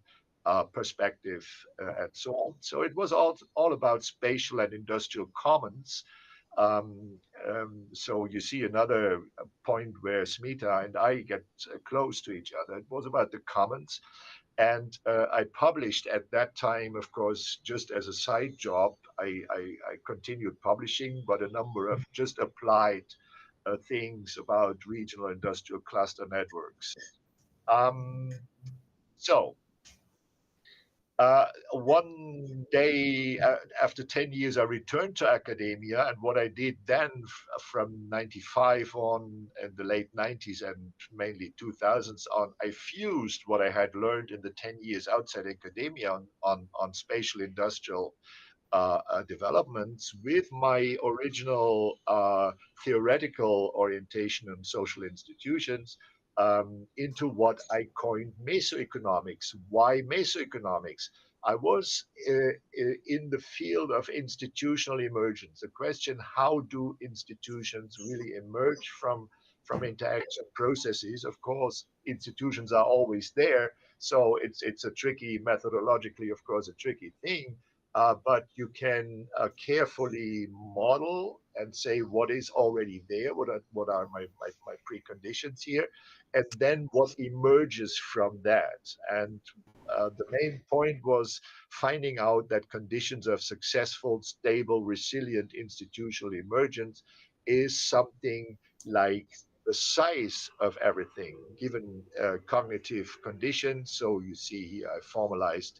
perspective and so on. So it was all about spatial and industrial commons. So you see another point where Smita and I get close to each other. It was about the commons. And I published at that time, of course, just as a side job. I continued publishing, but a number of just applied things about regional industrial cluster networks. Um, so one day after 10 years, I returned to academia. And what I did then from 95 on in the late 90s and mainly 2000s on, I fused what I had learned in the 10 years outside academia on spatial industrial developments with my original theoretical orientation on social institutions into what I coined mesoeconomics. Why mesoeconomics? I was in the field of institutional emergence. The question: how do institutions really emerge from interaction processes? Of course, institutions are always there, so it's a tricky methodologically, of course, a tricky thing, but you can carefully model and say what is already there, what are my preconditions here, and then what emerges from that. And the main point was finding out that conditions of successful, stable, resilient institutional emergence is something like the size of everything given cognitive conditions. So you see here I formalized,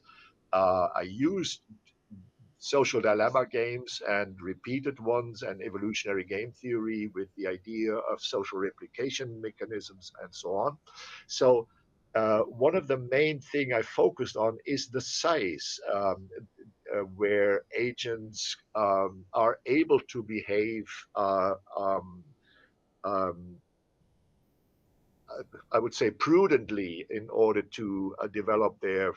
I used social dilemma games and repeated ones and evolutionary game theory with the idea of social replication mechanisms and so on. So one of the main thing I focused on is the size, where agents are able to behave um, I would say prudently in order to develop their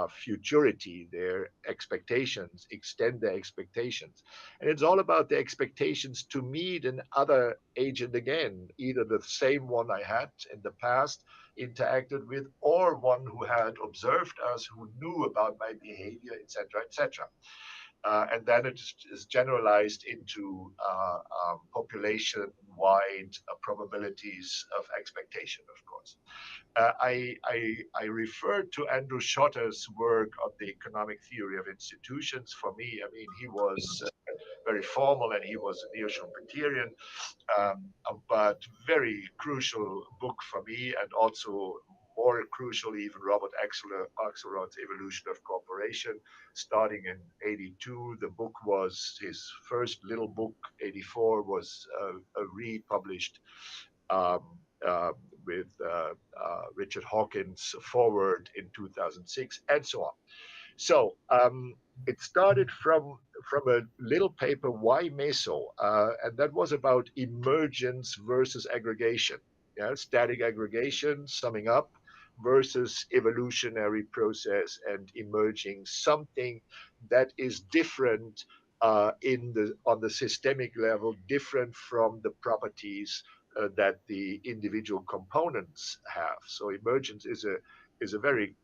futurity, their expectations, extend their expectations. And it's all about the expectations to meet another agent again, either the same one I had in the past interacted with, or one who had observed us, who knew about my behavior, etc., etc. And then it is generalized into population-wide probabilities of expectation, of course. I referred to Andrew Schotter's work on the economic theory of institutions. For me, I mean, he was very formal and he was a neo-Schumpeterian, but very crucial book for me, and also more crucial, even Robert Axelrod's Evolution of Cooperation, starting in 82. The book was his first little book. 84 was republished um, uh, with Richard Hawkins' forward in 2006, and so on. So it started from a little paper, Why Meso? And that was about emergence versus aggregation. Yeah, static aggregation, summing up, versus evolutionary process and emerging something that is different on the systemic level, different from the properties that the individual components have. So emergence is a very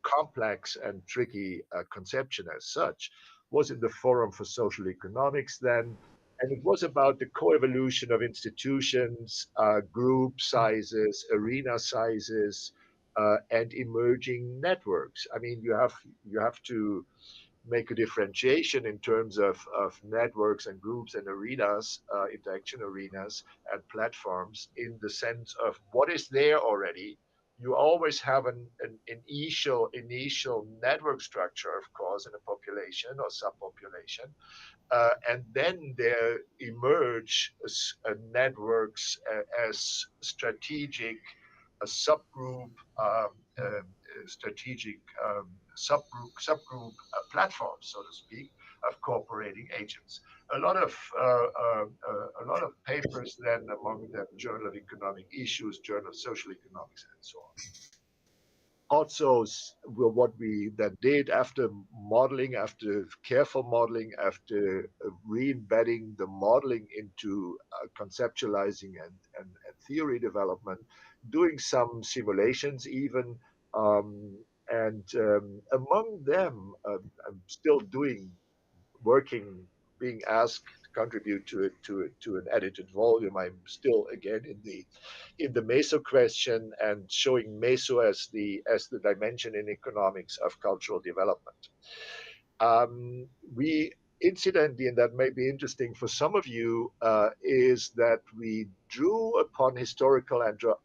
complex and tricky conception as such. Was in the Forum for Social Economics then, and it was about the coevolution of institutions, group sizes, arena sizes, and emerging networks. I mean, you have to make a differentiation in terms of networks and groups and arenas, interaction arenas and platforms, in the sense of what is there already. You always have an initial network structure, of course, in a population or subpopulation, and then there emerge networks as strategic subgroup, strategic subgroup platforms, so to speak, of cooperating agents. A lot of papers then, among them Journal of Economic Issues, Journal of Social Economics, and so on. Also, what we then did after modeling, after careful modeling, after re-embedding the modeling into conceptualizing and theory development, doing some simulations even, and among them, I'm still working, being asked to contribute to an edited volume. I'm still again in the meso question and showing meso as the dimension in economics of cultural development. We incidentally, and that may be interesting for some of you, is that we drew upon historical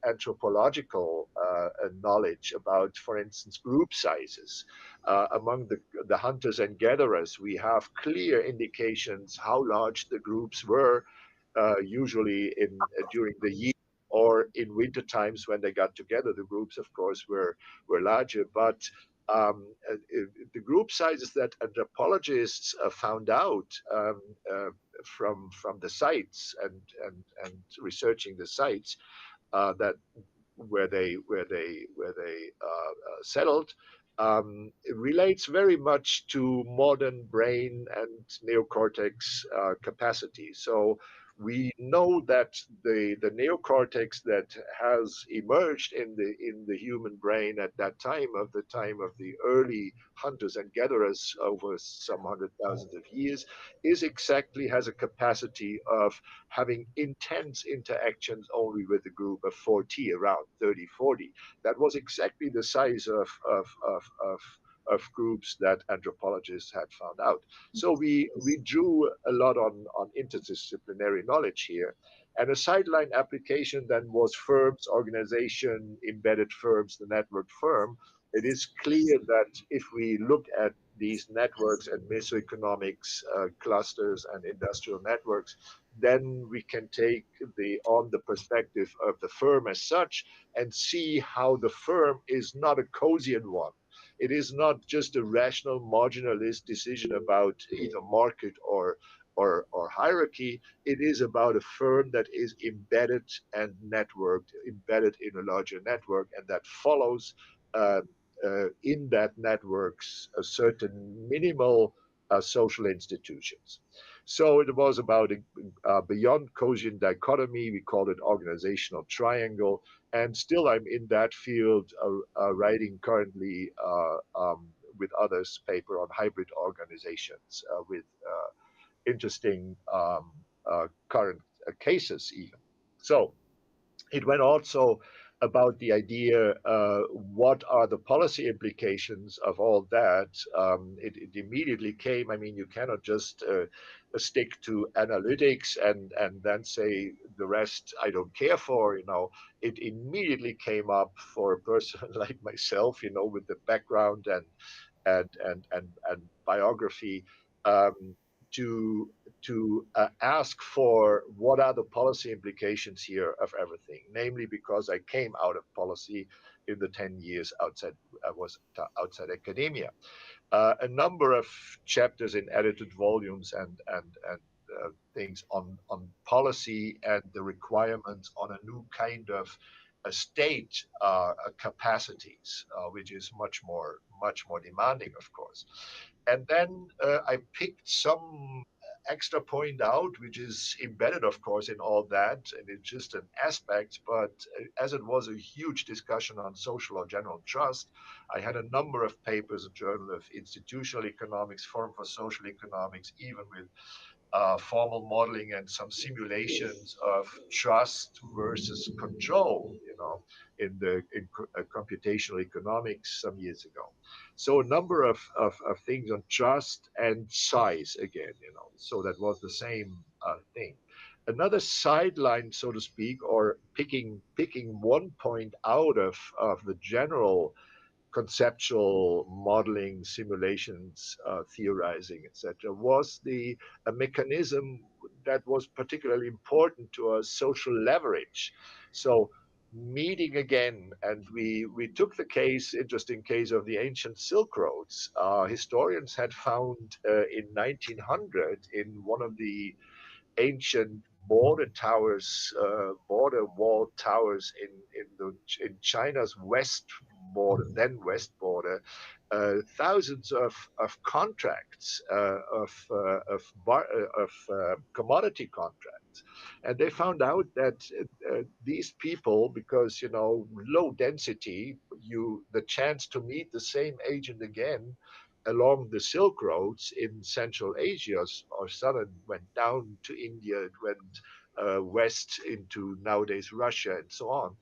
anthropological knowledge about, for instance, group sizes. Among the hunters and gatherers, we have clear indications how large the groups were, usually during the year or in winter times when they got together. The groups, of course, were larger, but the group sizes that anthropologists found out from the sites and researching the sites that where they settled, it relates very much to modern brain and neocortex capacity. So we know that the neocortex that has emerged in the human brain at that time of the early hunters and gatherers over some 100,000 of years has a capacity of having intense interactions only with a group of 40, around 30, 40. That was exactly the size of groups that anthropologists had found out. So we drew a lot on interdisciplinary knowledge here. And a sideline application then was firms, organization, embedded firms, the network firm. It is clear that if we look at these networks and mesoeconomics clusters and industrial networks, then we can take the perspective of the firm as such and see how the firm is not a Coasian one. It is not just a rational marginalist decision about either market or hierarchy. It is about a firm that is embedded and networked, embedded in a larger network, and that follows uh, in that networks a certain minimal social institutions. So it was about a beyond Coasian dichotomy. We called it organizational triangle. And still, I'm in that field, writing currently with others paper on hybrid organizations with interesting current cases even. So it went also about the idea, what are the policy implications of all that. It immediately came, I mean, you cannot just stick to analytics and then say the rest I don't care for. It immediately came up for a person like myself, with the background and biography, um, to ask for what are the policy implications here of everything. Namely, because I came out of policy in the 10 years I was outside academia. A number of chapters in edited volumes and things on policy and the requirements on a new kind of state capacities, which is much more demanding, of course. And then I picked some extra point out, which is embedded, of course, in all that, and it's just an aspect. But as it was a huge discussion on social or general trust, I had a number of papers, a Journal of Institutional Economics, Forum for Social Economics, even with formal modeling and some simulations of trust versus control, in computational economics some years ago. So a number of things on trust and size again, so that was the same thing. Another sideline, so to speak, or picking one point out of the general conceptual modeling, simulations, theorizing, etc., was a mechanism that was particularly important to us: social leverage. So meeting again, and we took the interesting case of the ancient Silk Roads. Historians had found in 1900 in one of the ancient border wall towers in China's then west border, thousands of contracts of commodity contracts, and they found out that these people, because low density, the chance to meet the same agent again along the Silk Roads in Central Asia or southern, went down to India, it went west into nowadays Russia and so on.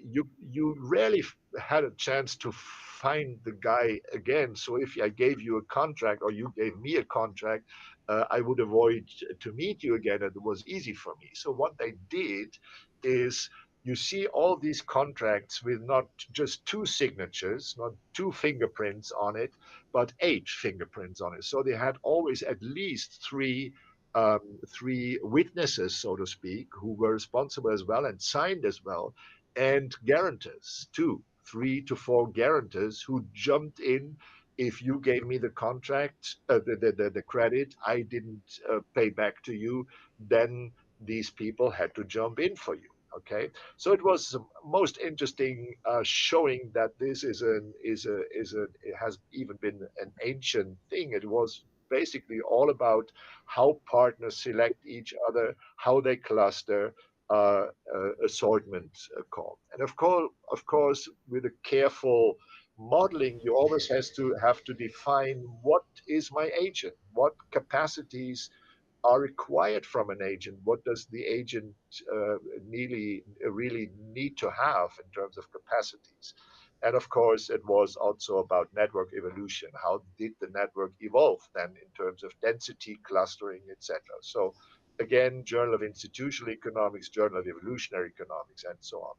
you rarely had a chance to find the guy again. So if I gave you a contract or you gave me a contract, I would avoid to meet you again, and it was easy for me. So what they did is you see all these contracts with not just two signatures, not two fingerprints on it, but eight fingerprints on it. So they had always at least three witnesses, so to speak, who were responsible as well and signed as well, and guarantors too, 3 to 4 guarantors who jumped in. If you gave me the contract, the credit, I didn't pay back to you, then these people had to jump in for you. Okay, so it was most interesting, showing that this is a it has even been an ancient thing. It was basically all about how partners select each other, how they cluster, assortment call. And of course, with a careful modeling, you always have to define what is my agent, what capacities are required from an agent. What does the agent really need to have in terms of capacities? And of course, it was also about network evolution. How did the network evolve then in terms of density, clustering, etc.? So again, Journal of Institutional Economics, Journal of Evolutionary Economics, and so on.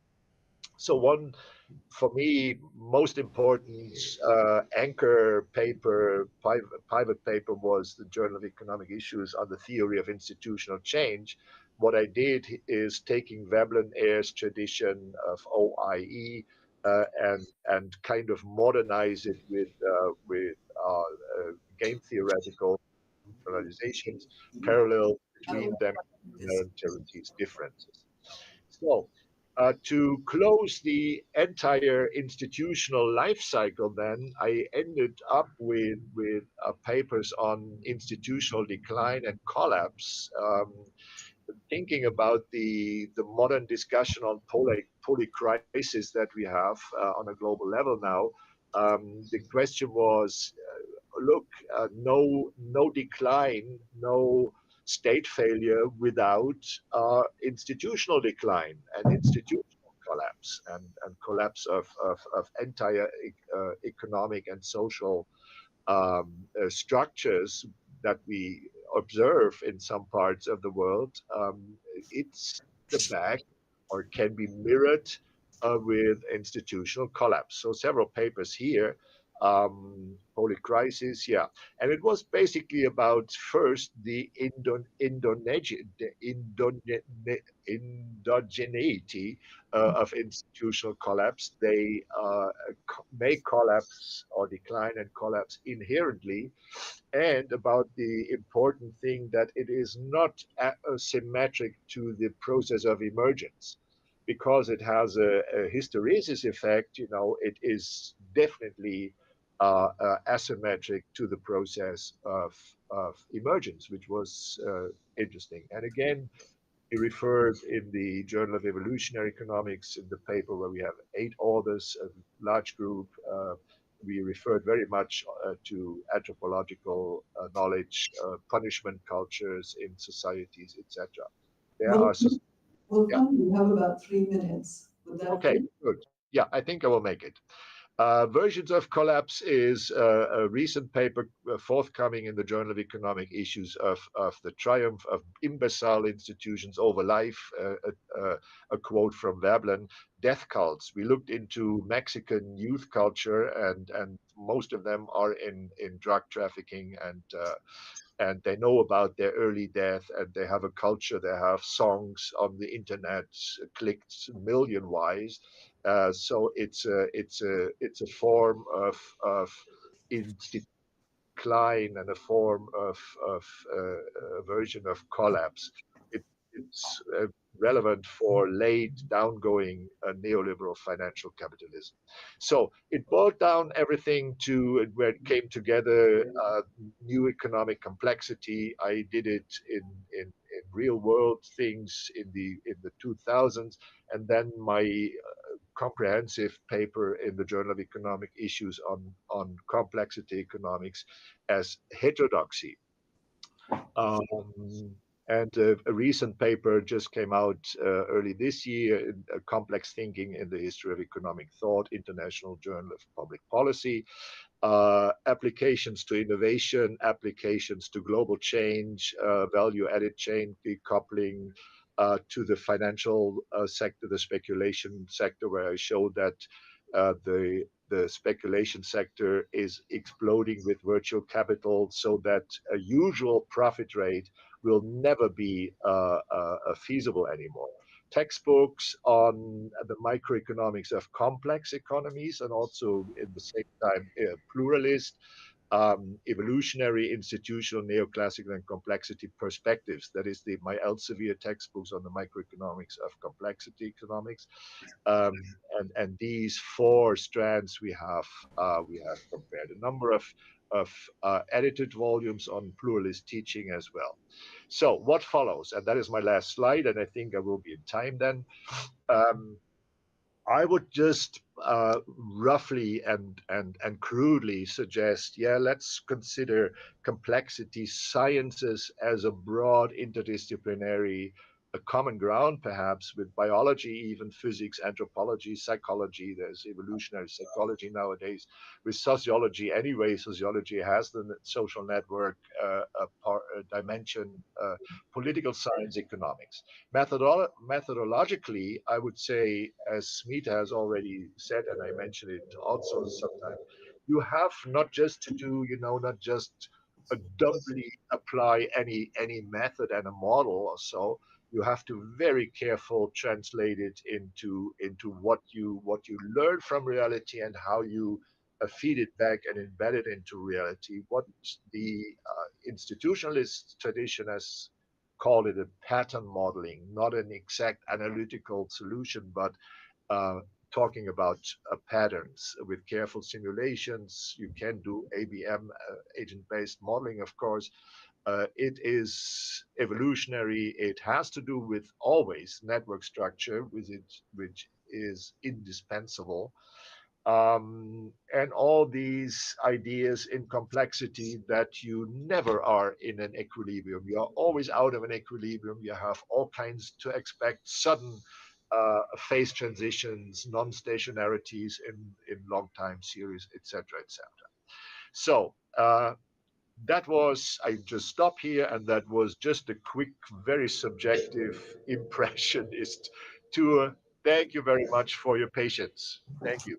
So one, for me, most important anchor paper, private paper, was the Journal of Economic Issues on the Theory of Institutional Change. What I did is taking Veblen Ayer's tradition of OIE and kind of modernize it with game theoretical generalizations, parallel between them, complementarities, differences. So, to close the entire institutional life cycle, then I ended up with papers on institutional decline and collapse, thinking about the modern discussion on polycrisis that we have on a global level now. The question was, look, no decline, no state failure without institutional decline and institutional collapse and collapse of entire economic and social structures that we observe in some parts of the world. It's the back or can be mirrored with institutional collapse. So several papers here, polycrisis, yeah. And it was basically about first the endogeneity of institutional collapse. They may collapse or decline and collapse inherently, and about the important thing that it is not symmetric to the process of emergence. Because it has a hysteresis effect, it is definitely asymmetric to the process of emergence, which was interesting. And again, he referred in the Journal of Evolutionary Economics, in the paper where we have 8 authors, a large group. We referred very much to anthropological knowledge, punishment cultures in societies, etc. There are yeah. We have about 3 minutes. Would that Okay, do? good. Yeah, I think I will make it. Versions of Collapse is a recent paper forthcoming in the Journal of Economic Issues of the triumph of imbecile institutions over life, a quote from Veblen, death cults. We looked into Mexican youth culture, and most of them are in drug trafficking, and they know about their early death, and they have a culture. They have songs on the internet clicked million-wise. So it's a form of decline and a form of a version of collapse. It's relevant for late downgoing neoliberal financial capitalism. So it boiled down everything to where it came together, new economic complexity. I did it in real world things in the 2000s, and then my comprehensive paper in the Journal of Economic Issues on complexity economics as heterodoxy. And a recent paper just came out early this year, Complex Thinking in the History of Economic Thought, International Journal of Public Policy, applications to innovation, applications to global change, value-added chain decoupling, to the financial sector, the speculation sector, where I showed that the speculation sector is exploding with virtual capital, so that a usual profit rate will never be feasible anymore. Textbooks on the microeconomics of complex economies, and also in the same time pluralist, evolutionary, institutional, neoclassical, and complexity perspectives. That is my Elsevier textbooks on the microeconomics of complexity economics. And these four strands we have compared a number of edited volumes on pluralist teaching as well. So what follows, and that is my last slide, and I think I will be in time then. I would just roughly and crudely suggest, yeah, let's consider complexity sciences as a broad interdisciplinary, a common ground perhaps with biology, even physics, anthropology, psychology. There's evolutionary psychology nowadays. With sociology, anyway, sociology has the social network dimension, political science, economics. Methodologically, I would say, as Smita has already said, and I mentioned it also sometime, you have not just to do, not just dumbly apply any method and a model or so. You have to very careful translate it into what you learn from reality, and how you feed it back and embed it into reality. What the institutionalist tradition has called it a pattern modeling, not an exact analytical solution, but talking about patterns with careful simulations. You can do ABM, agent-based modeling, of course. It is evolutionary. It has to do with always network structure, which is indispensable. And all these ideas in complexity, that you never are in an equilibrium. You are always out of an equilibrium. You have all kinds to expect, sudden phase transitions, non-stationarities in long time series, etc., etc. So that was, I just stop here, and that was just a quick, very subjective impressionist tour. Thank you very much for your patience. Thank you.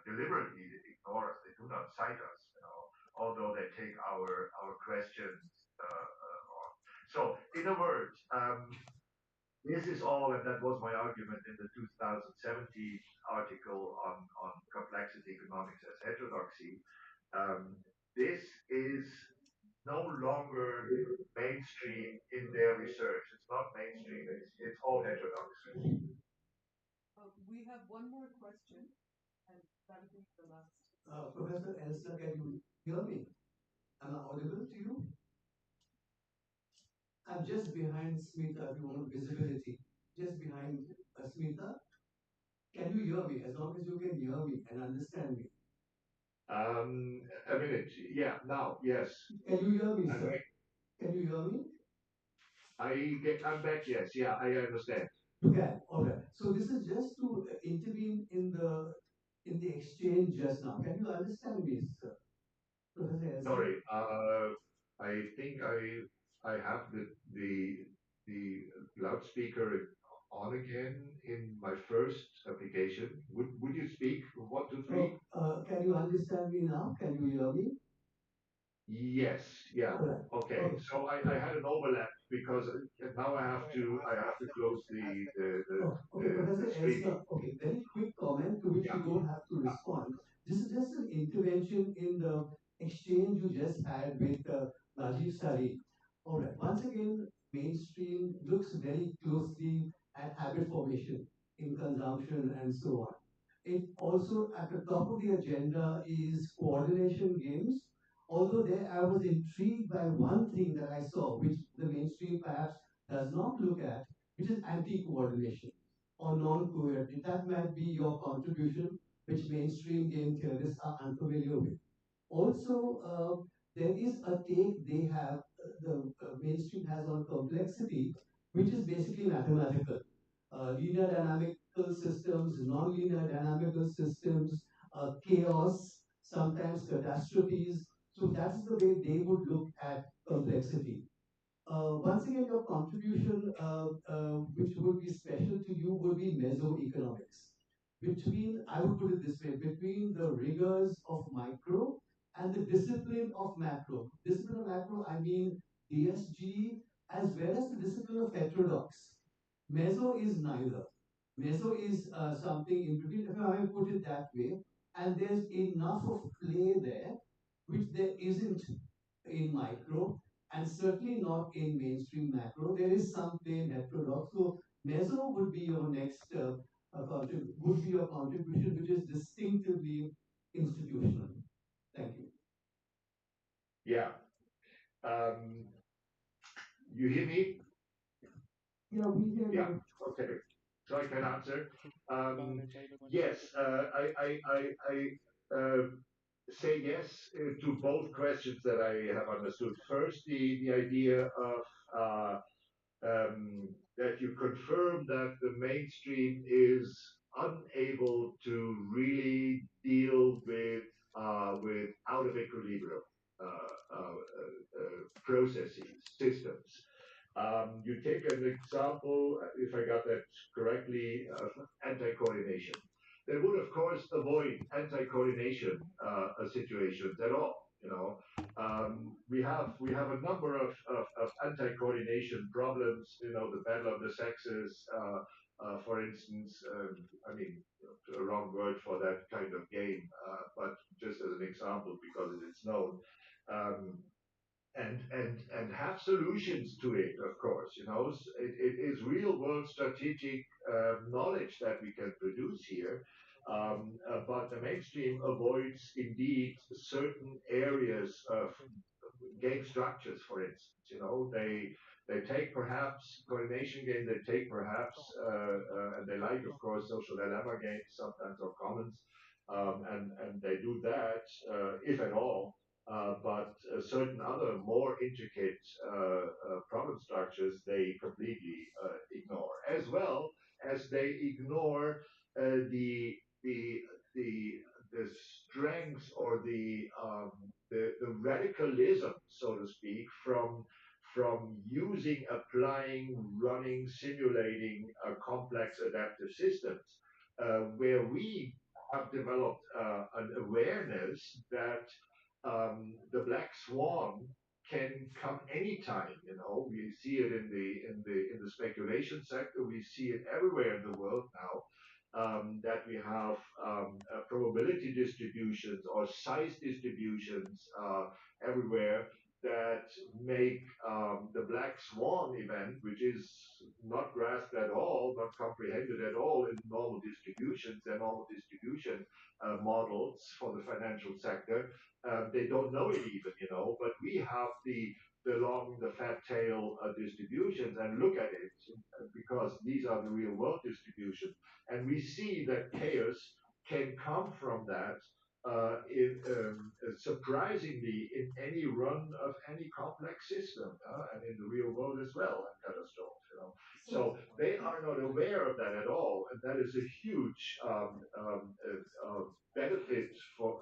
deliberately ignore us. They do not cite us, although they take our questions on. So, in a word, this is all, and that was my argument in the 2017 article on complexity economics as heterodoxy. This is no longer mainstream in their research. It's not mainstream. It's all heterodoxy. We have one more question, and that'll be the last. Professor Elsa, can you hear me? Am I audible to you? I'm just behind Smita, if you want visibility. Just behind Smita. Can you hear me? As long as you can hear me and understand me. A minute. Yeah, now, yes. Can you hear me, I'm sir? back. Can you hear me? I'm back, yes. Yeah, I understand. You can. All right. So this is just to intervene in the exchange just now. Can you understand me, sir? Professor Elsa? Sorry, I think I have the loudspeaker on again in my first application. Would you speak 1, 2, 3? Can you understand me now? Can you hear me? Yes, yeah. All right. Okay. Okay. So I had an overlap because now I have to close Okay, Professor the streaming. Elsa, okay, very quick comment to which you don't have to respond. This is just an intervention in the exchange you just had with Najib Sari. All right, once again, mainstream looks very closely at habit formation in consumption and so on. It also, at the top of the agenda, is coordination games. Although there I was intrigued by one thing that I saw, which the mainstream perhaps does not look at, which is anti-coordination or non-coordination. That might be your contribution, which mainstream game theorists are unfamiliar with. Also, there is a take they have, the mainstream has on complexity, which is basically mathematical. Linear dynamical systems, non-linear dynamical systems, chaos, sometimes catastrophes. So that's the way they would look at complexity. Once again, your contribution, which would be special to you, would be mesoeconomics. Between, I would put it this way, between the rigors of micro and the discipline of macro. Discipline of macro, I mean DSG, as well as the discipline of heterodox. Meso is neither. Meso is something in between, if I may put it that way, and there's enough of play there, which there isn't in micro, and certainly not in mainstream macro. There is some play in heterodox. So meso would be your next would be your contribution, which is distinctively institutional. Thank you. Yeah. You hear me? Yeah, we hear Yeah. you. Okay. So I can answer. Yes, I say yes to both questions that I have understood. First, the idea of that you confirm that the mainstream is unable to really deal with out of equilibrium processes, systems. You take an example, if I got that correctly, of anti-coordination. They would, of course, avoid anti-coordination situations at all. We have a number of anti-coordination problems. The battle of the sexes, for instance. I mean, a wrong word for that kind of game, but just as an example because it's known. And have solutions to it, of course. It is real world strategic knowledge that we can produce here. But the mainstream avoids indeed certain areas of game structures, for instance. They take perhaps coordination games, they take perhaps and they like, of course, social dilemma games sometimes, or commons, and they do that if at all. But certain other more intricate problem structures they completely ignore, as well as they ignore the the the the strength or the radicalism, so to speak, from using, applying, running, simulating complex adaptive systems, where we have developed an awareness that the black swan can come anytime. You know, we see it in the speculation sector. We see it everywhere in the world now. That we have probability distributions or size distributions everywhere that make the black swan event, which is not grasped at all, not comprehended at all in normal distributions and normal distribution models for the financial sector. They don't know it even, you know, but we have the fat tail distributions and look at it because these are the real world distributions. And we see that chaos can come from that surprisingly in any run of any complex system and in the real world as well, and catastrophes, you know. So they are not aware of that at all, and that is a huge benefit for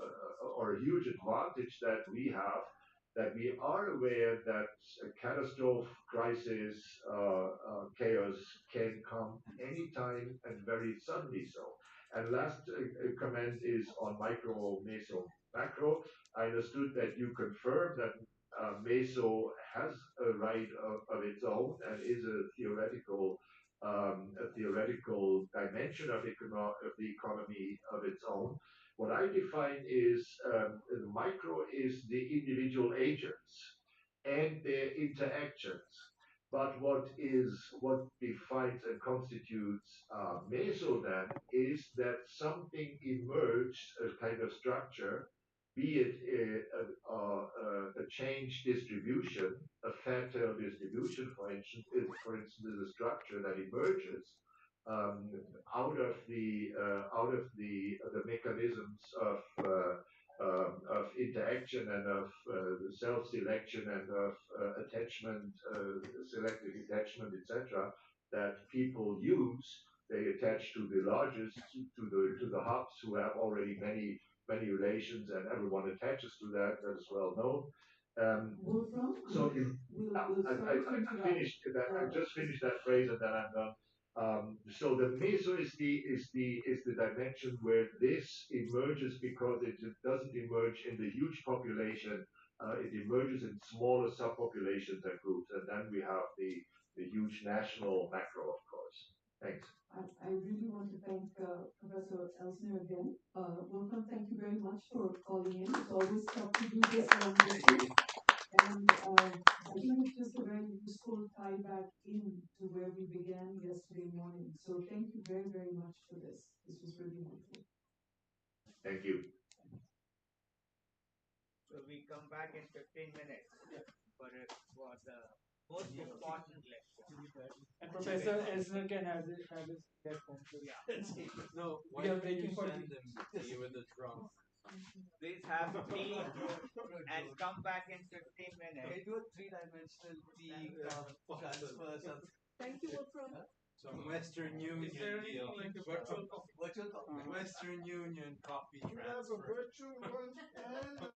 or a huge advantage that we have, that we are aware that a catastrophe, crisis, chaos can come anytime and very suddenly so. And last comment is on micro, meso, macro. I understood that you confirmed that meso has a right of its own and is a theoretical dimension of the economy of its own. What I define is micro is the individual agents and their interactions. But what defines and constitutes meso then is that something emerged, a kind of structure, be it a change distribution, a fat tail distribution, for instance, is a structure that emerges um, out of the mechanisms of interaction and of self-selection and of attachment, selective attachment, etc., that people use. They attach to the largest, to the hubs who have already many relations, and everyone attaches to that. That is well known. So I finished that. I just finished that phrase, and then I'm done. So the meso is the dimension where this emerges because it doesn't emerge in the huge population. It emerges in smaller subpopulations and groups, and then we have the huge national macro, of course. Thanks. I really want to thank Professor Elsner again. Wolfram, thank you very much for calling in. It's always tough to do this long distance. And I think it's just a very useful tie back in to where we began yesterday morning. So thank you very, very much for this. This was really wonderful. Thank you. So we come back in 15 minutes for the most important lecture. And Professor Elsner can have his headphones. Yeah. No, Why we are don't waiting you for send them tea with the drum? Please have tea and come back in 15 minutes. Can you do a three-dimensional tea transfer something? Thank you, Wolfram. Some Western Union. Is there anything deal. like a virtual coffee? Virtual coffee. Western Union coffee You have a transfer. virtual one and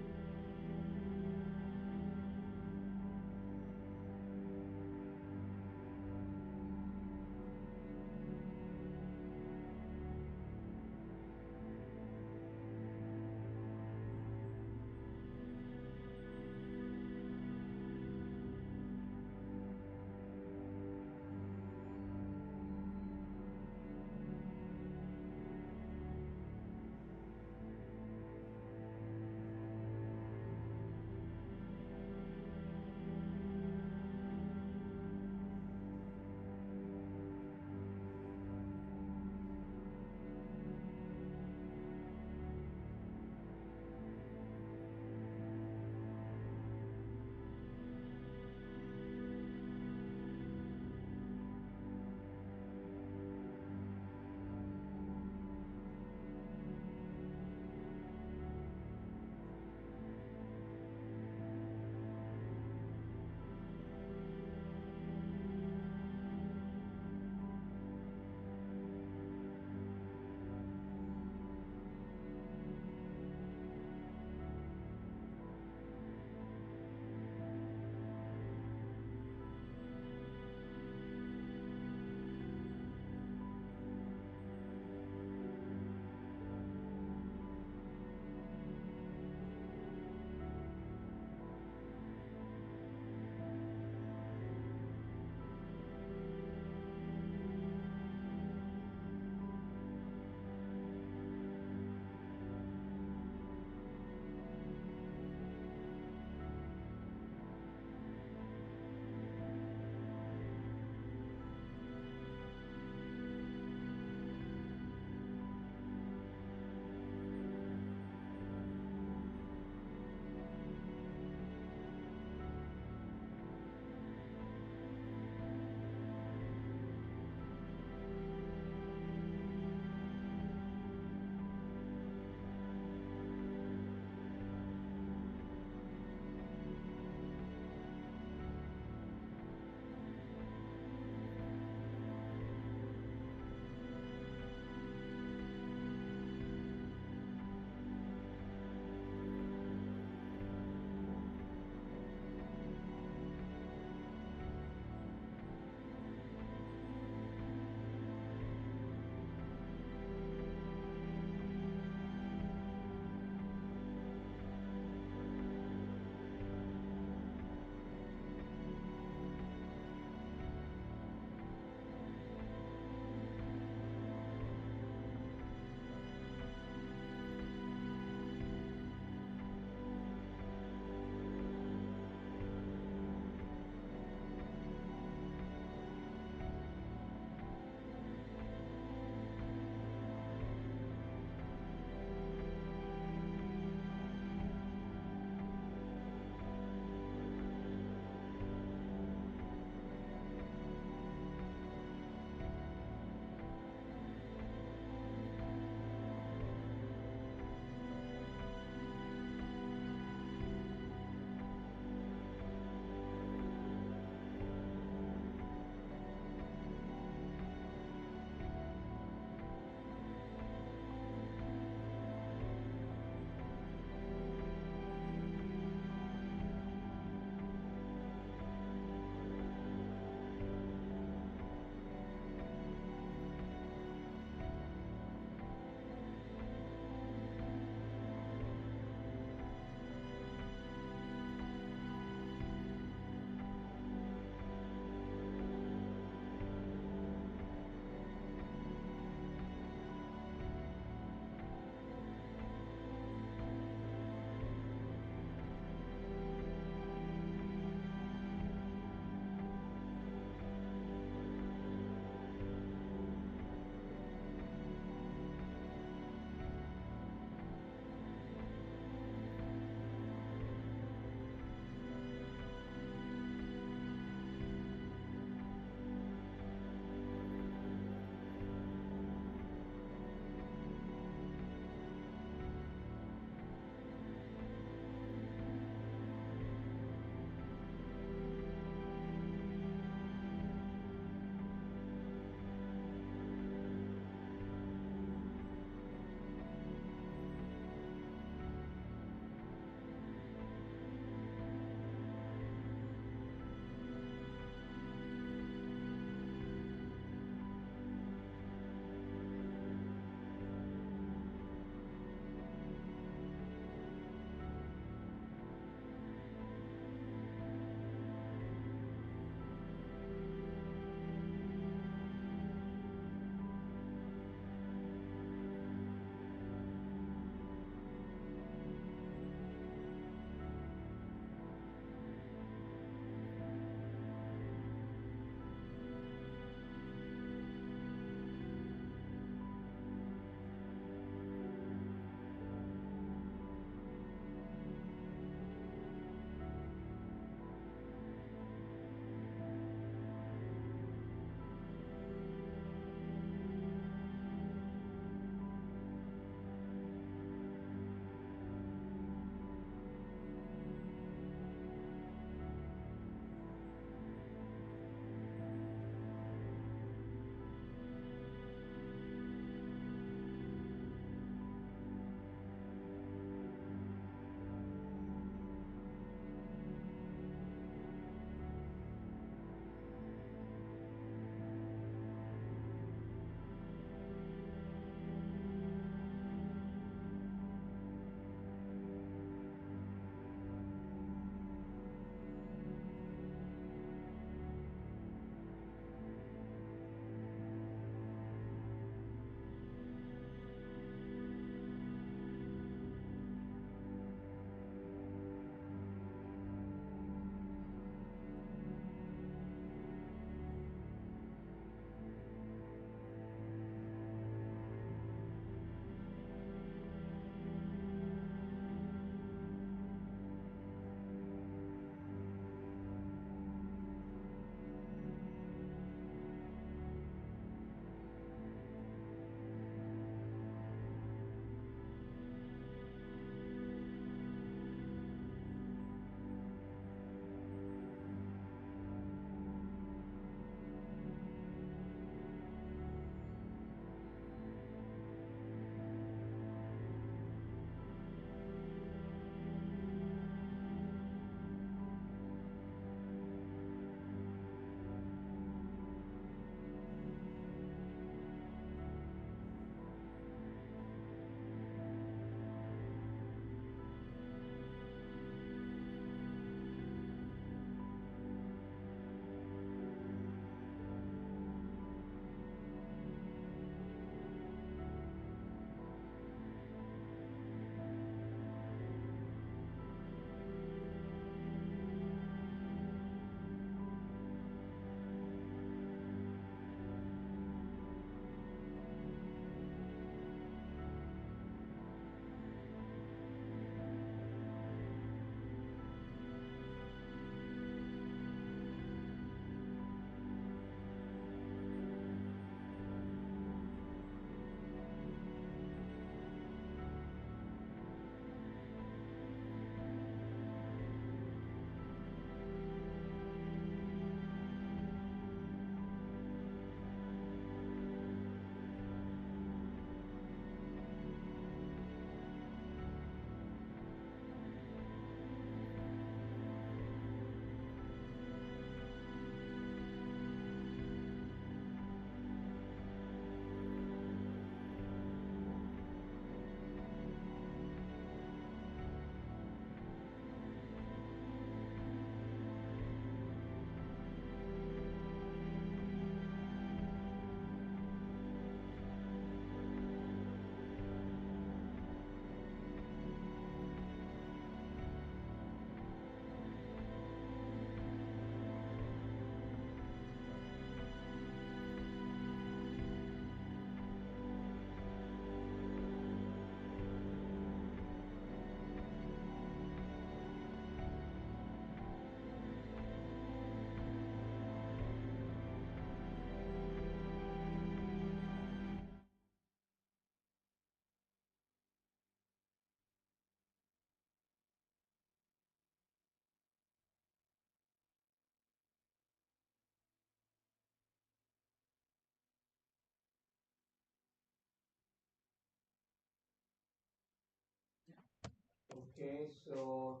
Okay, so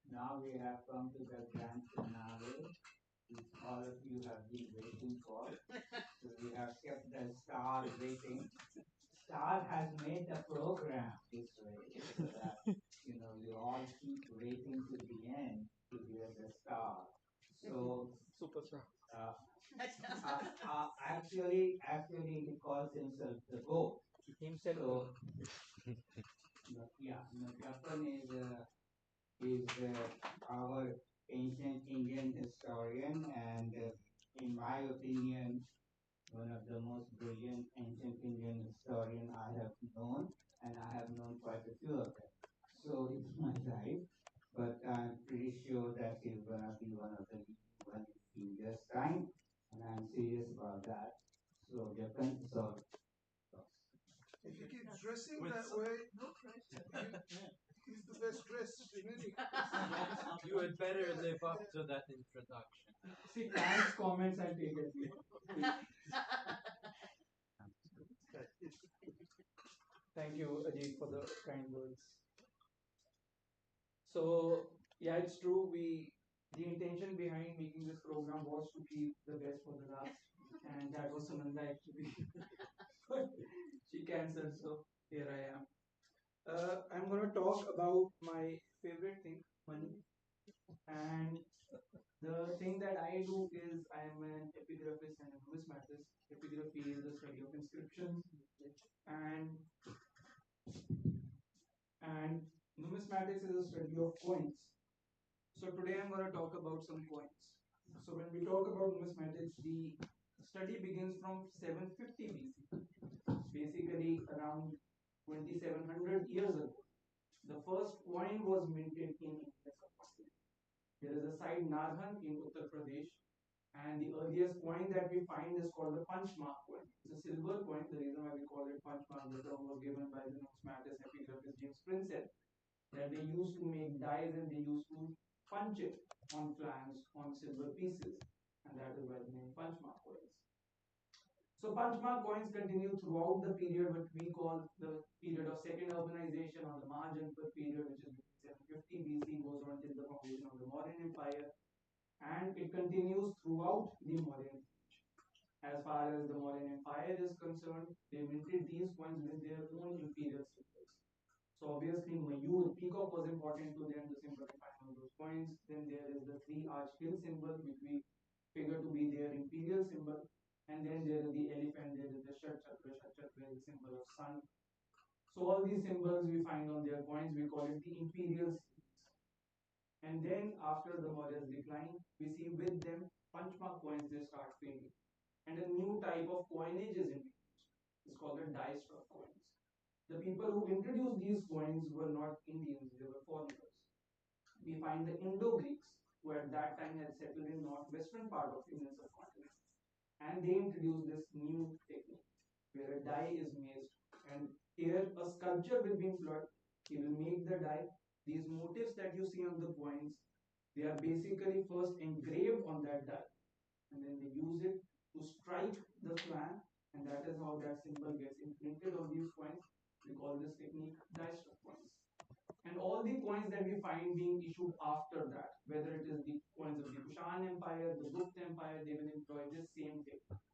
now we have come to the grand finale, which all of you have been waiting for. So we have kept the star waiting. Star has made the program this way so that you all keep waiting to the end to hear the star. So Superstar. actually, he calls himself the goat. Himself. So yeah, Kappan is our ancient Indian historian, and in my opinion, one of the most brilliant ancient Indian historian I have known, and I have known quite a few of them. So it's my right, but I'm pretty sure that he's gonna be one of the leading one in a few years' time, and I'm serious about that. So Japan, so If he keeps dressing that way, he's the best dressed in any. You had better live up to that introduction. See, thanks, comments, and take it. Thank you, Ajit, for the kind words. So, yeah, it's true. The intention behind making this program was to keep the best for the last, and that was Samantha actually. She cancelled, so here I am. I'm gonna talk about my favorite thing, money, and the thing that I do is I'm an epigraphist and a numismatist. Epigraphy is the study of inscriptions, and and numismatics is a study of coins. So today I'm going to talk about some coins. So when we talk about numismatics, the study begins from 750 BC, basically around 2700 years ago. The first coin was minted in India. There is a site Narhan in Uttar Pradesh, and the earliest coin that we find is called the Punchmark coin. It's a silver coin. The reason why we call it Punchmark, the term was given by the numismatist epigraphist James Prinsep, that they used to make dies and they used to punch it on flanks on silver pieces, and that is why the name Punchmark coins. So Punchmark coins continue throughout the period what we call the period of second urbanization, or the Mahajanpat period, which is between 750 BC, goes on till the foundation of the Mauryan Empire, and it continues throughout the Mauryan age. As far as the Mauryan Empire is concerned, they minted these coins with their own imperial symbols. So obviously Mayur, peacock was important to them, the symbol defined on those coins. Then there is the three arch hill symbol, which we figure to be their imperial symbol. And then there is the elephant, there is the Shat Chakra is the symbol of sun. So all these symbols we find on their coins, we call it the imperial symbols. And then after the Mauryas decline, we see with them Punchmark coins, they start fading. And a new type of coinage is introduced. It's called the die-struck coins. The people who introduced these coins were not Indians, they were foreigners. We find the Indo-Greeks, who at that time had settled in northwestern part of the Indian subcontinent. And they introduced this new technique, where a die is made, and here a sculpture will be employed. He will make the die. These motifs that you see on the coins, they are basically first engraved on that die, and then they use it to strike the flank, and that is how that symbol gets imprinted on these coins. We call this technique die-struck coins. And all the coins that we find being issued after that, whether it is the coins of the Kushan Empire, the Gupta Empire, they will employ this same technique.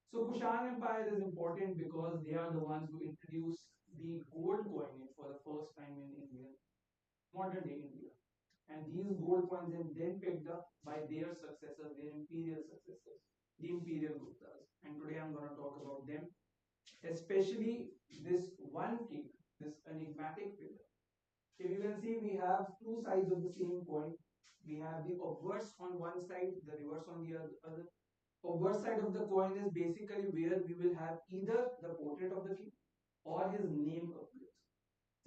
So Kushan Empire is important because they are the ones who introduced the gold coinage for the first time in India, modern day India. And these gold coins are then picked up by their successors, their imperial successors, the imperial Guptas. And today I'm going to talk about them, especially this one king, this enigmatic figure. If you can see, we have two sides of the same coin. We have the obverse on one side, the reverse on the other. Obverse side of the coin is basically where we will have either the portrait of the king or his name appears.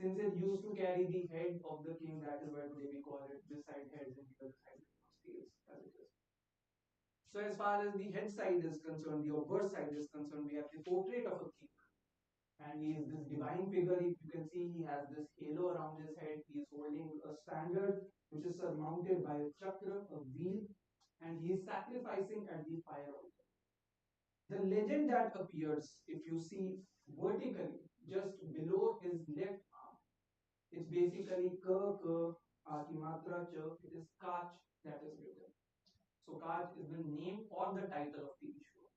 Since it used to carry the head of the king, that is why today we call it this side heads and the other side tails, as it is. So as far as the head side is concerned, the obverse side is concerned, we have the portrait of a king. And he is this divine figure. If you can see, he has this halo around his head. He is holding a standard which is surmounted by a chakra, a wheel, and he is sacrificing at the fire altar. The legend that appears, if you see vertically, just below his left arm, It's basically ka, ka, matra, cha. It is kach that is written. So kach is the name or the title of the issue.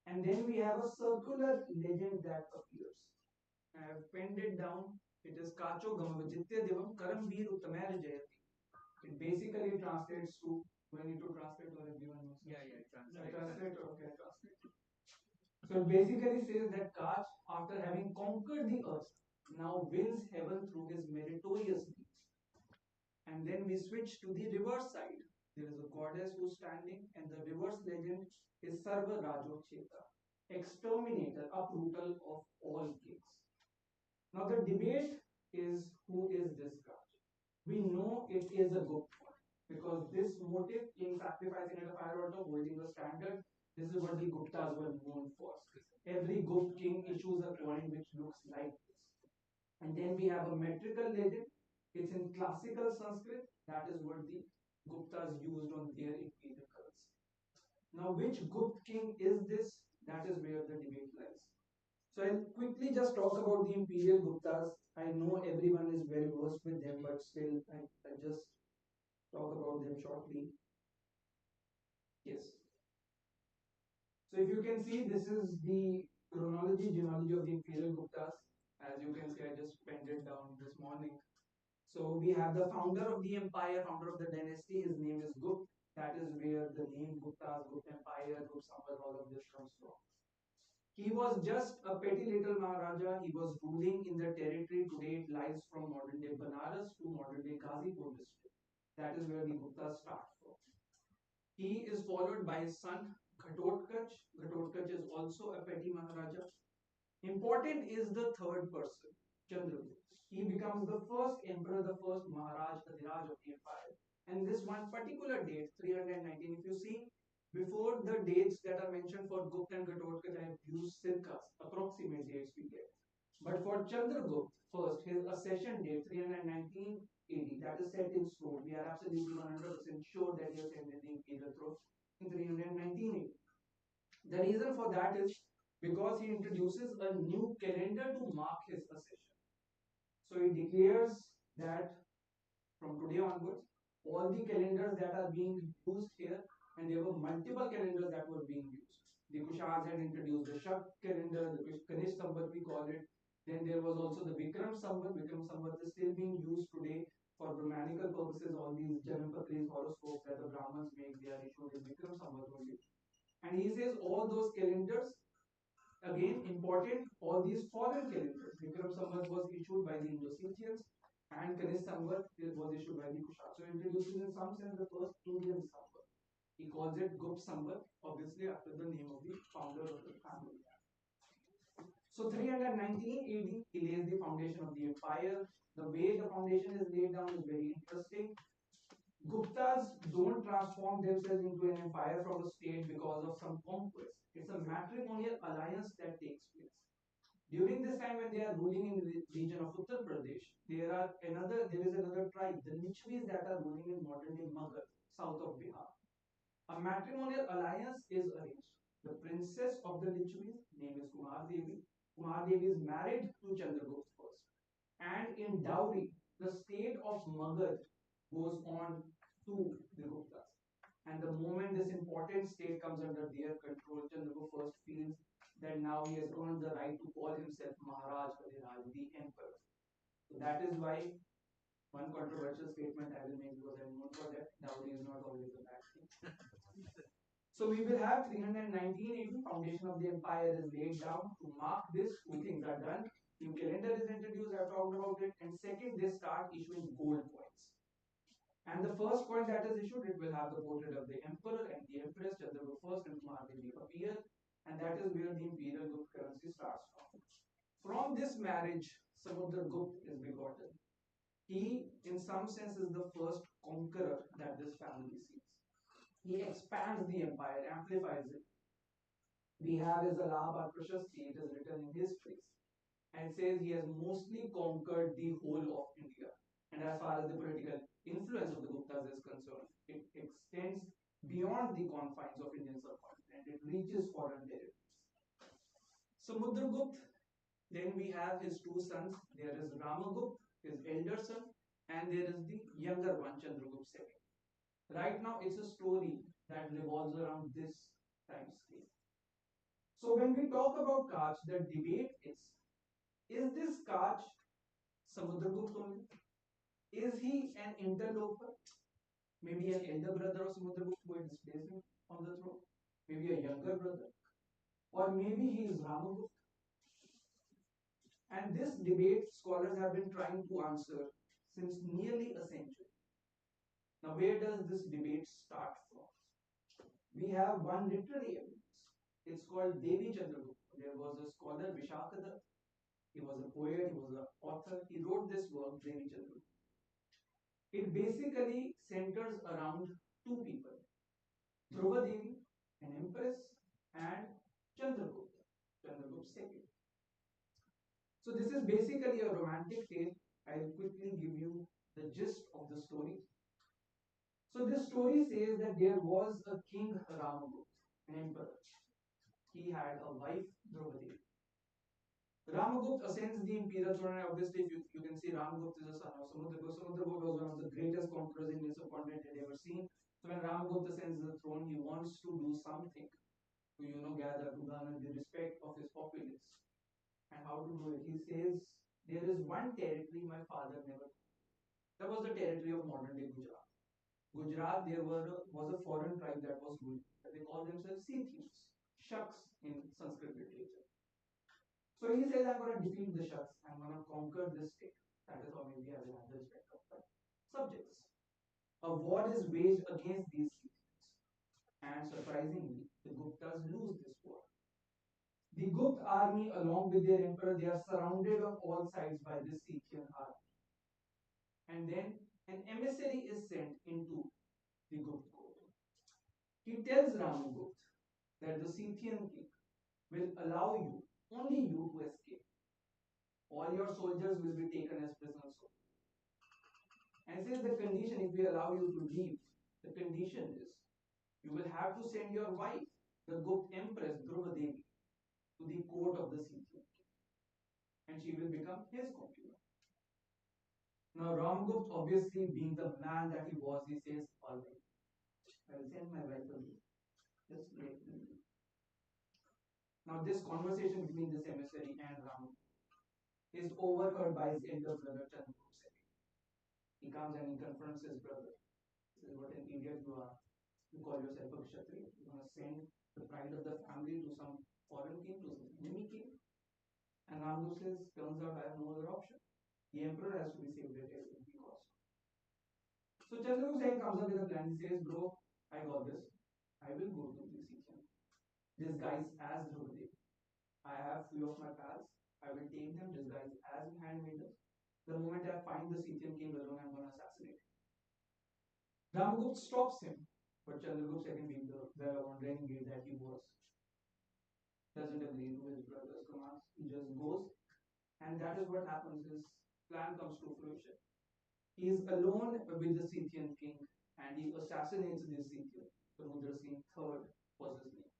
And then we have a circular legend that appears. I have penned it down. It is Kacho Gamavajitya Devam Karamveer Uttamaya Jayati. It basically translates to, do I need to translate or everyone knows? Yeah, Translate. Okay, translate. So it basically says that Kach, after having conquered the earth, now wins heaven through his meritorious deeds. And then we switch to the reverse side. There is a goddess who's standing, and the reverse legend is Sarva Rajocheta, exterminator, uprooter of all kings. Now the debate is, who is this god? We know it is a Gupta because this motive, king sacrificing at a fire altar, holding the standard, this is what the Guptas were known for. Every Gupta king issues a coin which looks like this. And then we have a metrical legend. It's in classical Sanskrit. That is what the Guptas used on their imperial currency. Now, which Gupta king is this? That is where the debate lies. So I'll quickly just talk about the imperial Guptas. I know everyone is very versed with them, but still I just talk about them shortly. Yes. So if you can see, this is the genealogy of the imperial Guptas. As you can see, I just penned it down this morning. So we have the founder of the empire, founder of the dynasty. His name is Gupta. That is where the name Guptas, Gupta Empire, Gupta Samrat, all of this comes from. He was just a petty little Maharaja. He was ruling in the territory. Today it lies from modern day Banaras to modern day Ghazipur district. That is where the Guptas start from. He is followed by his son Ghatotkacha. Ghatotkacha is also a petty Maharaja. Important is the third person, Chandragupta. He becomes the first emperor, the first Maharaj, the Diraj of the empire. And this one particular date, 319, if you see, before the dates that are mentioned for Gupta and Ghatotkacha, I have used circas, approximate dates we get. But for Chandragupta, first, his accession date, 319 AD, that is set in stone. We are absolutely 100% sure that he ascended the imperial throne in 319 AD. The reason for that is because he introduces a new calendar to mark his accession. So he declares that from today onwards, all the calendars that are being used here, and there were multiple calendars that were being used. The Kushans had introduced the Shak calendar, the Kanish Samvat we call it. Then there was also the Vikram Samvat. Vikram Samvat is still being used today for Brahmanical purposes. All these Janapatris, horoscopes that the Brahmins make, they are issued in Vikram Samvat only. And he says all those calendars, again important, all these foreign calendars. Vikram Samvat was issued by the Indo-Scythians and Kanish Samvat was issued by the Kushans. So introduces in some sense the first Indian Samvat. He calls it Gupta Samvat, obviously after the name of the founder of the family. So 319 AD, he lays the foundation of the empire. The way the foundation is laid down is very interesting. Guptas don't transform themselves into an empire from a state because of some conquest. It's a matrimonial alliance that takes place. During this time when they are ruling in the region of Uttar Pradesh, there is another tribe, the Lichvis, that are ruling in modern day Magad, south of Bihar. A matrimonial alliance is arranged. The princess of the Lichvis, name is Kumar Devi. Kumar Devi is married to Chandragupta first. And in dowry, the state of Magad goes on to the Guptas. And the moment this important state comes under their control, Chandragupta first feels that now he has earned the right to call himself Maharaj Kaviraj, the emperor. So that is why one controversial statement I will make, because I am known for that, dowry is not always a bad thing. So we will have 319 AD, foundation of the empire is laid down. To mark this, two things are done. New calendar is introduced, I've talked about it. And second, they start issuing gold coins. And the first coin that is issued, it will have the portrait of the emperor and the empress, Chandragupta first and Kumar Devi appear. And that is where the imperial Gupta currency starts from. From this marriage, Samudragupta is begotten. He, in some sense, is the first conqueror that this family sees. He expands the empire, amplifies it. We have his Allahabad Prashasti, it is written in his place. And says he has mostly conquered the whole of India. And as far as the political influence of the Guptas is concerned, it extends beyond the confines of Indian subcontinent. It reaches foreign territories. So Mudragupta, then we have his two sons. There is Ramagupta his elder son, and there is the younger one, Chandragupta II. Right now, it's a story that revolves around this time scale. So when we talk about Kach, the debate is this Kach Samudragupta only? Is he an interloper? Maybe an elder brother of Samudragupta who had displaced him on the throne? Maybe a younger brother? Or maybe he is Ramagupta? And this debate scholars have been trying to answer since nearly a century. Now, where does this debate start from? We have one literary evidence. It's called Devi Chandragupta. There was a scholar, Vishakada. He was a poet, he was an author. He wrote this work, Devi Chandragupta. It basically centers around two people, Dhruva Devi, an empress, and Chandragupta, Chandragupta II. So this is basically a romantic tale. I'll quickly give you the gist of the story. So this story says that there was a king Ramagupta, an emperor. He had a wife, Draupadi. Ramagupta ascends the imperial throne, and obviously you can see Ramagupta is a son of Samudragupta. Samudragupta was one of the greatest conquerors Indian subcontinent had ever seen. So when Ramagupta ascends the throne, he wants to do something to gather, to garner the respect of his populace. And how to do it? He says, there is one territory my father never. That was the territory of modern day Gujarat. Gujarat, there was a foreign tribe that was ruling. They called themselves Scythians, Shaks in Sanskrit literature. So he says, I'm going to defeat the Shaks. I'm going to conquer this state. That is how India will have the respect of the subjects. A war is waged against these Scythians. And surprisingly, the Guptas lose this war. The Gupta army, along with their emperor, they are surrounded on all sides by this Scythian army. And then an emissary is sent into the Gupta court. He tells Ramagupta that the Scythian king will allow you, only you, to escape. All your soldiers will be taken as prisoners. And says the condition, if we allow you to leave, the condition is you will have to send your wife, the Gupta empress Dhruva Devi, to the court of the Scythian king. And she will become his concubine. Now Ramagupta, obviously being the man that he was, he says, all right, I will send my wife away. Just let me leave. Now this conversation between this emissary and Ramagupta is overheard by his elder brother Chandragupta II. He comes and he confronts his brother. He says, what an idiot you are. You call yourself a Kshatriya. You're going to send the pride of the family to some foreign king, to some enemy king. And Ramagupta says, turns out I have no other option. The emperor has to be saved at every cost. So Chandragupta comes up with a plan. He says, bro, I got this. I will go to the Scythian. Disguised as Draupadi. I have few of my pals. I will take them disguised as handmaidens. The moment I find the Scythian king alone, I'm going to assassinate him. Ramagupta stops him, but Chandragupta II, being the well-known renegade that he was, doesn't agree to his brother's commands. He just goes, and that is what happens. His plan comes to fruition. He is alone with the Scythian king, and he assassinates this Scythian. Rudra Singh III was his name.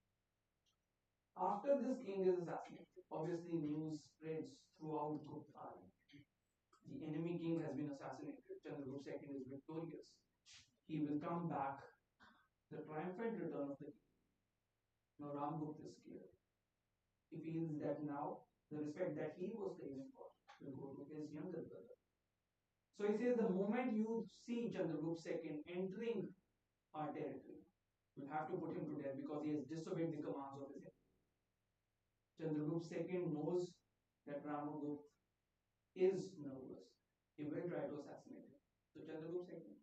After this king is assassinated, obviously news spreads throughout Gupta army. The enemy king has been assassinated. Chandragupta II is victorious. He will come back. The triumphant return of the king. Now Ramagupta is scared. He feels that now the respect that he was craving for will go to his younger brother. So he says, the moment you see Chandragupta II entering our territory, you'll have to put him to death because he has disobeyed the commands of his emperor. Chandragupta II knows that Ramagupta is nervous. He will try to assassinate him. So Chandragupta II,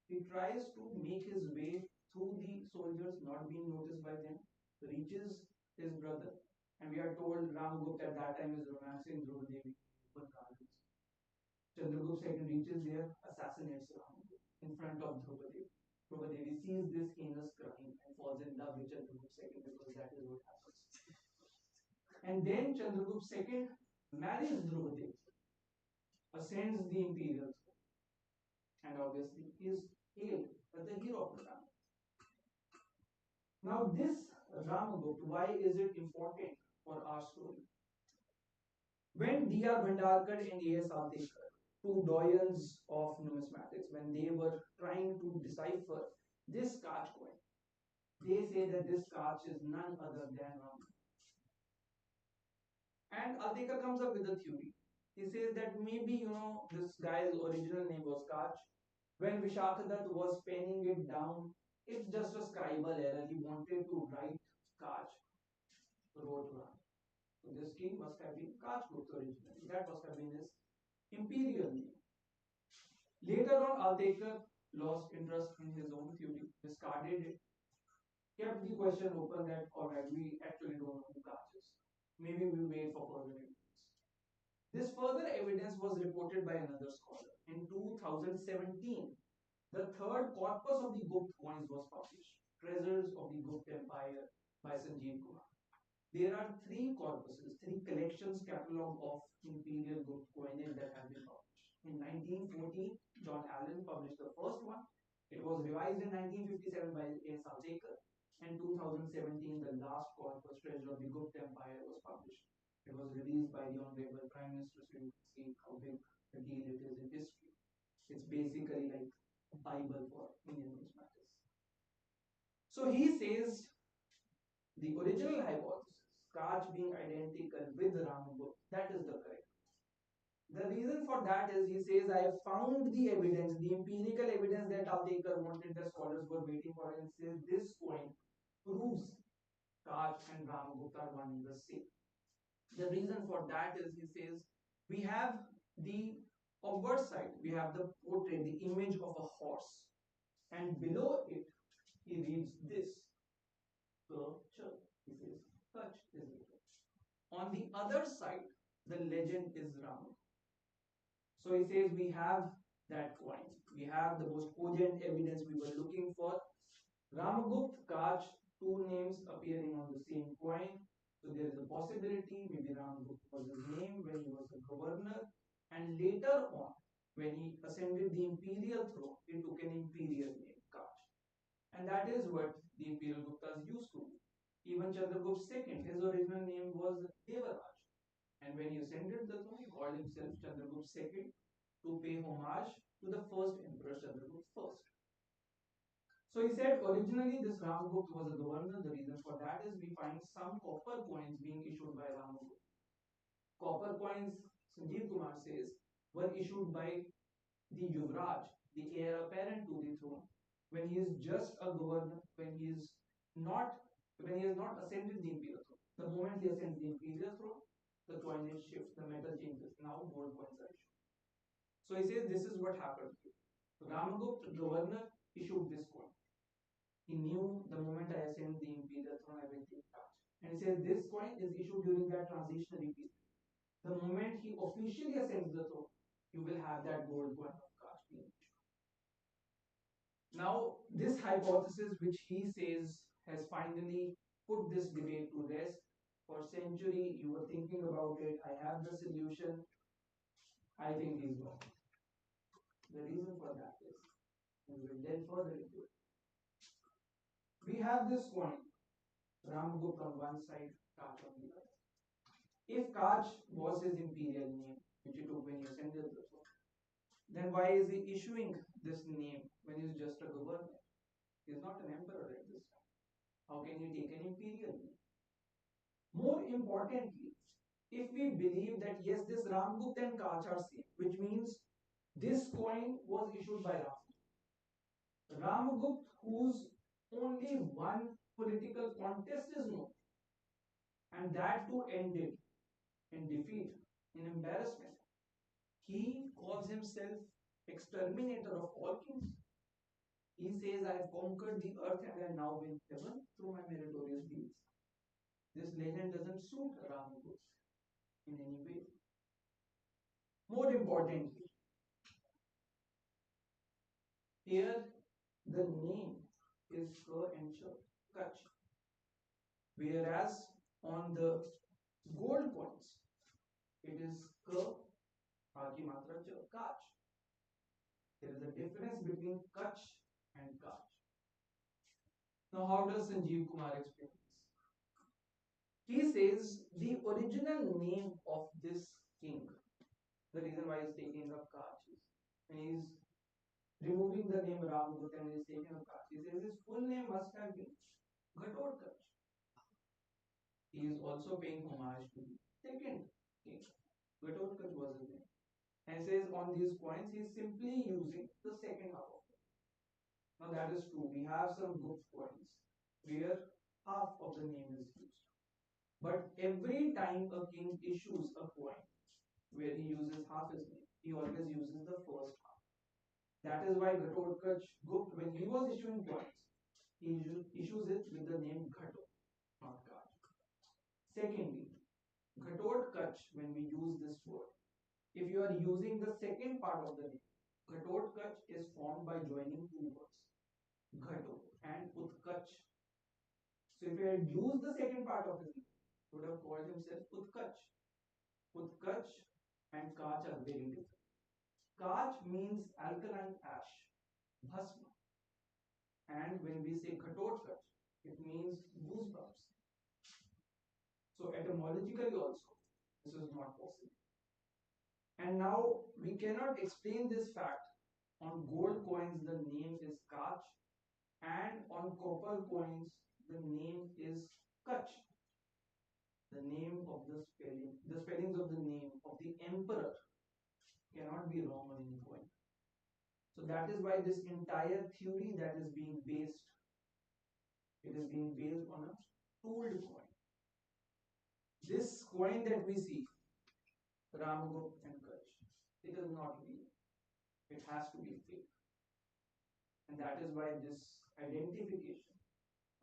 he tries to make his way through the soldiers, not being noticed by them, reaches his brother, and we are told Ramagupta at that time is romancing Dhruva Devi. Chandragupta II reaches there, assassinates Ramagupta in front of Dhruva Devi. Dhruva Devi sees this heinous crime and falls in love with Chandragupta II because that is what happens. And then Chandragupta II marries Dhruva Devi, ascends the imperial throne, and obviously is hailed as the hero of the family. Now this Ramagupta, why is it important for our story? When D.R. Bhandarkar and A.S. Atekar two doyens of numismatics when they were trying to decipher this Kach coin. They say that this Kach is none other than Ram. And Aldekar comes up with a theory. He says that maybe, this guy's original name was Kach. When Vishakadatta was penning it down, it's just a scribal error. He wanted to write Kach, wrote Ram. So this king must have been Kachgupta originally. That must have been his imperial name. Later on, Aldekar lost interest in his own theory, discarded it, kept the question open that, alright, we actually don't know who Kach is. Maybe we wait for further evidence. This further evidence was reported by another scholar. In 2017, the third corpus of the Gupta coins was published, Treasures of the Gupta Empire by Sanjeev Kumar. There are three corpuses, three collections catalog of imperial Gupta coinage that have been published. In 1914, John Allen published the first one. It was revised in 1957 by A. Aldekar. And 2017, the last corpus, Treasure of the Gupta Empire, was published. It was released by the Honorable Prime Minister, so you can see how big a deal it is in history. It's basically like a Bible for Indian numismatics. So he says the original hypothesis, Kach being identical with Ramagupta, that is the correct. The reason for that is he says, I have found the evidence, the empirical evidence that Aldekar wanted, the scholars were waiting for, and says this coin proves Kach and Ramagupta are one and the same. The reason for that is he says we have the obverse side, we have the portrait, the image of a horse, and below it he reads this. He says Kach is written. On the other side, the legend is Ram. So he says we have that coin. We have the most cogent evidence we were looking for. Ramagupta, Kach, two names appearing on the same coin. So there is a possibility maybe Ramagupta was his name when he was a governor, and later on, when he ascended the imperial throne, he took an imperial name, Kach. And that is what the imperial Guptas used to do. Even Chandragupta II, his original name was Devaraj. And when he ascended the throne, he called himself Chandragupta II to pay homage to the first emperor Chandragupta I. So he said originally this Ramagupta was a governor. The reason for that is we find some copper coins being issued by Ramagupta. Copper coins, Sanjeev Kumar says, were issued by the Yuvraj, the heir apparent to the throne, when he is just a governor, when he has not ascended the imperial throne. The moment he ascends the imperial throne, the coinage shifts, the metal changes. Now gold coins are issued. So he says this is what happened. Ramagupta, governor, issued this coin. He knew the moment I ascend the imperial throne, everything starts. And he says this coin is issued during that transitionary period. The moment he officially ascends the throne, you will have that gold coin of Kach being issued. Now, this hypothesis, which he says has finally put this debate to rest. For century, you were thinking about it. I have the solution. I think he's wrong. The reason for that is, and we will delve further into it. We have this coin, Ramagupta on one side, Kach on the other. If Kach was his imperial name, which he took when he ascended the throne, then why is he issuing this name when he's just a governor? He's not an emperor at this time. How can he take an imperial name? More importantly, if we believe that yes, this Ramagupta and Kach are same, which means this coin was issued by Ramagupta. Ramagupta, whose only one political contest is known, and that too ended in defeat, in embarrassment. He calls himself exterminator of all kings. He says, I have conquered the earth and I now win heaven through my meritorious deeds. This legend doesn't suit Ramagupta in any way. More importantly, here the name is Ka and Kach. Whereas on the gold coins, it is Ka, Aki Matra Cha, Kach. There is a difference between Kach and Kach. Now, how does Sanjeev Kumar explain this? He says the original name of this king The reason why he's taking up Kach is when he's removing the name Ramgupta and he's taking up Kach, he says his full name must have been Ghatotkacha. He is also paying homage to the second king. Ghatotkacha was his name. And says on these coins he is simply using the second half of it. Now that is true. We have some Gupta coins where half of the name is used. But every time a king issues a coin where he uses half his name, he always uses the first half. That is why Ghatotkacha Gupta, when he was issuing coins, he issues it with the name Ghato, not Kaj. Secondly, Ghatotkacha, when we use this word, if you are using the second part of the name, Ghatotkacha is formed by joining two words, Ghato and Utkach. So if you had used the second part of his name, he would have called himself Utkach. Utkach and Kach are very different. Kach means alkaline ash, bhasma. And when we say Ghatotkacha, it means goosebumps. So etymologically also, this is not possible. And now we cannot explain this fact. On gold coins, the name is Kach, and on copper coins, the name is Kach. The name of the spellings of the name of the emperor cannot be wrong on any coin. So that is why this entire theory that is being based, it is being based on a tooled coin. This coin that we see, Ramgupta and Kach, it is not real. It has to be fake. And that is why this identification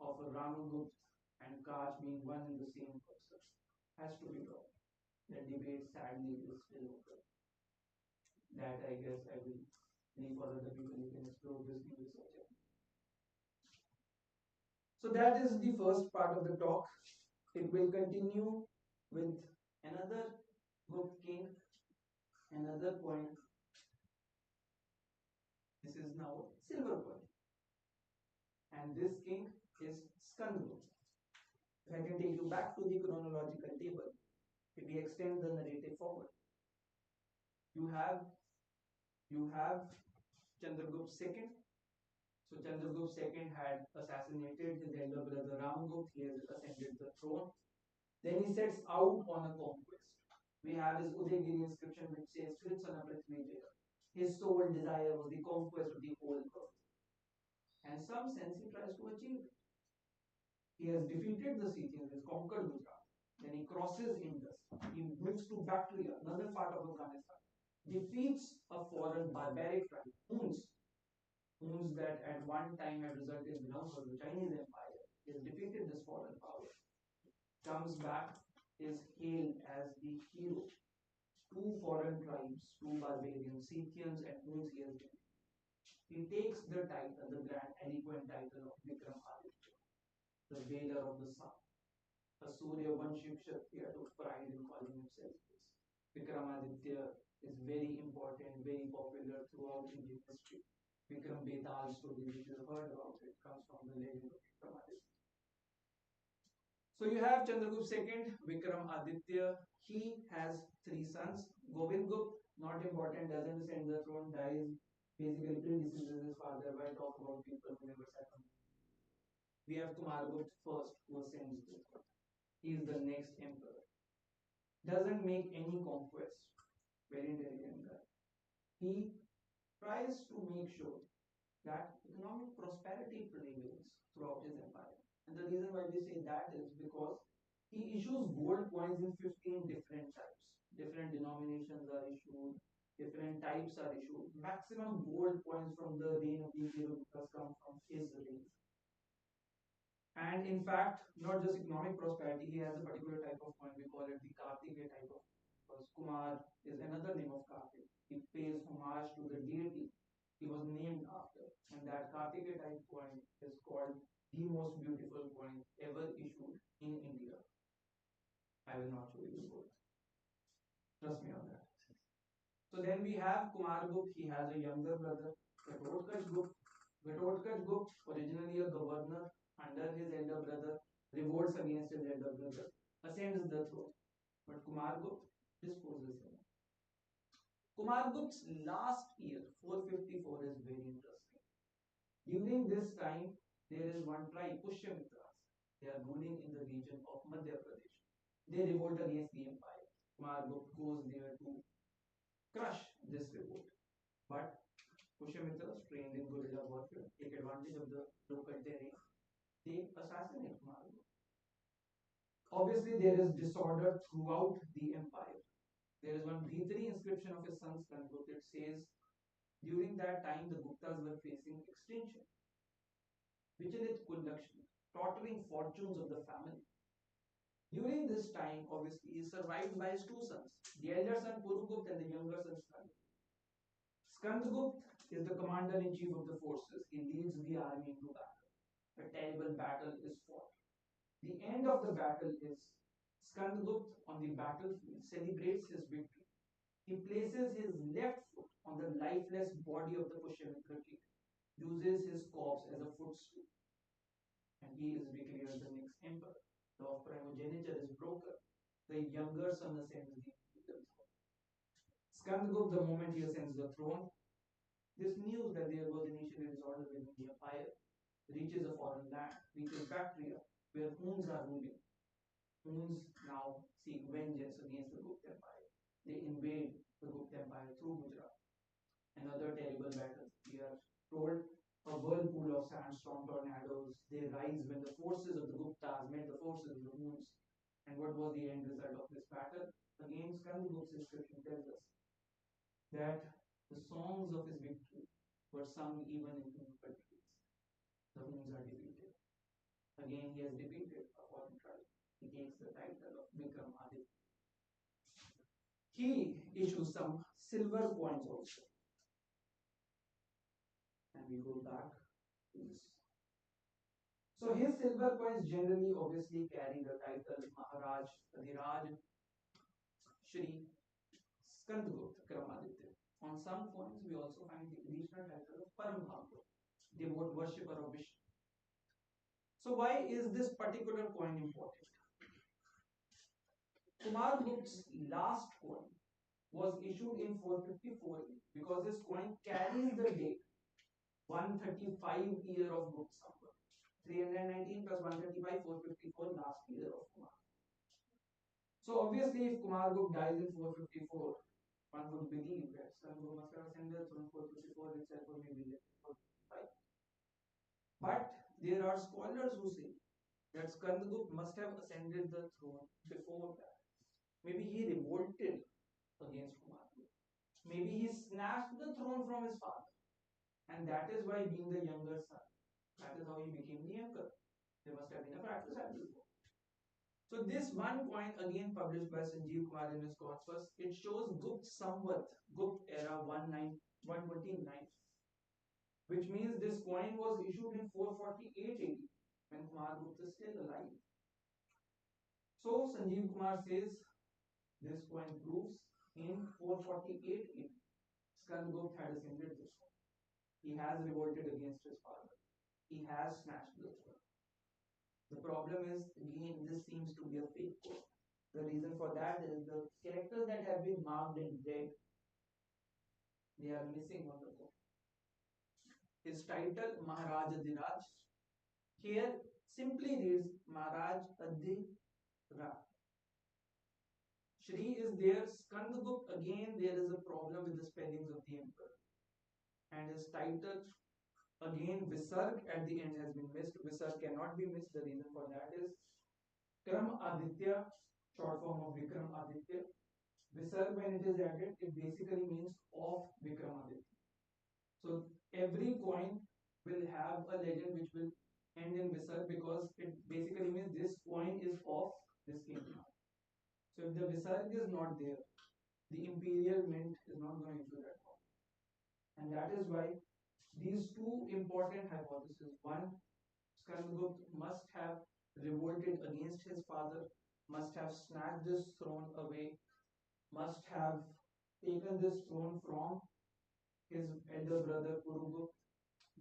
of a Ramgupta and Kach being one and the same person has to be wrong. The debate sadly is still open. That I guess I will leave for other people who can explore this new research. So that is the first part of the talk. It will continue with another Gupta king, another coin. This is now silver coin. And this king is Skandagupta. If I can take you back to the chronological table, if we extend the narrative forward, you have Chandragupta II. So Chandragupta II had assassinated his elder brother Ramgupta. He has ascended the throne. Then he sets out on a conquest. We have his Udayagiri inscription which says Kritsana Prithvi Jaya. His sole desire was the conquest of the whole earth. And some sense he tries to achieve it. He has defeated the Scythians, he has conquered Gujarat. Then he crosses Indus. He moves to Bactria, another part of Afghanistan. Defeats a foreign barbaric tribe, Huns. Huns that at one time had resulted in the downfall of the Chinese Empire. He has defeated this foreign power. Comes back, is hailed as the hero. Two foreign tribes, two barbarians, Scythians and Huns he has defeated. He takes the title, the grand eloquent title of Vikramaditya, the veiler of the sun. A Surya Vanshik Kshatriya took pride in calling himself this. Vikramaditya is very important, very popular throughout Indian history. Vikram Betal story, which you have heard about it, comes from the legend of Vikramaditya. So you have Chandragupta II, Vikramaditya. He has three sons. Govind Gupta, not important, doesn't ascend the throne, dies, basically predeceases his father. Why talk about people who never sat on? We have Kumargupta first, who ascends the throne. He is the next emperor. Doesn't make any conquest. Very intelligent guy. He tries to make sure that economic prosperity prevails throughout his empire. And the reason why we say that is because he issues gold coins in 15 different types. Different denominations are issued, different types are issued. Maximum gold coins from the reign of the Heterodox come from his reign. And in fact, not just economic prosperity, he has a particular type of coin, we call it the Kartikeya type of coin. Because Kumar is another name of Kartik. He pays homage to the deity he was named after. And that Kartikeya type coin is called the most beautiful coin ever issued in India. I will not show you the gold. Trust me on that. So then we have Kumargupta. He has a younger brother, Ghatotkacha Gupta. Ghatotkacha Gupta, originally a governor under his elder brother, revolts against his elder brother, ascends the throne. But Kumargupta disposes him. Kumargup's last year, 454, is very interesting. During this time, there is one tribe, Pushyamitras. They are ruling in the region of Madhya Pradesh. They revolt against the empire. Kumargupt goes there to crush this revolt. But Pushyamitras, trained in guerrilla warfare, take advantage of the local terrain. They assassinate Kumargupt. Obviously, there is disorder throughout the empire. There is one Bhitri inscription of his son Skandgupta. It says, during that time, the Guptas were facing extinction. Vichalit Kullakshmi, tottering fortunes of the family. During this time, obviously, he is survived by his two sons, the elder son Purugupt and the younger son Skandgupt. Skandgupt is the commander-in-chief of the forces. He leads the army into battle. A terrible battle is fought. The end of the battle is Skandgupt on the battlefield celebrates his victory. He places his left foot on the lifeless body of the Pushyamitra king, uses his corpse as a footstool, and he is declared the next emperor. The law of primogeniture is broken. The younger son ascends the imperial throne. Skandgupt, the moment he ascends the throne, this news that there was initially disorder within the empire reaches a foreign land, reaches Bactria, where Huns are ruling. Huns now seek vengeance against the Gupta Empire. They invade the Gupta Empire through Gujarat. Another terrible battle. We are told a whirlpool of sandstorm tornadoes. They rise when the forces of the Guptas met the forces of the Huns. And what was the end result of this battle? Again, Skandgupt's inscription tells us that the songs of his victory were sung even in Hun countries. The Huns are defeated. Again, he has defeated a foreign tribe. He takes the title of Vikram Aditya. He issues some silver coins also. And we go back to this. So his silver coins generally obviously carry the title Maharaj Adhiraj Shri Skandgupt Kramaditya. On some coins we also find the additional title of Paramabhakta, devout worshipper of Vishnu. So why is this particular coin important? Kumargupt's last coin was issued in 454 because this coin carries the date 135 year of Gupta Samvat. 319 plus 135, 454, last year of Kumar. So obviously if Kumargupt dies in 454, one would believe that Skandgupt must have ascended from 454 itself or maybe 455. But there are scholars who say that Skandgupt must have ascended the throne before that. Maybe he revolted against Kumargupt. Maybe he snatched the throne from his father. And that is why, being the younger son, that is how he became the emperor. There must have been a fratricide before. So this one coin, again published by Sanjeev Kumar in his corpus, it shows Gupta Samvat, Gupta era 129, which means this coin was issued in 448 AD when Kumargupta is still alive. So Sanjeev Kumar says this coin proves in 448 AD, Skandgupt had ascended this coin. He has revolted against his father. He has snatched the throne. The problem is, again, this seems to be a fake coin. The reason for that is the characters that have been marked in red, they are missing on the coin. His title, Maharaj Adhiraj, here simply reads Maharaj Adhiraj. Shri is there. Skandgupt, again, there is a problem with the spellings of the emperor. And his title, again, Visarg at the end has been missed. Visarg cannot be missed. The reason for that is Kram Aditya, short form of Vikram Aditya. Visarg, when it is added, it basically means of Vikram Aditya. So every coin will have a legend which will end in Visarg because it basically means this coin is of this king. So if the Visarg is not there, the imperial mint is not going to issue that coin. And that is why these two important hypotheses. One, Skandgupt must have revolted against his father, must have snatched this throne away, must have taken this throne from his elder brother Purugupt.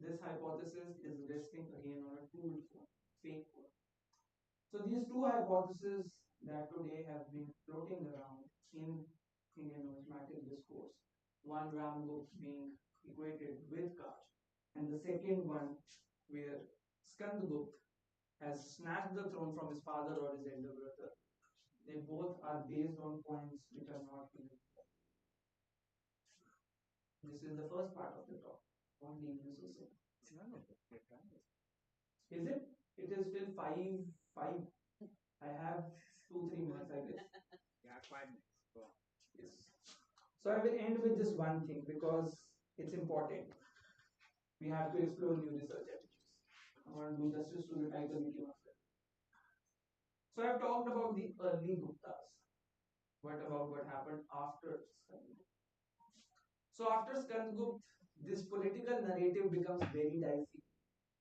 This hypothesis is resting again on a tool form, fake one. So these two hypotheses that today have been floating around in Indian numismatic discourse one Ramgupta being equated with Kaj, and the second one where Skandagupta has snatched the throne from his father or his elder brother. They both are based on coins which are not even. This is the first part of the talk on leaving society. Is it? It is still 5. I have 2-3 minutes, I guess. Yeah, 5 minutes. Go on. Yes. So I will end with this one thing because it's important. We have to explore new research avenues. I want to do justice to the title we came up with. So I've talked about the early Guptas. What about what happened after Skandagupta? So after Skandagupta, this political narrative becomes very dicey.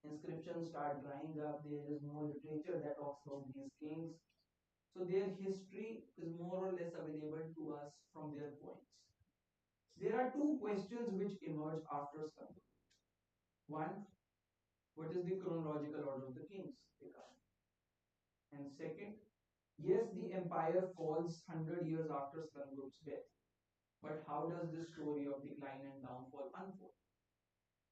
Inscriptions start drying up. There is no literature that talks about these kings. So their history is more or less available to us from their points. There are two questions which emerge after Skandagupta. One, what is the chronological order of the kings? And second, yes, the empire falls 100 years after Skandagupta's death. But how does this story of decline and downfall unfold?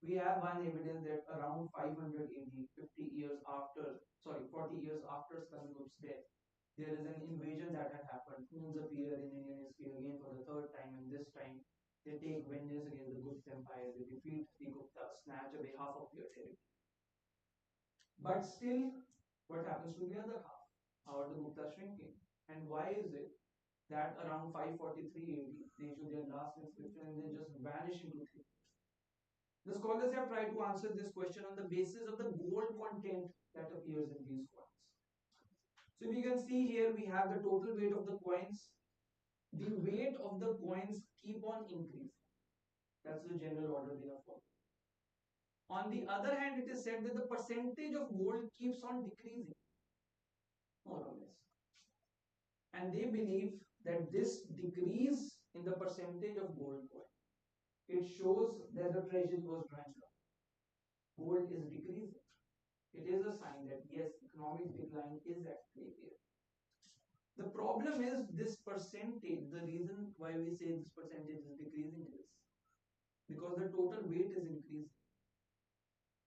We have one evidence that around 500 AD, 40 years after Skandagupta's death, there is an invasion that had happened. Huns appear in Indian history again for the third time, and this time they take vengeance against the Gupta Empire. They defeat the Guptas, snatch away half of their territory. But still, what happens to the other half? How are the Guptas shrinking? And why is it that around 543 AD they issue their last inscription and they just vanish into thin air? The scholars have tried to answer this question on the basis of the gold content that appears in these coins. So you can see here we have the total weight of the coins. The weight of the coins keep on increasing. That's the general order they are following. On the other hand, it is said that the percentage of gold keeps on decreasing, more or less. And they believe that this decrease in the percentage of gold coin, it shows that the treasury was drying up. Gold is decreasing. It is a sign that yes, economic decline is at play here. The problem is this percentage. The reason why we say this percentage is decreasing is because the total weight is increasing.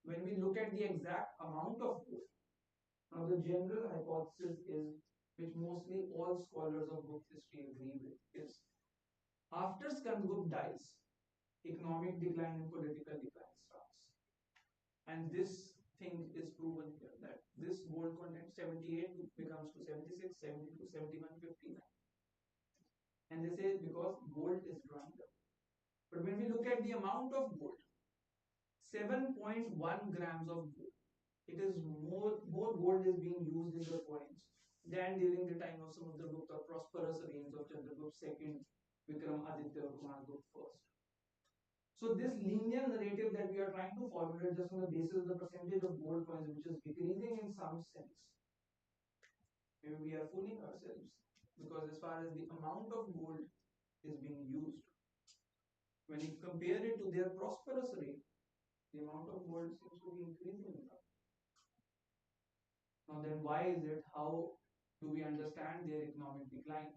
When we look at the exact amount of gold, now the general hypothesis is, which mostly all scholars of Gupta history agree with, is after Skandagupta dies, economic decline and political decline starts. And this thing is proven here that this gold content 78 becomes to 76, 72, 71, 59. And they say because gold is drying up. But when we look at the amount of gold, 7.1 grams of gold, it is more gold is being used in the coins than during the time of some of the Gupta prosperous reigns of Chandragupta II, Vikramaditya, Kumar Gupta I. So this linear narrative that we are trying to formulate just on the basis of the percentage of gold coins, which is decreasing in some sense, maybe we are fooling ourselves, because as far as the amount of gold is being used, when you compare it to their prosperous rate, the amount of gold seems to be increasing now. Now then why is it? How do we understand their economic decline?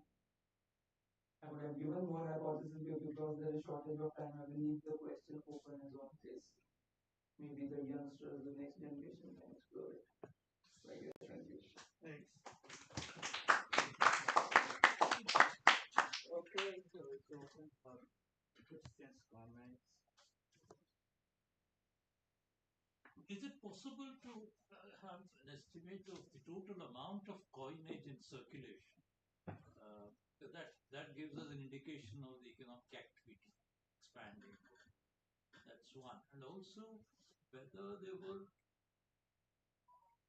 I would have given more hypotheses because there is shortage of time. I will leave the question open as on this. Maybe the youngsters, the next generation can explore it. So I guess thank you. Thanks. Okay, so it's open for questions, comments. Is it possible to have an estimate of the total amount of coinage in circulation? That gives us an indication of the economic activity expanding. That's one. And also whether there were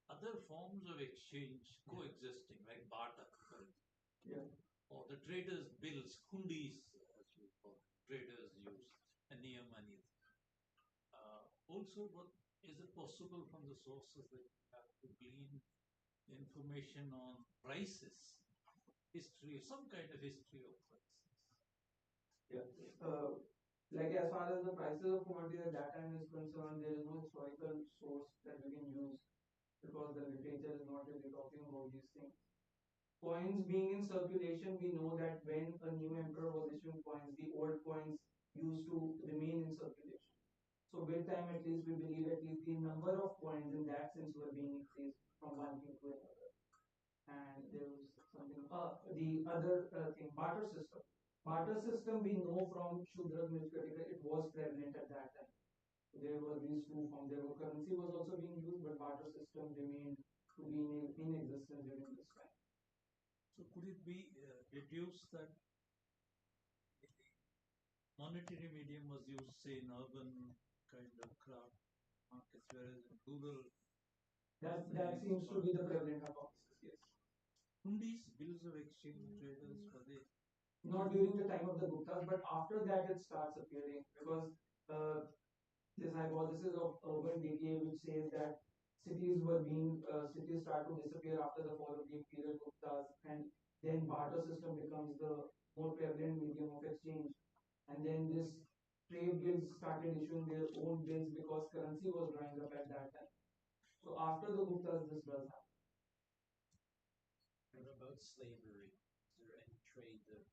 other forms of exchange coexisting, like barter, for example. Yeah. Or the traders' bills, hundis, as we call it, traders use, and near money. Also, what is it possible from the sources that you have to glean information on prices, history, some kind of history of prices? Yeah. Like as far as the prices of commodities at that time is concerned, there is no historical source that we can use because the literature is not really talking about these things. Coins being in circulation, we know that when a new emperor was issuing coins, the old coins used to remain in circulation. So with time, at least we believe at least the number of coins in that sense were being increased from one king to another. And there was something, the other thing, barter system. Barter system we know from Shudra Newspaper, it was prevalent at that time. There were these two forms. There were currency was also being used, but barter system remained to be in existence during this time. So could it be deduced that monetary medium was used, say, in urban kind of craft markets, whereas in rural, that seems to be the prevalent hypothesis, yes. Hundis, bills of exchange traders, were they? Not during the time of the Guptas, but after that it starts appearing because this hypothesis of urban decay, which says that cities start to disappear after the fall of the imperial Guptas, and then barter system becomes the more prevalent medium of exchange, and then this trade guilds started issuing their own bills because currency was drying up at that time. So after the Guptas, this does happen. What about slavery? Is there any trade of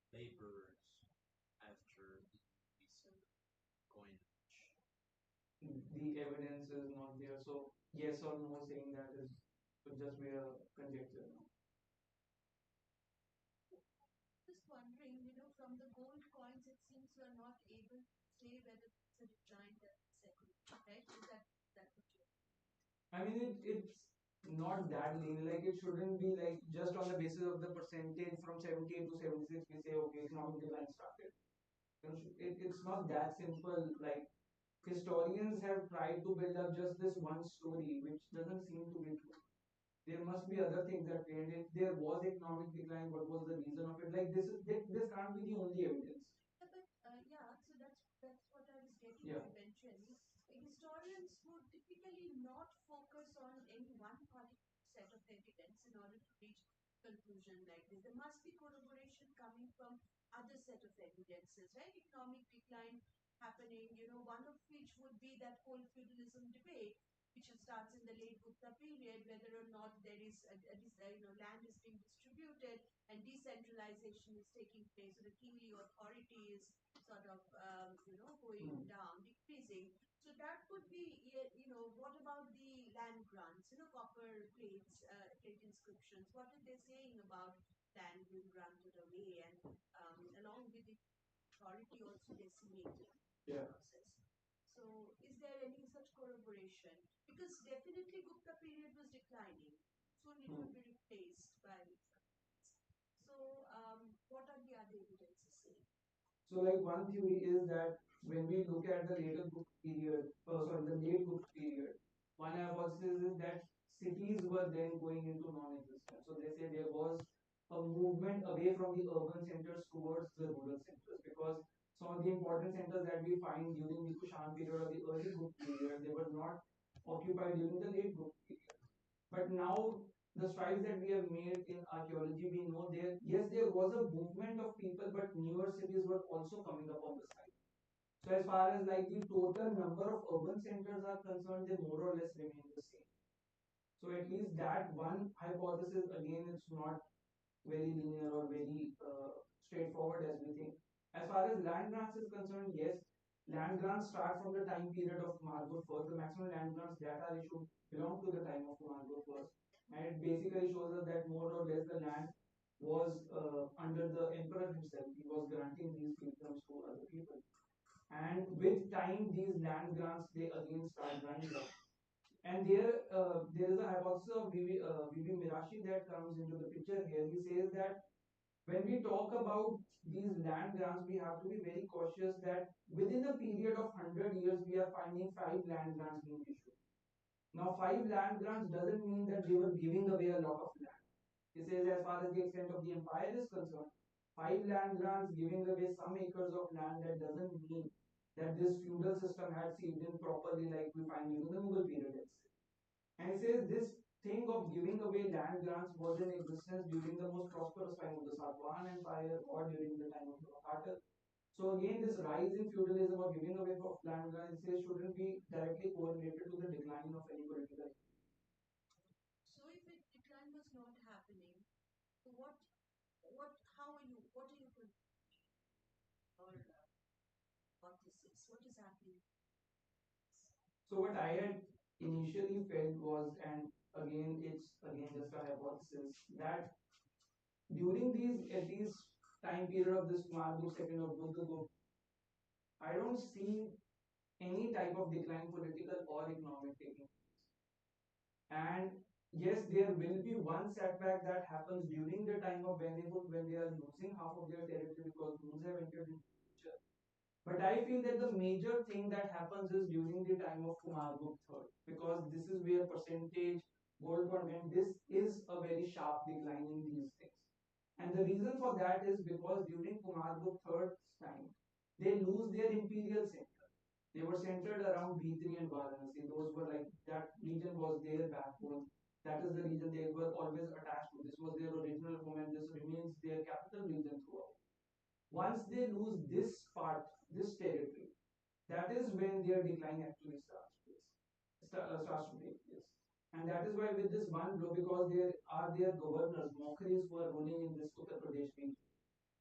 laborers after the recent coinage? The evidence is not there, so yes or no saying that is would just be a conjecture now. Just wondering, from the gold coins, it seems we are not able to say whether it's a decline or a second, right? Is that what you? I mean, it's not that linear. Like it shouldn't be like just on the basis of the percentage from 78 to 76, we say okay, economic decline started. It's not that simple. Like historians have tried to build up just this one story, which doesn't seem to be true. There must be other things that played. If there was economic decline, what was the reason of it? Like this can't be the only evidence. Yeah, but so that's what I was getting Yeah. to eventually. Historians would typically not focus on any one particular set of evidence in order to reach conclusion like this. There must be corroboration coming from other set of evidences, right? Economic decline happening, one of which would be that whole feudalism debate, which starts in the late Gupta period, whether or not there is land is being distributed and decentralization is taking place, so the kingly authority is sort of going down, decreasing. So that could be, what about the land grants, copper plates, plate inscriptions? What are they saying about land being granted away, and along with the authority also decimating Yeah. process? So is there any such corroboration? Because definitely Gupta period was declining, soon it would be replaced by. So what are the other evidences saying? So, like one theory is that when we look at the later book period, the late book period, one hypothesis is that cities were then going into non-existence. So they say there was a movement away from the urban centers towards the rural centers, because some of the important centers that we find during the Kushan period or the early book period, they were not occupied during the late book period. But now the strides that we have made in archaeology, we know there was a movement of people, but newer cities were also coming up on the site. So as far as like the total number of urban centers are concerned, they more or less remain the same. So at least that one hypothesis, again, it's not very linear or very straightforward as we think. As far as land grants is concerned, yes, land grants start from the time period of Margot first. The maximum land grants that are issued belong to the time of Margot first, and it basically shows us that more or less the land was under the emperor himself. He was granting these fiefdoms to other people, and with time, these land grants they again start drying up. And there is a hypothesis of V.V. Mirashi that comes into the picture here. He says that when we talk about these land grants, we have to be very cautious that within a period of 100 years, we are finding 5 land grants being issued. Now, 5 land grants doesn't mean that they were giving away a lot of land. He says, as far as the extent of the empire is concerned, 5 land grants giving away some acres of land, that doesn't mean that this feudal system had seeped in properly like we find during the Mughal period, let's say. And he says this thing of giving away land grants was in existence during the most prosperous time of the Satavahan Empire or during the time of the Vakata. So again, this rise in feudalism or giving away of land grants shouldn't be directly correlated to the decline of any political. So if a decline was not happening, so what are you What does that mean? So what I had initially felt was, and again it's again just a hypothesis, that during these at least time period of this Marduk second or Buddha, I don't see any type of decline, political or economic, taking place. And yes, there will be one setback that happens during the time of when they are losing half of their territory because Muslims have entered into the picture. But I feel that the major thing that happens is during the time of Kumargupta III, because this is where percentage gold content, this is a very sharp decline in these things. And the reason for that is because during Kumargupta III's time, they lose their imperial center. They were centered around B3 and Varanasi. Those were like, that region was their backbone. That is the region they were always attached to. This was their original home and this remains their capital region throughout. Once they lose this part, this territory, that is when their decline actually starts to take place. And that is why with this one blow, because there are their governors, Mokhris, who are ruling in this Uttar Pradesh region.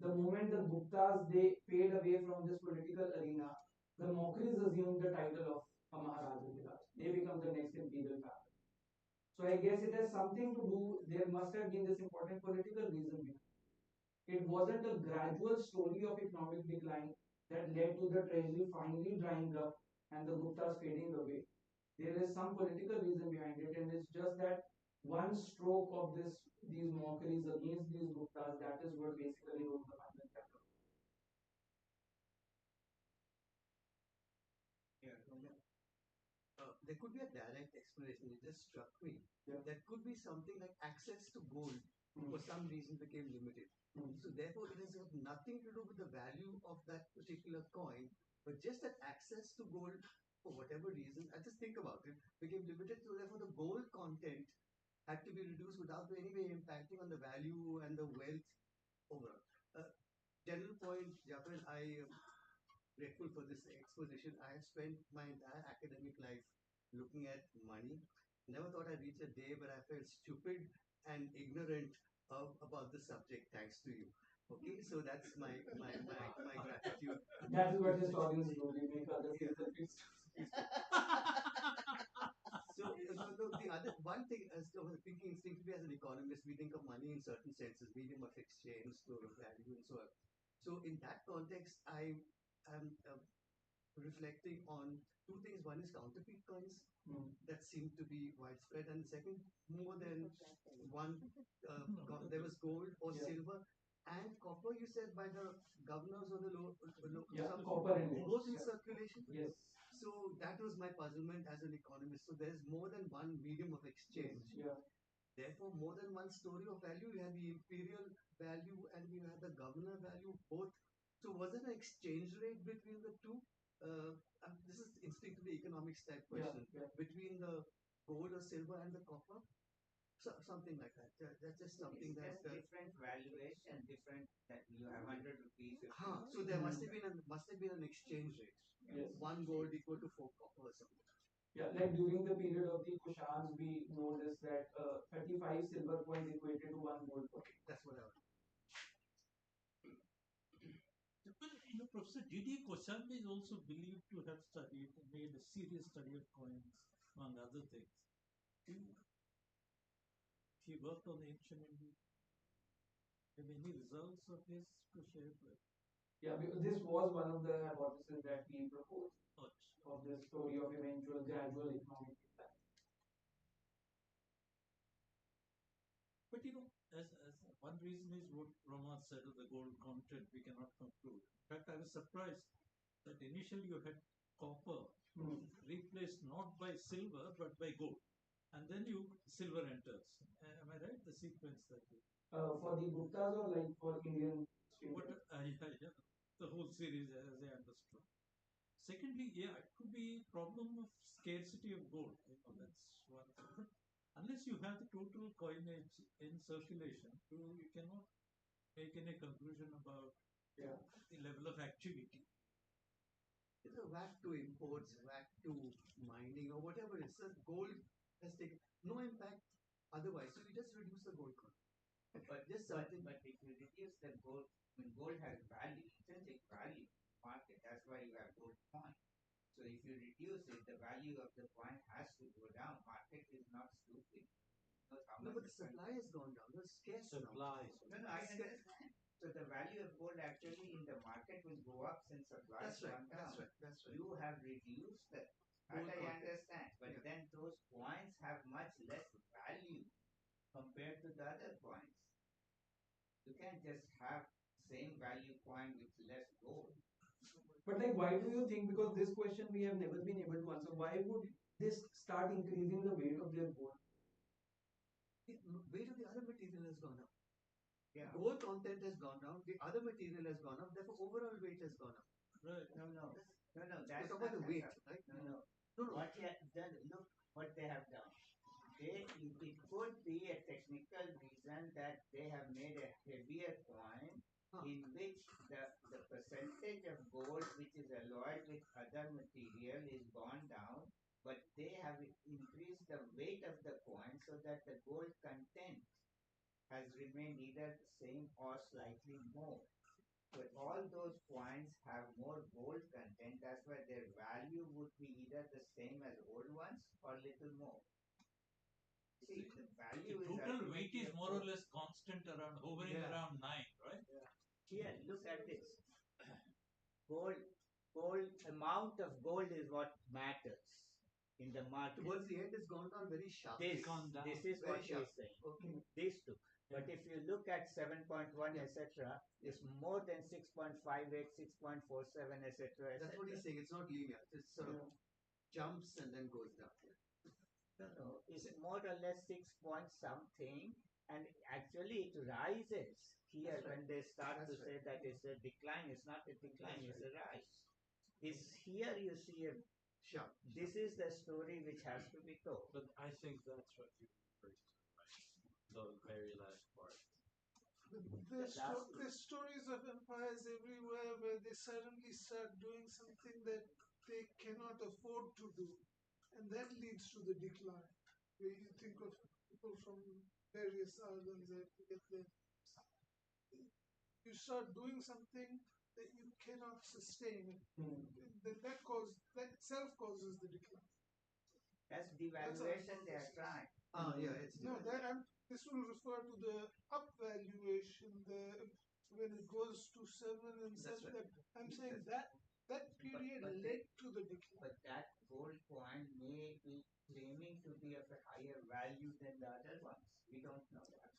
The moment the Guptas, they fade away from this political arena, the Mokhris assume the title of a Maharaja Viraj. They become the next imperial family. So I guess it has something to do, there must have been this important political reason behind it. It wasn't a gradual story of economic decline that led to the treasury finally drying up and the Guptas fading away. There is some political reason behind it, and it's just that one stroke of these mockeries against these Guptas, that is what basically wrote the final chapter. Yeah. There could be a direct explanation. It just struck me. Yeah. There could be something like access to gold for some reason became limited. So therefore, it has got nothing to do with the value of that particular coin, but just that access to gold, for whatever reason, I just think about it, became limited. So therefore, the gold content had to be reduced without in any way impacting on the value and the wealth overall. General point, Japan, I am grateful for this exposition. I have spent my entire academic life looking at money. Never thought I'd reach a day where I felt stupid and ignorant about the subject, thanks to you. Okay, so that's my gratitude. That is what historians do. They make others feel confused. So the other one thing, as I was thinking instinctively as an economist, we think of money in certain senses, medium of exchange, store of value, and so on. So in that context, I am reflecting on two things. One is counterfeit coins that seem to be widespread, and the second, more than one, there was gold or silver and copper. You said by the governors or the Copper and both in yeah. circulation. Yes. So that was my puzzlement as an economist. So there's more than one medium of exchange. Yeah. Therefore, more than one story of value. You have the imperial value and you have the governor value, both. So was there an exchange rate between the two? This is instinctively economics type question. Yeah. Between the gold or silver and the copper? So, something like that. That's just something It's that. just different valuation, different that you have 100 rupees. So there must have been an exchange rate. Yes. One gold equal to 4 copper or something. Yeah, like during the period of the Kushans, we noticed that 35 silver coins equated to one gold coin. That's what I was. Well, Professor D.D. Koshambi is also believed to have made a serious study of coins, among other things. He worked on ancient India. Have any results of his to share with? Yeah, because this was one of the hypotheses that we proposed of this story of eventual gradual economic decline. But as one reason is what Rama said of the gold content, we cannot conclude. In fact, I was surprised that initially you had copper replaced not by silver but by gold, and then silver enters. Am I right? The sequence that you. For the Guptas or like for Indian? Yeah, the whole series, as I understood. Secondly, yeah, it could be problem of scarcity of gold. That's one thing. Unless you have the total coinage in circulation, you cannot make any conclusion about the level of activity. It's a whack to imports, whack to mining, or whatever it is. So gold has taken no impact otherwise. So you just reduce the gold content. But if you reduce the gold, when gold has value, intrinsic value, market. That's why you have gold coin. So if you reduce it, the value of the coin has to go down. Market is not stupid. No, but the supply has gone down. It's scarce Supply. No, no, I understand. So the value of gold actually in the market will go up since supply has gone down. That's right. That's right. You have reduced that. That I understand. But then those coins have much less value compared to the other coins. You can't just have same value coin with less gold. But like, why do you think? Because this question we have never been able to answer. Why would this start increasing the weight of their gold? The weight of the other material has gone up. Yeah. Gold content has gone down. The other material has gone up. Therefore, overall weight has gone up. Right. No. That's talking about the weight, right? No. No. What they have done, look what they have done. It could be a technical reason that they have made a heavier coin in which the percentage of gold which is alloyed with other material is gone down, but they have increased the weight of the coin so that the gold content has remained either the same or slightly more. But all those coins have more gold content. That's why their value would be either the same as old ones or little more. See, the value the total weight is more or less constant around, hovering around 9, right? Here, look at this. Gold amount of gold is what matters in the market. Towards the end, it's gone down very sharply. This is what he's saying. Okay. These two. But if you look at 7.1, etc., it's more than 6.58, 6.47, etc. That's what he's saying. It's not linear. It sort of jumps and then goes down. No. It's more or less 6 point something, and actually it rises here when they start to say that it's a decline. It's not a decline, it's a rise. It's here you see a sharp. This is the story which has to be told. But I think that's what you referred to, right? The very last part. There's stories of empires everywhere where they suddenly start doing something that they cannot afford to do, and that leads to the decline. Where you think of people from various islands, I forget their names. You start doing something that you cannot sustain, then that itself causes the decline. That's devaluation they are trying. It's this will refer to the upvaluation, when it goes to 7 and 7. Right. I'm saying that period led to the decline. But that gold coin may be claiming to be of a higher value than the other ones. We don't know that.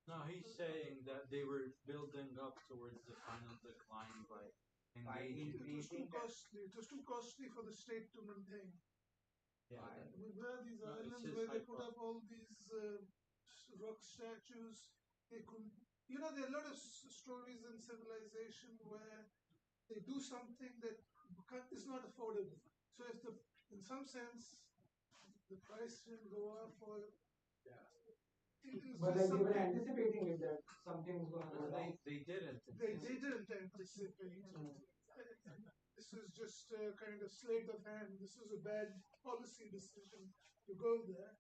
No, he's saying that they were building up towards the final decline by engaging. It was too costly. It was too costly for the state to maintain. Yeah. Where are these islands where they put up all these rock statues? They couldn't. There are a lot of stories in civilization where they do something that is not affordable. So in some sense, the price will go up or. But like they were anticipating it that something was going to go down. They didn't. They didn't anticipate. This is just a kind of sleight of hand. This was a bad policy decision to go there.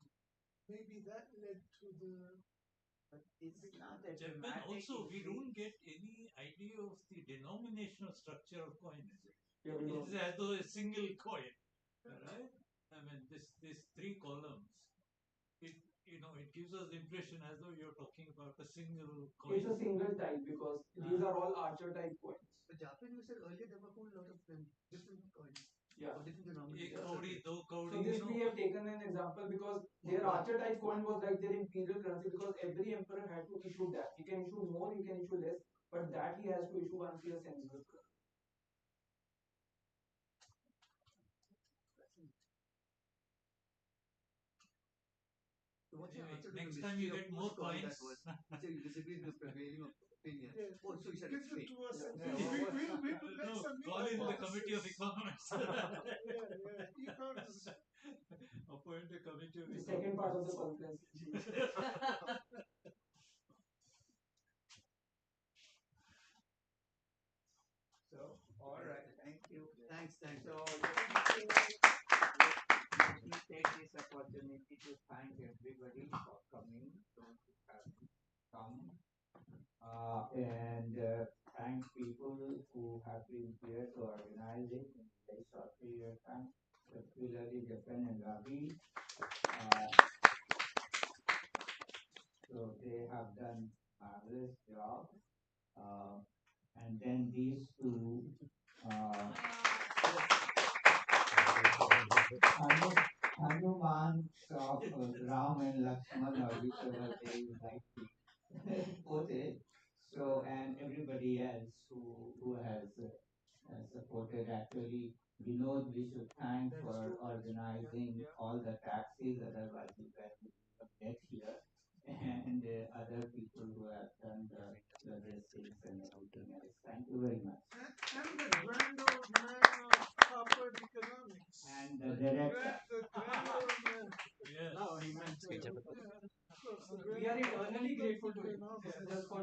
Maybe that led to the. But it's not a Japan also, we don't get any idea of the denominational structure of coin, is it? It is as though a single coin, right? I mean, this 3 columns. It gives us the impression as though you're talking about a single coin. It's a single type because these are all archer type coins. But Japan, you said earlier there were a whole lot of them, different coins. Yeah. Different denominations. So this we have taken an example because their archer type coin was like their imperial currency because every emperor had to issue that. He can issue more, he can issue less, but that he has to issue once he has census. So what's your answer to next the time you get more coins. That was, you disagree with the prevailing opinion. Yes. Oh, so you said Give it's it fake. to us. No, call in the committee of economists. Economists. Appoint a committee of The second part of the conference. So, all right, thank you. Thanks. So, let me take this opportunity to thank everybody for coming. Those who have come. And thank people who have been here to organize it in a very short period of time, particularly Japan and Ravi. So they have done marvelous job. And then these two, Hanuman of Ram and Lakshman, or whichever they would like to put it. So, and everybody else who has supported actually, Vinod, we should thank for organizing all the taxis, otherwise you guys would have get here, and other people who have done the logistics and everything else. Thank you very much. And the grand old man of Thapar economics. And the director. The grand old man. Yes. Now he mentioned. Yeah, of course, the We are grand eternally old grateful to him economics. just for